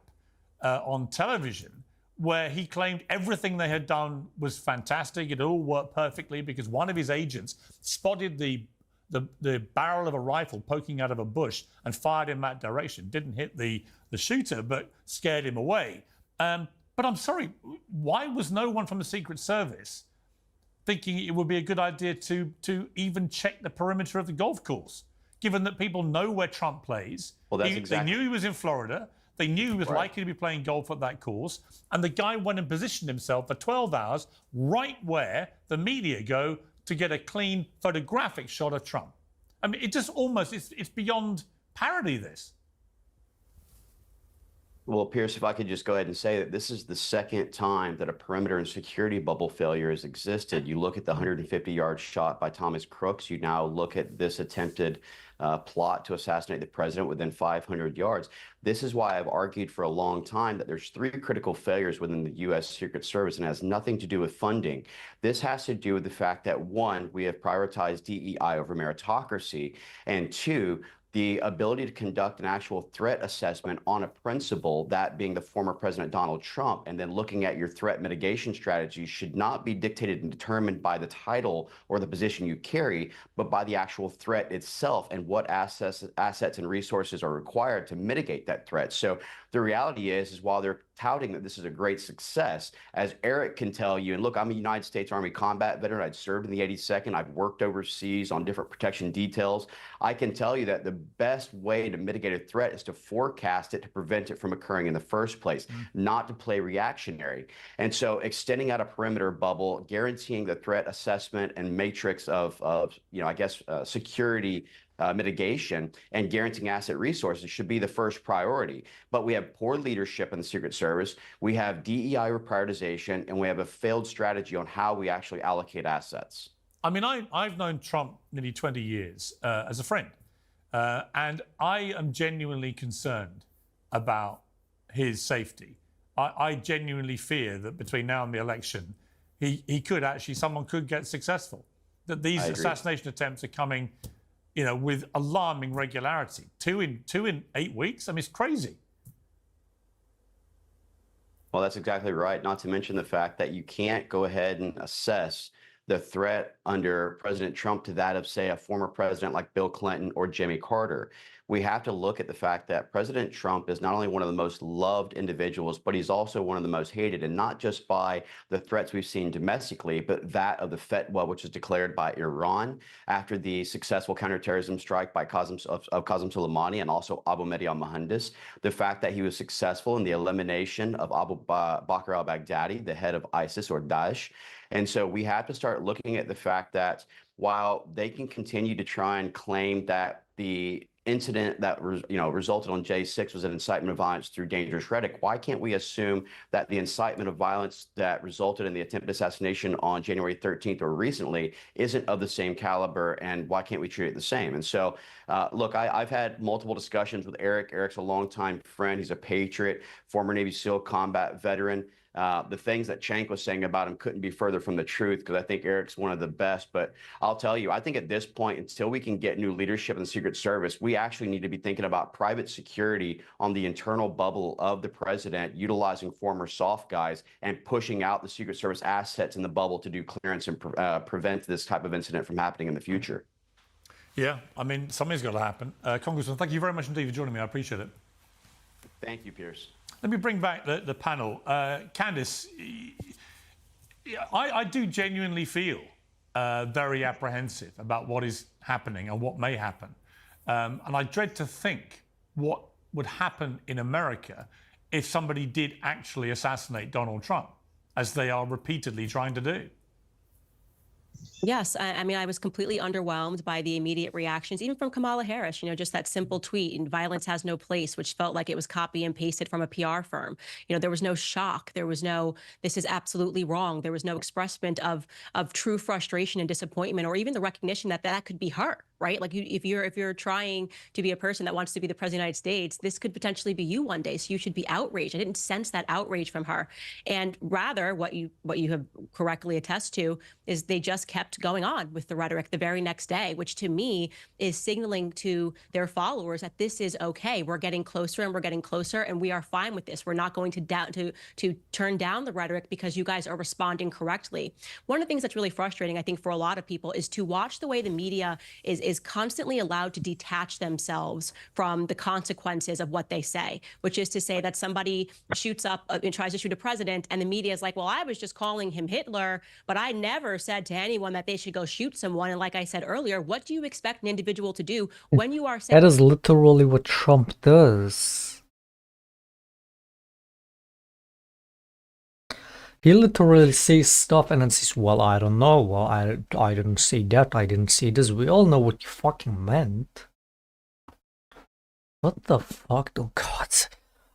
on television, where he claimed everything they had done was fantastic. It all worked perfectly because one of his agents spotted the barrel of a rifle poking out of a bush and fired in that direction. Didn't hit the shooter, but scared him away. But I'm sorry, why was no one from the Secret Service thinking it would be a good idea to even check the perimeter of the golf course, given that people know where Trump plays? Well, They knew he was in Florida. They knew he was likely to be playing golf at that course. And the guy went and positioned himself for 12 hours right where the media go to get a clean photographic shot of Trump. I mean, it just almost, it's beyond parody, this. Well, Pierce, if I could just go ahead and say that this is the second time that a perimeter and security bubble failure has existed. You look at the 150-yard shot by Thomas Crooks. You now look at this attempted plot to assassinate the president within 500 yards. This is why I've argued for a long time that there's three critical failures within the U.S. Secret Service and has nothing to do with funding. This has to do with the fact that, one, we have prioritized DEI over meritocracy, and two, the ability to conduct an actual threat assessment on a principle, that being the former President Donald Trump, and then looking at your threat mitigation strategy should not be dictated and determined by the title or the position you carry, but by the actual threat itself and what assets and resources are required to mitigate that threat. So the reality is while they're touting that this is a great success, as Eric can tell you, and look, I'm a United States Army combat veteran. I'd served in the 82nd. I've worked overseas on different protection details. I can tell you that the best way to mitigate a threat is to forecast it to prevent it from occurring in the first place, not to play reactionary. And so extending out a perimeter bubble, guaranteeing the threat assessment and matrix of security mitigation and guaranteeing asset resources should be the first priority. But we have poor leadership in the Secret Service, we have DEI reprioritization, and we have a failed strategy on how we actually allocate assets. I mean, I've known Trump nearly 20 years as a friend, and I am genuinely concerned about his safety. I genuinely fear that between now and the election, someone could get successful, that these assassination attempts are coming with alarming regularity. Two in 8 weeks? I mean, it's crazy. Well, that's exactly right. Not to mention the fact that you can't go ahead and assess the threat under President Trump to that of, say, a former president like Bill Clinton or Jimmy Carter. We have to look at the fact that President Trump is not only one of the most loved individuals, but he's also one of the most hated, and not just by the threats we've seen domestically, but that of the fatwa, which was declared by Iran after the successful counterterrorism strike by Qasem Soleimani and also Abu Mahdi al-Mohandes. The fact that he was successful in the elimination of Abu Bakr al-Baghdadi, the head of ISIS or Daesh. And so we have to start looking at the fact that while they can continue to try and claim that the incident that resulted on J6 was an incitement of violence through dangerous rhetoric, why can't we assume that the incitement of violence that resulted in the attempted assassination on January 13th or recently isn't of the same caliber, and why can't we treat it the same? And so, look, I've had multiple discussions with Eric. Eric's a longtime friend. He's a patriot, former Navy SEAL combat veteran. The things that Cenk was saying about him couldn't be further from the truth, because I think Eric's one of the best. But I'll tell you, I think at this point, until we can get new leadership in the Secret Service, we actually need to be thinking about private security on the internal bubble of the president, utilizing former soft guys and pushing out the Secret Service assets in the bubble to do clearance and prevent this type of incident from happening in the future. Yeah, I mean, something's got to happen. Congressman, thank you very much indeed for joining me. I appreciate it. Thank you, Piers. Let me bring back the panel. Candice, I do genuinely feel very apprehensive about what is happening and what may happen. And I dread to think what would happen in America if somebody did actually assassinate Donald Trump, as they are repeatedly trying to do. Yes, I mean, I was completely underwhelmed by the immediate reactions, even from Kamala Harris, just that simple tweet, and violence has no place, which felt like it was copy and pasted from a PR firm. There was no shock. There was no, this is absolutely wrong. There was no expressment of true frustration and disappointment, or even the recognition that that could be her, right? Like if you're trying to be a person that wants to be the president of the United States, this could potentially be you one day. So you should be outraged. I didn't sense that outrage from her. And rather, what you have correctly attested to is they just kept going on with the rhetoric the very next day, which to me is signaling to their followers that this is okay. We're getting closer and we're getting closer, and we are fine with this. We're not going to turn down the rhetoric because you guys are responding correctly. One of the things that's really frustrating, I think, for a lot of people is to watch the way the media is constantly allowed to detach themselves from the consequences of what they say, which is to say that somebody shoots up and tries to shoot a president, and the media is like, well, I was just calling him Hitler, but I never said to anyone that they should go shoot someone. And like I said earlier, what do you expect an individual to do when you are saying— That is literally what Trump does. He literally says stuff and then says, well, I don't know, well, I didn't say that, I didn't say this. We all know what you fucking meant. What the fuck? Oh god.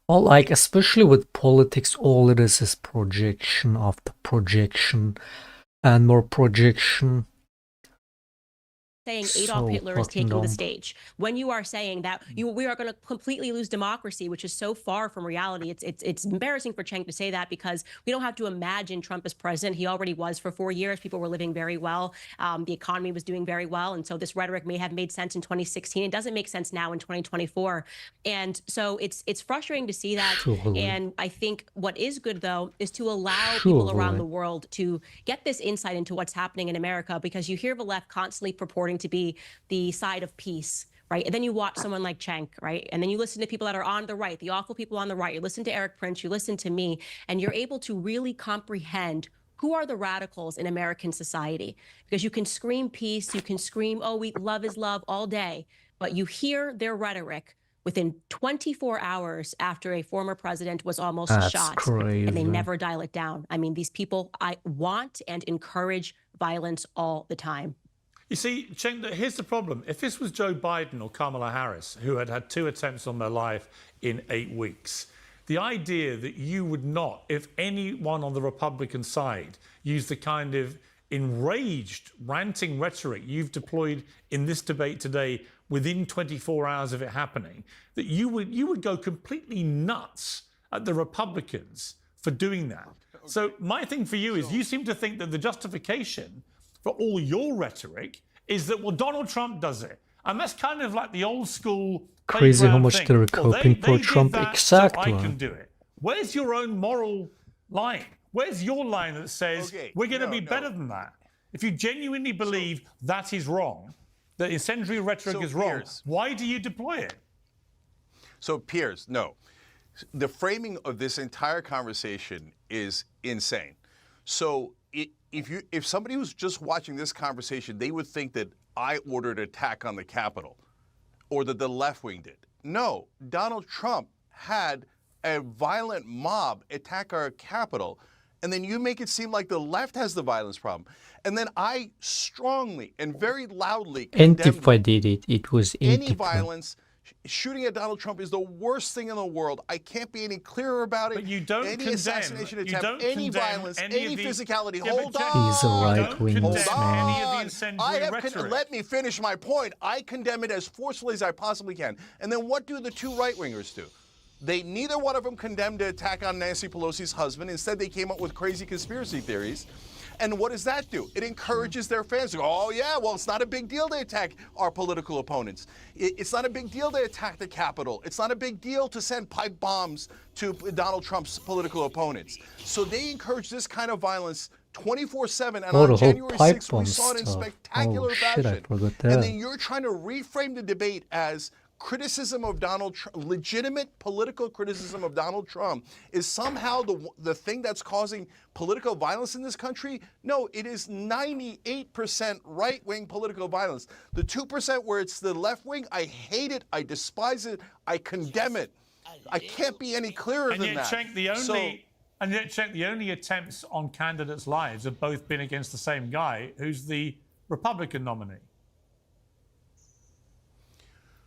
Well, like, especially with politics, all it is projection after projection and more projection. saying So Adolf Hitler is fucking taking the dumb. stage, when you are saying that we are going to completely lose democracy, which is so far from reality. It's embarrassing for Cenk to say that, because we don't have to imagine Trump as president. He already was for 4 years. People were living very well. The economy was doing very well. And so this rhetoric may have made sense in 2016. It doesn't make sense now in 2024. And so it's frustrating to see that. Surely. And I think what is good, though, is to allow people around Surely. the world to get this insight into what's happening in America, because you hear the left constantly purporting to be the side of peace, right? And then you watch someone like Cenk, right? And then you listen to people that are on the right, the awful people on the right. You listen to Eric Prince, you listen to me, and you're able to really comprehend who are the radicals in American society. Because you can scream peace, you can scream, oh, love is love all day, but you hear their rhetoric within 24 hours after a former president was almost That's shot, crazy. and they never dial it down. I mean, these people, I want and encourage violence all the time. You see, Cenk, here's the problem. If this was Joe Biden or Kamala Harris, who had had 2 attempts on their life in 8 weeks, the idea that you would not, if anyone on the Republican side used the kind of enraged, ranting rhetoric you've deployed in this debate today within 24 hours of it happening, that you would go completely nuts at the Republicans for doing that. Okay. So my thing for you is, you seem to think that the justification for all your rhetoric is that, well, Donald Trump does it. And that's kind of like the old school Crazy how playground much thing. they're Well, coping for did Trump. that, Exactly. so I can do it. Where's your own moral line? Where's your line that says, we're going to be better than that? If you genuinely believe that is wrong, that incendiary rhetoric is wrong, why do you deploy it? So, Piers, no. The framing of this entire conversation is insane. So if somebody was just watching this conversation, they would think that I ordered an attack on the Capitol or that the left wing did. No, Donald Trump had a violent mob attack our Capitol, and then you make it seem like the left has the violence problem. And then I strongly and very loudly condemned Antifa did it. It was any Antifa. violence. Shooting at Donald Trump is the worst thing in the world. I can't be any clearer about it. But you don't any condemn, assassination attempt, any violence, any physicality. Hold He's a on. right-wing Hold man. on. Let me finish my point. I condemn it as forcefully as I possibly can. And then what do the 2 right-wingers do? Neither one of them condemned the attack on Nancy Pelosi's husband. Instead, they came up with crazy conspiracy theories. And what does that do? It encourages their fans to go, oh, yeah, well, it's not a big deal to attack our political opponents. It's not a big deal to attack the Capitol. It's not a big deal to send pipe bombs to Donald Trump's political opponents. So they encourage this kind of violence 24/7, and on January 6th, we saw it in spectacular fashion. I forgot that. And then you're trying to reframe the debate as criticism of Donald Trump, legitimate political criticism of Donald Trump, is somehow the thing that's causing political violence in this country. No, it is 98% right-wing political violence. The 2% where it's the left wing, I hate it, I despise it, I condemn it. I can't be any clearer than that. And yet, check, the only attempts on candidates' lives have both been against the same guy, who's the Republican nominee.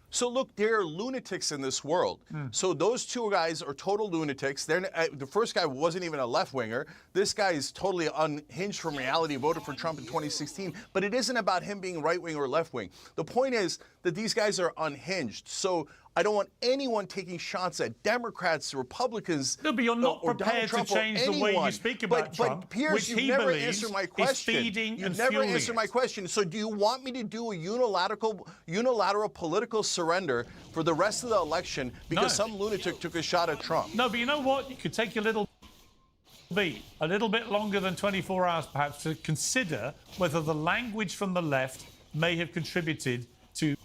So look, there are lunatics in this world. So those two guys are total lunatics. The first guy wasn't even a left-winger. This guy is totally unhinged from reality, voted for Trump in 2016. But it isn't about him being right-wing or left-wing. The point is that these guys are unhinged. So I don't want anyone taking shots at Democrats, Republicans, no, but you're not or prepared Donald Trump to change or the way you speak about Trump, but Piers, which you've he never believes answered my is question. feeding You've and never fueling answered it. my question. So do you want me to do a unilateral political surrender for the rest of the election because some lunatic took a shot at Trump? No, but you know what? You could take a little bit longer than 24 hours, perhaps, to consider whether the language from the left may have contributed to.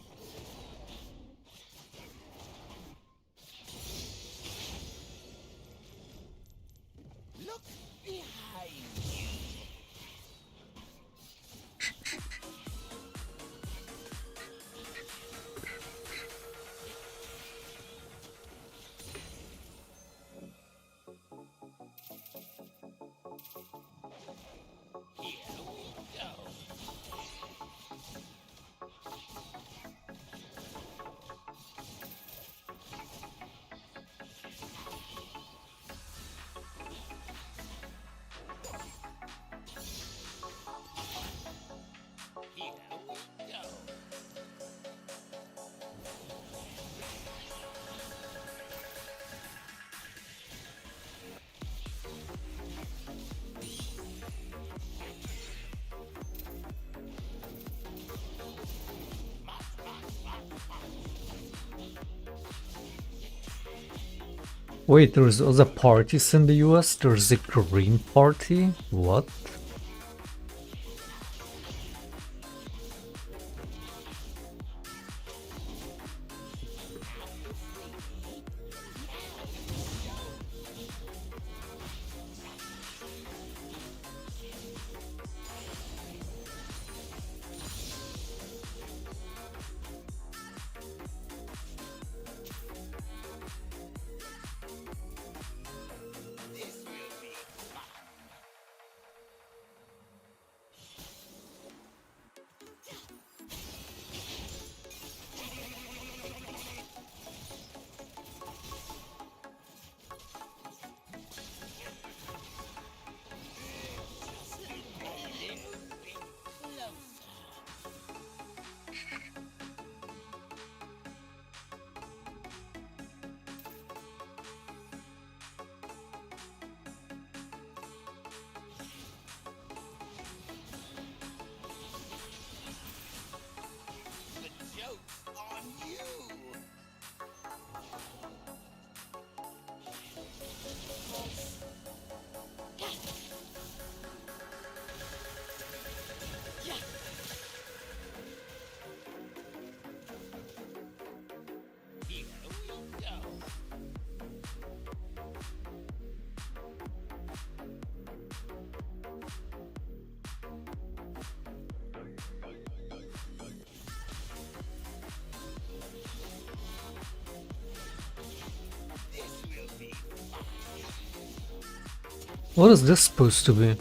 Wait, there's other parties in the US? There's a Green Party? What? What is this supposed to be?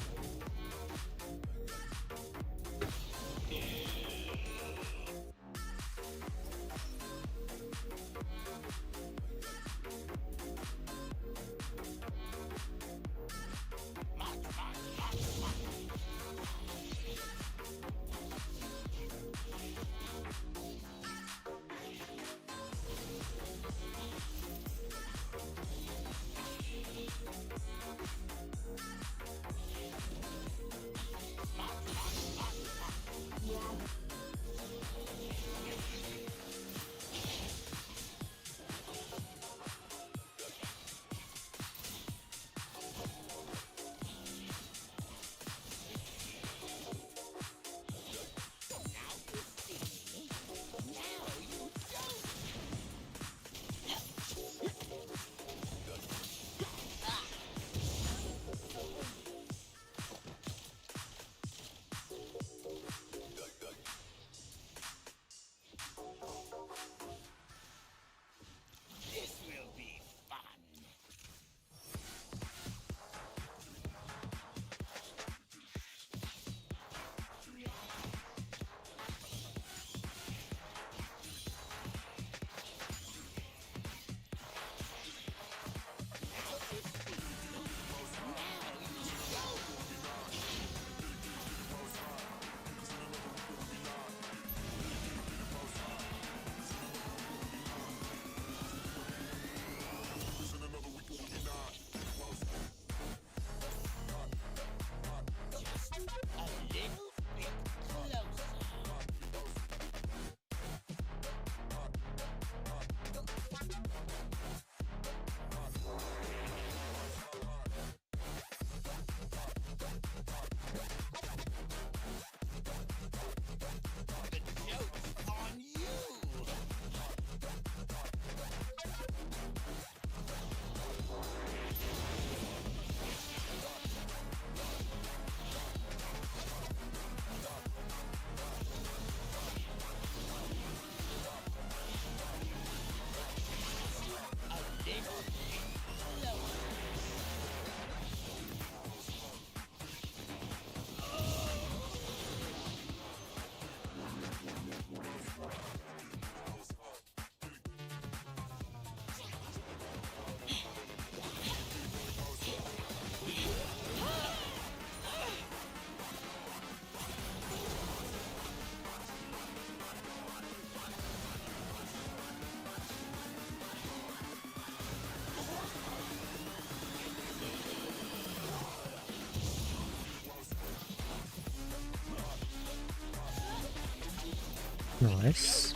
Nice.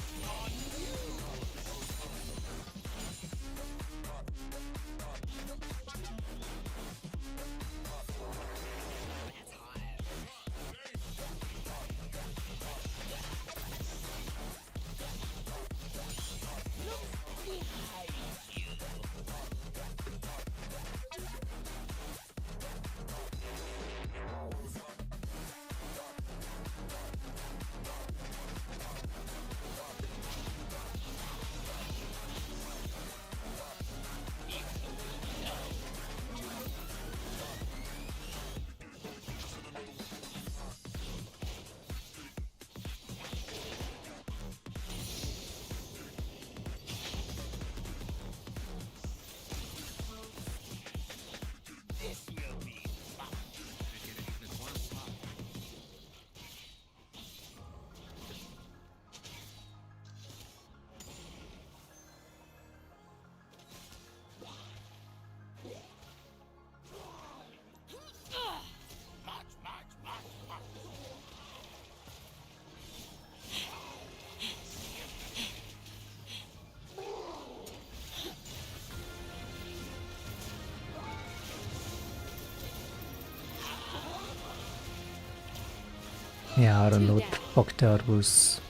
Yeah, I don't know what the fuck that was.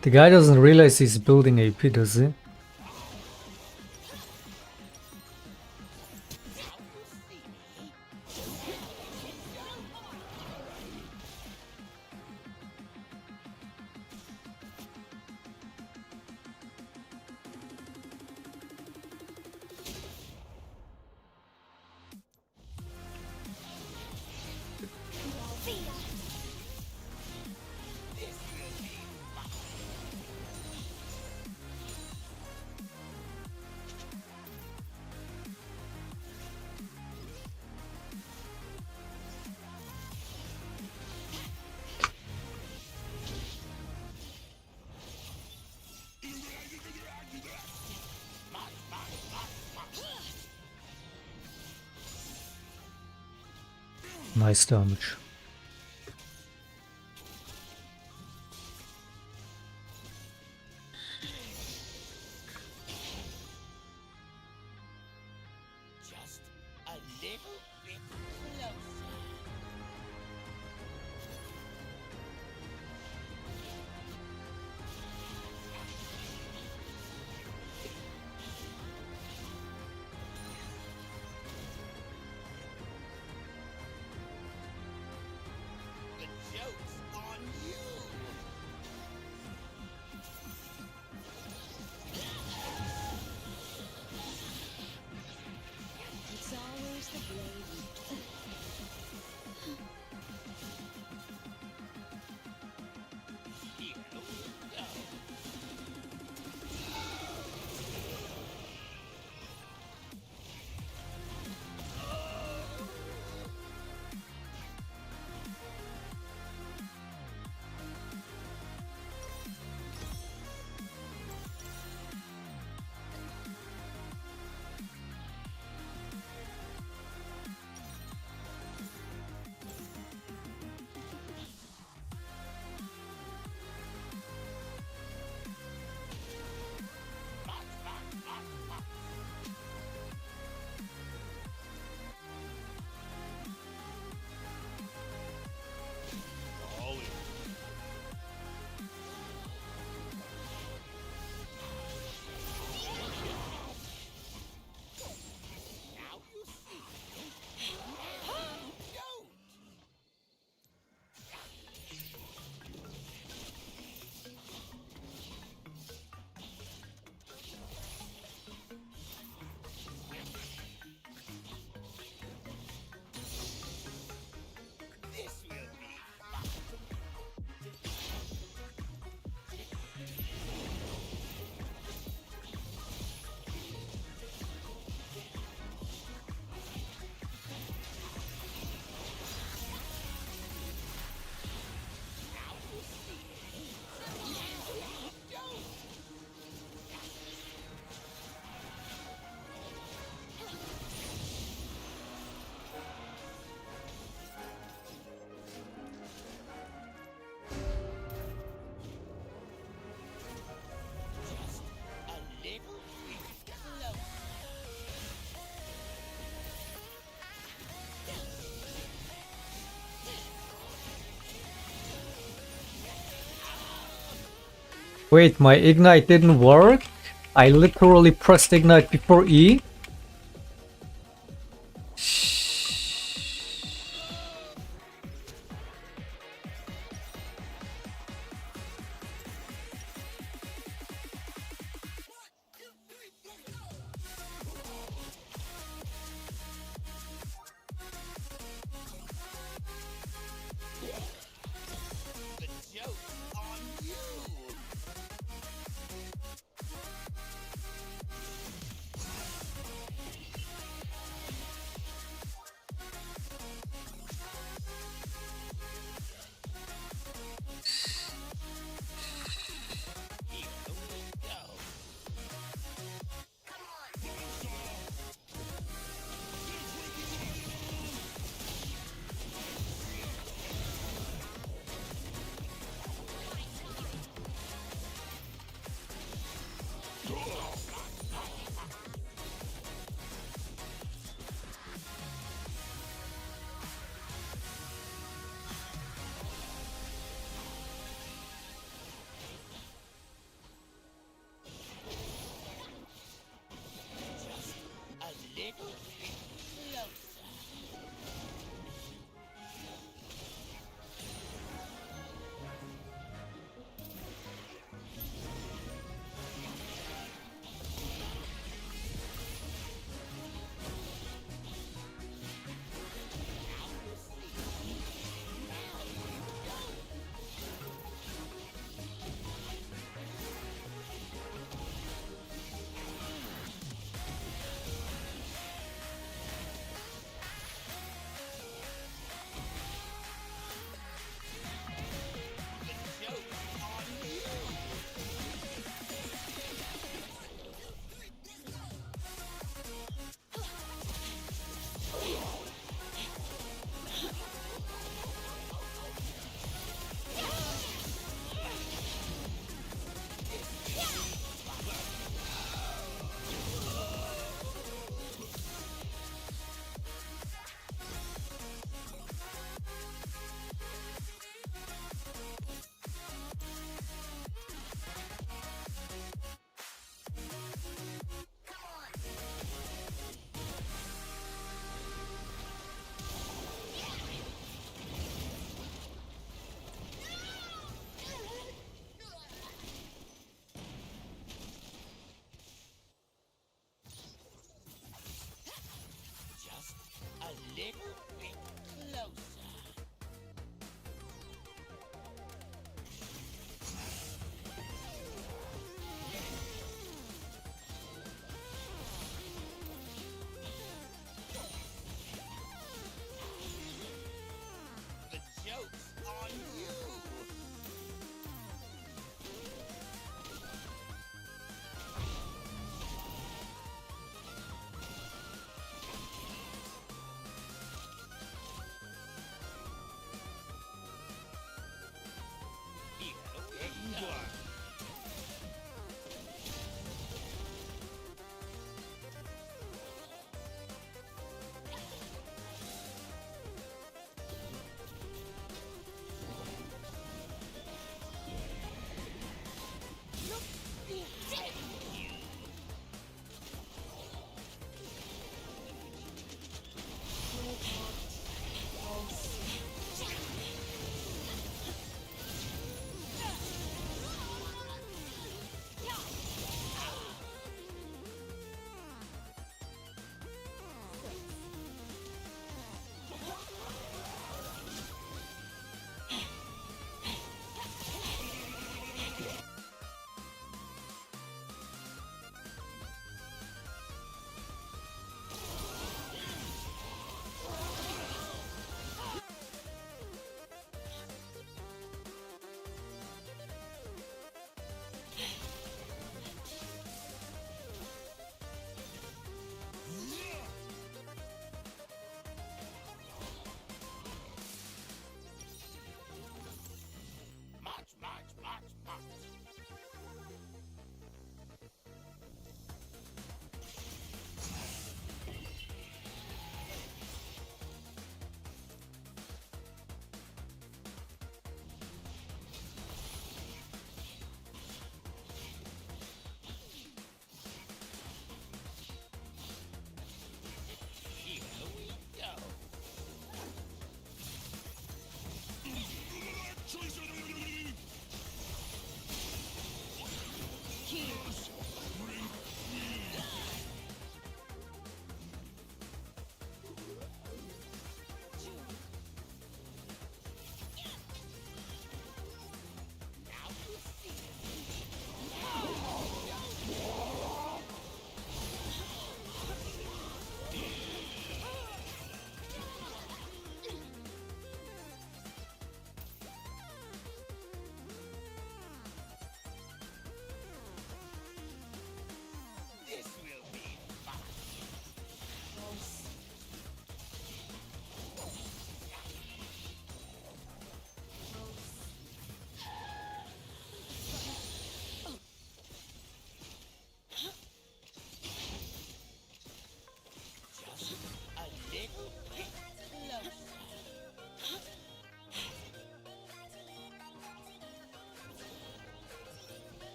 The guy doesn't realize he's building AP, does he? Nice damage. Just a little bit closer. Wait, my ignite didn't work? I literally pressed ignite before E?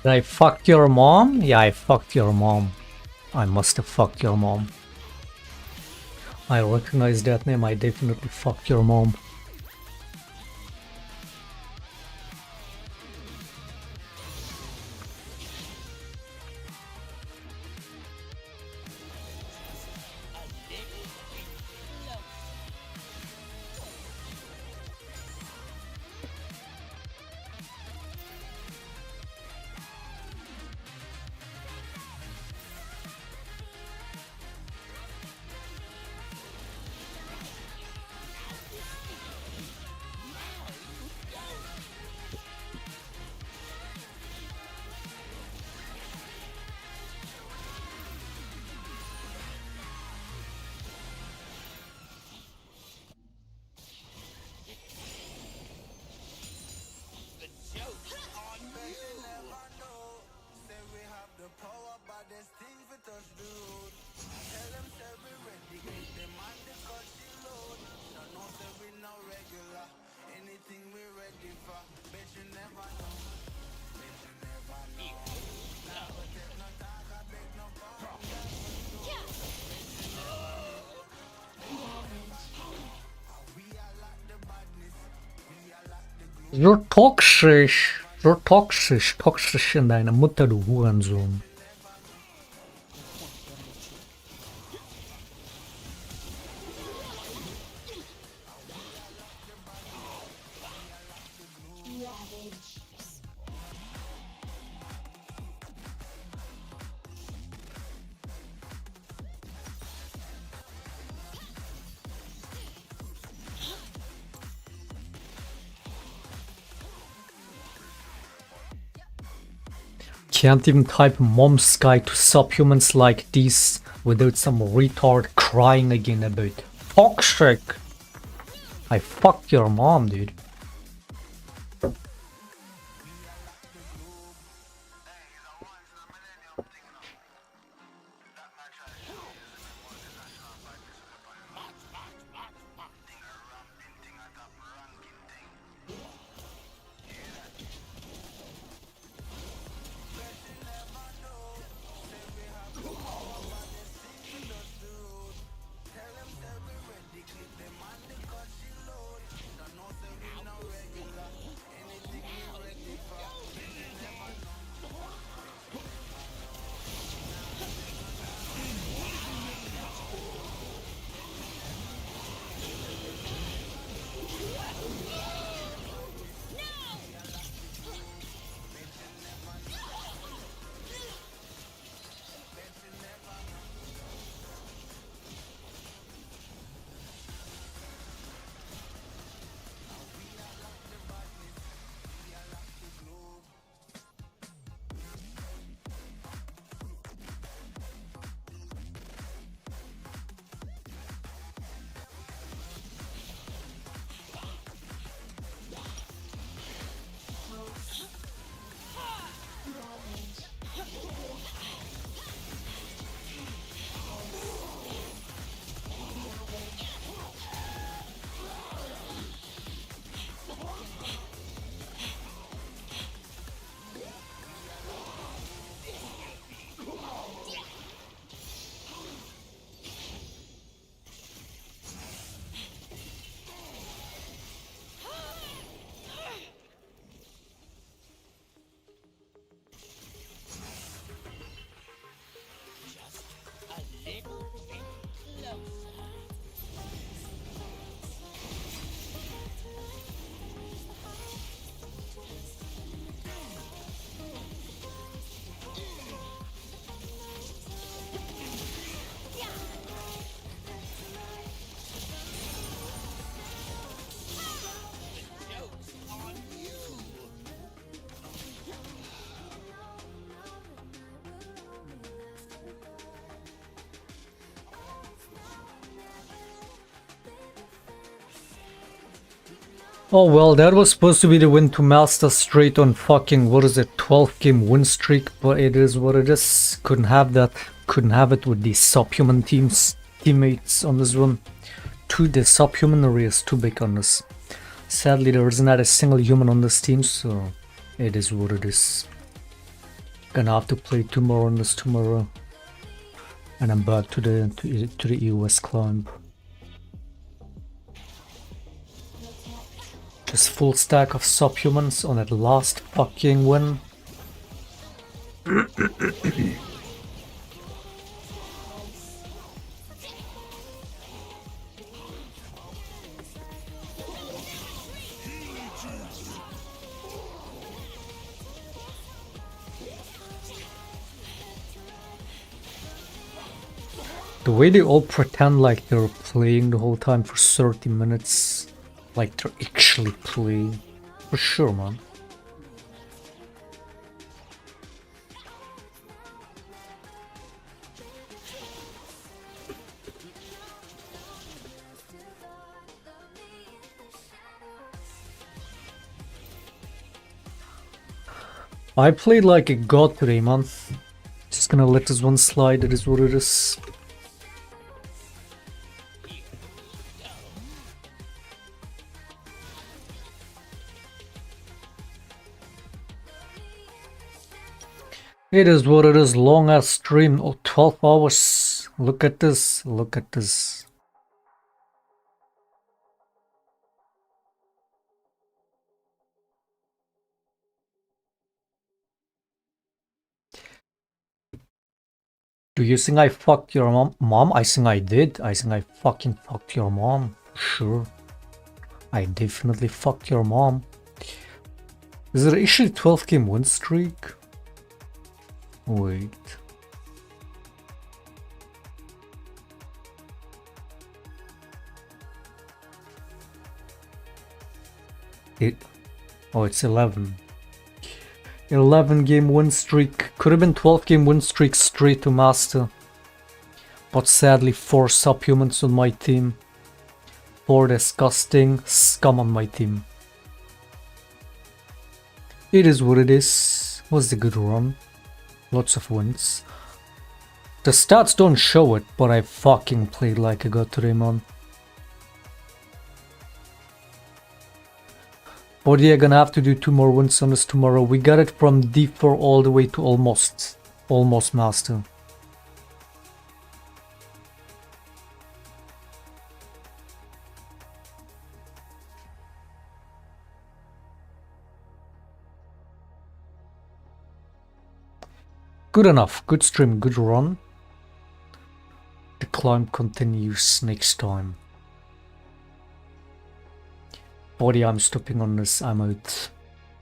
Did I fuck your mom? Yeah, I fucked your mom. I must have fucked your mom. I recognize that name. I definitely fucked your mom. You're toxisch. You're toxisch. Toxisch in deine Mutter, du Hurensohn. Can't even type mom's guide to subhumans like this without some retard crying again about toxic. I fucked your mom, dude. Oh well, that was supposed to be the win to master straight on fucking, what is it, 12 game win streak, but it is what it is. Couldn't have that. Couldn't have it with these subhuman teammates on this run. The subhuman array is too big on this. Sadly, there is not a single human on this team, so it is what it is. Gonna have to play 2 more on this tomorrow. And I'm back to the US climb. Just full stack of subhumans on that last fucking win. The way they all pretend like they're playing the whole time for 30 minutes, like they're actually playing, for sure, man. I played like a god today, man. Just gonna let this one slide, it is what it is. It is what it is, long ass stream, 12 hours. Look at this, look at this. Do you think I fucked your mom? I think I did. I think I fucking fucked your mom. Sure. I definitely fucked your mom. Is there actually 12 game win streak? Wait. Oh, it's 11. 11 game win streak. Could have been 12 game win streak straight to master. But sadly 4 subhumans on my team. 4 disgusting scum on my team. It is what it is. Was a good run. Lots of wins. The stats don't show it, but I fucking played like a god today, man. But yeah, gonna have to do 2 more wins on this tomorrow. We got it from D4 all the way to almost master. Good enough, good stream, good run. The climb continues next time. Body, I'm stopping on this, I'm out.